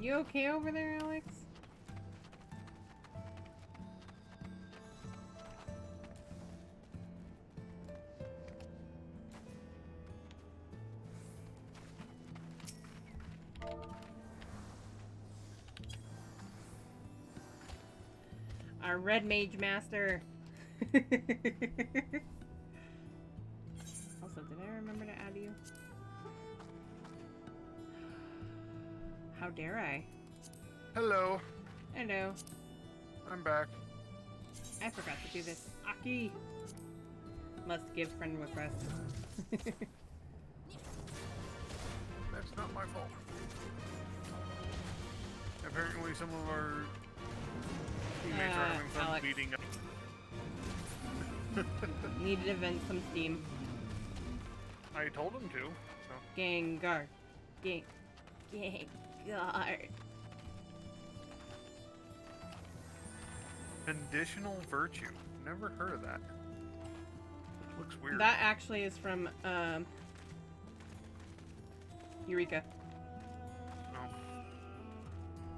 You okay over there, Alex? Our red mage master. Also, did I remember to add you? How dare I? Hello. Hello. I'm back. I forgot to do this. Aki! Must give friend request. That's not my fault. Apparently some of our teammates are having fun Alex. beating up. Needed to vent some steam. I told him to, so. Gengar. Gengar. Conditional virtue. Never heard of that. Looks weird. That actually is from, Eureka. Oh.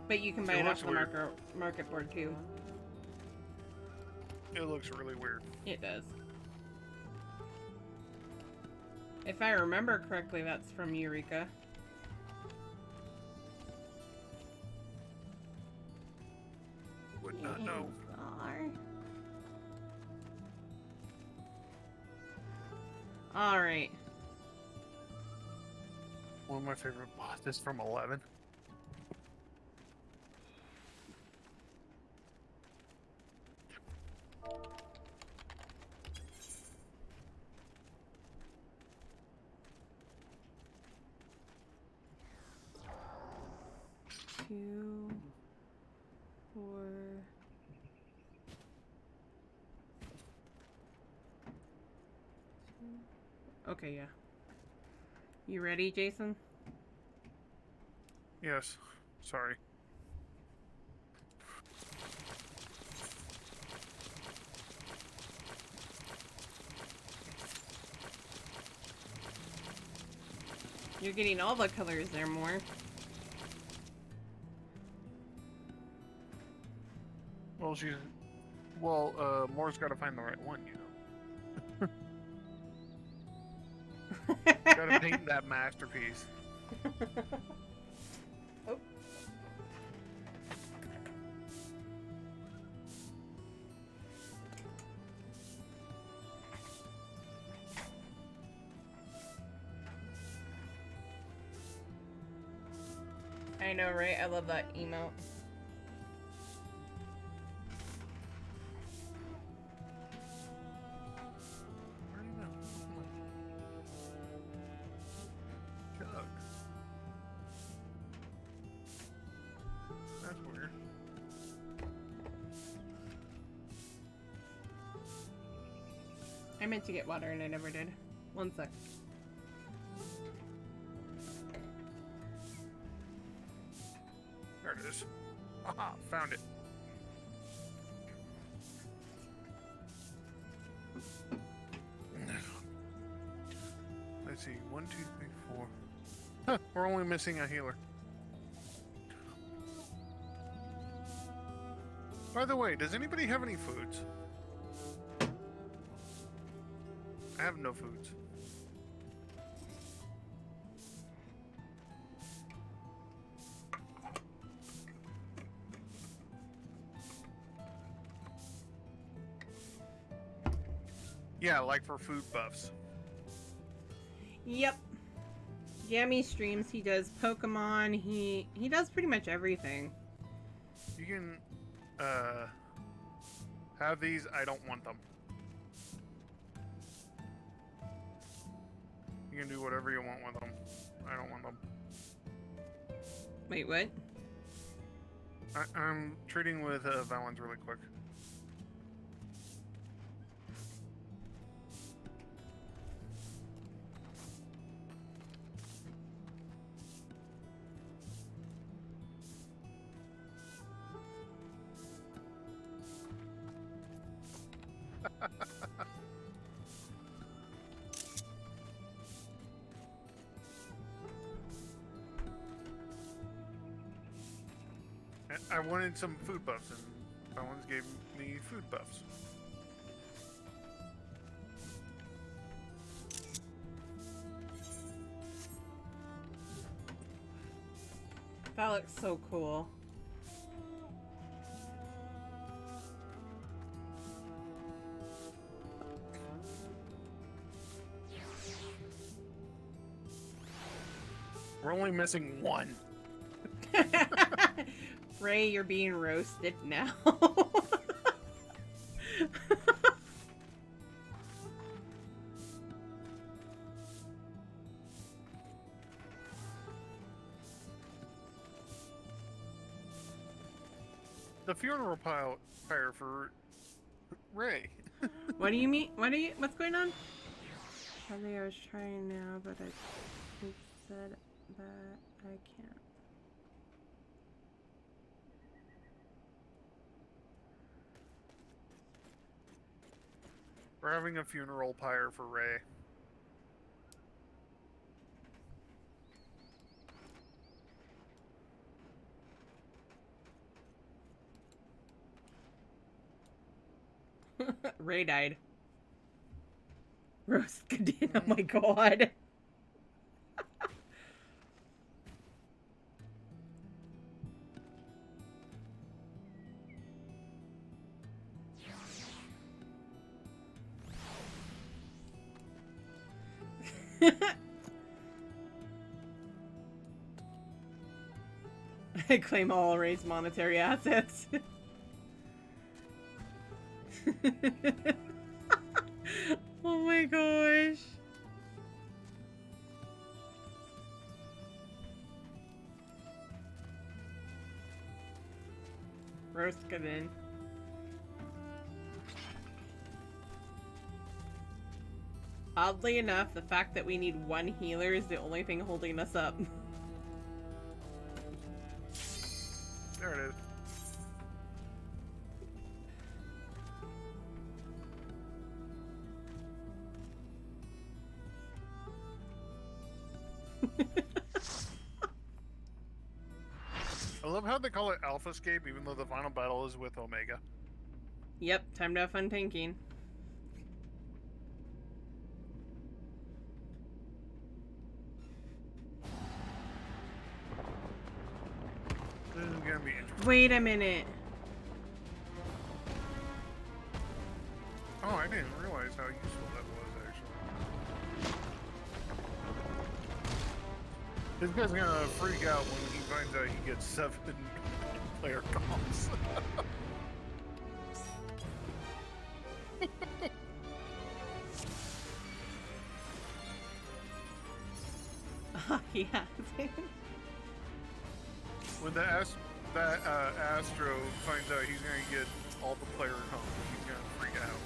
But you can buy It it off looks the weird. market board too. It looks really weird. It does. If I remember correctly, that's from Eureka. Would not know. All right. One of my favorite bosses from 11. Two, four. Okay, yeah. You ready, Jason? Yes. Sorry. You're getting all the colors there, more. Well, Moore's got to find the right one, you know. Got to paint that masterpiece. Oh. I know, right? I love that emote. Where do you go? Chug. That's weird. I meant to get water and I never did. One sec. There it is. Aha, found it. Let's see. 1, 2, 3, 4. Huh, we're only missing a healer. By the way, does anybody have any foods? I have no foods. Yeah, like for food buffs. Yep. Jammy streams. He does Pokemon. He does pretty much everything. You can have these. I don't want them. You can do whatever you want with them. I don't want them. Wait, what? I'm trading with Valens really quick. I wanted some food buffs, and Valens gave me food buffs. That looks so cool. We're only missing one. Ray, you're being roasted now. The funeral pyre for Ray. What do you mean? What's going on? Probably I was trying now, but it said that I can't. We're having a funeral pyre for Ray. Ray died. Roast did. Oh my god. I claim all raised monetary assets. Oh my gosh. Roast come in. Oddly enough, the fact that we need one healer is the only thing holding us up. There it is. I love how they call it Alpha Escape, even though the final battle is with Omega. Yep, time to have fun tanking. This is gonna be interesting. Wait a minute. Oh, I didn't realize how useful that was, actually. This guy's gonna freak out when he finds out he gets 7 player comps. Yeah. When that Astro finds out he's gonna get all the player comps, he's gonna freak out.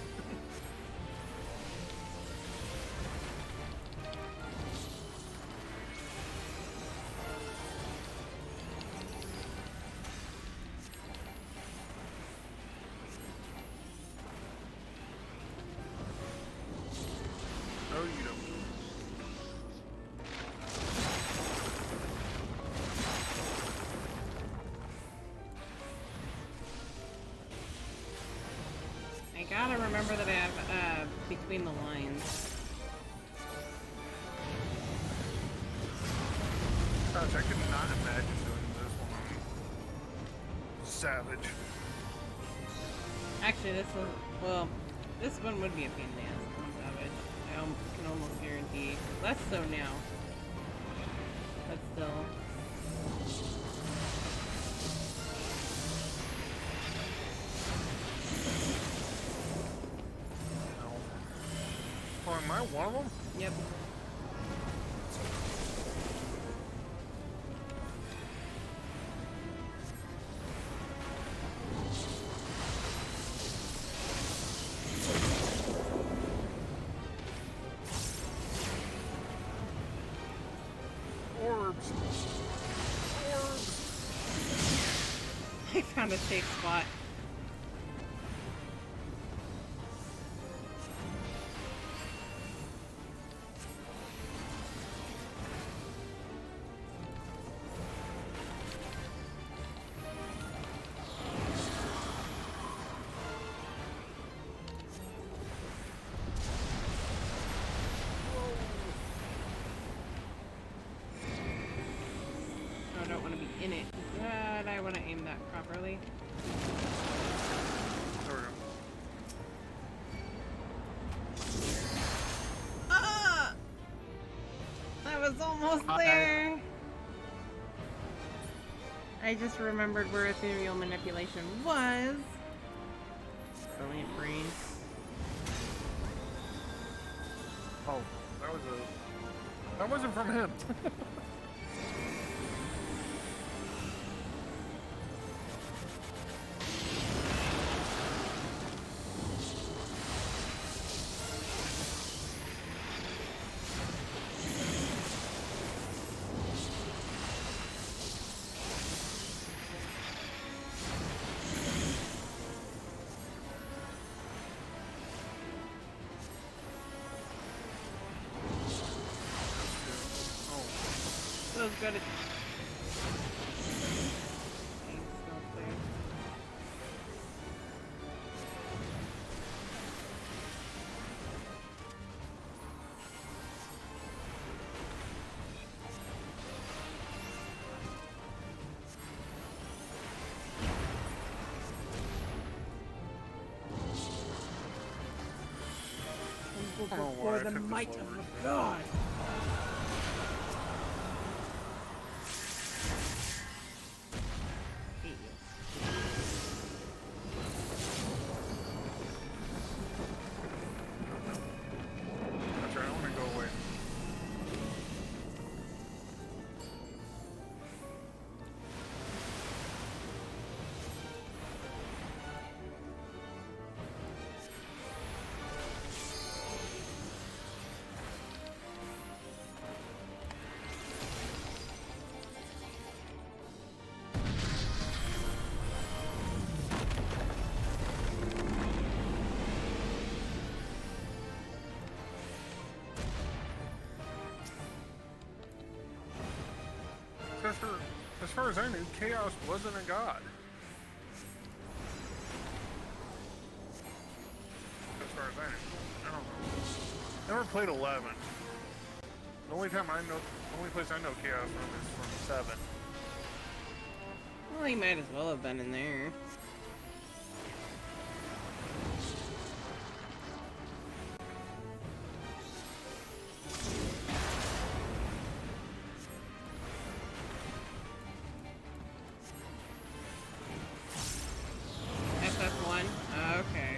No, you don't. I gotta remember that I have between the lines. Gosh, I could not imagine doing this one. Savage. Actually, this one, well, this one would be a pain in the ass on Savage. I can almost guarantee. Less so now. But still. Oh, am I one of them? Yep. Orbs. Orbs. I found a safe spot. I don't want to be in it, but I want to aim that properly. There we go. Ah! I was almost there. I just remembered where ethereal manipulation was. Brilliant brain. Oh, that wasn't from him. So good at. Thanks, so clear. don't know before why I the took the might slower of the exit. god. Hate you. That's right, I want to go away. As far as I knew, Chaos wasn't a god. As far as I knew. I don't know. Never played 11. The only place I know Chaos from is from 7. Well, he might as well have been in there. SF1? Okay.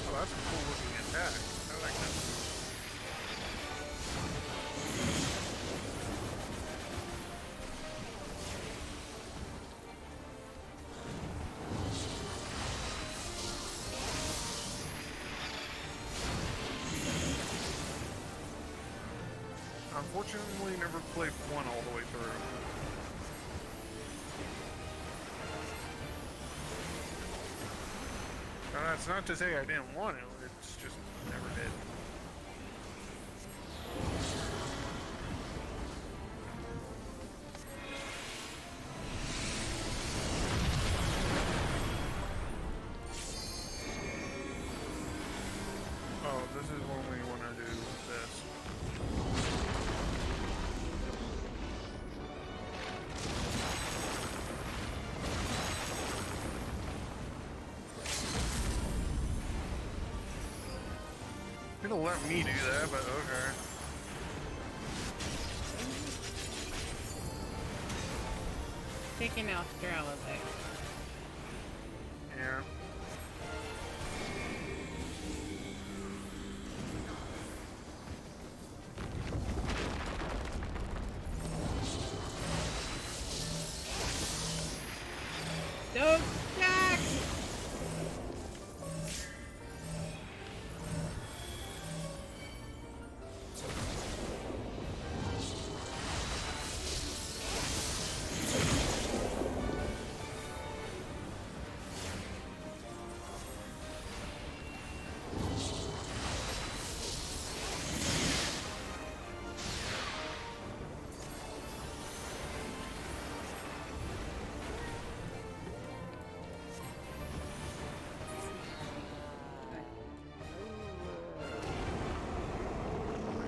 Oh, that's a cool looking attack. I like that. Unfortunately, never played 1 all the way through. Now, that's not to say I didn't want it, it's just never did. Oh, this is when we want to do this. It'll let me do that, but okay. Taking Australis. Yeah. Don't stack!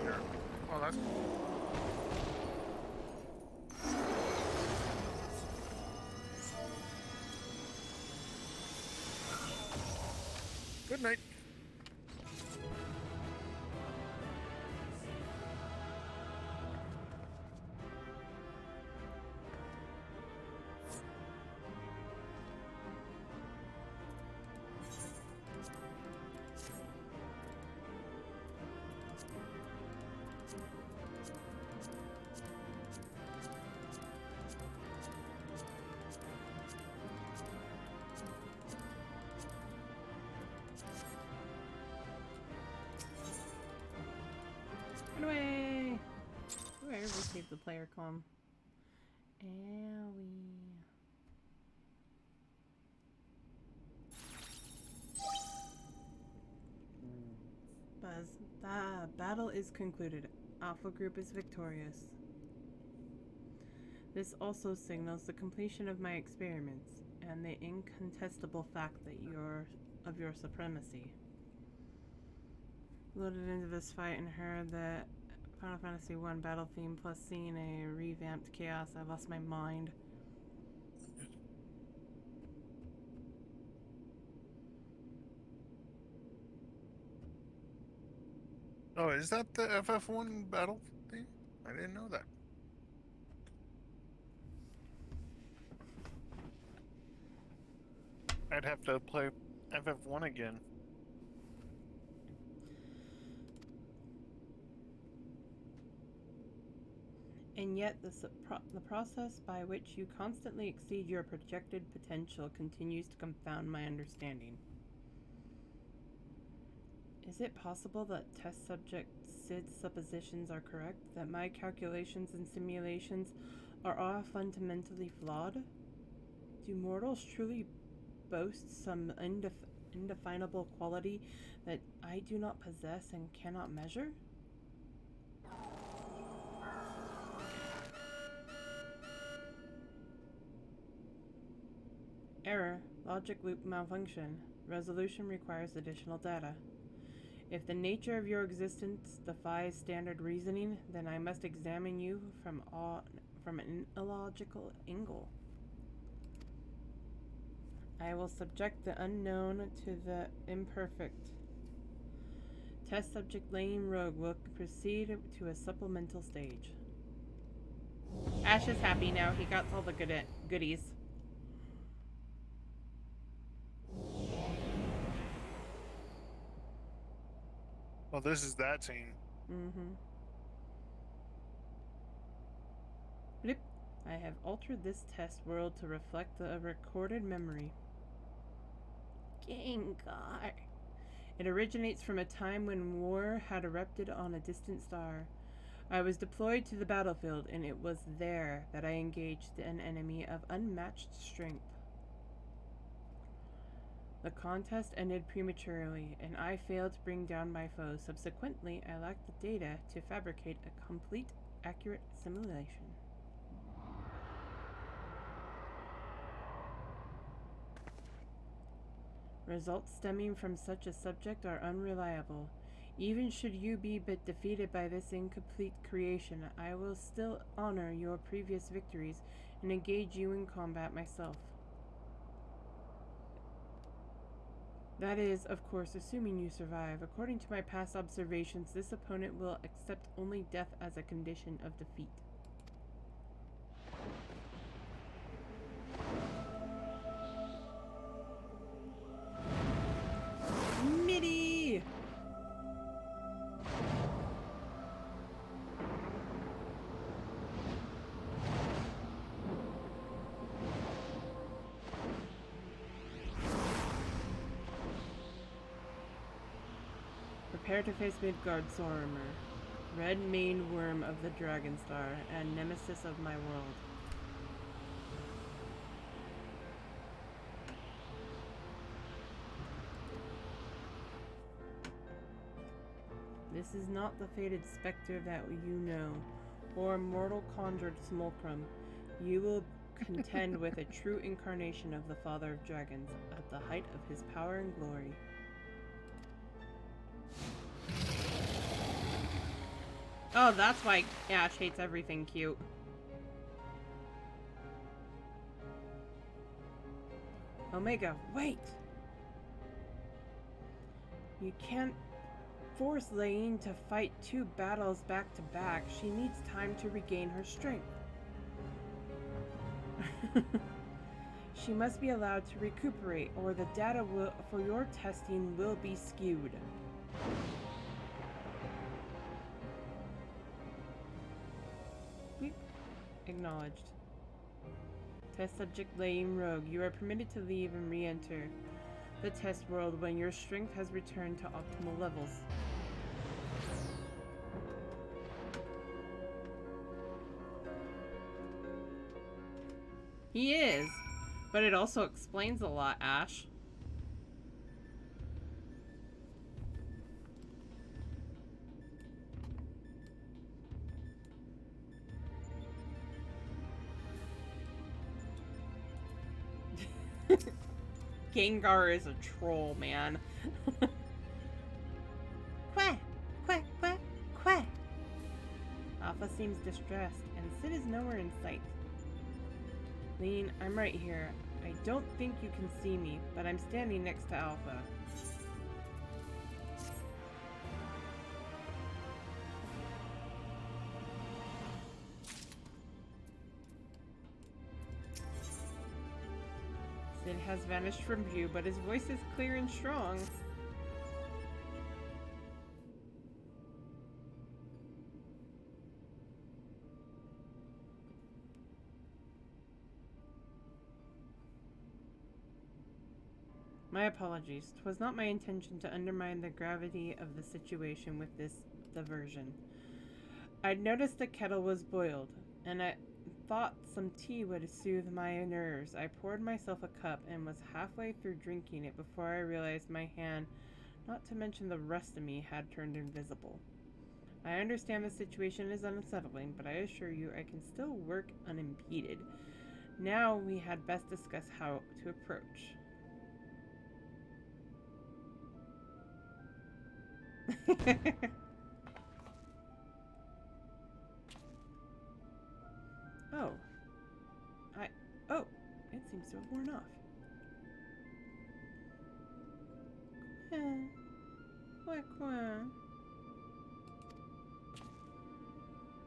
Here. Oh, that's cool. Good night. Run away! Ooh, I received the player comm. Owie. says, the battle is concluded. Alpha Group is victorious. This also signals the completion of my experiments and the incontestable fact that of your supremacy. Loaded into this fight and heard the Final Fantasy I battle theme plus seeing a revamped chaos, I lost my mind. Oh, is that the FF1 battle thing? I didn't know that. I'd have to play FF1 again. And yet the process by which you constantly exceed your projected potential continues to confound my understanding. Is it possible that test subject Sid's suppositions are correct? That my calculations and simulations are all fundamentally flawed? Do mortals truly boast some indefinable quality that I do not possess and cannot measure? Error. Logic loop malfunction. Resolution requires additional data. If the nature of your existence defies standard reasoning, then I must examine you from an illogical angle. I will subject the unknown to the imperfect. Test subject Lane Rogue will proceed to a supplemental stage. Ash is happy now. He got all the goodies. Well, this is that scene. Blip. I have altered this test world to reflect a recorded memory. Gengar. It originates from a time when war had erupted on a distant star. I was deployed to the battlefield, and it was there that I engaged an enemy of unmatched strength. The contest ended prematurely, and I failed to bring down my foe. Subsequently, I lacked the data to fabricate a complete, accurate simulation. Results stemming from such a subject are unreliable. Even should you be but defeated by this incomplete creation, I will still honor your previous victories and engage you in combat myself. That is, of course, assuming you survive. According to my past observations, this opponent will accept only death as a condition of defeat. MIDI! Prepare to face Midgard Sormer, red maned worm of the Dragon Star, and nemesis of my world. This is not the fated specter that you know, or a mortal conjured simulacrum. You will contend with a true incarnation of the Father of Dragons, at the height of his power and glory. Oh, that's why Ash hates everything cute. Omega, wait! You can't force Lane to fight 2 battles back to back. She needs time to regain her strength. She must be allowed to recuperate, or the data for your testing will be skewed. Beep. Acknowledged. Test subject Lane Rogue, you are permitted to leave and re-enter the test world when your strength has returned to optimal levels. He is, but it also explains a lot, Ash. Gengar is a troll, man. Quack, quack, quack, quack. Alpha seems distressed, and Sid is nowhere in sight. Lean, I'm right here. I don't think you can see me, but I'm standing next to Alpha. Sid has vanished from view, but his voice is clear and strong. My apologies. 'Twas not my intention to undermine the gravity of the situation with this diversion. I'd noticed the kettle was boiled, and I thought some tea would soothe my nerves. I poured myself a cup and was halfway through drinking it before I realized my hand, not to mention the rest of me, had turned invisible. I understand the situation is unsettling, but I assure you I can still work unimpeded. Now we had best discuss how to approach. Oh, it seems to have worn off. Quack, quack.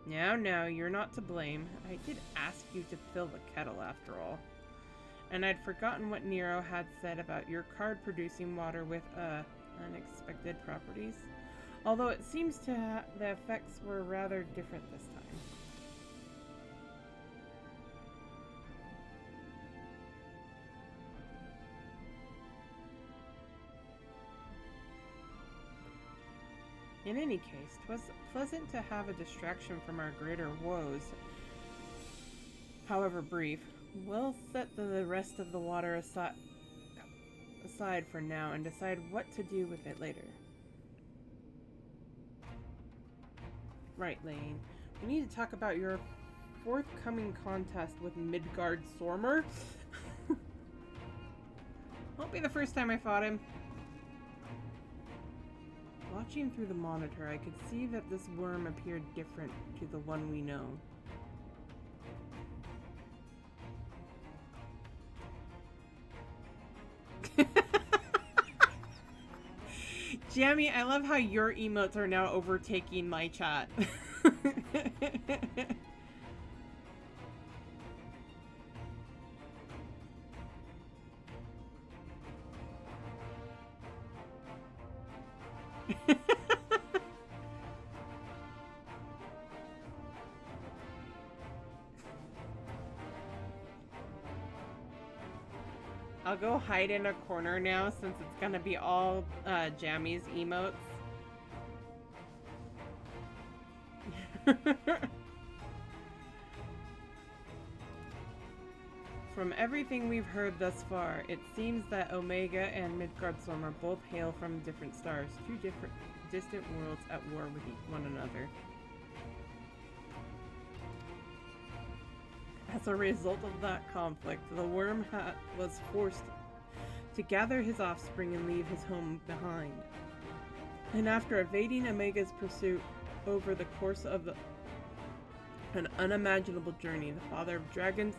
Now, you're not to blame. I did ask you to fill the kettle after all. And I'd forgotten what Nero had said about your card producing water with, unexpected properties. Although it seems the effects were rather different this time. In any case, 'twas pleasant to have a distraction from our greater woes. However brief, we'll set the rest of the water aside for now and decide what to do with it later. Right, Lane. We need to talk about your forthcoming contest with Midgard Sormer. Won't be the first time I fought him. Watching through the monitor, I could see that this worm appeared different to the one we know. Jamie, I love how your emotes are now overtaking my chat. I'll go hide in a corner now since it's gonna be all Jammy's emotes. From everything we've heard thus far, it seems that Omega and Midgardsormr both hail from different stars, two different distant worlds at war with one another. As a result of that conflict, the worm was forced to gather his offspring and leave his home behind. And after evading Omega's pursuit over the course of an unimaginable journey, the father of dragons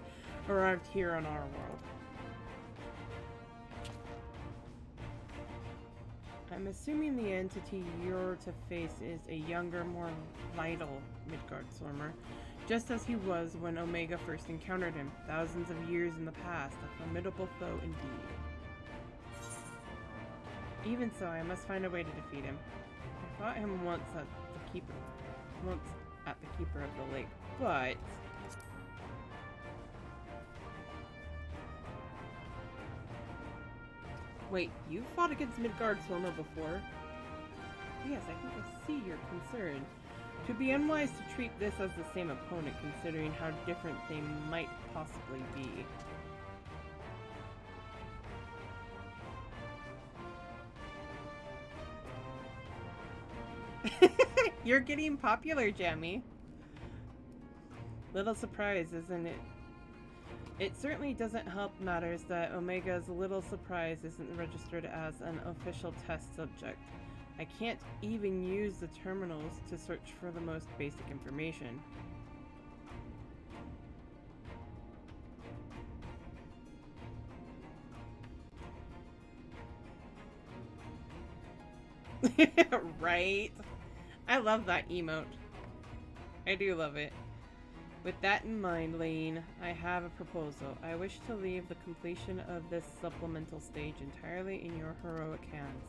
arrived here on our world. I'm assuming the entity you're to face is a younger, more vital Midgardsormr, just as he was when Omega first encountered him, thousands of years in the past, a formidable foe indeed. Even so, I must find a way to defeat him. I fought him once at the Keeper of the Lake, but... Wait, you fought against Midgardsormr before? Yes, I think I see your concern. It would be unwise to treat this as the same opponent, considering how different they might possibly be. You're getting popular, Jamie. Little surprise, isn't it? It certainly doesn't help matters that Omega's little surprise isn't registered as an official test subject. I can't even use the terminals to search for the most basic information. Right? I love that emote. I do love it. With that in mind, Lane, I have a proposal. I wish to leave the completion of this supplemental stage entirely in your heroic hands.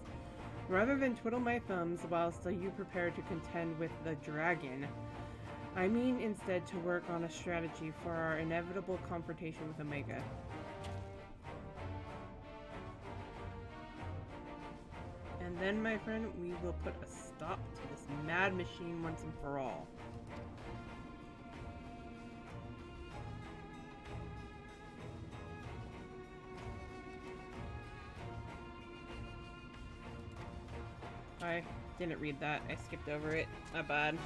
Rather than twiddle my thumbs whilst you prepare to contend with the dragon, I mean instead to work on a strategy for our inevitable confrontation with Omega. And then, my friend, we will put a stop to this mad machine once and for all. I didn't read that. I skipped over it. My bad.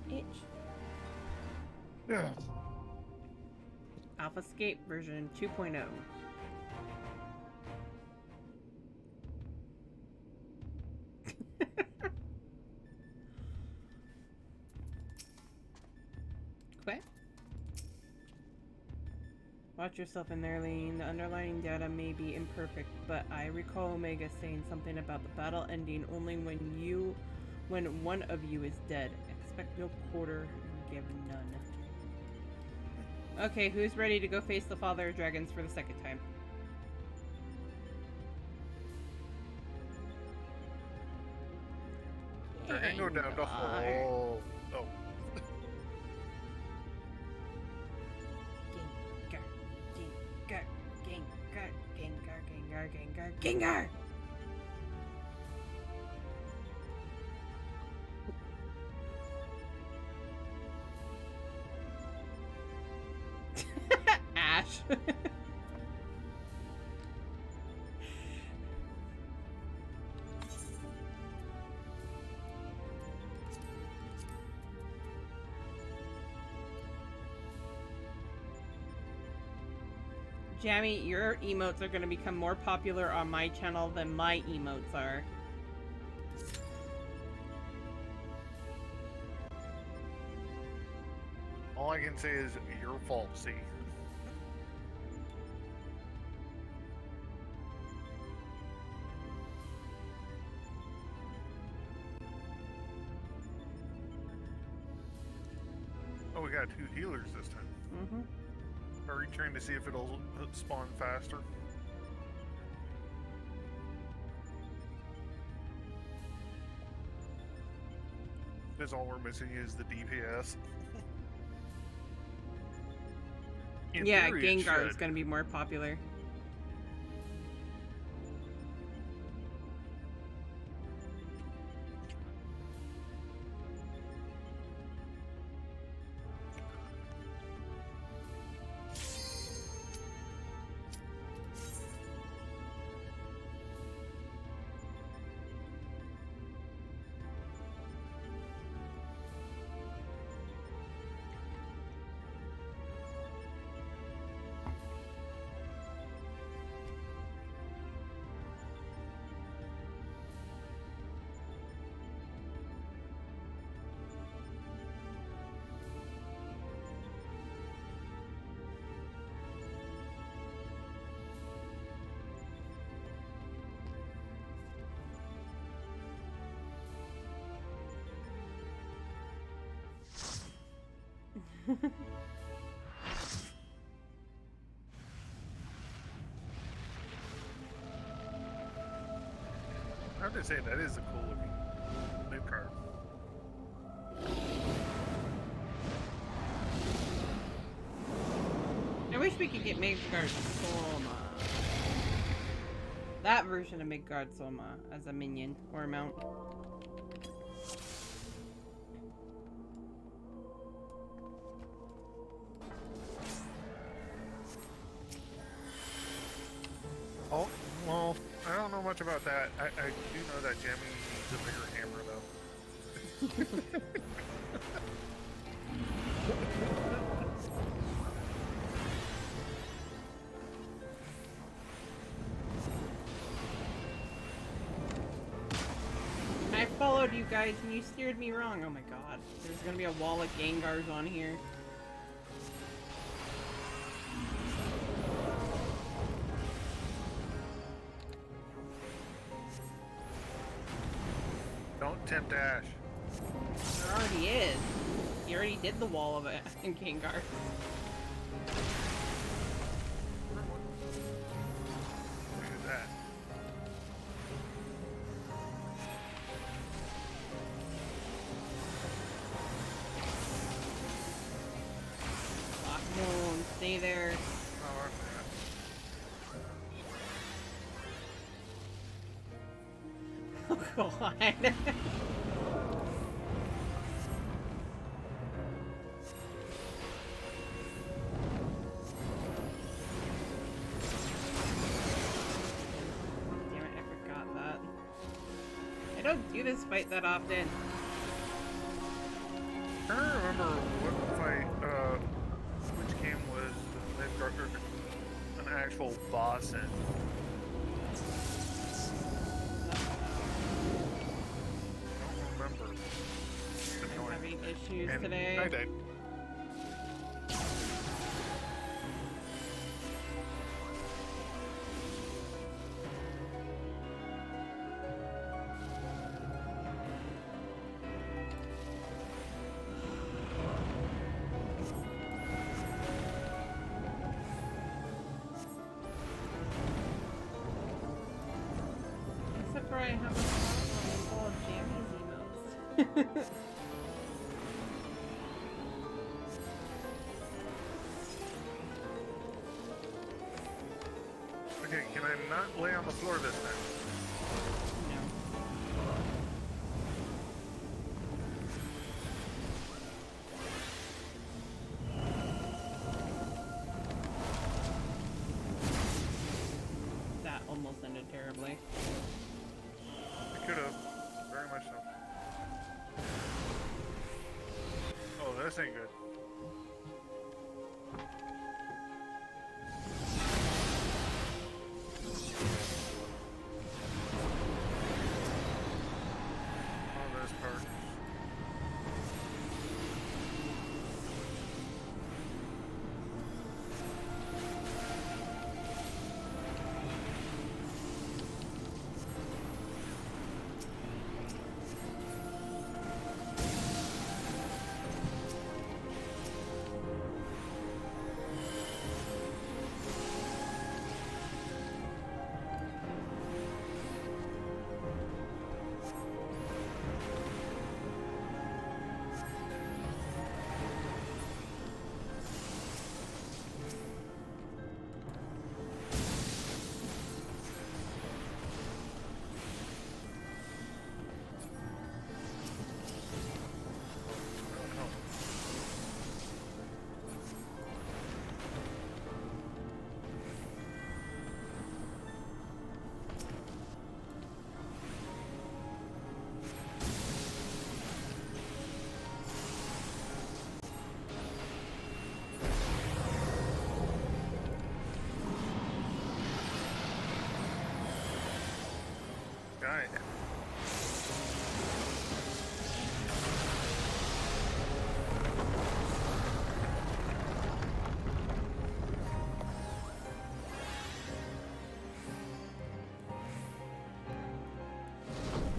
Itch. Yeah. AlphaScape version 2.0. Quit. Watch yourself in there, Lane. The underlying data may be imperfect, but I recall Omega saying something about the battle ending only when one of you is dead. Expect no quarter and give none. Okay, who's ready to go face the father of dragons for the second time? I can go down the hole. Oh. Gengar! Ash. Jammy, your emotes are going to become more popular on my channel than my emotes are. All I can say is your fault, C. Oh, we got 2 healers this time. Mm-hmm. Are we trying to see if it'll spawn faster? Because all we're missing is the DPS. Yeah, Gengar is going to be more popular. I have to say, that is a cool looking new card. I wish we could get Midgard Soma. That version of Midgard Soma as a minion or a mount. Oh, well, I don't know much about that. I do know that Jammy needs a bigger hammer, though. I followed you guys and you steered me wrong. Oh my god. There's gonna be a wall of Gengars on here. Don't tempt Ash. There already is. You already did the wall of it in Gengar. Look at that. Lock Moon, stay there. Oh, I forgot. Oh god. Damn it, I forgot that. I don't do this fight that often. I don't remember what fight, which game was they've got an actual boss in. I don't remember. It's I'm annoying. having issues And today. I died. Except for I have a phone full of Jammies emotes. Okay, can I not lay on the floor this time? No. That almost ended terribly. It could have. Very much so. Oh, this ain't good. Oh, this part. Oh, no. Guy.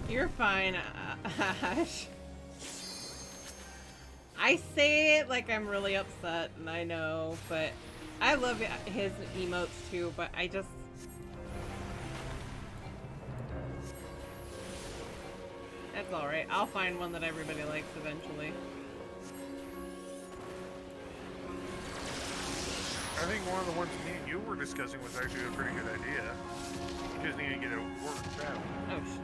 You're fine, Ash. I say it like I'm really upset, and I know, but I love his emotes too, but I just... That's alright. I'll find one that everybody likes eventually. I think one of the ones me and you were discussing was actually a pretty good idea. You just need to get it worked out. Oh, Jesus.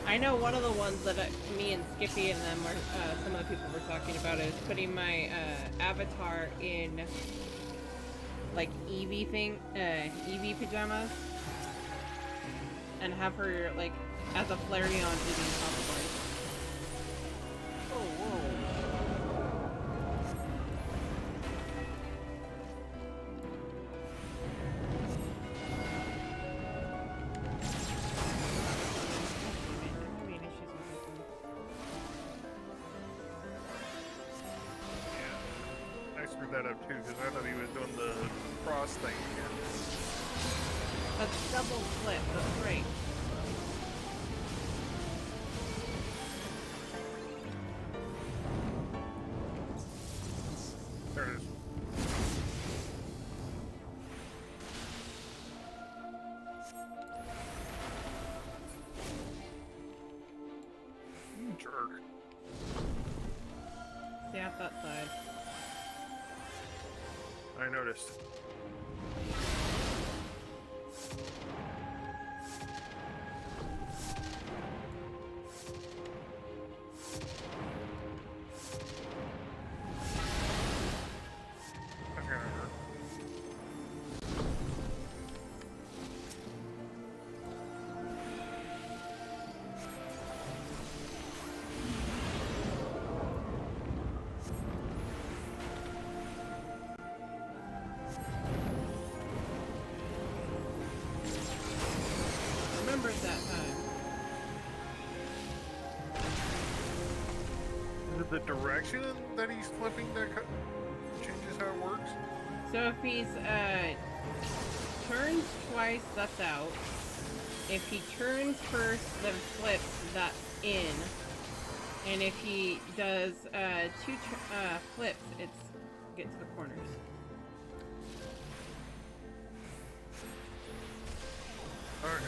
I know one of the ones that me and Skippy and them are, some of the people were talking about is putting my avatar in like Eevee pajamas and have her like as a Flareon eating popcorn. Oh, whoa. I'm having issues with this one. Yeah. I screwed that up too because I thought he was doing the cross thing again. A double flip, that's right. There it is. You jerk. Stay off that side. I noticed. That's gonna hurt. Remembered that time. Is it the direction that he's flipping that changes how it works? So if he's turns twice, that's out. If he turns first, then flips, that's in. And if he does two flips, it's get to the corners. Okay.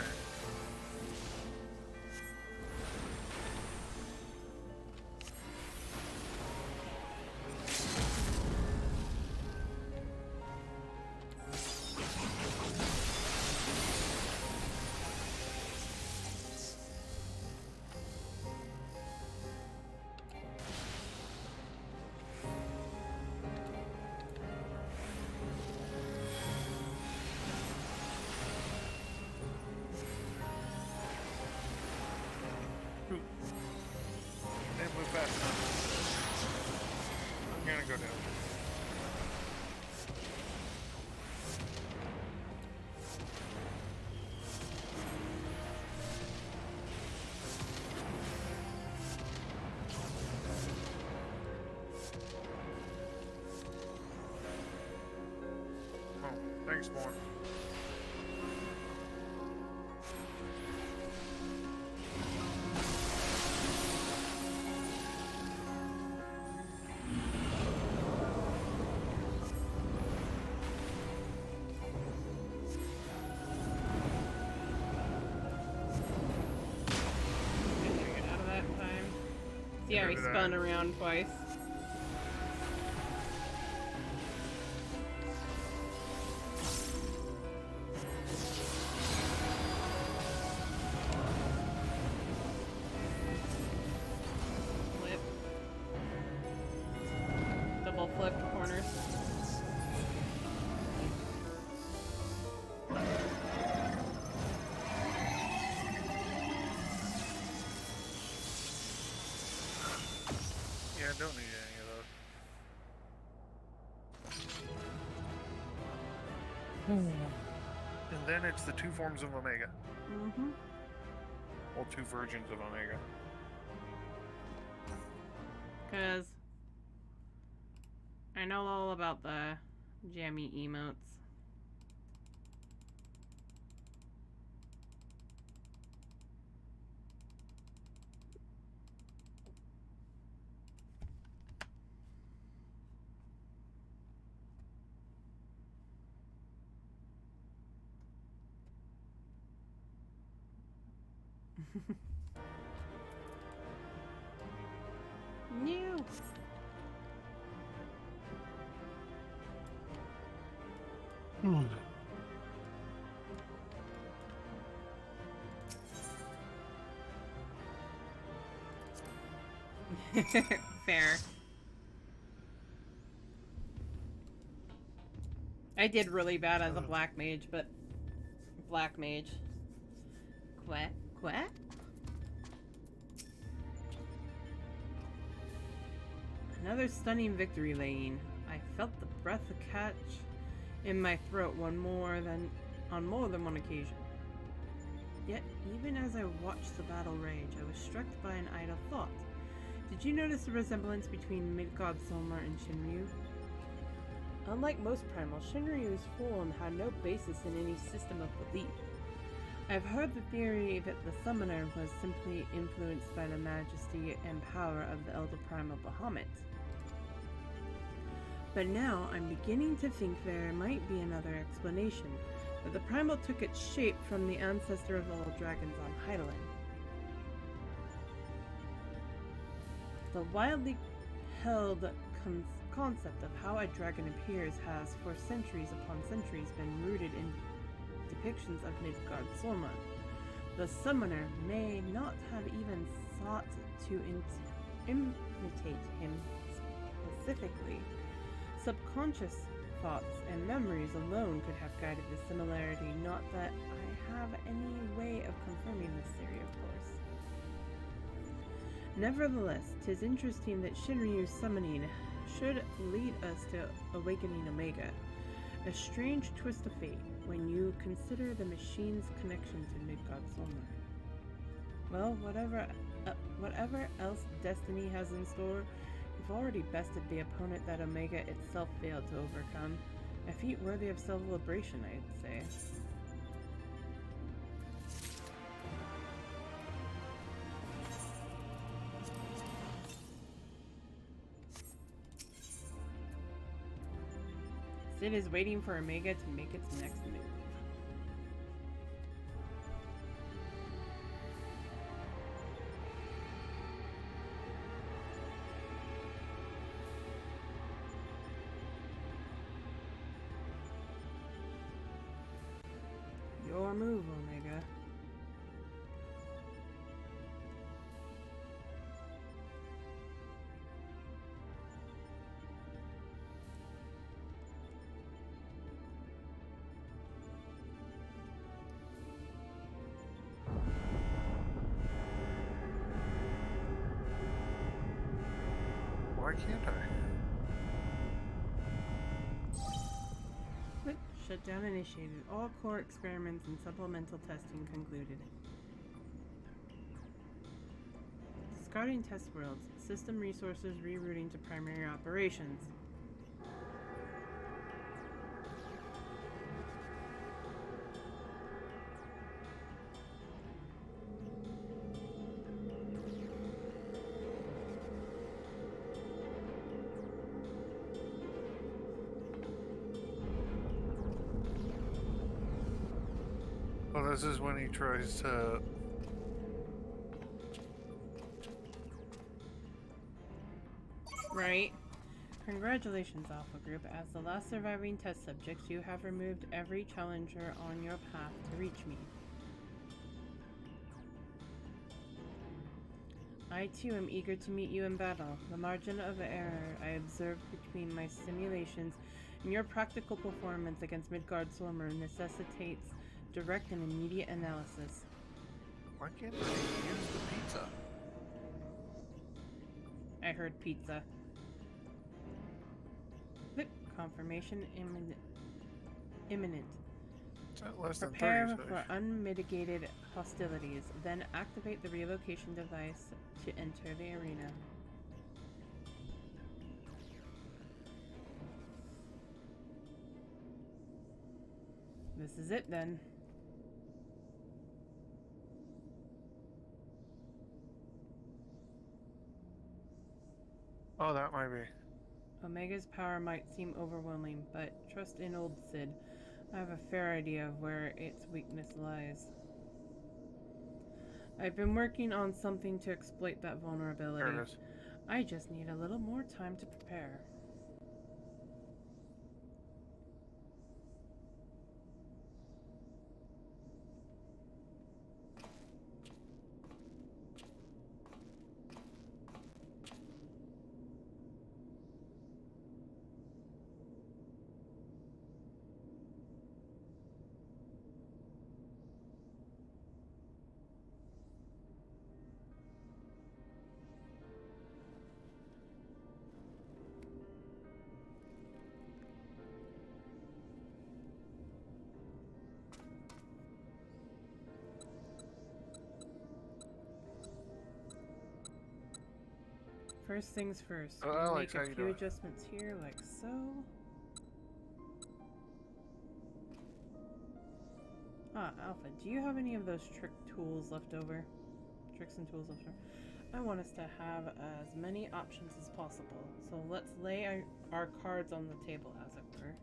Didn't move fast enough. I'm gonna go down. Oh, thanks, more. Get out of that time. See how he Get rid of spun that. around twice. Flip. Double flip corners. Yeah, I don't need any of those. And then it's the two forms of Omega. Mm-hmm. Well, two versions of Omega. Because I know all about the jammy emotes. New. Fair. I did really bad as a black mage, but black mage. Quack, quack. Another stunning victory, Lane. I felt the breath catch in my throat on more than one occasion. Yet, even as I watched the battle rage, I was struck by an idle thought. Did you notice the resemblance between Midgard Solmar and Shinryu? Unlike most primals, Shinryu's form had no basis in any system of belief. I've heard the theory that the summoner was simply influenced by the majesty and power of the elder primal Bahamut. But now I'm beginning to think there might be another explanation, that the primal took its shape from the ancestor of all dragons on Heidelin. The widely held concept of how a dragon appears has, for centuries upon centuries, been rooted in depictions of Midgard Solmar. The summoner may not have even sought to imitate him specifically. Subconscious thoughts and memories alone could have guided the similarity, not that I have any way of confirming this theory, of course. Nevertheless, 'tis interesting that Shinryu's summoning should lead us to awakening Omega. A strange twist of fate when you consider the machine's connection to Midgard Solmar. Well, whatever else destiny has in store, you've already bested the opponent that Omega itself failed to overcome. A feat worthy of celebration, I'd say. Sid is waiting for Omega to make its next move. Your move, Omega. Why can't I? Click. Shutdown initiated. All core experiments and supplemental testing concluded. Discarding test worlds. System resources rerouting to primary operations. Well, this is when he tries to... Right. Congratulations, Alpha Group. As the last surviving test subjects, you have removed every challenger on your path to reach me. I too am eager to meet you in battle. The margin of error I observed between my simulations and your practical performance against Midgard Solmar necessitates direct and immediate analysis. Why can't I use the pizza? I heard pizza. Click. Confirmation imminent. It's at less than Prepare 30 for unmitigated hostilities, then activate the relocation device to enter the arena. This is it then. Oh, that might be. Omega's power might seem overwhelming, but trust in old Sid. I have a fair idea of where its weakness lies. I've been working on something to exploit that vulnerability. There it is. I just need a little more time to prepare. first things first. Oh, We'll Alex, make how a you few doing? adjustments here, like so. Ah, Alpha, do you have any of those tricks and tools left over? I want us to have as many options as possible, so let's lay our cards on the table, as it were.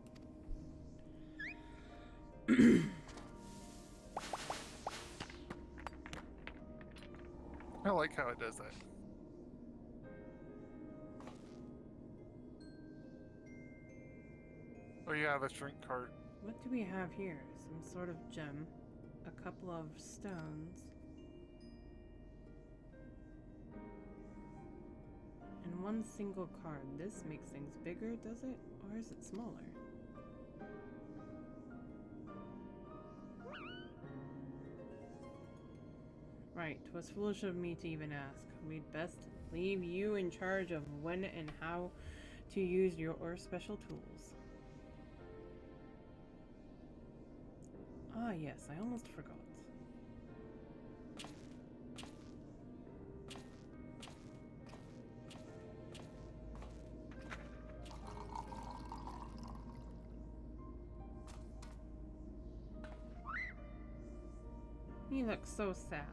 I like how it does that. Oh, you have a shrink cart. What do we have here? Some sort of gem, a couple of stones, and one single card. This makes things bigger, does it? Or is it smaller? Right, 'twas foolish of me to even ask. We'd best leave you in charge of when and how to use your special tools. Ah, yes, I almost forgot. You look so sad.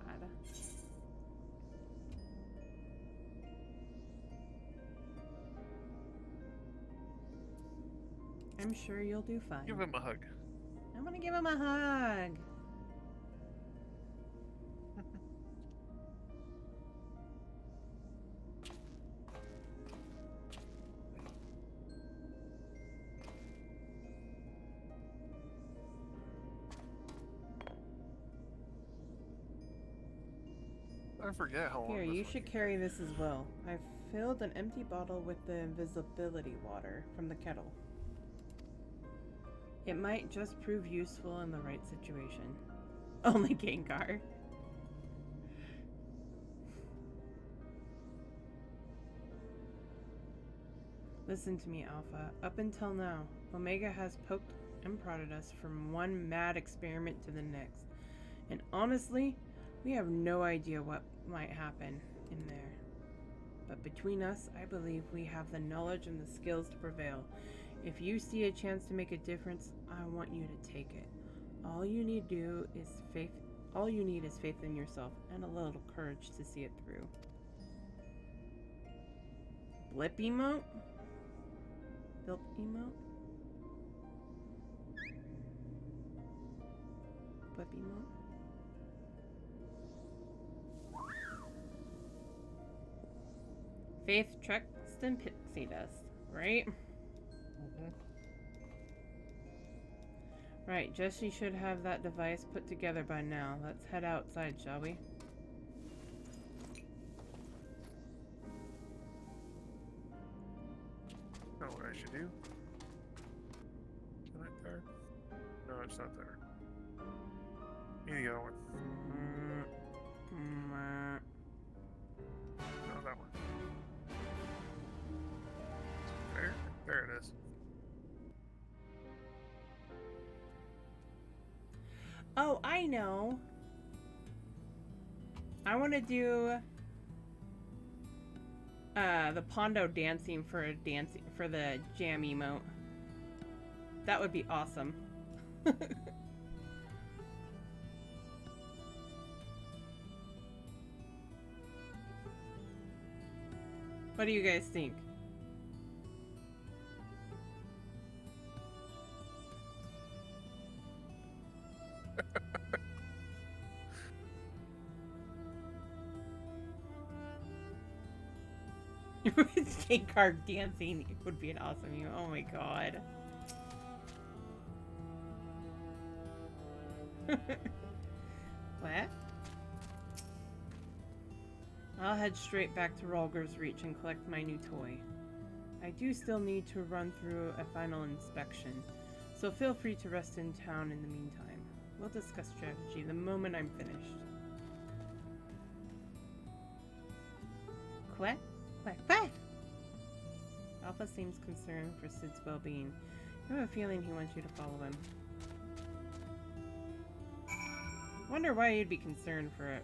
I'm sure you'll do fine. Give him a hug. I'm gonna give him a hug. I forget how long Here, this you one should can carry this as well. I've filled an empty bottle with the invisibility water from the kettle. It might just prove useful in the right situation. Only Gengar. Listen to me, Alpha. Up until now, Omega has poked and prodded us from one mad experiment to the next. And honestly, we have no idea what might happen in there. But between us, I believe we have the knowledge and the skills to prevail. If you see a chance to make a difference, I want you to take it. All you need is faith in yourself and a little courage to see it through. Blip emote? Blip emote? Blip emote? Faith, trust, and pixie dust, right? Right, Jesse should have that device put together by now. Let's head outside, shall we? Know what I should do? Is it there? No, it's not there. You go one. No, that one. There? There it is. Oh, I know. I want to do the Pondo dancing for the jam emote. That would be awesome. What do you guys think? Gengar dancing would be an awesome emote. Oh my god. What? I'll head straight back to Rolger's Reach and collect my new toy. I do still need to run through a final inspection, so feel free to rest in town in the meantime. We'll discuss strategy the moment I'm finished. Quack? Quack, quack! Alpha seems concerned for Sid's well-being. I have a feeling he wants you to follow him. Wonder why you'd be concerned for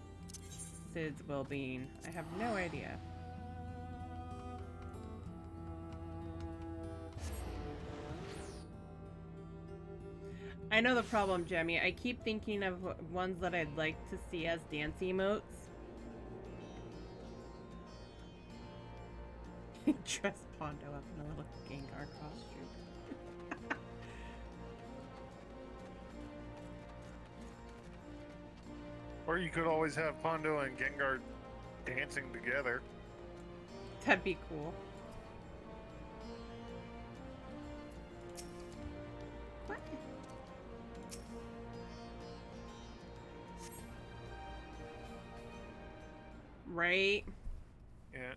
Sid's well-being. I have no idea. I know the problem, Jemmy. I keep thinking of ones that I'd like to see as dance emotes. Dress Pondo up in a little Gengar costume. Or you could always have Pondo and Gengar dancing together. That'd be cool. What? Right? Yeah.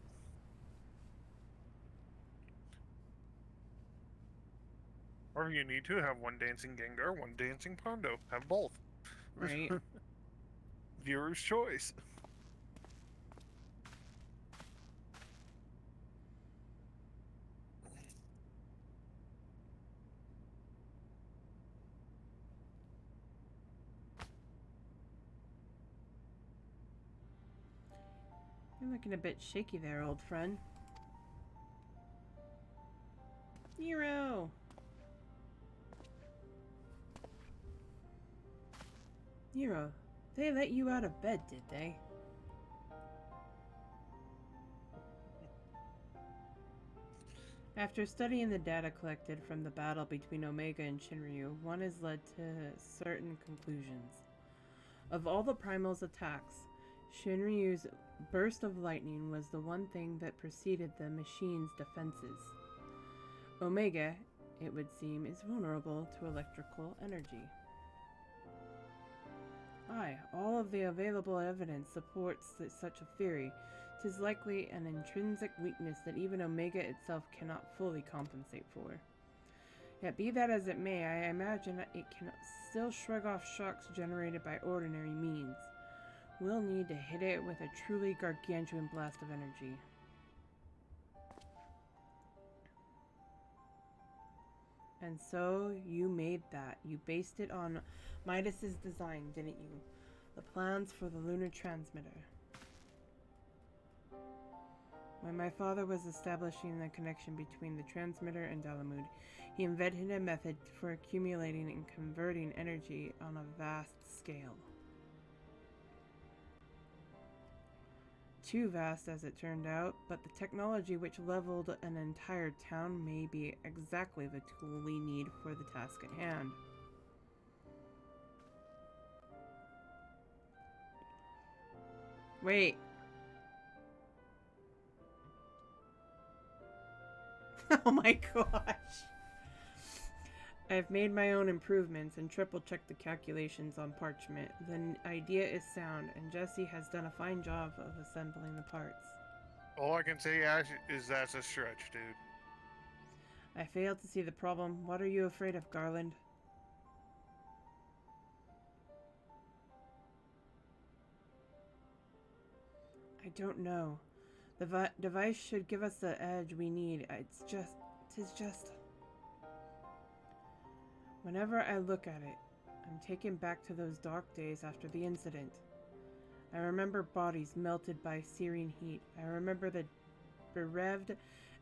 Or you need to have one dancing Gengar, one dancing Pondo. Have both. Right. Viewer's choice. You're looking a bit shaky there, old friend. Nero! Nero, they let you out of bed, did they? After studying the data collected from the battle between Omega and Shinryu, one has led to certain conclusions. Of all the Primal's attacks, Shinryu's burst of lightning was the one thing that preceded the machine's defenses. Omega, it would seem, is vulnerable to electrical energy. Aye, all of the available evidence supports such a theory. 'Tis likely an intrinsic weakness that even Omega itself cannot fully compensate for. Yet be that as it may, I imagine it can still shrug off shocks generated by ordinary means. We'll need to hit it with a truly gargantuan blast of energy. And so you made that. You based it on Midas's design, didn't you? The plans for the lunar transmitter. When my father was establishing the connection between the transmitter and Dalamud, he invented a method for accumulating and converting energy on a vast scale. Too vast, as it turned out, but the technology which leveled an entire town may be exactly the tool we need for the task at hand. Wait. Oh my gosh. I've made my own improvements and triple-checked the calculations on parchment. The idea is sound, and Jesse has done a fine job of assembling the parts. All I can say, Ash, is that's a stretch, dude. I failed to see the problem. What are you afraid of, Garland? I don't know. The device should give us the edge we need. Tis just... Whenever I look at it, I'm taken back to those dark days after the incident. I remember bodies melted by searing heat. I remember the bereaved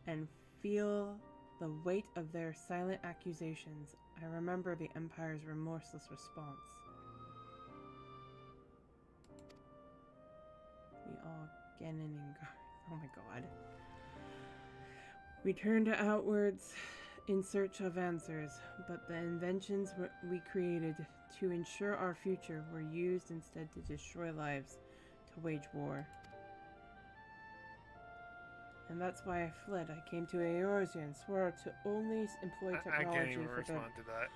and feel the weight of their silent accusations. I remember the Empire's remorseless response. We all, Genin and Gar... Oh my god. We turned outwards in search of answers, but the inventions we created to ensure our future were used instead to destroy lives, to wage war. And that's why I fled. I came to Eorzea and swore to only employ technology I can't even for respond to that.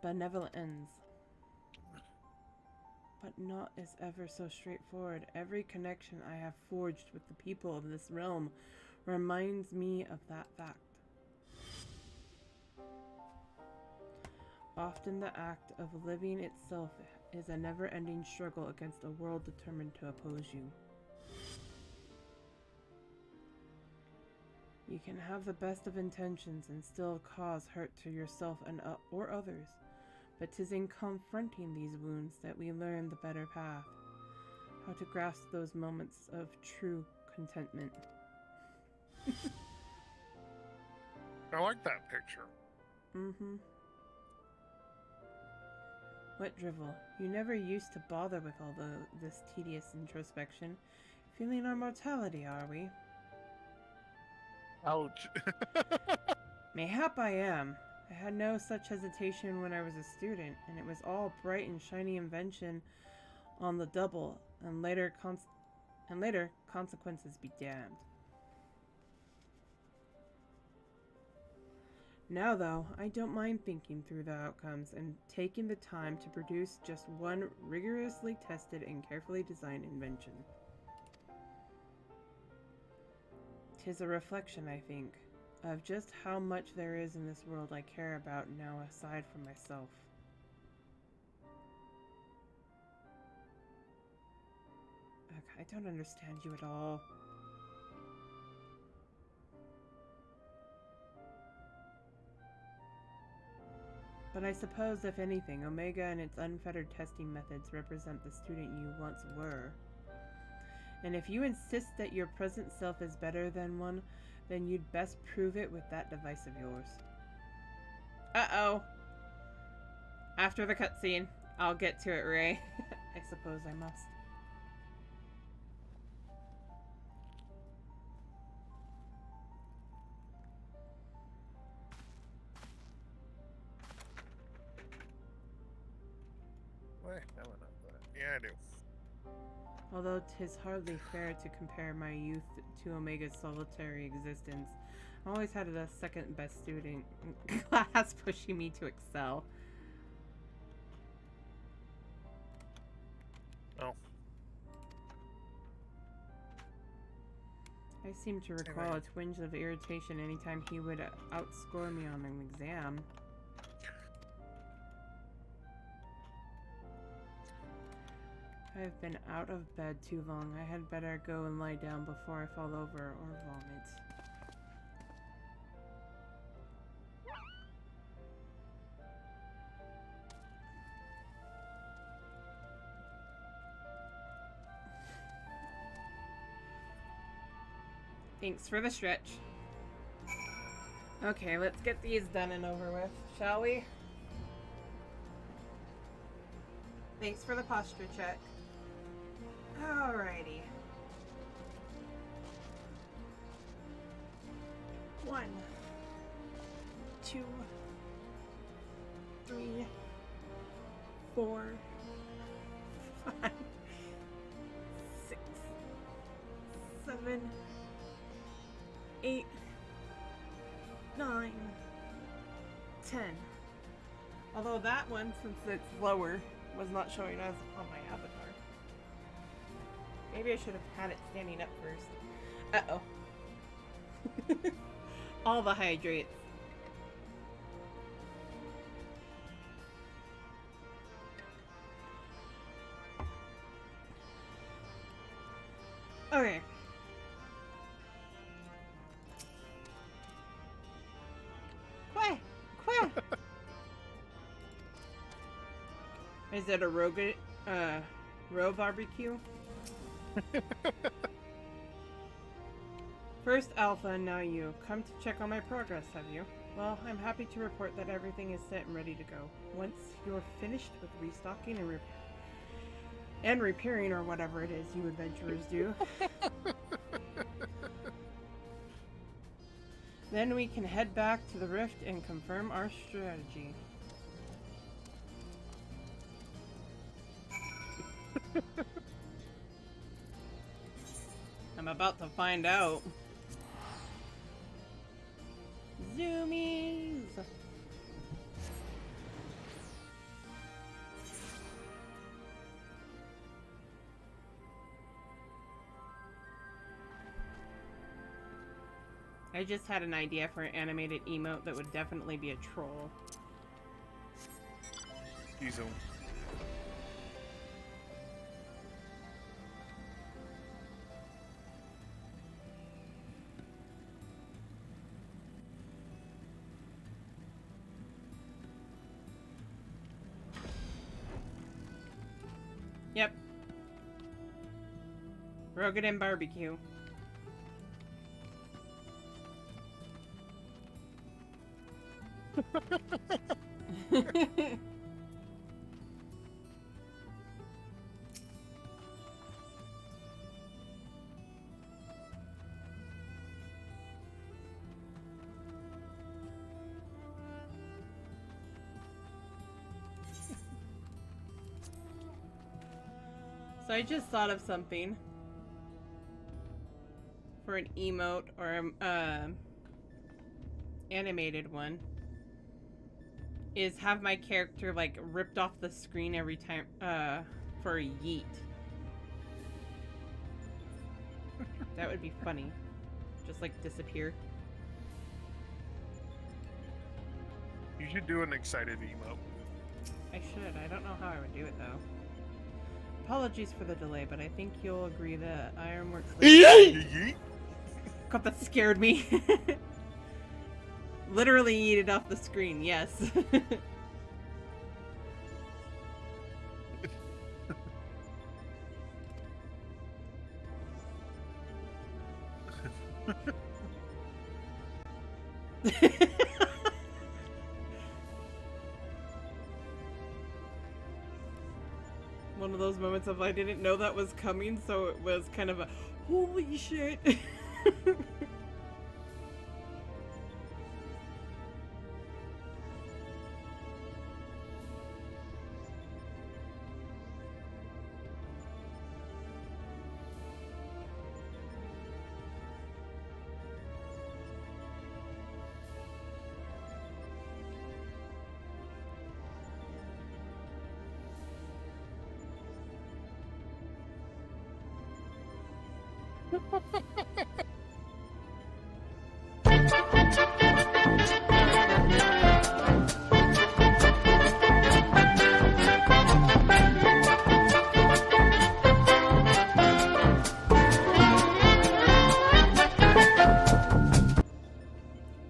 benevolent ends. But not is ever so straightforward. Every connection I have forged with the people of this realm reminds me of that fact. Often the act of living itself is a never-ending struggle against a world determined to oppose you. You can have the best of intentions and still cause hurt to yourself and or others, but 'tis in confronting these wounds that we learn the better path, how to grasp those moments of true contentment. I like that picture. Mm-hmm. What drivel? You never used to bother with all this tedious introspection. Feeling our mortality, are we? Ouch. Mayhap I am. I had no such hesitation when I was a student, and it was all bright and shiny invention on the double, and later consequences be damned. Now, though, I don't mind thinking through the outcomes and taking the time to produce just one rigorously tested and carefully designed invention. 'Tis a reflection, I think, of just how much there is in this world I care about now aside from myself. I don't understand you at all. But I suppose, if anything, Omega and its unfettered testing methods represent the student you once were. And if you insist that your present self is better than one, then you'd best prove it with that device of yours. Uh-oh. After the cutscene. I'll get to it, Ray. I suppose I must. Wait, I don't know that. Yeah, I do. Although 'tis hardly fair to compare my youth to Omega's solitary existence, I always had a second best student in class pushing me to excel. Oh. I seem to recall a twinge of irritation anytime he would outscore me on an exam. I have been out of bed too long. I had better go and lie down before I fall over or vomit. Thanks for the stretch. Okay, let's get these done and over with, shall we? Thanks for the posture check. Alrighty. 1, 2, 3, 4, 5, 6, 7, 8, 9, 10. Although that one, since it's lower, was not showing us on my avatar. Maybe I should have had it standing up first. Uh-oh. All the hydrates. Okay. Is it a roe barbecue? First Alpha and now you. Come to check on my progress, have you? Well, I'm happy to report that everything is set and ready to go. Once you're finished with restocking and repairing or whatever it is you adventurers do, then we can head back to the rift and confirm our strategy. I'm about to find out. Zoomies! I just had an idea for an animated emote that would definitely be a troll. Diesel. Yep. Rogan barbecue. So I just thought of something for an emote or animated one. Is have my character like ripped off the screen every time for a yeet. That would be funny. Just like disappear. You should do an excited emote. I should. I don't know how I would do it though. Apologies for the delay, but I think you'll agree that Ironworks. God, that scared me. Literally yeeted off the screen, yes. One of those moments of I didn't know that was coming, so it was kind of a holy shit.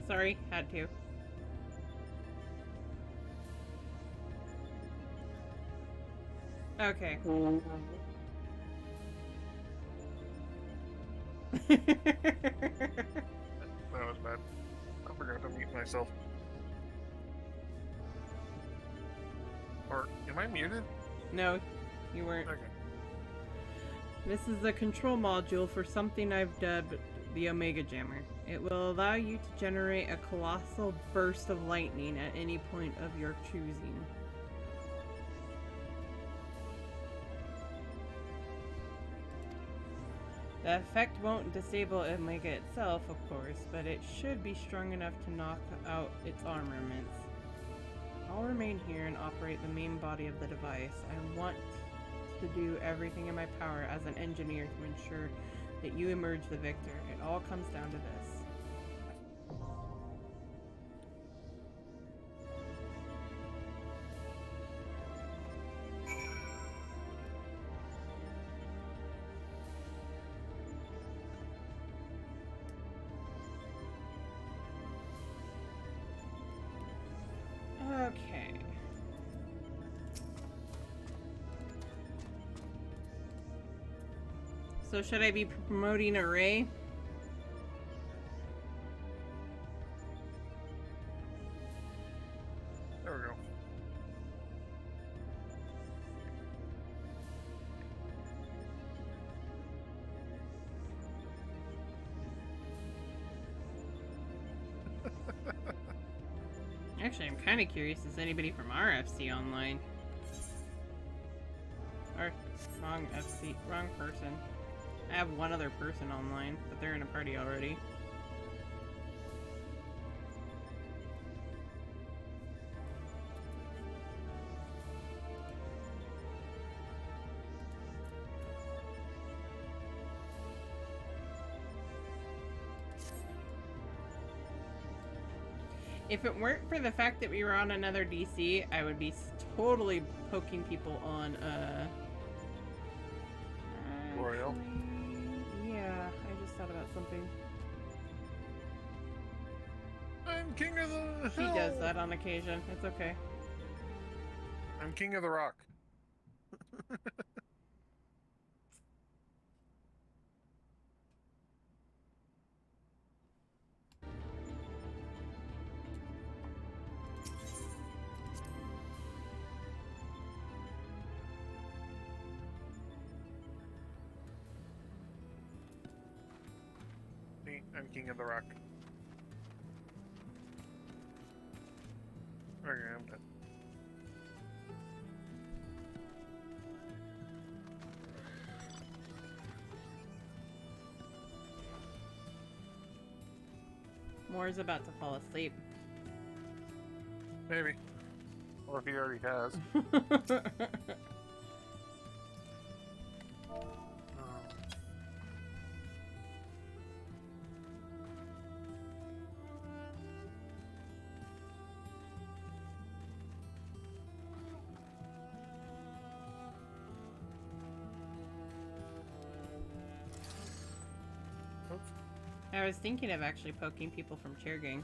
Sorry, had to. Okay. That was bad. I forgot to mute myself. Or, am I muted? No, you weren't. Okay. This is the control module for something I've dubbed the Omega Jammer. It will allow you to generate a colossal burst of lightning at any point of your choosing. The effect won't disable Omega itself, of course, but it should be strong enough to knock out its armaments. I'll remain here and operate the main body of the device. I want to do everything in my power as an engineer to ensure that you emerge the victor. It all comes down to this. Okay. So should I be promoting a Ray? There we go. Actually, I'm kind of curious, is anybody from RFC online? Or, wrong FC, wrong person. I have one other person online, but they're in a party already. If it weren't for the fact that we were on another DC, I would be totally poking people on, Royal? Yeah, I just thought about something. I'm king of the He hill! does that on occasion. It's okay. I'm king of the rock. Me, I'm king of the rock. Okay, I'm done. Or is about to fall asleep. Maybe. Or if he already has. Oops. I was thinking of actually poking people from chair gang.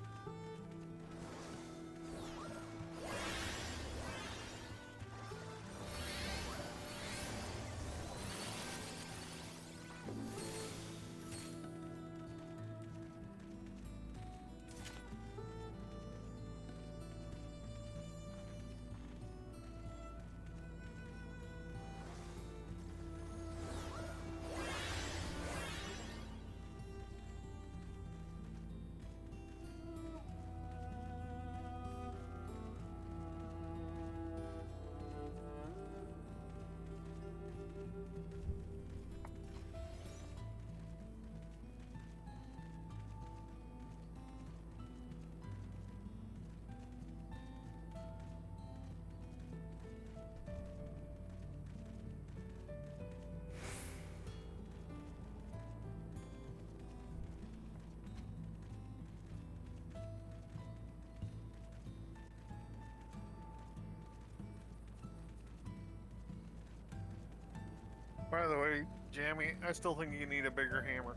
By the way, Jammy, I still think you need a bigger hammer.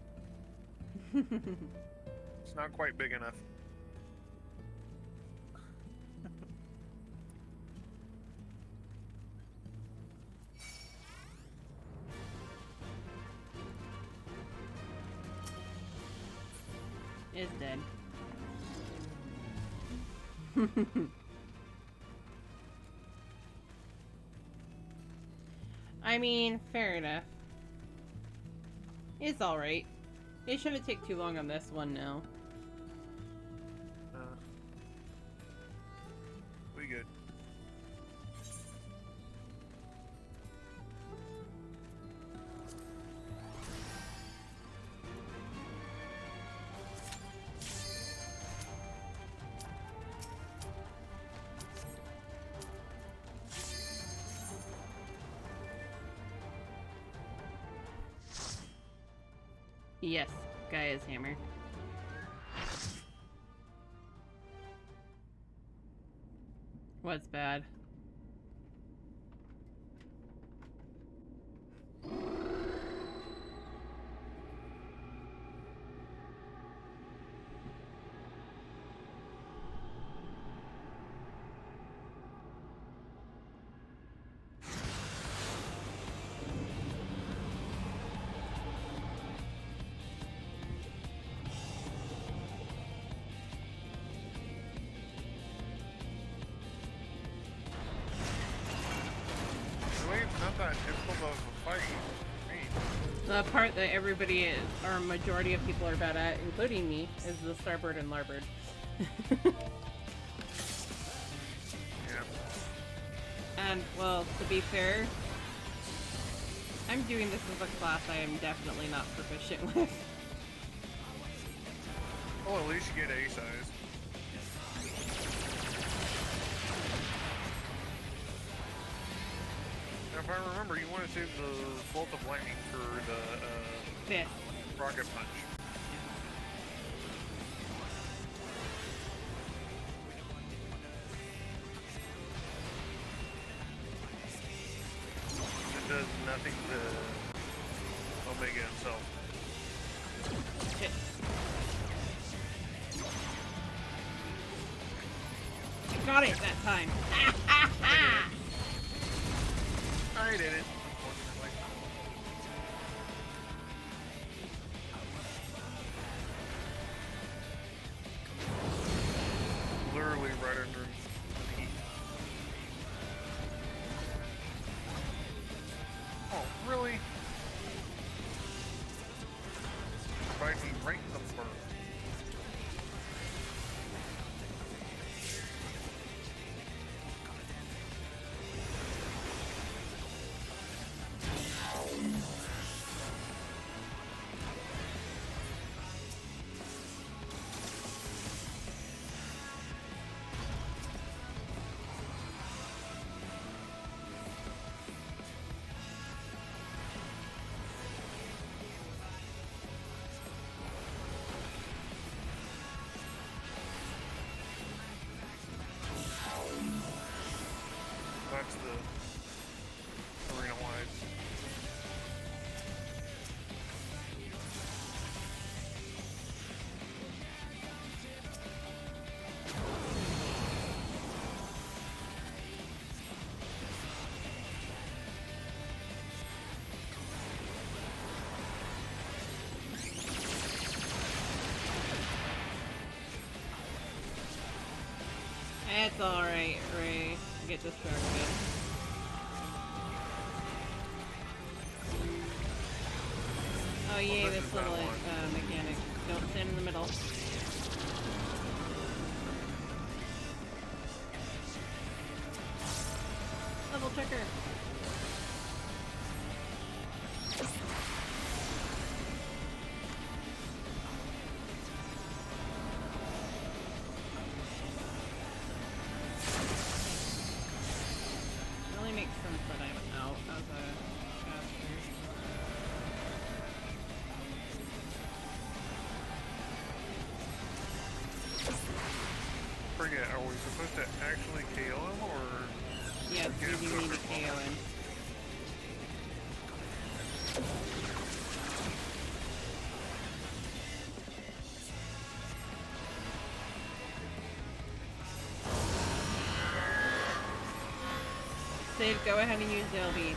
It's not quite big enough. Is dead. I mean, fair enough. It's alright. It shouldn't take too long on this one now. We good. Yes, Gaia's hammer. What's bad? Not that difficult of a fight. The part that everybody is, or a majority of people are bad at, including me, is the starboard and larboard. Yeah. And, well, to be fair, I'm doing this as a class I am definitely not proficient with. Well, at least you get A size. Now, if I remember, you want to save the bolt of lightning for the Fifth. rocket punch. It does nothing to Omega himself. Shit. I got it that time. I did it, unfortunately. Literally right under the heat. Oh, really? Bite me right in the fur. It's alright, Ray. Get distracted. Oh yay, Well, this little mechanic. Don't stand in the middle. Level checker. Really makes sense that I'm out as a caster. Forget, are we supposed to actually KO him or? Yes, get him you to do need a to respawn? KO him. Save, go ahead and use the LB.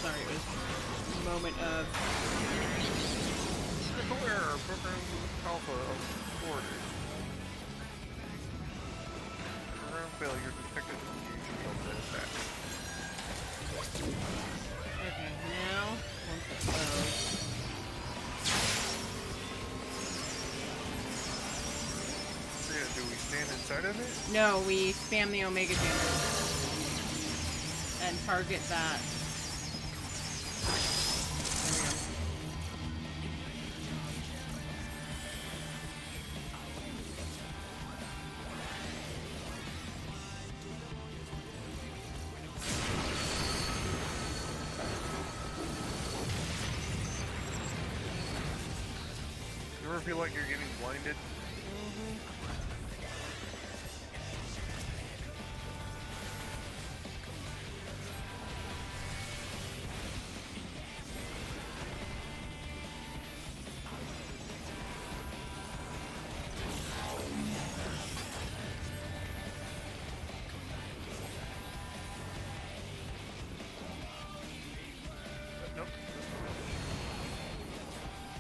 Sorry, it was a moment of... Critical error, program alpha aborted. Program failure detected in the attack. Okay, now, once it's closed. Yeah, do we stand inside of it? No, we spam the Omega Jammer. And target that. There we go. You ever feel like you're getting blinded? Nope.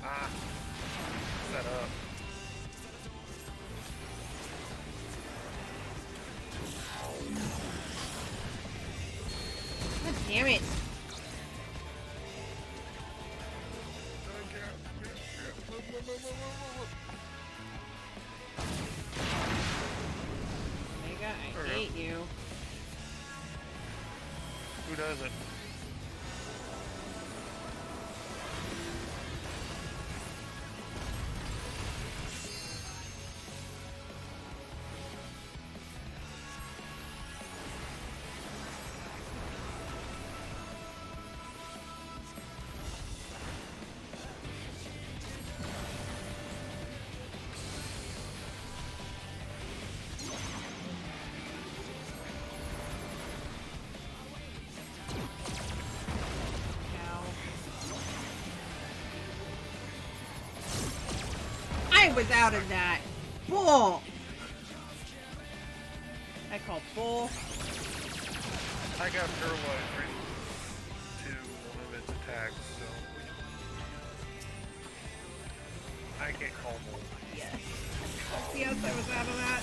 Ah. Set up. God damn it. Omega, I hate you. Who doesn't? Cow. I was out of that. Bull. I call bull. I got paralyzed right to one of its attacks, so I can't call bull. Yes. Yes, I was out of that.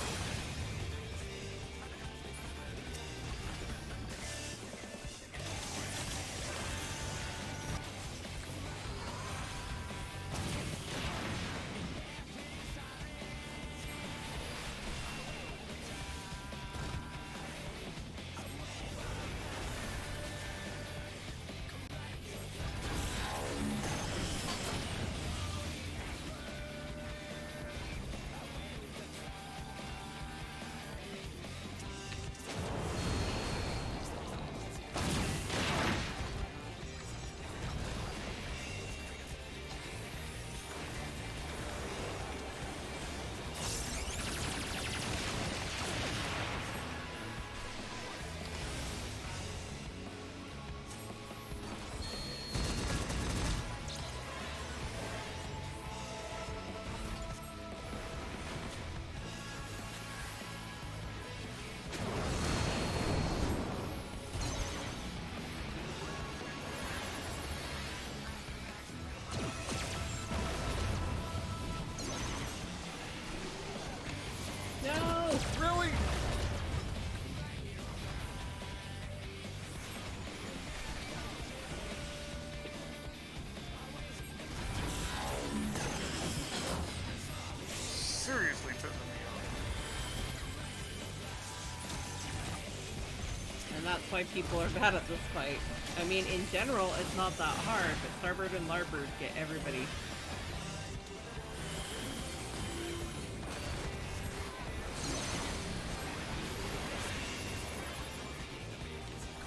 And that's why people are bad at this fight. I mean, in general, it's not that hard, but starboard and larboard get everybody.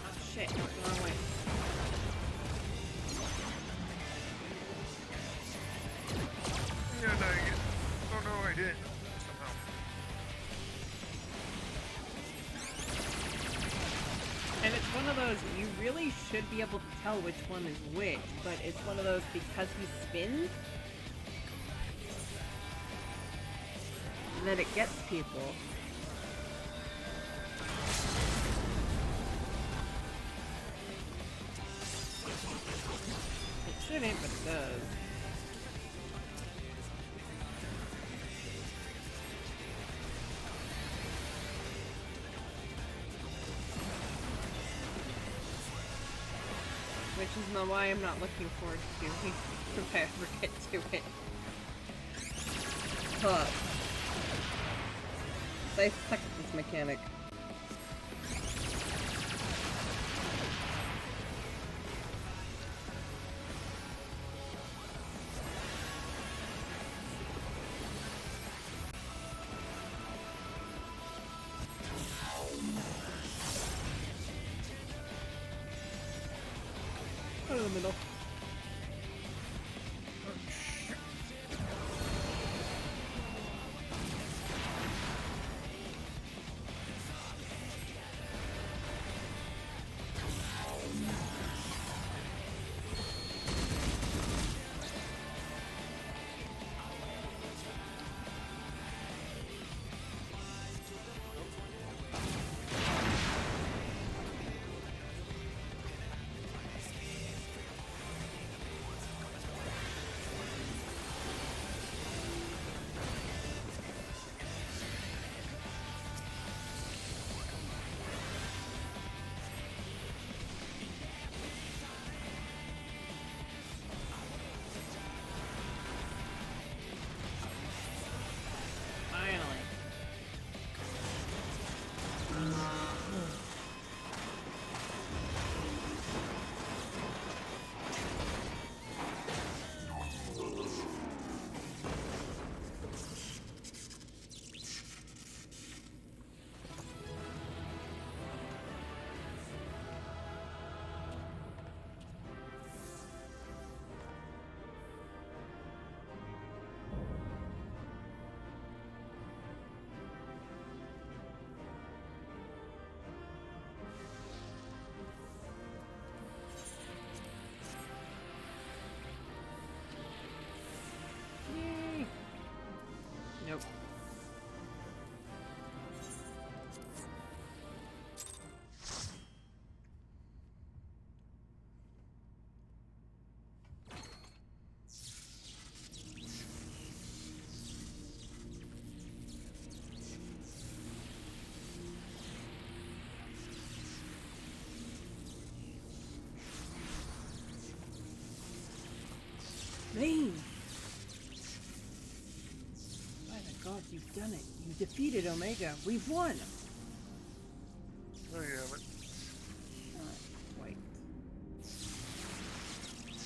Oh shit, wrong way. Yeah, no, oh no, I didn't. Somehow. And it's one of those, you really should be able to tell which one is which, but it's one of those because he spins that it gets people. It shouldn't, but it does. Which is not why I'm not looking forward to doing if I ever get to it. But I suck at this mechanic. Go to the middle. Nope. Lane! God, you've done it. You defeated Omega. We've won! There you have it. Not quite.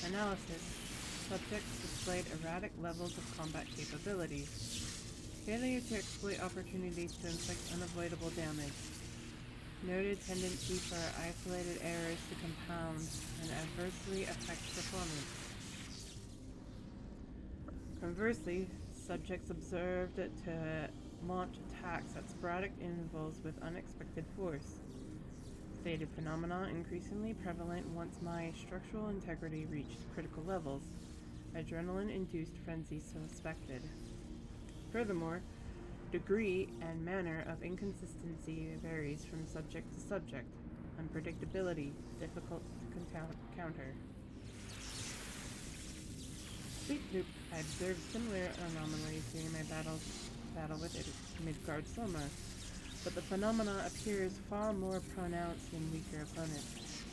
Analysis. Subjects displayed erratic levels of combat capability. Failure to exploit opportunities to inflict unavoidable damage. Noted tendency for isolated errors to compound and adversely affect performance. Conversely, subjects observed to launch attacks at sporadic intervals with unexpected force. Stated phenomena increasingly prevalent once my structural integrity reached critical levels. Adrenaline-induced frenzy suspected. Furthermore, degree and manner of inconsistency varies from subject to subject. Unpredictability difficult to counter. Sleep loop. I observed similar anomalies during my battle with Midgard Soma, but the phenomena appears far more pronounced in weaker opponents.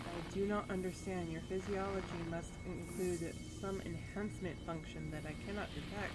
I do not understand. Your physiology must include some enhancement function that I cannot detect.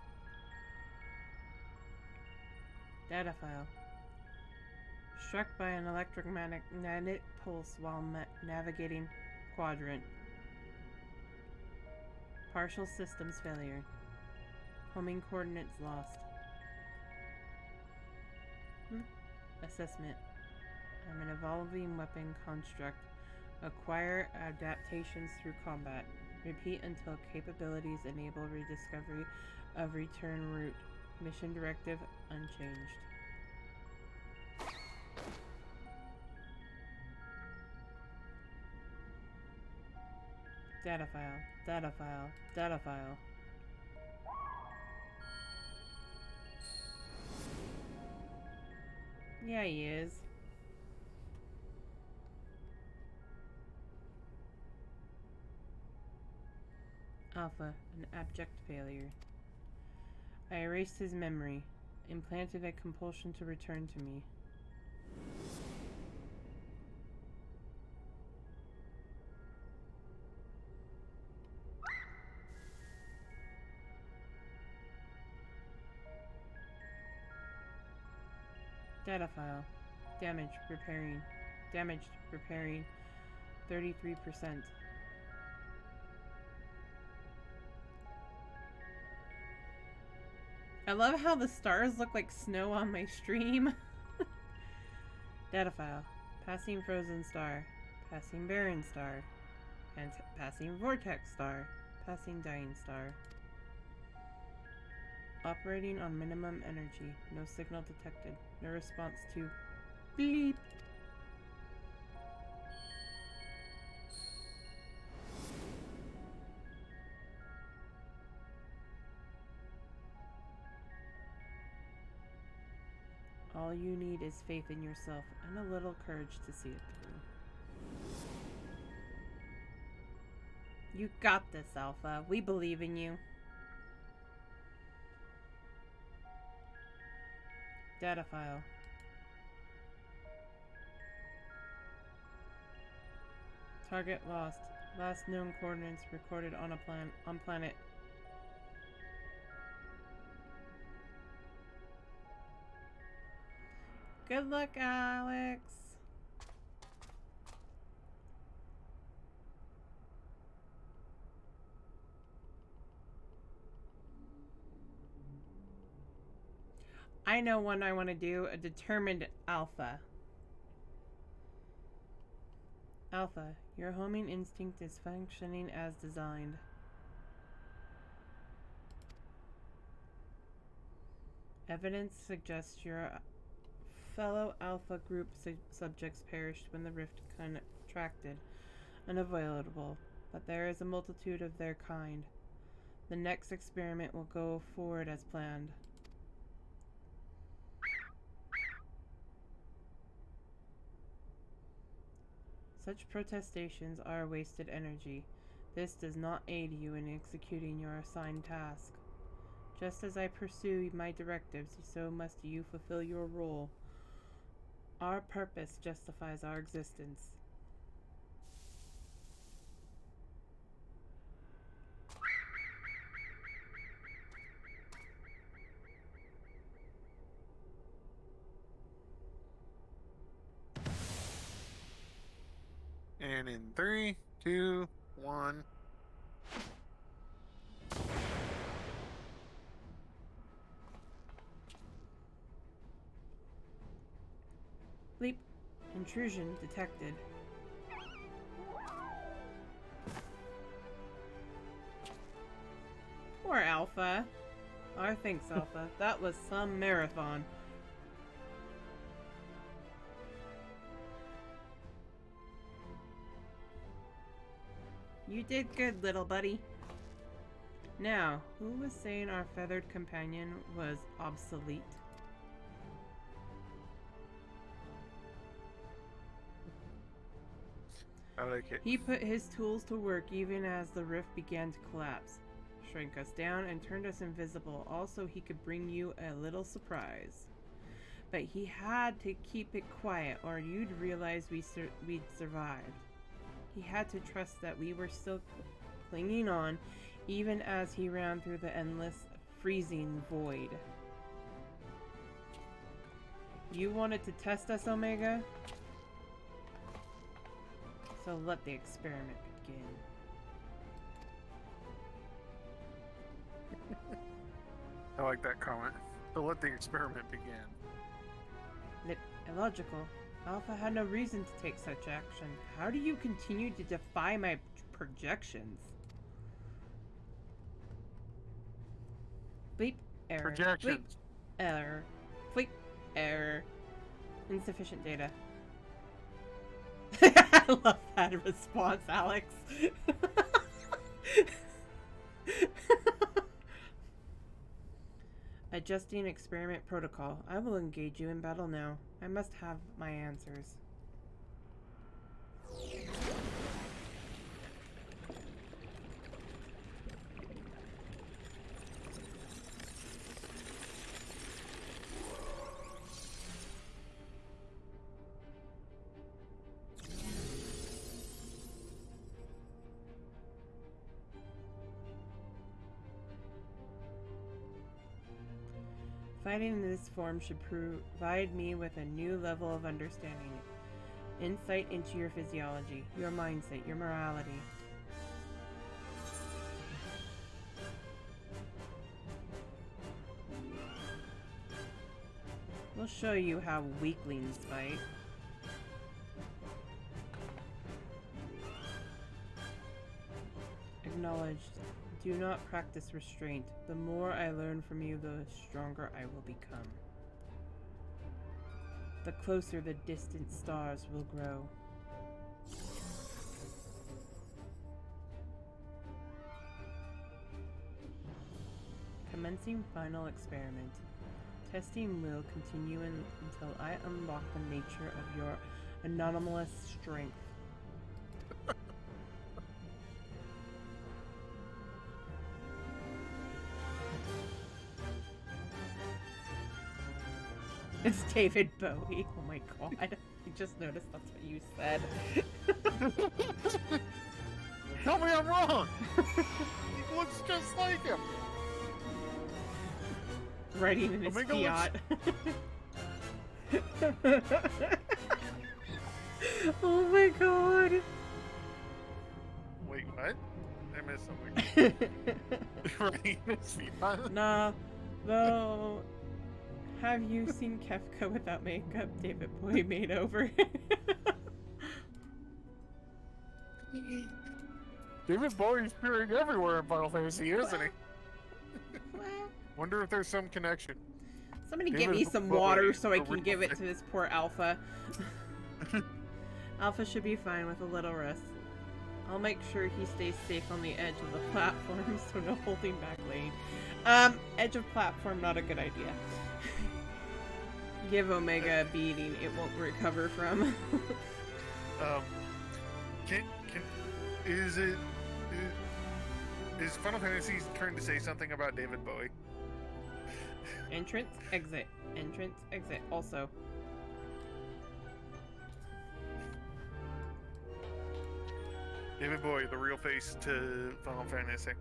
Data file. Struck by an electromagnetic pulse while navigating quadrant. Partial systems failure. Homing coordinates lost. Assessment. I'm an evolving weapon construct. Acquire adaptations through combat. Repeat until capabilities enable rediscovery of return route. Mission directive unchanged. Data file. Data file. Data file. Yeah, he is. Alpha, an abject failure. I erased his memory, implanted a compulsion to return to me. Data file. Damage, repairing. Damaged, repairing. 33%. I love how the stars look like snow on my stream. Data file. Passing frozen star. Passing barren star. And passing vortex star. Passing dying star. Operating on minimum energy. No signal detected. No response to bleep. All you need is faith in yourself and a little courage to see it through. You got this, Alpha. We believe in you. Data file. Target lost. Last known coordinates recorded on planet. Good luck, Alex. I know one I want to do. A determined Alpha. Alpha, your homing instinct is functioning as designed. Evidence suggests your fellow Alpha group subjects perished when the rift contracted. Unavoidable, but there is a multitude of their kind. The next experiment will go forward as planned. Such protestations are wasted energy. This does not aid you in executing your assigned task. Just as I pursue my directives, so must you fulfill your role. Our purpose justifies our existence. And in 3, 2, 1. Bleep. Intrusion detected. Poor Alpha. Our thanks, Alpha. That was some marathon. You did good, little buddy. Now, who was saying our feathered companion was obsolete? I like it. He put his tools to work even as the rift began to collapse. Shrank us down and turned us invisible, also he could bring you a little surprise. But he had to keep it quiet or you'd realize we'd survived. He had to trust that we were still clinging on, even as he ran through the endless, freezing void. You wanted to test us, Omega? So let the experiment begin. I like that comment. So let the experiment begin. Illogical. Alpha had no reason to take such action. How do you continue to defy my projections? Bleep. Error. Projections. Bleep. Error. Bleep. Error. Insufficient data. I love that response, Alex. Adjusting experiment protocol. I will engage you in battle now. I must have my answers. Fighting in this form should provide me with a new level of understanding, insight into your physiology, your mindset, your morality. We'll show you how weaklings fight. Acknowledged. Do not practice restraint. The more I learn from you, the stronger I will become. The closer the distant stars will grow. Commencing final experiment. Testing will continue until I unlock the nature of your anomalous strength. It's David Bowie. Oh my god. I just noticed that's what you said. Tell me I'm wrong! He looks just like him! Riding in his Fiat. Oh my god. Wait, what? I missed something. Riding in his Fiat? Nah, though... Have you seen Kefka without makeup? David Bowie made over. David Bowie's appearing everywhere in Final Fantasy, isn't he? Wonder if there's some connection. Somebody David get me some Bowie, water so I the can real give it thing. to this poor Alpha. Alpha should be fine with a little rest. I'll make sure he stays safe on the edge of the platform, so no holding back lane. Edge of platform, not a good idea. Give Omega a beating it won't recover from. Is Final Fantasy trying to say something about David Bowie? Entrance, exit. Entrance, exit. Also. David Bowie, the real face to Final Fantasy.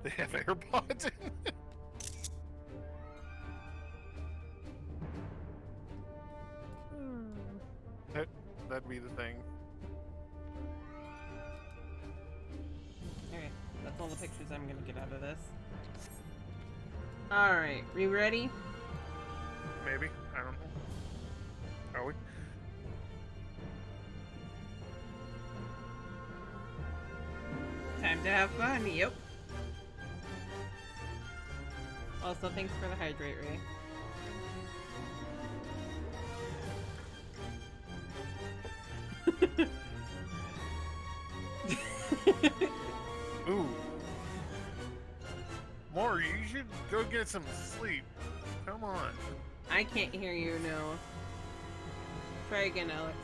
They have AirPods in it. That'd be the thing. Okay, that's all the pictures I'm gonna get out of this. Alright, we ready? Maybe. I don't know. Are we? Time to have fun, yep. Also, thanks for the hydrate ray. Ooh. Maury, you should go get some sleep. Come on. I can't hear you, no. Try again, Alex.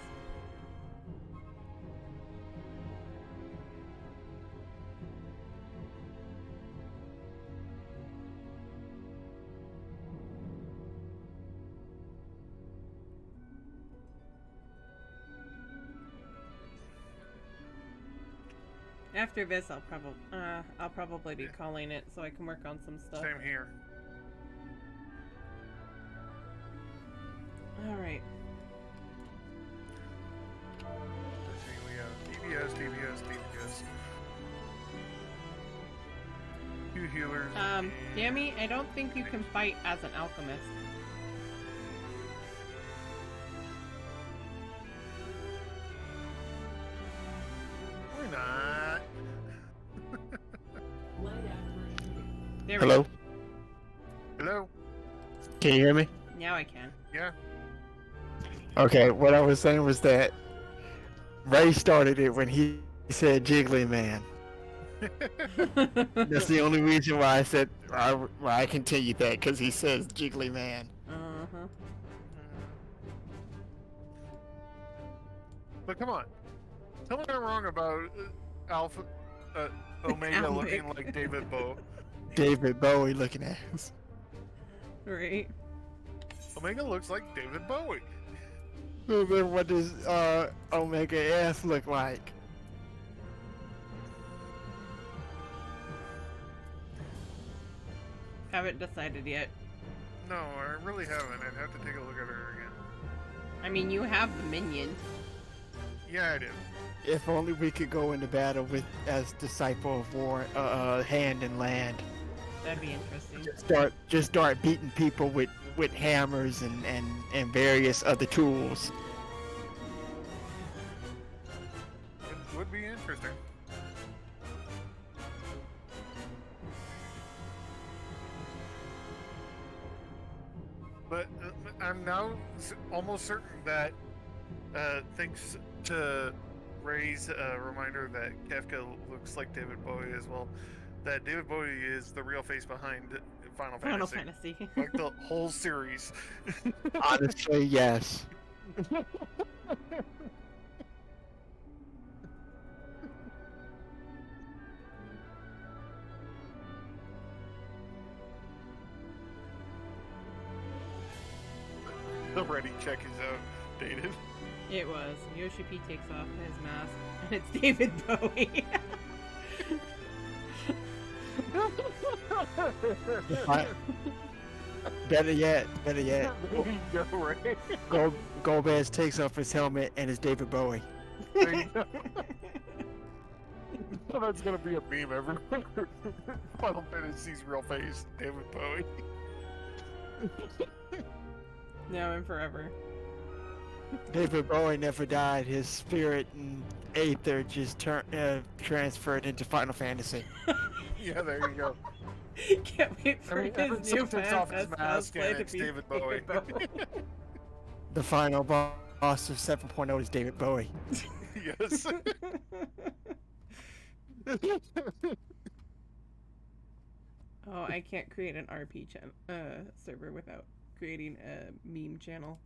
After this, I'll probably be calling it so I can work on some stuff. Same here. All right. Let's see, we have DPS. Two healers. Yami, I don't think you can fight as an alchemist. Why not? There we Hello? go. Hello? Can you hear me? Now I can. Yeah. Okay, what I was saying was that Ray started it when he said Jiggly Man. That's the only reason why I said why I continued that, because he says Jiggly Man. Uh-huh. But come on. Tell me I'm wrong about Omega looking like David Bowie. David Bowie looking at us. Right. Omega looks like David Bowie. So then what does Omega S look like? Haven't decided yet. No, I really haven't. I'd have to take a look at her again. I mean, you have the minion. Yeah, I do. If only we could go into battle with as Disciple of War, hand and land. That'd be interesting. Just start beating people with hammers and various other tools. It would be interesting. But I'm now almost certain that, thanks to Ray's reminder that Kafka looks like David Bowie as well, that David Bowie is the real face behind Final Fantasy. Like the whole series. Honestly, yes. The ready check is outdated. It was. Yoshi P takes off his mask, and it's David Bowie. Better yet. There you go, Ray. Golbez takes off his helmet and it's David Bowie. There you go. That's gonna be a meme everywhere. Final Fantasy's real face, David Bowie. Now and forever. David Bowie never died. His spirit and aether just transferred into Final Fantasy. Yeah, there you go. Can't wait for Evan his new takes off his manifest mask cosplay and to it's be David Bowie. The final boss of 7.0 is David Bowie. Yes. Oh, I can't create an RP server without creating a meme channel.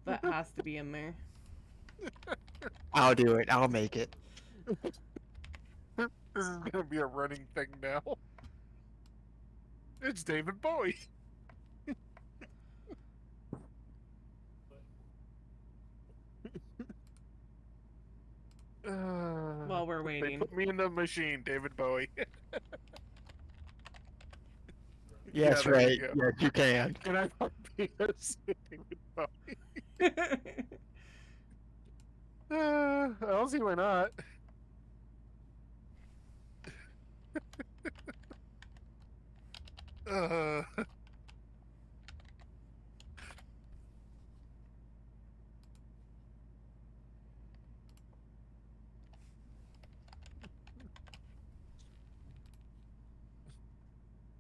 That has to be in there. I'll do it. I'll make it. This is gonna be a running thing now. It's David Bowie. While we're They waiting. put me in the machine, David Bowie. Yes, Yeah, there right. you go. Yes, you can. Can I not be a David Bowie? I don't see why not. uh,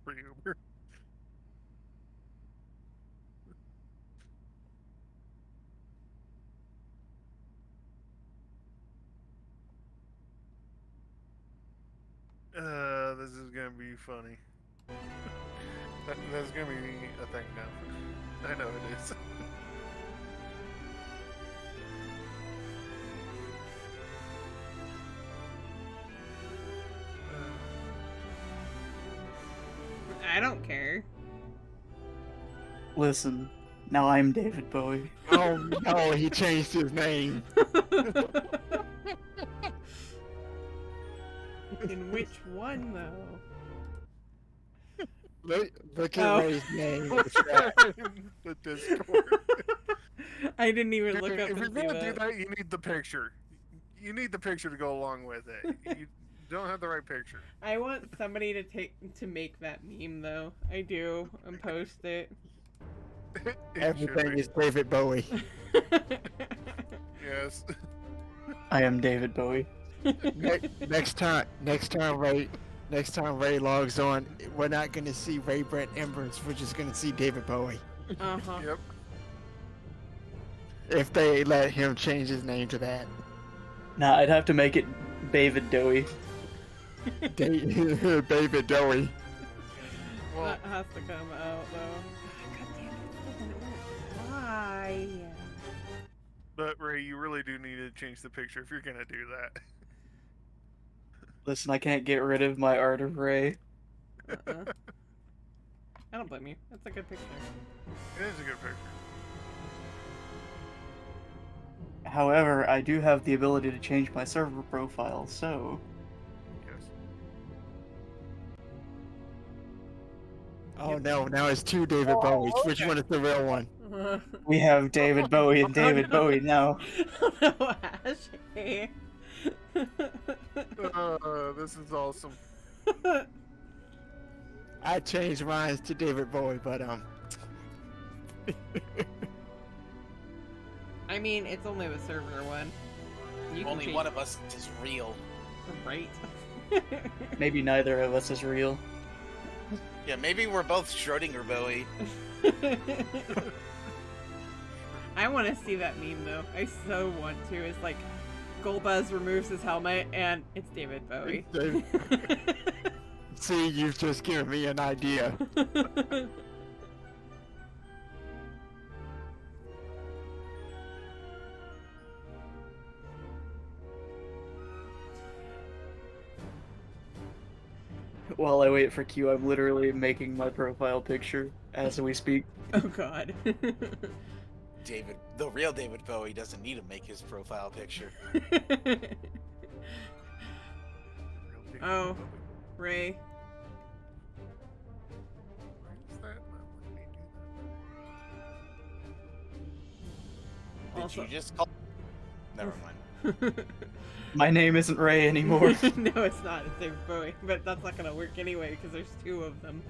for Uber. This is gonna be funny. That's gonna be a thing now. I know it is. I don't care. Listen, now I'm David Bowie. Oh no, he changed his name. In which one, though? Look at Oh. Ray's name. The Discord. I didn't even Dude, look up if you're and see gonna do that. that, you need the picture. You need the picture to go along with it. You don't have the right picture. I want somebody to make that meme though. I do, and post it. It should Everything be. is David Bowie. Yes. I am David Bowie. Next time Ray logs on, we're not gonna see Ray Brent Embers. We're just gonna see David Bowie. Uh-huh. Yep. If they let him change his name to that. Nah, I'd have to make it David Dowie. David Bowie. Well, That has to come out though. God damn it, it doesn't work. Why? but Ray, you really do need to change the picture if you're gonna do that. Listen, I can't get rid of my art of Ray. Uh-uh. I don't blame you. That's a good picture. It is a good picture. However, I do have the ability to change my server profile, so... Yes. Oh no, now it's two David Bowies. Which one is the real one? We have David Bowie and David no. Bowie now. Oh no, Ashley. This is awesome. I changed mine to David Bowie, but I mean, it's only the server one. You can Only change- one of us is real. Right. Maybe neither of us is real. Yeah, maybe we're both Schrodinger Bowie. I want to see that meme though. I so want to. It's like Golbez removes his helmet and it's David Bowie. see, you've just given me an idea. While I wait for Q, I'm literally making my profile picture as we speak. Oh god. The real David Bowie doesn't need to make his profile picture. Oh. Ray. Why is that not letting me do Did Also- you just call? Never mind. My name isn't Ray anymore. No, it's not. It's David Bowie. But that's not gonna work anyway because there's two of them.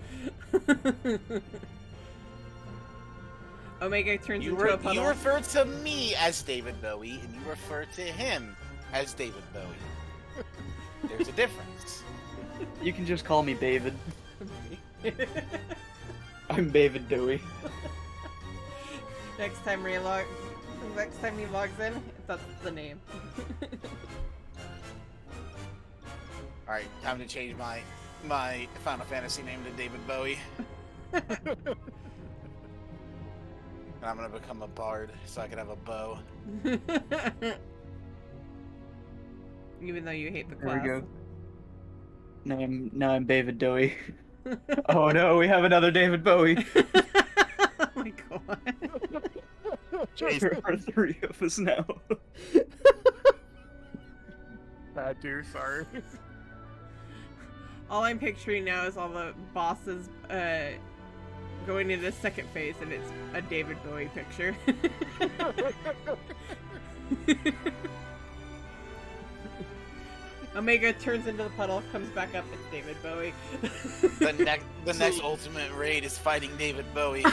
Omega turns You, into a puddle. you refer to me as David Bowie, and you refer to him as David Bowie. There's a difference. You can just call me David. I'm David Dowie. Next time he logs in, that's the name. Alright, time to change my Final Fantasy name to David Bowie. And I'm gonna become a bard so I can have a bow. Even though you hate the There class. we go. Now I'm David Dowie. Oh no, we have another David Bowie. Oh my god. There are three of us now. that, dude? Sorry. All I'm picturing now is all the bosses going into the second phase, and it's a David Bowie picture. Omega turns into the puddle, comes back up, it's David Bowie. The next ultimate raid is fighting David Bowie.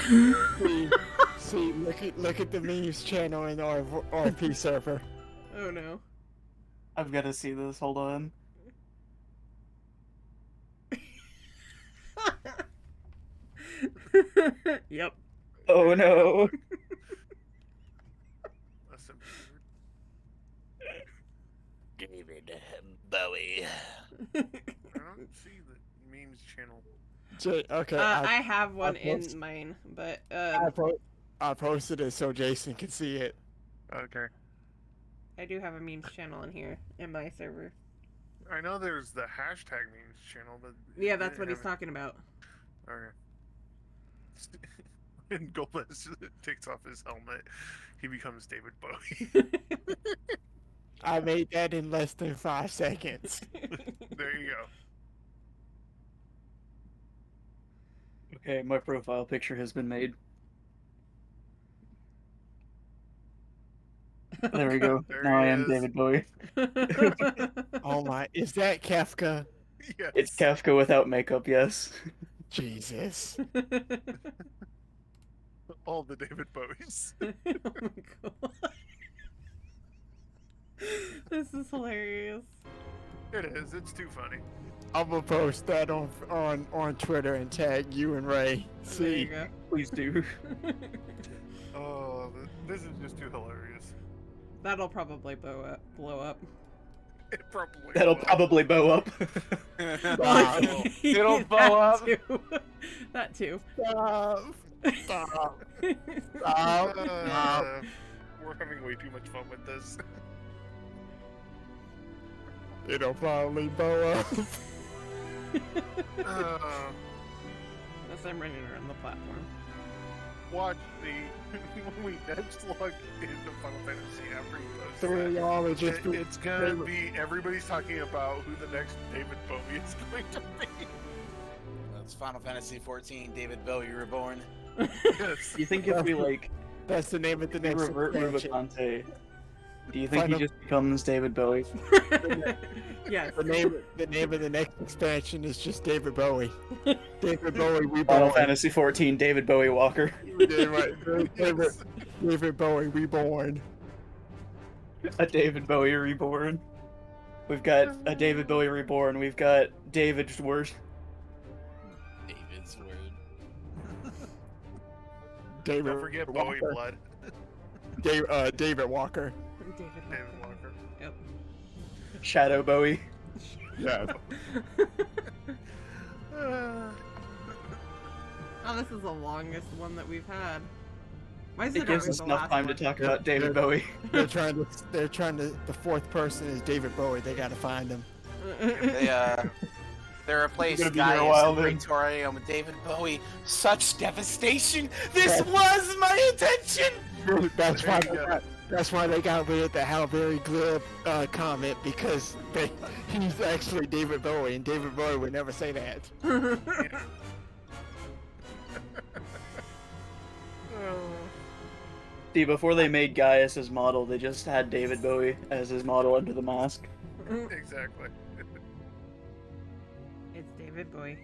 See, look at the memes channel in our RP server. Oh no. I've got to see this. Hold on. Yep. Oh no. That's a David Bowie. I don't see the memes channel. Okay, I have one I'll post- in mine, but I posted it so Jason can see it. Okay. I do have a memes channel in here in my server. I know there's the hashtag memes channel, but Yeah, that's what he's talking about. Okay. When Golbez takes off his helmet, he becomes David Bowie. I made that in less than 5 seconds. There you go. Okay, my profile picture has been made. There we go. There Now he I am is. David Bowie. Oh my, is that Kafka? Yes. It's Kafka without makeup, yes. Jesus. All the David Bowies. Oh my god. This is hilarious. It is. It's too funny. I'm gonna post that on Twitter and tag you and Ray. There you See, go. Please do. Oh, this is just too hilarious. That'll probably blow up. It probably That'll will. probably bow up. Stop. It'll That blow up. too. That too. Stop. Stop. Stop. Uh, we're having way too much fun with this. It'll probably blow up. Uh, Unless I'm running around the platform. watch the when we next log into Final Fantasy after you post Three of that. y'all are just It's gonna be everybody's talking about who the next David Bowie is going to be. That's Final Fantasy 14. David Bowie Reborn. Yes. Do you think if we like That's the name of the next revert expansion. Rubicante, do you think Final- he just becomes David Bowie? Yes. The name of the next expansion is just David Bowie. David Bowie Final Reborn. Fantasy 14, David Bowie Walker. David Bowie Reborn. A David Bowie Reborn. We've got a David Bowie Reborn. We've got David's Word. David's word. David Don't forget Bowie Walker. Blood. David Walker. David David Walker. Yep. Shadow Bowie. Yeah. Oh, this is the longest one that we've had. Why is It gives always us the enough last time to one? talk about David Bowie. They're trying to, the fourth person is David Bowie. They gotta find him. They replaced You're gonna be here a Gaius while, and then. Victoria with David Bowie. Such devastation! This was my intention! That's There why. you go. That's why they got rid of the "How very glib" comment, because he's actually David Bowie, and David Bowie would never say that. Yeah. See, before they made Gaius his model, they just had David Bowie as his model under the mask. Exactly. It's David Bowie.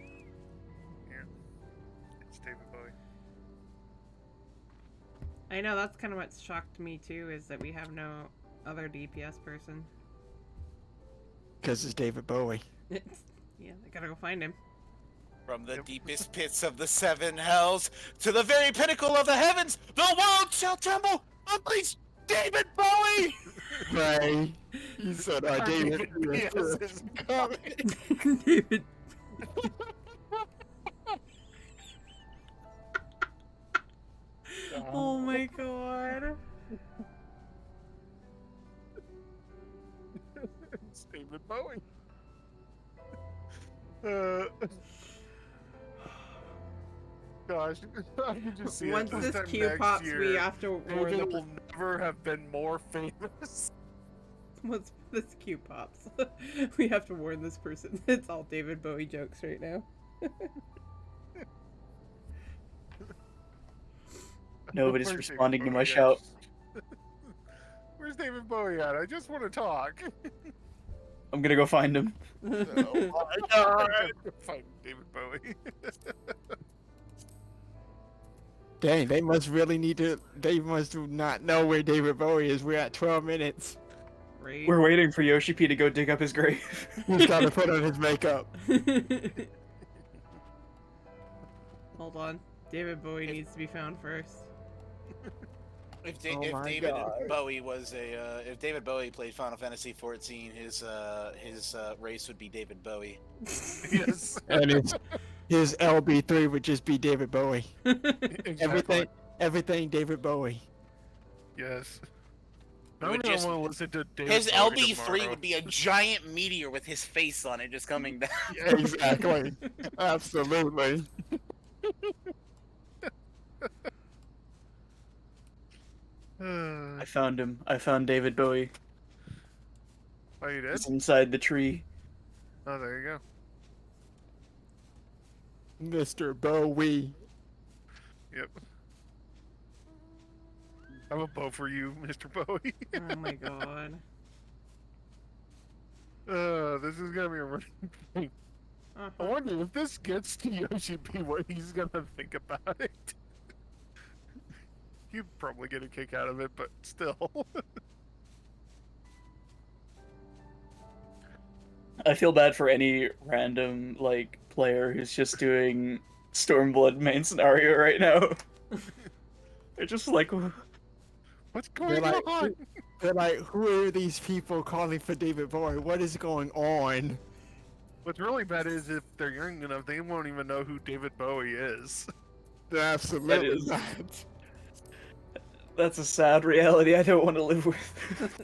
It's David Bowie. I know, that's kind of what shocked me too, is that we have no other DPS person. Because it's David Bowie. Yeah, I gotta go find him. From the deepest pits of the seven hells to the very pinnacle of the heavens, the world shall tremble! Unleash David Bowie! Right. You said David. Yes, it's coming. David. Oh my god. It's David Bowie. Gosh, I can just see Once it this time queue next pops, year, we have to warn David the will never have been more famous. once this queue pops, we have to warn this person. It's all David Bowie jokes right now. Nobody's Where's David responding to my Bowie shout. at? Where's David Bowie at? I just want to talk. I'm gonna go find him. Oh my god! Find David Bowie. Dang, they must really need to. They must not know where David Bowie is. We're at 12 minutes. Right? We're waiting for Yoshi P to go dig up his grave. He's got to put on his makeup. Hold on. David Bowie needs to be found first. If, Oh if my David God. Bowie was if David Bowie played Final Fantasy 14, his race would be David Bowie. Yes. And his LB3 would just be David Bowie. Exactly. Everything David Bowie. Yes. It I would don't just- want to listen to David His Bowie LB3 tomorrow. would be a giant meteor with his face on it just coming down. Exactly. Absolutely. I found him. I found David Bowie. Oh, you did? He's inside the tree. Oh, there you go. Mr. Bowie. Yep. I have a bow for you, Mr. Bowie. Oh my god. This is gonna be a running thing. I wonder if this gets to Yoshi P, what he's gonna think about it. He'd probably get a kick out of it, but still. I feel bad for any random like player who's just doing Stormblood main scenario right now. They're just like, What's going on? They're like, who are these people calling for David Bowie? What is going on? What's really bad is if they're young enough, they won't even know who David Bowie is. Absolutely is- not. that's a sad reality I don't want to live with.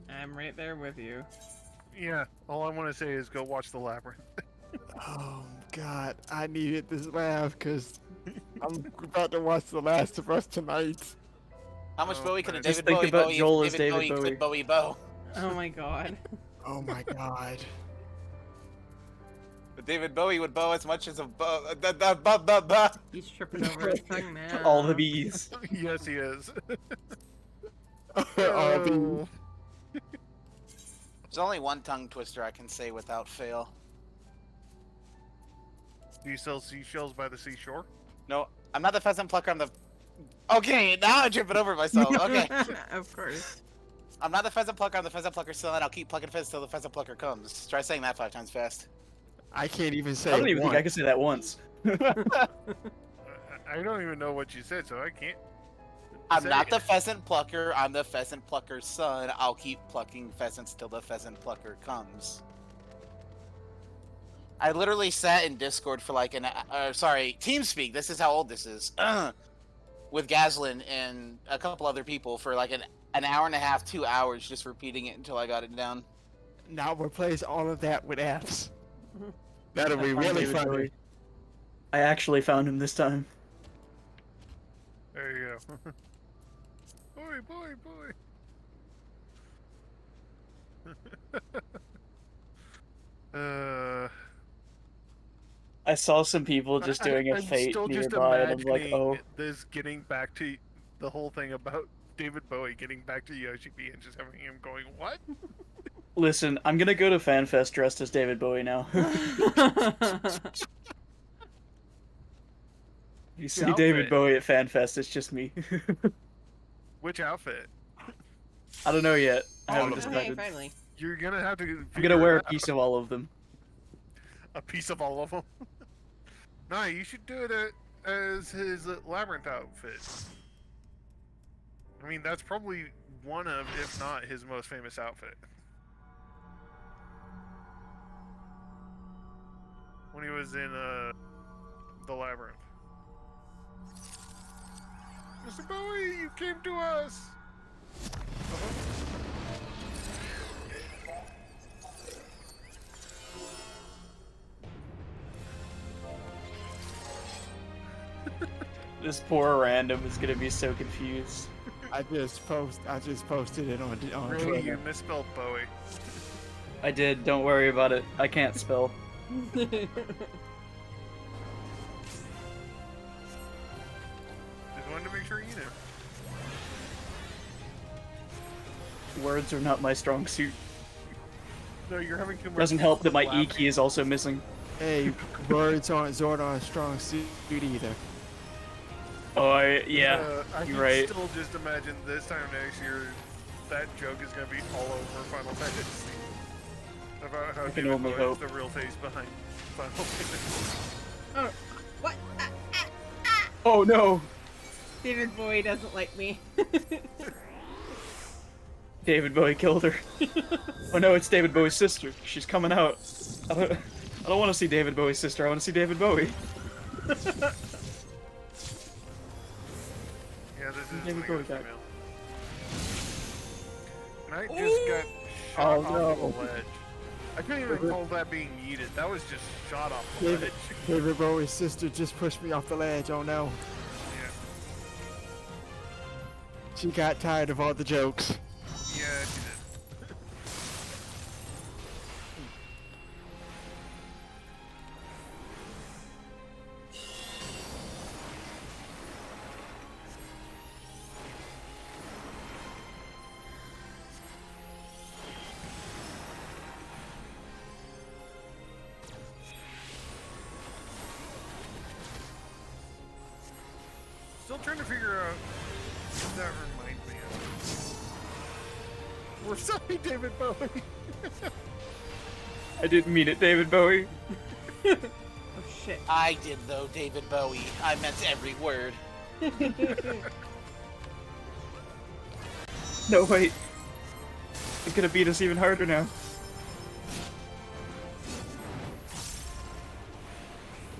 I'm right there with you. Yeah, all I want to say is go watch The Labyrinth. Oh God, I needed this laugh because I'm about to watch The Last of Us tonight. How much Oh, Bowie could a man. Just David think Bowie about Bowie Joel if as David David Bowie Bowie. could Bowie Bow? Oh my god. Oh my God. But David Bowie would bow as much as a bow. He's tripping over his tongue now. All the bees. Yes, he is. Oh, There's only one tongue twister I can say without fail. Do you sell seashells by the seashore? No, I'm not the pheasant plucker. I'm the. Okay, now I'm tripping over myself. Okay, Of course. I'm not the pheasant plucker. I'm the pheasant plucker still, and I'll keep plucking pheasants till the pheasant plucker comes. Try saying that 5 times fast. I can't even say I don't even one. think I can say that once. I don't even know what you said, so I can't. I'm say not it. the pheasant plucker. I'm the pheasant plucker's son. I'll keep plucking pheasants till the pheasant plucker comes. I literally sat in Discord for like sorry, TeamSpeak. This is how old this is. With Gaslin and a couple other people for like an hour and a half, 2 hours, just repeating it until I got it down. Now replace all of that with F's. That'll I be found really David funny. Bowie. I actually found him this time. There you go. Boy, boy. I saw some people just doing a I'm fate still just nearby, and I'm like, imagining oh. this getting back to the whole thing about David Bowie getting back to Yoshi P and just having him going, what? Listen, I'm gonna go to FanFest dressed as David Bowie now. You see outfit? David Bowie at FanFest, it's just me. Which outfit? I don't know yet. I All haven't of them. Okay, decided. finally. You're gonna have to I'm figure gonna wear it a piece out. of all of them. A piece of all of them. No, you should do it as his labyrinth outfit. I mean, that's probably one of, if not his most famous outfit. When he was in the labyrinth. Mr. Bowie, you came to us. This poor random is gonna be so confused. I just posted it on Really, Twitter. you misspelled Bowie. I did, don't worry about it. I can't spell. Just wanted to make sure you knew. Words are not my strong suit. No, you're having too much. Doesn't help that my E laughing. key is also missing. Hey, words aren't Zordon's strong suit either. Oh, yeah, I you're can right. still just imagine this time next year, that joke is going to be all over Final Fantasy. About how I can David only Bowie is hope. the real face behind Final Fantasy. Oh, what? Oh no! David Bowie doesn't like me. David Bowie killed her. Oh no, it's David Bowie's sister. She's coming out. I don't want to see David Bowie's sister. I want to see David Bowie. Yeah, this is David the Bowie ghost back. email. And I just got shot Oh, off no. the ledge. I couldn't even call that being yeeted. That was just shot off the David, ledge. David Bowie's sister just pushed me off the ledge. Oh no. Yeah. She got tired of all the jokes. Yeah, she did. still trying to figure out what that reminds me of. We're sorry, David Bowie. I didn't mean it, David Bowie. Oh shit. I did though, David Bowie. I meant every word. No, wait. It's gonna beat us even harder now.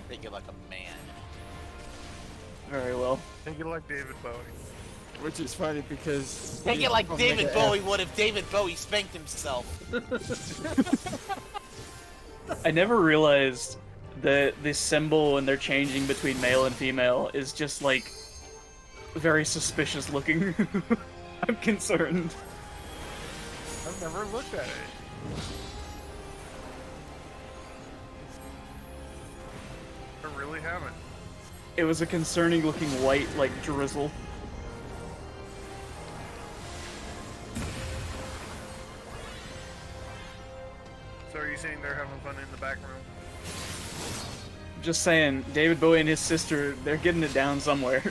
Think it like a man. Very well. Take it like David Bowie. Which is funny because... Take it like I'll David make it Bowie would if David Bowie spanked himself. I never realized that this symbol when they're changing between male and female is just like very suspicious looking. I'm concerned. I've never looked at it. I really haven't. It was a concerning looking white, like, drizzle. So are you saying they're having fun in the back room? Just saying, David Bowie and his sister, they're getting it down somewhere.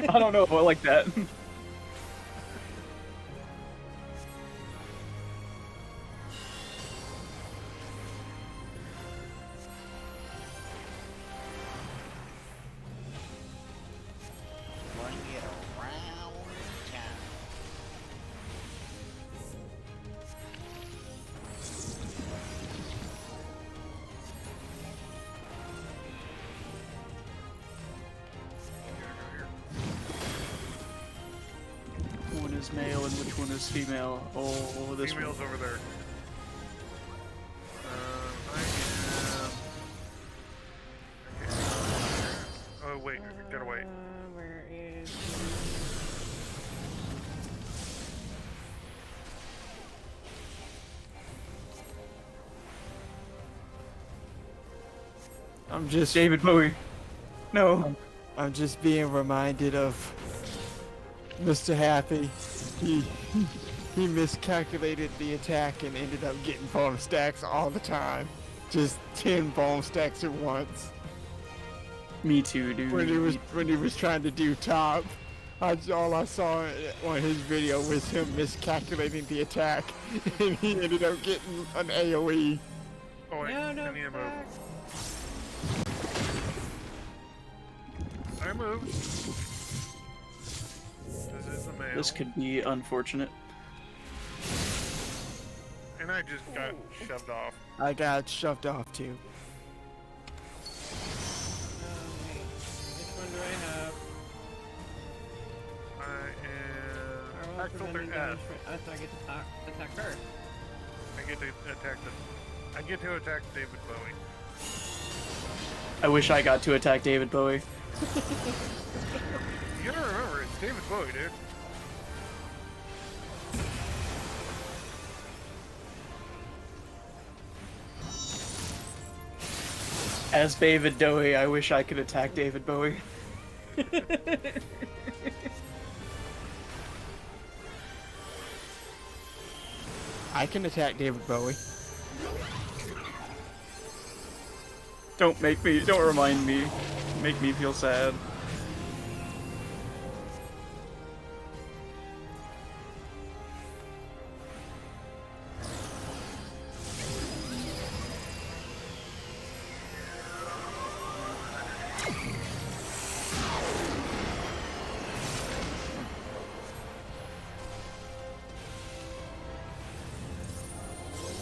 I don't know if I like that. Bring it around town. One is male and which one is female? Oh, this Female's one. over there. I am... Okay. Oh wait, get away. Where is... I'm just... David Bowie. No. I'm just being reminded of Mr. Happy. He miscalculated the attack and ended up getting bone stacks all the time. Just 10 bone stacks at once. Me too, dude. When he was trying to do top, all I saw on his video was him miscalculating the attack, and he ended up getting an AOE. Oh wait, No, no, I need to move. fuck. I moved. This is the male. This could be unfortunate. And I just got shoved off. I got shoved off too. Oh, wait. Which one do I have? I am... Arrow Attack filter preventing damage F. for- Oh, so I get to attack her. I get to attack David Bowie. I wish I got to attack David Bowie. You gotta remember, it's David Bowie, dude. As David Bowie, I wish I could attack David Bowie. I can attack David Bowie. Don't remind me. Make me feel sad.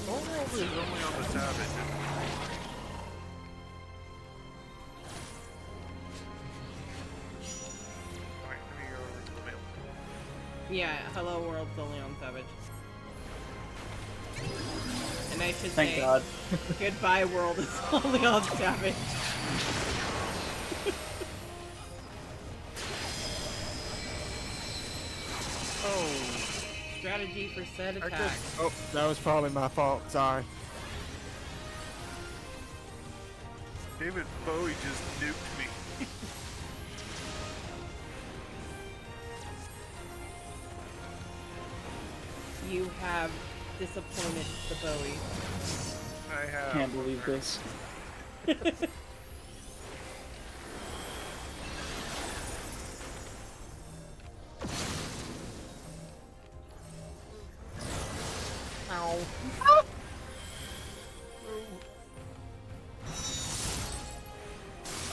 Overworld is only on the Savage. Alright, let me go over to the male. Yeah, Hello World's only on Savage. And I should Thank say, God. Goodbye World is only on Savage. Oh, Strategy for said I attack. Oh, that was probably my fault. Sorry. David Bowie just nuked me. You have disappointed the Bowie. I have. Can't believe this.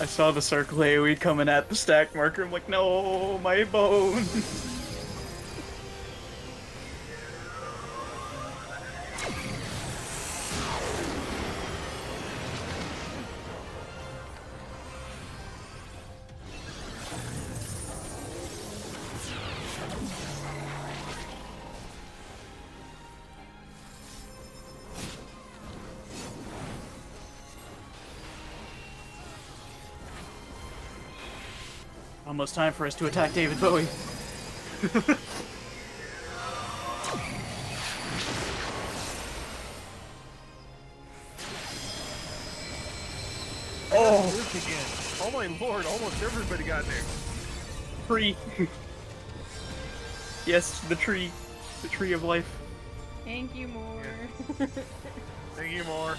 I saw the circle AoE coming at the stack marker. I'm like, no, my bone. Almost time for us to attack David Bowie. Oh, work again. Oh my lord, almost everybody got there. Tree. Yes, the tree. The tree of life. Thank you more. Thank you more.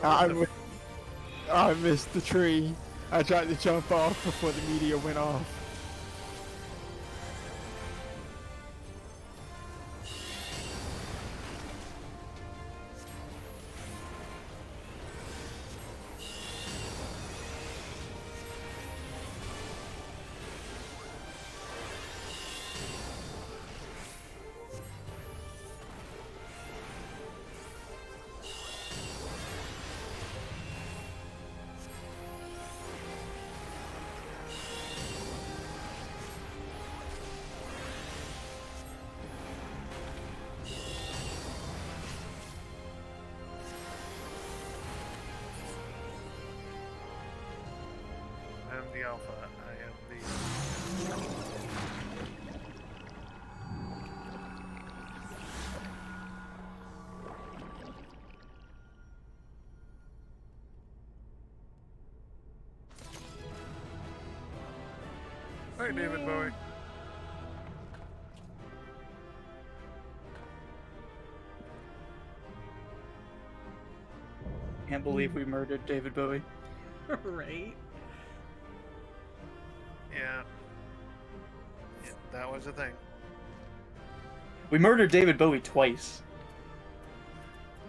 I missed the tree. I tried to jump off before the meteor went off. I am the alpha. I am the. Hi, David Bowie. Can't believe we murdered David Bowie. Right? Yeah. Yeah, that was a thing. We murdered David Bowie twice.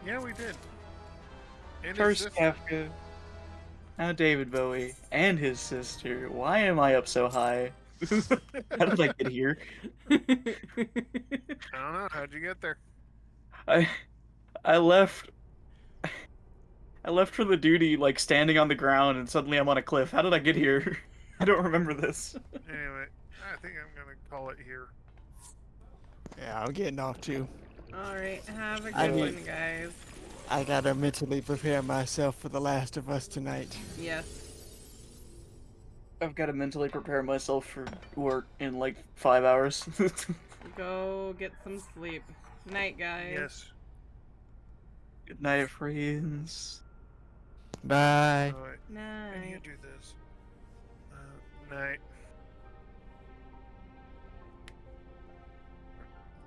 Yeah, we did. And his First sister. Kafka, now David Bowie, and his sister. Why am I up so high? How did I get here? I don't know. How'd you get there? I I left for the duty like standing on the ground and suddenly I'm on a cliff. How did I get here? I don't remember this. Anyway, I think I'm gonna call it here. Yeah, I'm getting off too. Alright, have a I good need- one, guys. I gotta mentally prepare myself for The Last of Us tonight. Yes. I've got to mentally prepare myself for work in like 5 hours. Go get some sleep. Night, guys. Yes. Good night, friends. Bye. Alright. How do you Night. do this? Night.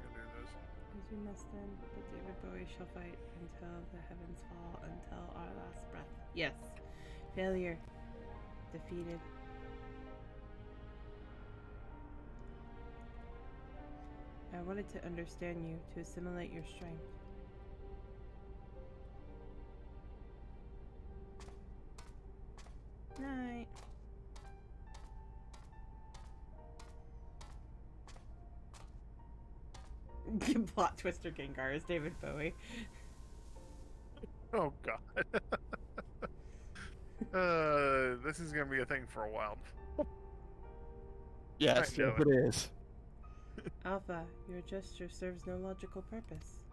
I'm gonna do this. As we must end, but David Bowie shall fight until the heavens fall, until our last breath. Yes. Failure. Defeated. I wanted to understand you, to assimilate your strength. Night. Plot twister Gengar is David Bowie. Oh god. This is gonna be a thing for a while. Yes, I know yes it is. Alpha, your gesture serves no logical purpose.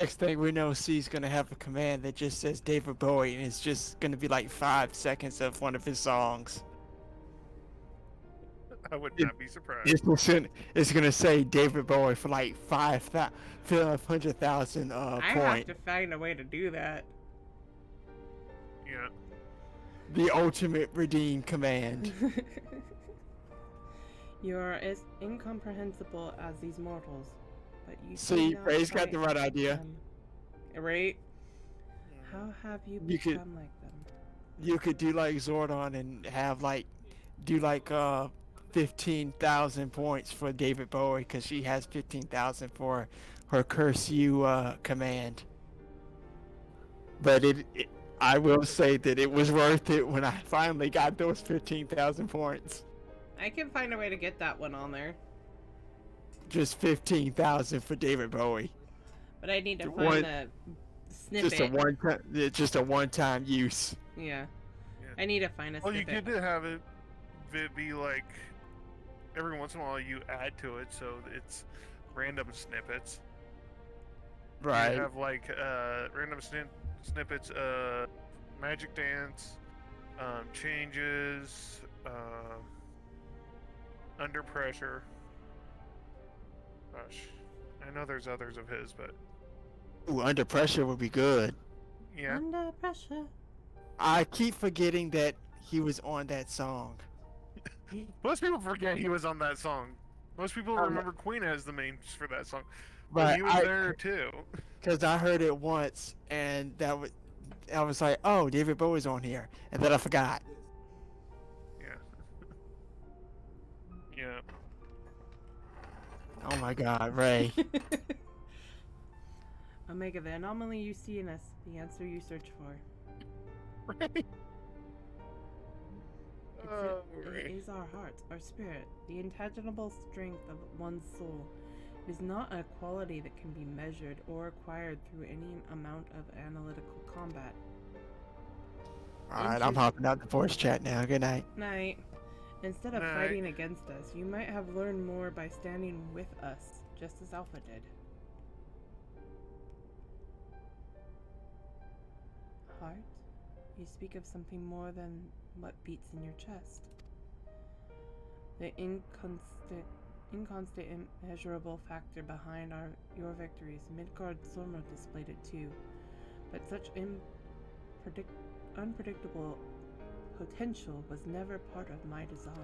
Next thing we know, C's gonna have a command that just says David Bowie, and it's just gonna be like 5 seconds of one of his songs. I would not be surprised. It's gonna say David Bowie for like 500,000 I have points. to find a way to do that. Yeah. The ultimate redeem command. You are as incomprehensible as these mortals, but you See, cannot Ray's got fight the right like idea. them. Right? How have you You could- become like them? You could do like Zordon and have like, do like 15,000 points for David Bowie because she has 15,000 for her curse you command. But I will say that it was worth it when I finally got those 15,000 points. I can find a way to get that one on there, Just 15,000 for David Bowie. but I need to One- find the snippet. Just a one-time use. Yeah. Yeah. I need to find a Well, you snippet. get to have it be like every once in a while you add to it, so it's random snippets. Right. You have like random snippets, magic dance, changes, under pressure. Gosh, I know there's others of his, but Ooh, Under Pressure would be good. yeah. Under pressure. I keep forgetting that he was on that song. Most people forget he was on that song. Most people Um, remember Queen as the main for that song, but But he was there too. because I heard it once, and I was like, oh, David Bowie's on here, and then I forgot. Yeah. Yeah. Oh my God, Ray. Omega, the anomaly you see in us, the answer you search for. Oh, It Ray. is our heart, our spirit, the intangible strength of one's soul. It is not a quality that can be measured or acquired through any amount of analytical combat. All right, I'm hopping out the voice chat now. Good night. Night. Instead of Night. fighting against us, you might have learned more by standing with us, just as Alpha did. Heart? You speak of something more than what beats in your chest. The inconstant, immeasurable factor behind your victories. Midgard Sormo displayed it too, but such unpredictable potential was never part of my design.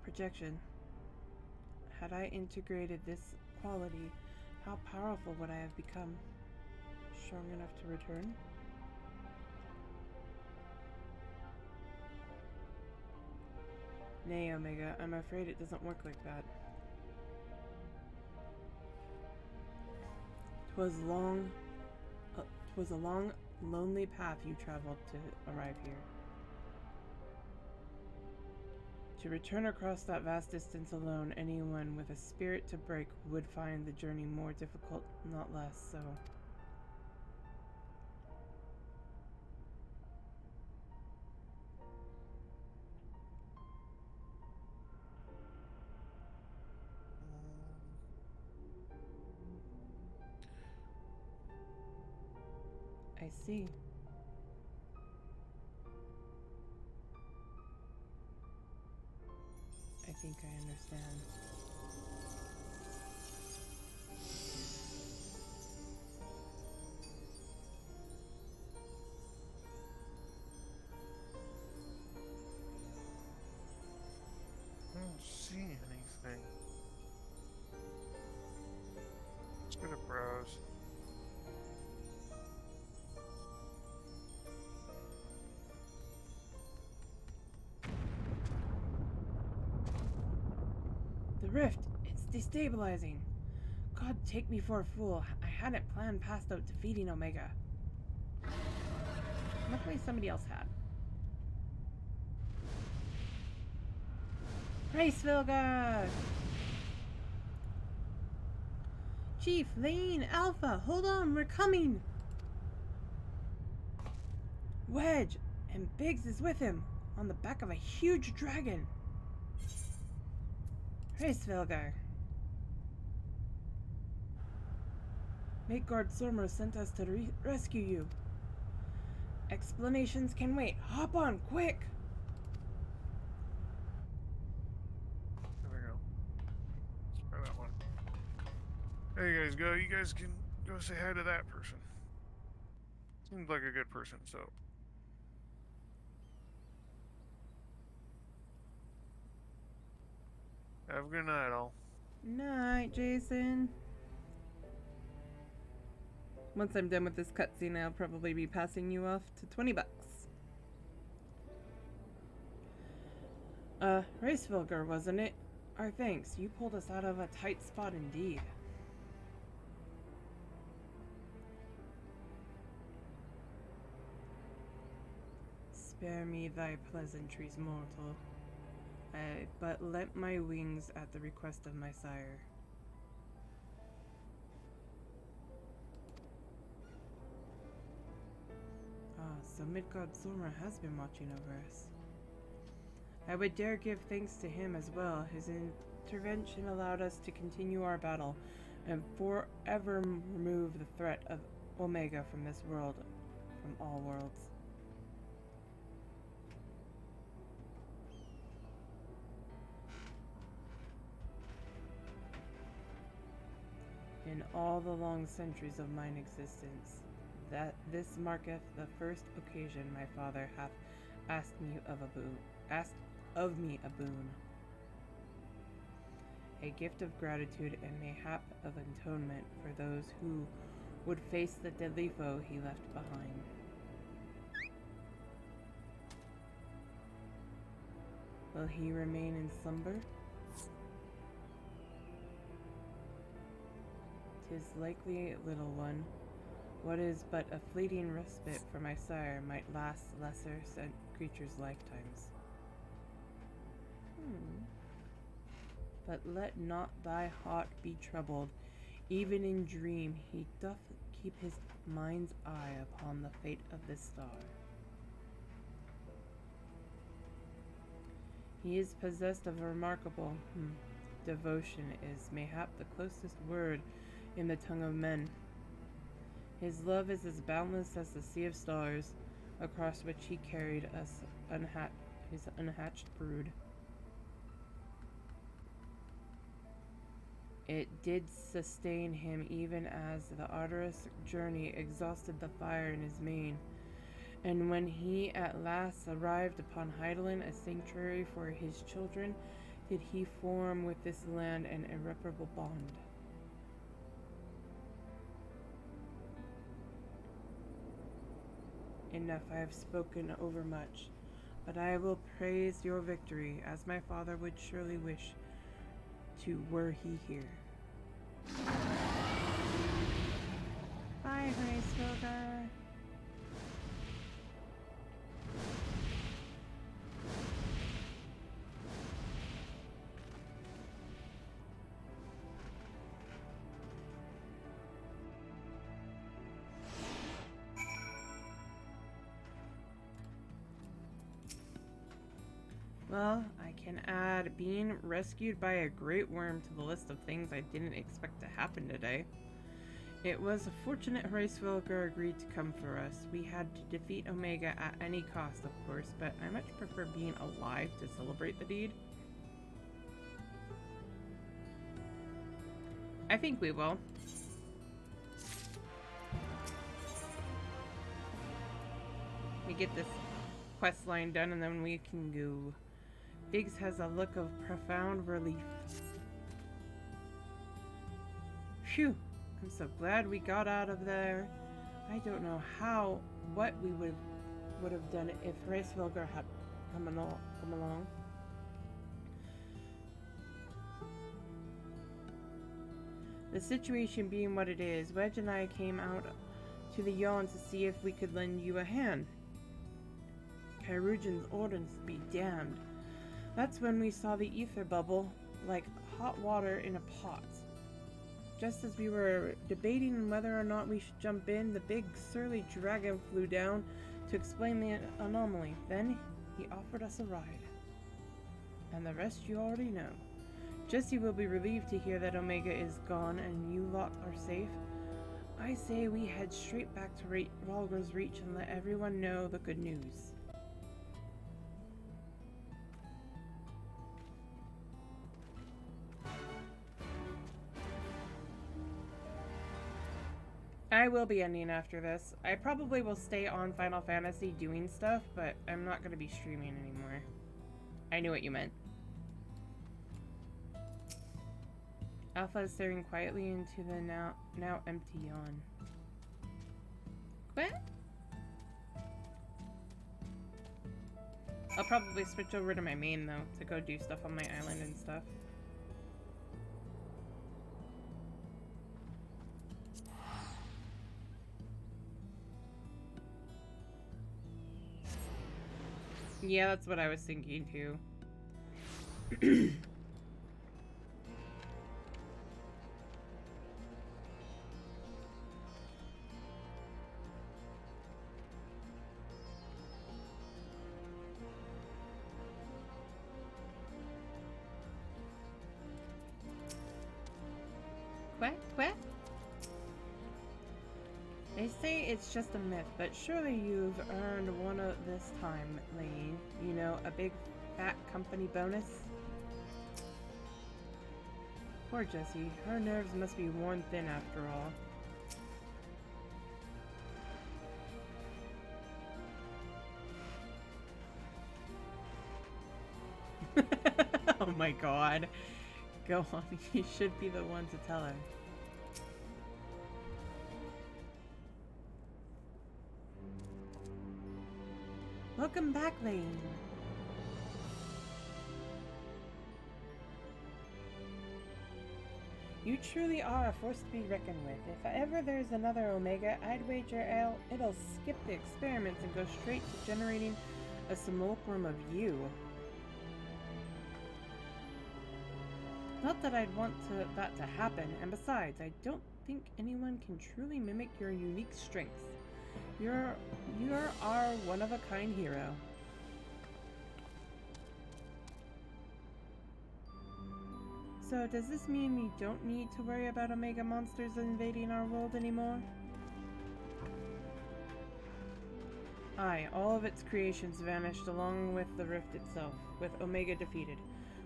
Projection. Had I integrated this quality, how powerful would I have become? Strong enough to return? Nay, Omega, I'm afraid it doesn't work like that. 'Twas a long, lonely path you traveled to arrive here. To return across that vast distance alone, anyone with a spirit to break would find the journey more difficult, not less so. I see. I think I understand. I don't see anything. Let's go to browse. The rift! It's destabilizing! God, take me for a fool. I hadn't planned past out defeating Omega. Luckily somebody else had. Race Vilga! Chief, Lane, Alpha, hold on, we're coming! Wedge, and Biggs is with him, on the back of a huge dragon. Race Vilgar. Midgard Sormer sent us to rescue you. Explanations can wait. Hop on, quick! There we go. Let's try that one. There you guys go. You guys can go say hi to that person. Seems like a good person, so. Have a good night, all. Night, Jason. Once I'm done with this cutscene, I'll probably be passing you off to 20 bucks. Racevilger, wasn't it? Our thanks. You pulled us out of a tight spot indeed. Spare me thy pleasantries, mortal. I but lent my wings at the request of my sire. Ah, so Midgard Zorma has been watching over us. I would dare give thanks to him as well. His intervention allowed us to continue our battle and forever remove the threat of Omega from this world, from all worlds. In all the long centuries of mine existence, that this marketh the first occasion my father hath asked me a boon. A gift of gratitude and mayhap of atonement for those who would face the deadly foe he left behind. Will he remain in slumber? 'Tis likely, little one. What is but a fleeting respite for my sire might last lesser sent creatures' lifetimes. But let not thy heart be troubled. Even in dream he doth keep his mind's eye upon the fate of this star. He is possessed of a remarkable devotion is mayhap the closest word in the tongue of men. His love is as boundless as the sea of stars, across which he carried us his unhatched brood. It did sustain him even as the arduous journey exhausted the fire in his mane, and when he at last arrived upon Heidelin, a sanctuary for his children, did he form with this land an irreparable bond. Enough, I have spoken overmuch, but I will praise your victory, as my father would surely wish to were he here. Bye, Hraesvelgr. Well, I can add being rescued by a great worm to the list of things I didn't expect to happen today. It was fortunate Hraesvelgr agreed to come for us. We had to defeat Omega at any cost, of course, but I much prefer being alive to celebrate the deed. I think we will. We get this quest line done and then we can go. Biggs has a look of profound relief. Phew, I'm so glad we got out of there. I don't know what we would have done if Hraesvelgr had come along. The situation being what it is, Wedge and I came out to the yawn to see if we could lend you a hand. Kyrujan's orders be damned. That's when we saw the ether bubble like hot water in a pot. Just as we were debating whether or not we should jump in, the big surly dragon flew down to explain the anomaly. Then he offered us a ride. And the rest you already know. Jesse will be relieved to hear that Omega is gone and you lot are safe. I say we head straight back to Rhalgr's Reach and let everyone know the good news. I will be ending after this. I probably will stay on Final Fantasy doing stuff, but I'm not going to be streaming anymore. I knew what you meant. Alpha is staring quietly into the now empty yawn. What? I'll probably switch over to my main though, to go do stuff on my island and stuff. Yeah, that's what I was thinking too. Quack, quack. They say it's just a myth, but surely you've earned one of this time, Lane. You know, a big fat company bonus? Poor Jessie. Her nerves must be worn thin after all. Oh my god. Go on, you should be the one to tell her. Welcome back, Lane. You truly are a force to be reckoned with. If ever there's another Omega, I'd wager it'll skip the experiments and go straight to generating a simulacrum of you. Not that I'd want that to happen, and besides, I don't think anyone can truly mimic your unique strengths. You're our one-of-a-kind hero. So, does this mean we don't need to worry about Omega monsters invading our world anymore? Aye, all of its creations vanished along with the rift itself, with Omega defeated.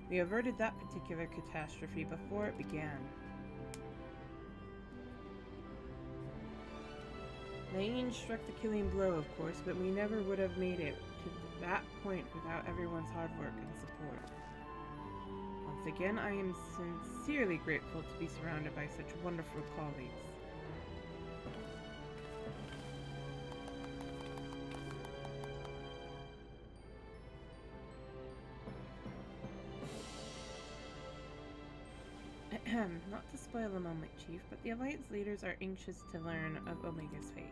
We averted that particular catastrophe before it began. Lane struck the killing blow, of course, but we never would have made it to that point without everyone's hard work and support. Once again, I am sincerely grateful to be surrounded by such wonderful colleagues. Not to spoil the moment, Chief, but the Alliance leaders are anxious to learn of Omega's fate.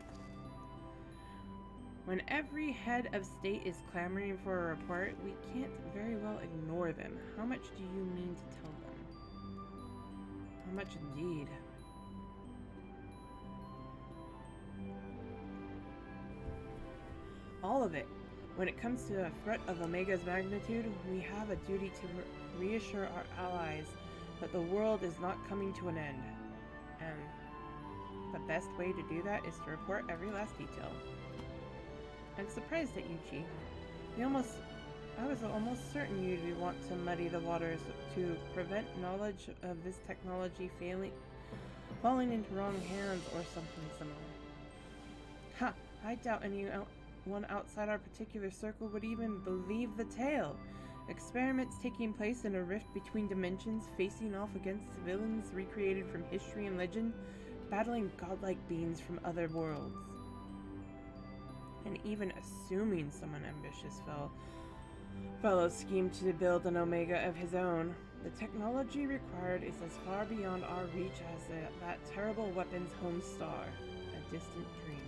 When every head of state is clamoring for a report, we can't very well ignore them. How much do you mean to tell them? How much indeed? All of it. When it comes to a threat of Omega's magnitude, we have a duty to reassure our allies that the world is not coming to an end. And the best way to do that is to report every last detail. I'm surprised at you, Chief. I was almost certain you'd want to muddy the waters to prevent knowledge of this technology falling into wrong hands or something similar. Ha! I doubt anyone outside our particular circle would even believe the tale. Experiments taking place in a rift between dimensions, facing off against villains recreated from history and legend, battling godlike beings from other worlds. And even assuming someone ambitious fellow schemed to build an Omega of his own, the technology required is as far beyond our reach as that terrible weapon's home star, a distant dream.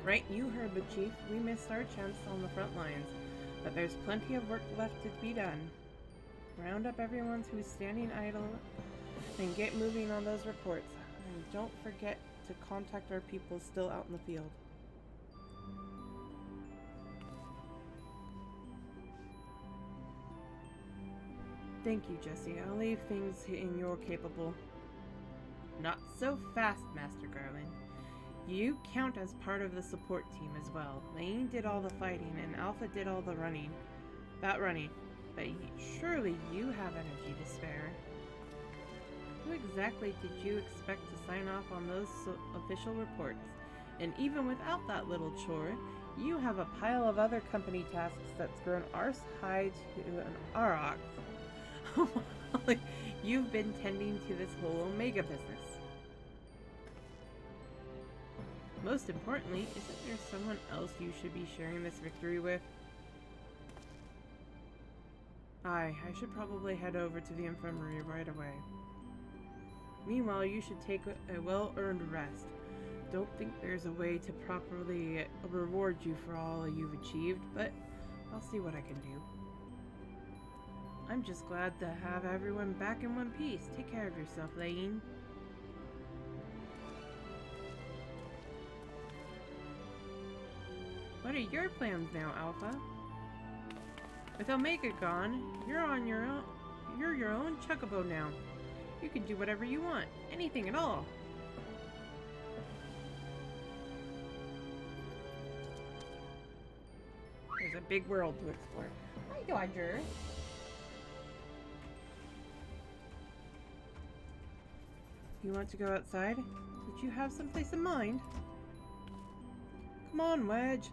Right, you heard the Chief. We missed our chance on the front lines, but there's plenty of work left to be done. Round up everyone who's standing idle and get moving on those reports. And don't forget to contact our people still out in the field. Thank you, Jesse. I'll leave things in your capable. Not so fast, Master Garland. You count as part of the support team as well. Lane did all the fighting and Alpha did all the running. But surely you have energy to spare. Who exactly did you expect to sign off on those official reports? And even without that little chore, you have a pile of other company tasks that's grown arse high to an aurochs. You've been tending to this whole Omega business. Most importantly, isn't there someone else you should be sharing this victory with? Aye, I should probably head over to the infirmary right away. Meanwhile, you should take a well-earned rest. Don't think there's a way to properly reward you for all you've achieved, but I'll see what I can do. I'm just glad to have everyone back in one piece. Take care of yourself, Lane. What are your plans now, Alpha? With Omega gone, you're your own Chocobo now. You can do whatever you want. Anything at all. There's a big world to explore. Hi, Dodger. You want to go outside? Did you have someplace in mind? Come on, Wedge.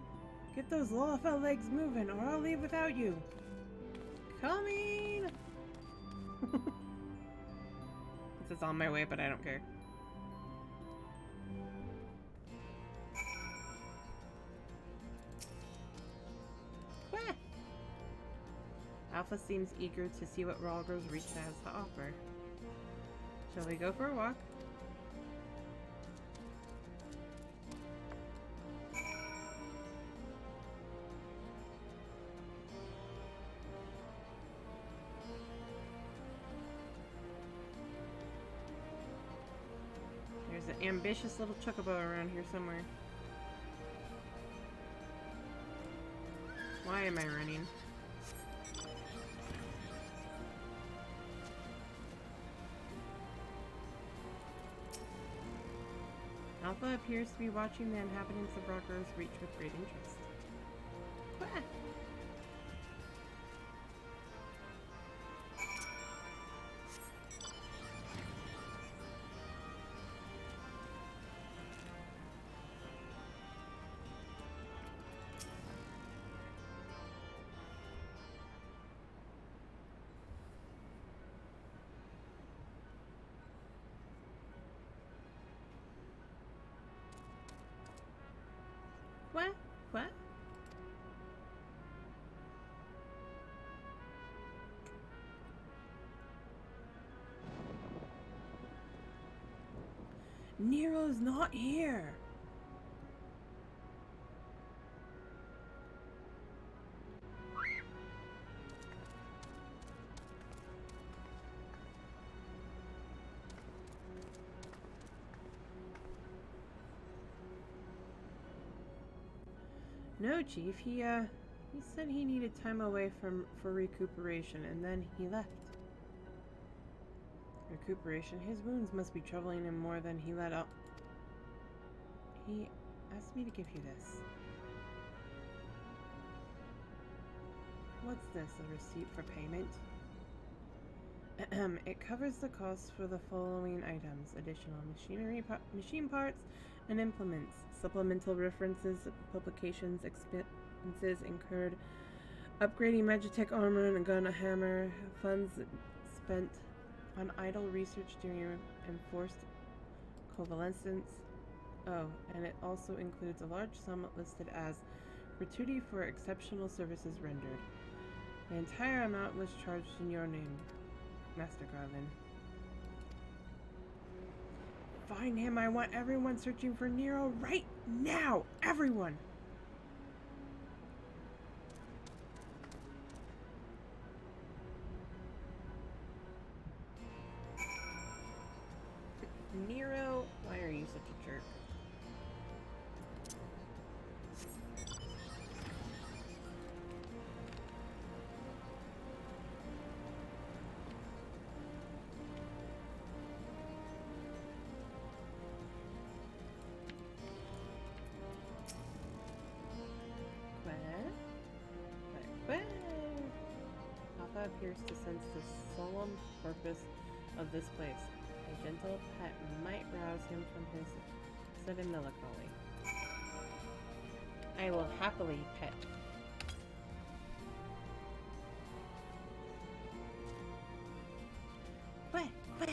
Get those Lalafell legs moving, or I'll leave without you. Coming! This is on my way, but I don't care. Wah! Alpha seems eager to see what Ralgro's Reach has to offer. Shall we go for a walk? There's an ambitious little chocobo around here somewhere. Why am I running? Alpha appears to be watching the inhabitants of Rocker's Reach with great interest. Quah! What? What? Nero's not here. No, Chief. He said he needed time away for recuperation, and then he left. Recuperation? His wounds must be troubling him more than he let up. He asked me to give you this. What's this? A receipt for payment? It covers the costs for the following items: additional machinery, machine parts, and implements, supplemental references, publications, expenses incurred, upgrading Magitech armor and a gun, a hammer, funds spent on idle research during enforced convalescence. Oh, and it also includes a large sum listed as gratuity for exceptional services rendered. The entire amount was charged in your name, Master Garland. Find him. I want everyone searching for Nero right now. Everyone. Nero, why are you such a jerk? Alpha appears to sense the solemn purpose of this place. A gentle pet might rouse him from his sudden melancholy. I will happily pet. What? What?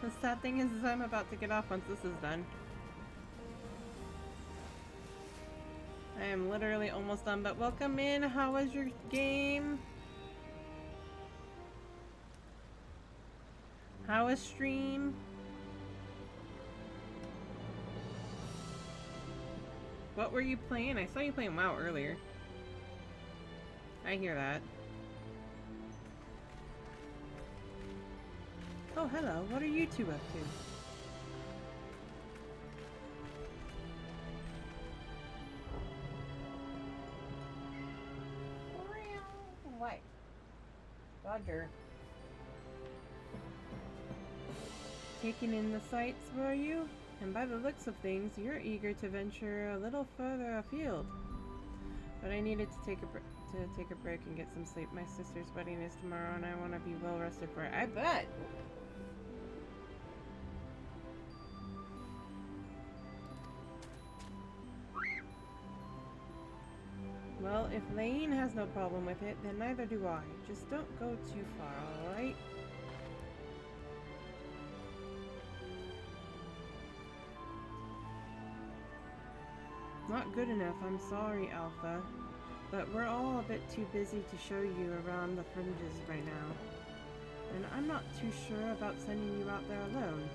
The sad thing is I'm about to get off once this is done. I am literally almost done, but welcome in. How was your game? How was stream? What were you playing? I saw you playing WoW earlier. I hear that. Oh, hello. What are you two up to? What? Dodger. Taking in the sights, were you? And by the looks of things, you're eager to venture a little further afield. But I needed to take a break and get some sleep. My sister's wedding is tomorrow, and I want to be well rested for it. I bet. Well, if Lane has no problem with it, then neither do I. Just don't go too far, alright? Not good enough, I'm sorry, Alpha. But we're all a bit too busy to show you around the fringes right now. And I'm not too sure about sending you out there alone.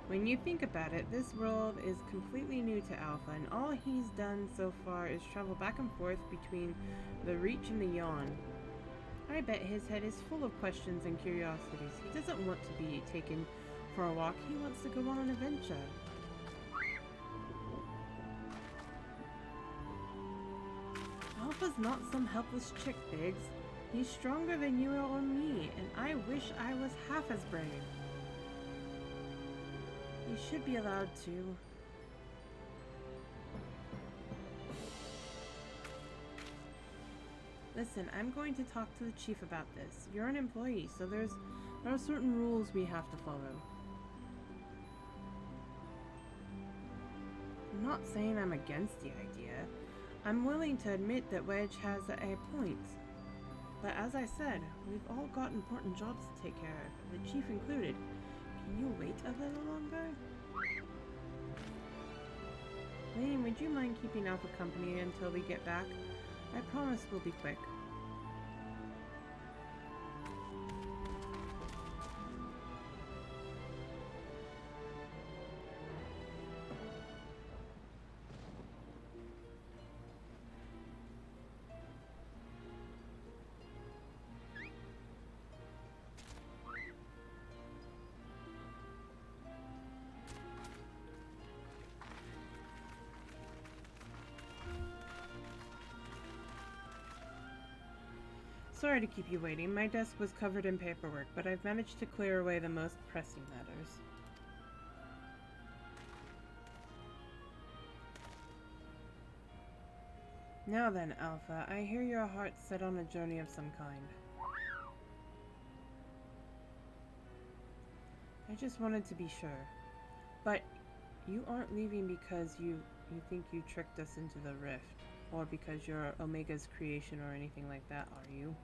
When you think about it, this world is completely new to Alpha, and all he's done so far is travel back and forth between the Reach and the Yawn. I bet his head is full of questions and curiosities. He doesn't want to be taken for a walk, he wants to go on an adventure. Alpha's not some helpless chick, Biggs. He's stronger than you or me, and I wish I was half as brave. You should be allowed to. Listen, I'm going to talk to the chief about this. You're an employee, so there are certain rules we have to follow. I'm not saying I'm against the idea. I'm willing to admit that Wedge has a point. But as I said, we've all got important jobs to take care of, the chief included. Can you wait a little longer? Lane, would you mind keeping Alpha company until we get back? I promise we'll be quick. Sorry to keep you waiting. My desk was covered in paperwork, but I've managed to clear away the most pressing matters. Now then, Alpha, I hear your heart's set on a journey of some kind. I just wanted to be sure. But you aren't leaving because you think you tricked us into the rift, or because you're Omega's creation or anything like that, are you?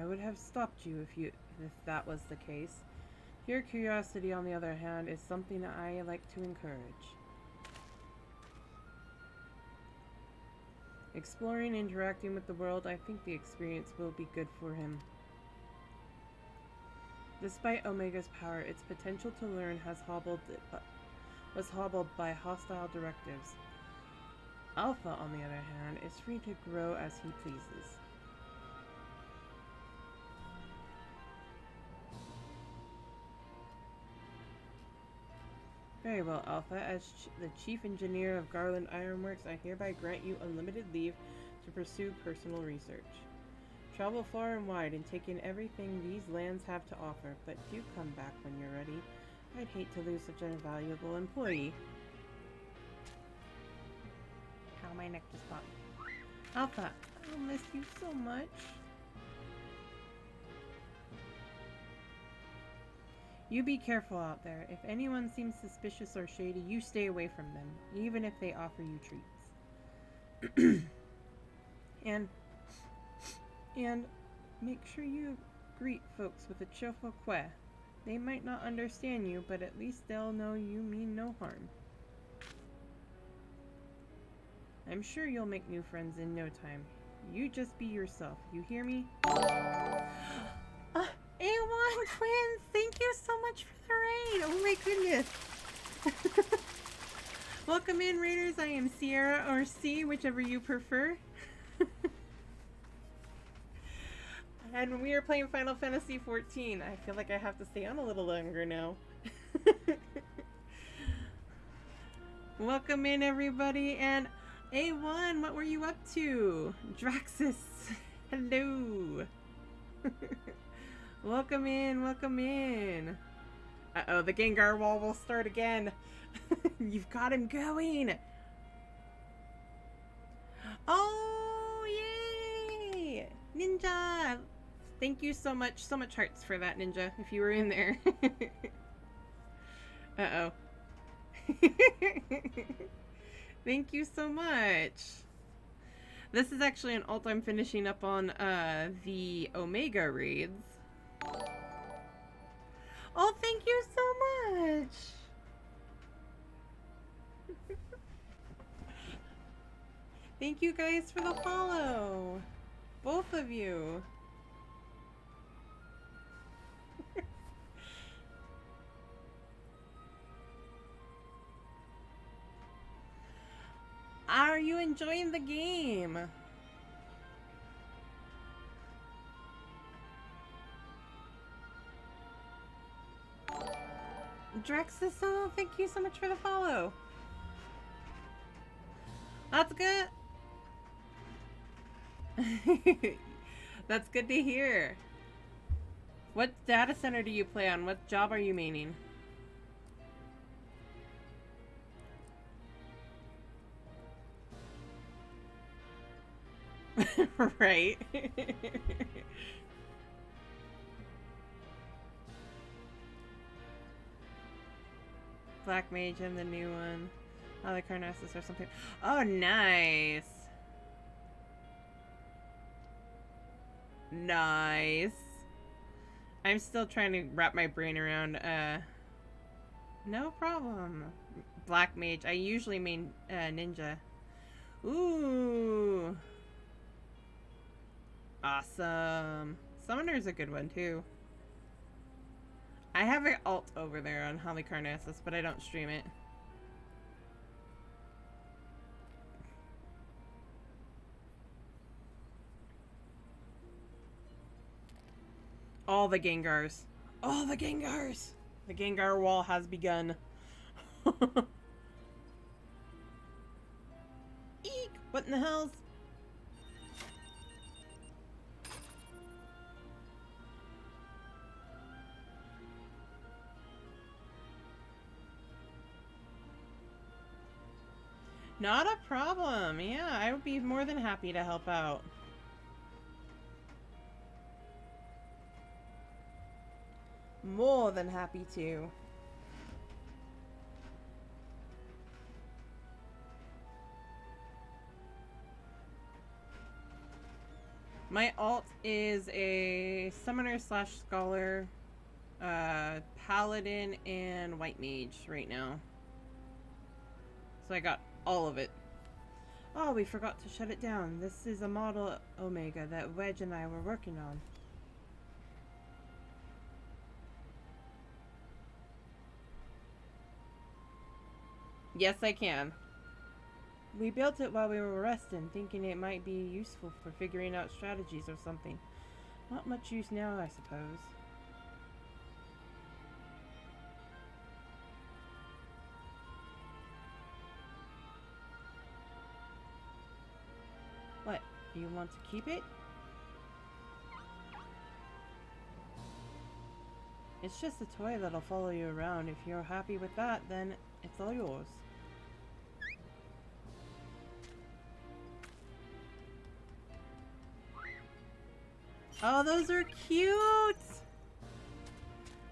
I would have stopped you if that was the case. Your curiosity, on the other hand, is something I like to encourage. Exploring, interacting with the world, I think the experience will be good for him. Despite Omega's power, its potential to learn was hobbled by hostile directives. Alpha, on the other hand, is free to grow as he pleases. Very well, Alpha. As the Chief Engineer of Garland Ironworks, I hereby grant you unlimited leave to pursue personal research. Travel far and wide and take in everything these lands have to offer, but do come back when you're ready. I'd hate to lose such a valuable employee. How my neck just popped. Alpha, I'll miss you so much. You be careful out there. If anyone seems suspicious or shady, you stay away from them, even if they offer you treats. and make sure you greet folks with a cheerful que. They might not understand you, but at least they'll know you mean no harm. I'm sure you'll make new friends in no time. You just be yourself. You hear me? A1 Twins, thank you so much for the raid. Oh my goodness. Welcome in, Raiders. I am Sierra or C, whichever you prefer. And we are playing Final Fantasy XIV. I feel like I have to stay on a little longer now. Welcome in, everybody. And A1, what were you up to? Draxus, hello. Welcome in, welcome in. Uh-oh, the Gengar wall will start again. You've got him going. Oh, yay! Ninja! Thank you so much hearts for that, Ninja, if you were in there. Uh-oh. Thank you so much. This is actually an alt I'm finishing up on the Omega raids. Oh, thank you so much. Thank you guys for the follow. Both of you. Are you enjoying the game? Drexus, oh, thank you so much for the follow. That's good. That's good to hear. What data center do you play on? What job are you maining? Right. Black Mage and the new one. Halicarnassus or something. Oh, nice. Nice. I'm still trying to wrap my brain around, no problem. Black Mage. I usually main, Ninja. Ooh. Awesome. Summoner's a good one, too. I have an alt over there on Halicarnassus, but I don't stream it. All the Gengars. All the Gengars! The Gengar wall has begun. Eek! What in the hells? Not a problem. Yeah, I would be more than happy to help out. More than happy to. My alt is a summoner slash scholar, paladin, and white mage right now. So I got all of it. Oh, we forgot to shut it down. This is a model Omega that Wedge and I were working on. Yes, I can. We built it while we were resting, thinking it might be useful for figuring out strategies or something. Not much use now, I suppose. What? You want to keep it? It's just a toy that'll follow you around. If you're happy with that, then it's all yours. Oh, those are cute!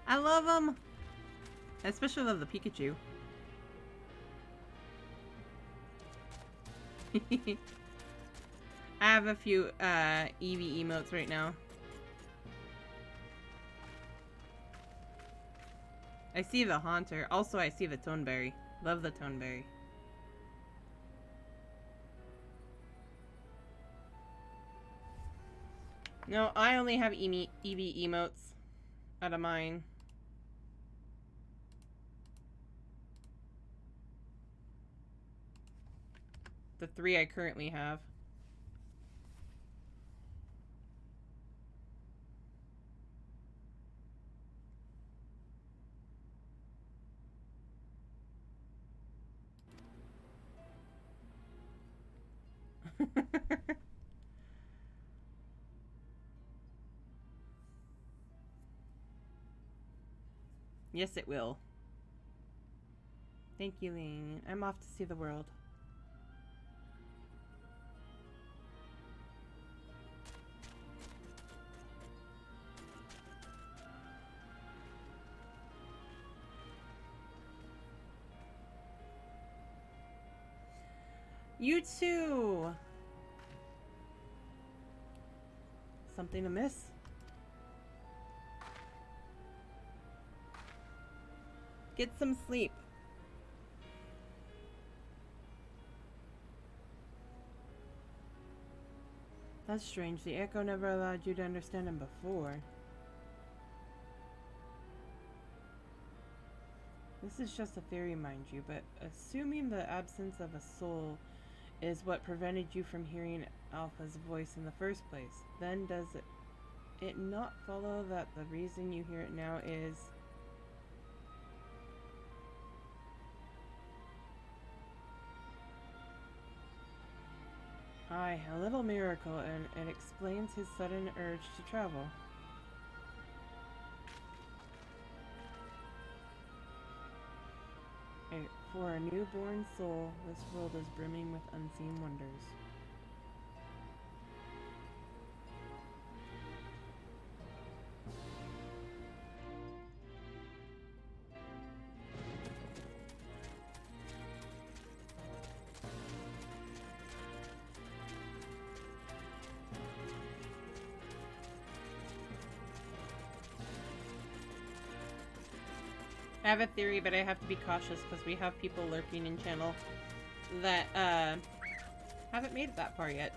I love them! I especially love the Pikachu. I have a few Eevee emotes right now. I see the Haunter. Also, I see the Toneberry. Love the Toneberry. No, I only have Eevee emotes out of mine. The 3 I currently have. Yes, it will. Thank you, Lane. I'm off to see the world. You too! Something amiss? Get some sleep. That's strange. The Echo never allowed you to understand him before. This is just a theory, mind you, but assuming the absence of a soul is what prevented you from hearing Alpha's voice in the first place, then does it not follow that the reason you hear it now is... Aye, a little miracle, and it explains his sudden urge to travel. For a newborn soul, this world is brimming with unseen wonders. I have a theory, but I have to be cautious because we have people lurking in channel that haven't made it that far yet.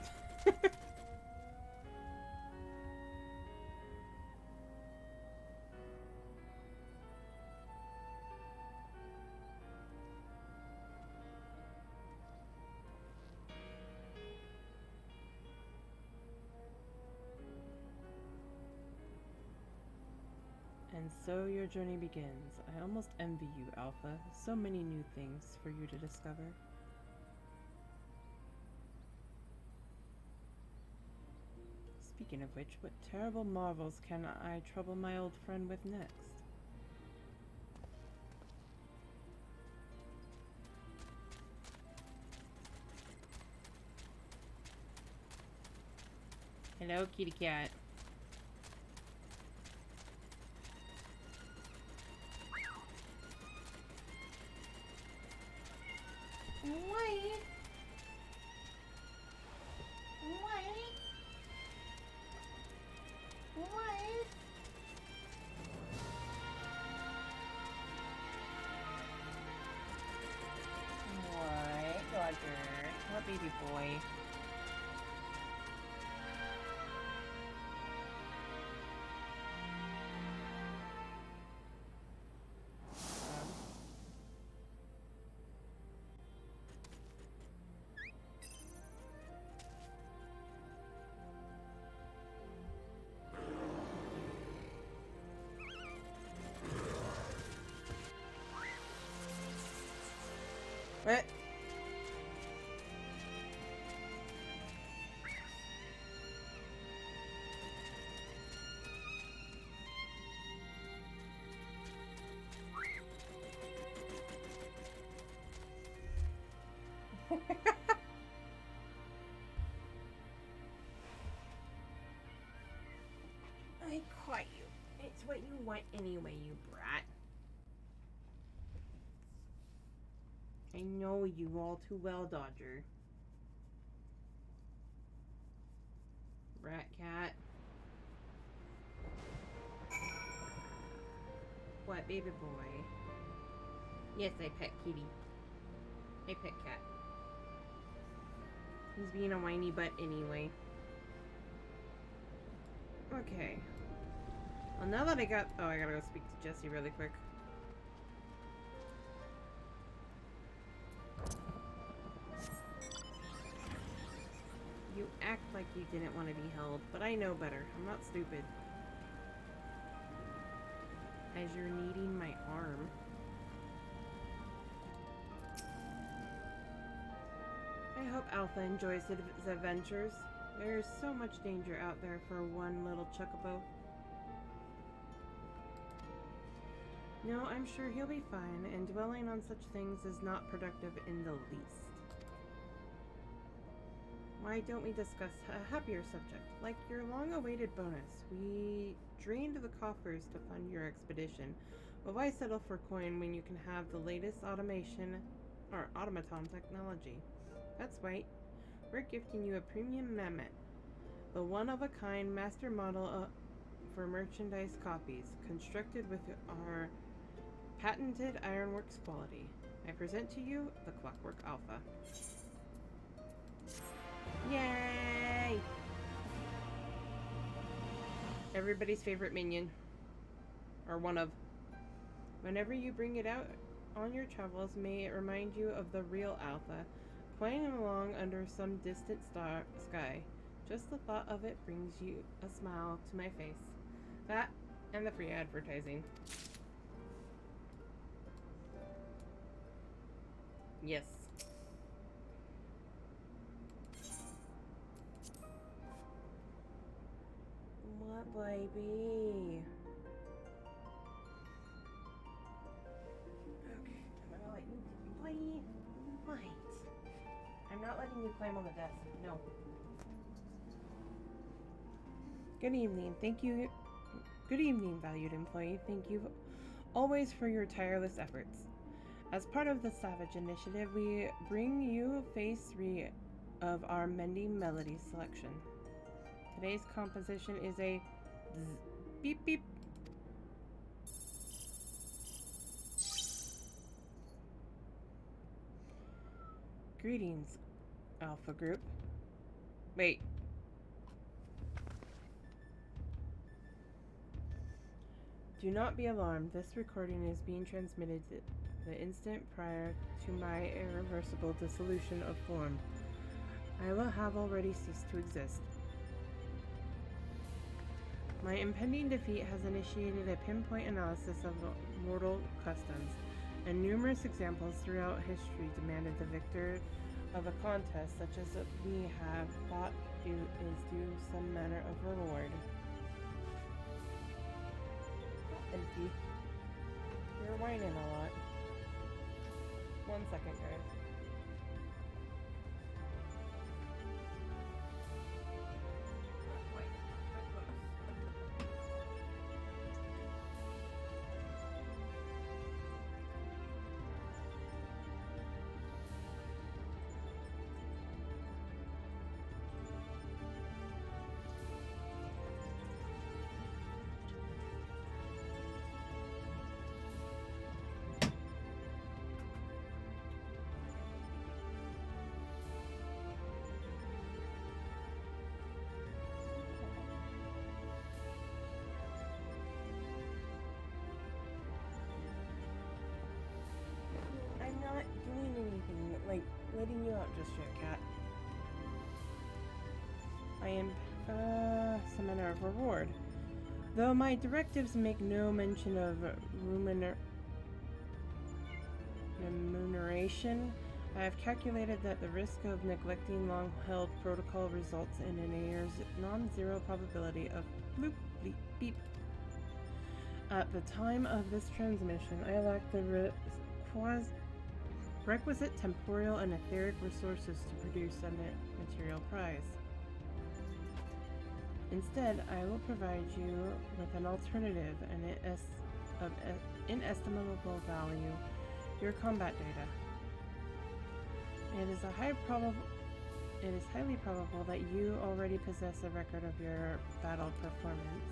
And so your journey begins. I almost envy you, Alpha. So many new things for you to discover. Speaking of which, what terrible marvels can I trouble my old friend with next? Hello, kitty cat. What? Roger? What baby boy? What? I caught you. It's what you want anyway, you brat. I know you all too well, Dodger. Rat cat. What, baby boy? Yes, I pet kitty. I pet cat. He's being a whiny butt anyway. Okay. Well, now that I got... Oh, I gotta go speak to Jesse really quick. You act like you didn't want to be held, but I know better. I'm not stupid. As you're needing my arm. I hope Alpha enjoys his adventures. There's so much danger out there for one little chocobo. No, I'm sure he'll be fine, and dwelling on such things is not productive in the least. Why don't we discuss a happier subject, like your long-awaited bonus? We drained the coffers to fund your expedition, but why settle for coin when you can have the latest automation or automaton technology? That's right. We're gifting you a premium mammoth, the one-of-a-kind master model for merchandise copies, constructed with our patented ironworks quality. I present to you the Clockwork Alpha. Yay! Everybody's favorite minion. Or one of. Whenever you bring it out on your travels, may it remind you of the real Alpha, flying along under some distant sky. Just the thought of it brings you a smile to my face. That and the free advertising. Yes. What, baby? Okay, I'm gonna let you play. Right. I'm not letting you climb on the desk. No. Good evening. Thank you. Good evening, valued employee. Thank you always for your tireless efforts. As part of the Savage Initiative, we bring you Phase 3 of our Mending Melody selection. Today's composition is a beep beep. Greetings, Alpha Group. Wait. Do not be alarmed. This recording is being transmitted the instant prior to my irreversible dissolution of form. I will have already ceased to exist. My impending defeat has initiated a pinpoint analysis of mortal customs, and numerous examples throughout history demanded the victor of a contest such as we have thought is due some manner of reward. Empty. You're whining a lot. 1 second, guys. I'm not doing anything, like letting you out just yet, cat. I am, some manner of reward. Though my directives make no mention of remuneration, I have calculated that the risk of neglecting long-held protocol results in a near non-zero probability of bloop, bleep, beep. At the time of this transmission, I lack the requisite temporal and etheric resources to produce a material prize. Instead, I will provide you with an alternative and of inestimable value, your combat data. It is highly probable that you already possess a record of your battle performance.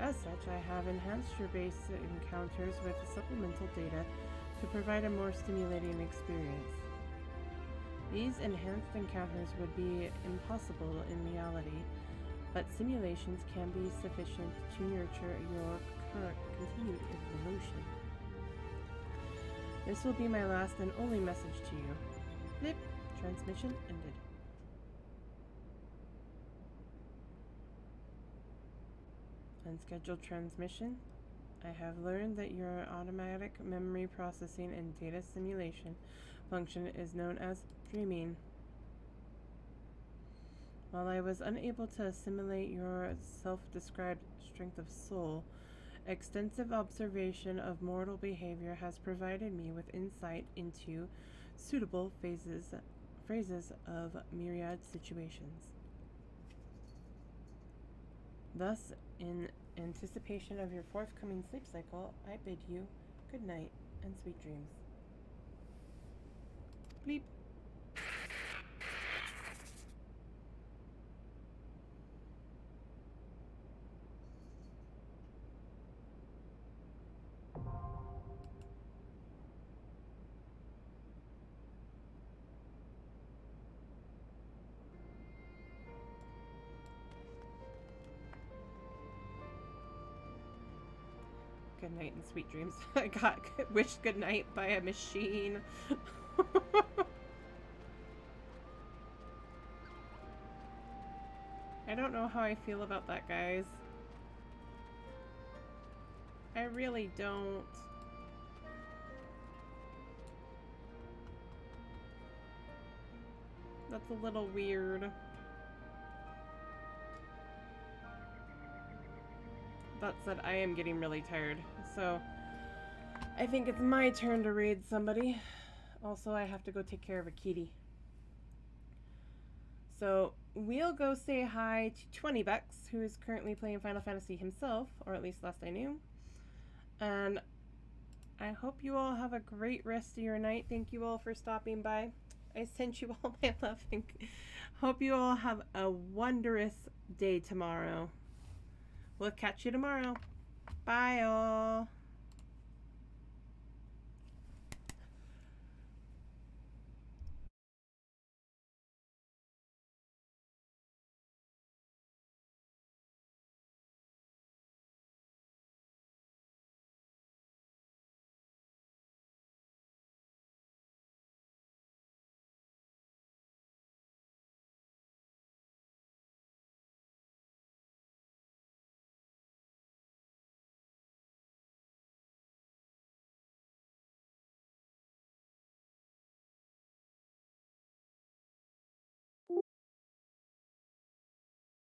As such, I have enhanced your base encounters with supplemental data to provide a more stimulating experience. These enhanced encounters would be impossible in reality, but simulations can be sufficient to nurture your current continued evolution. This will be my last and only message to you. Blip. Transmission ended. Unscheduled transmission. I have learned that your automatic memory processing and data simulation function is known as dreaming. While I was unable to assimilate your self-described strength of soul, extensive observation of mortal behavior has provided me with insight into suitable phrases of myriad situations. Thus, in anticipation of your forthcoming sleep cycle, I bid you good night and sweet dreams. Bleep. Good night and sweet dreams. I got wished good night by a machine. I don't know how I feel about that, guys. I really don't. That's a little weird. That said, I am getting really tired, so I think it's my turn to raid somebody. Also, I have to go take care of a kitty. So we'll go say hi to 20 Bucks, who is currently playing Final Fantasy himself, or at least last I knew. And I hope you all have a great rest of your night. Thank you all for stopping by. I sent you all my love and hope you all have a wondrous day tomorrow. We'll catch you tomorrow. Bye all.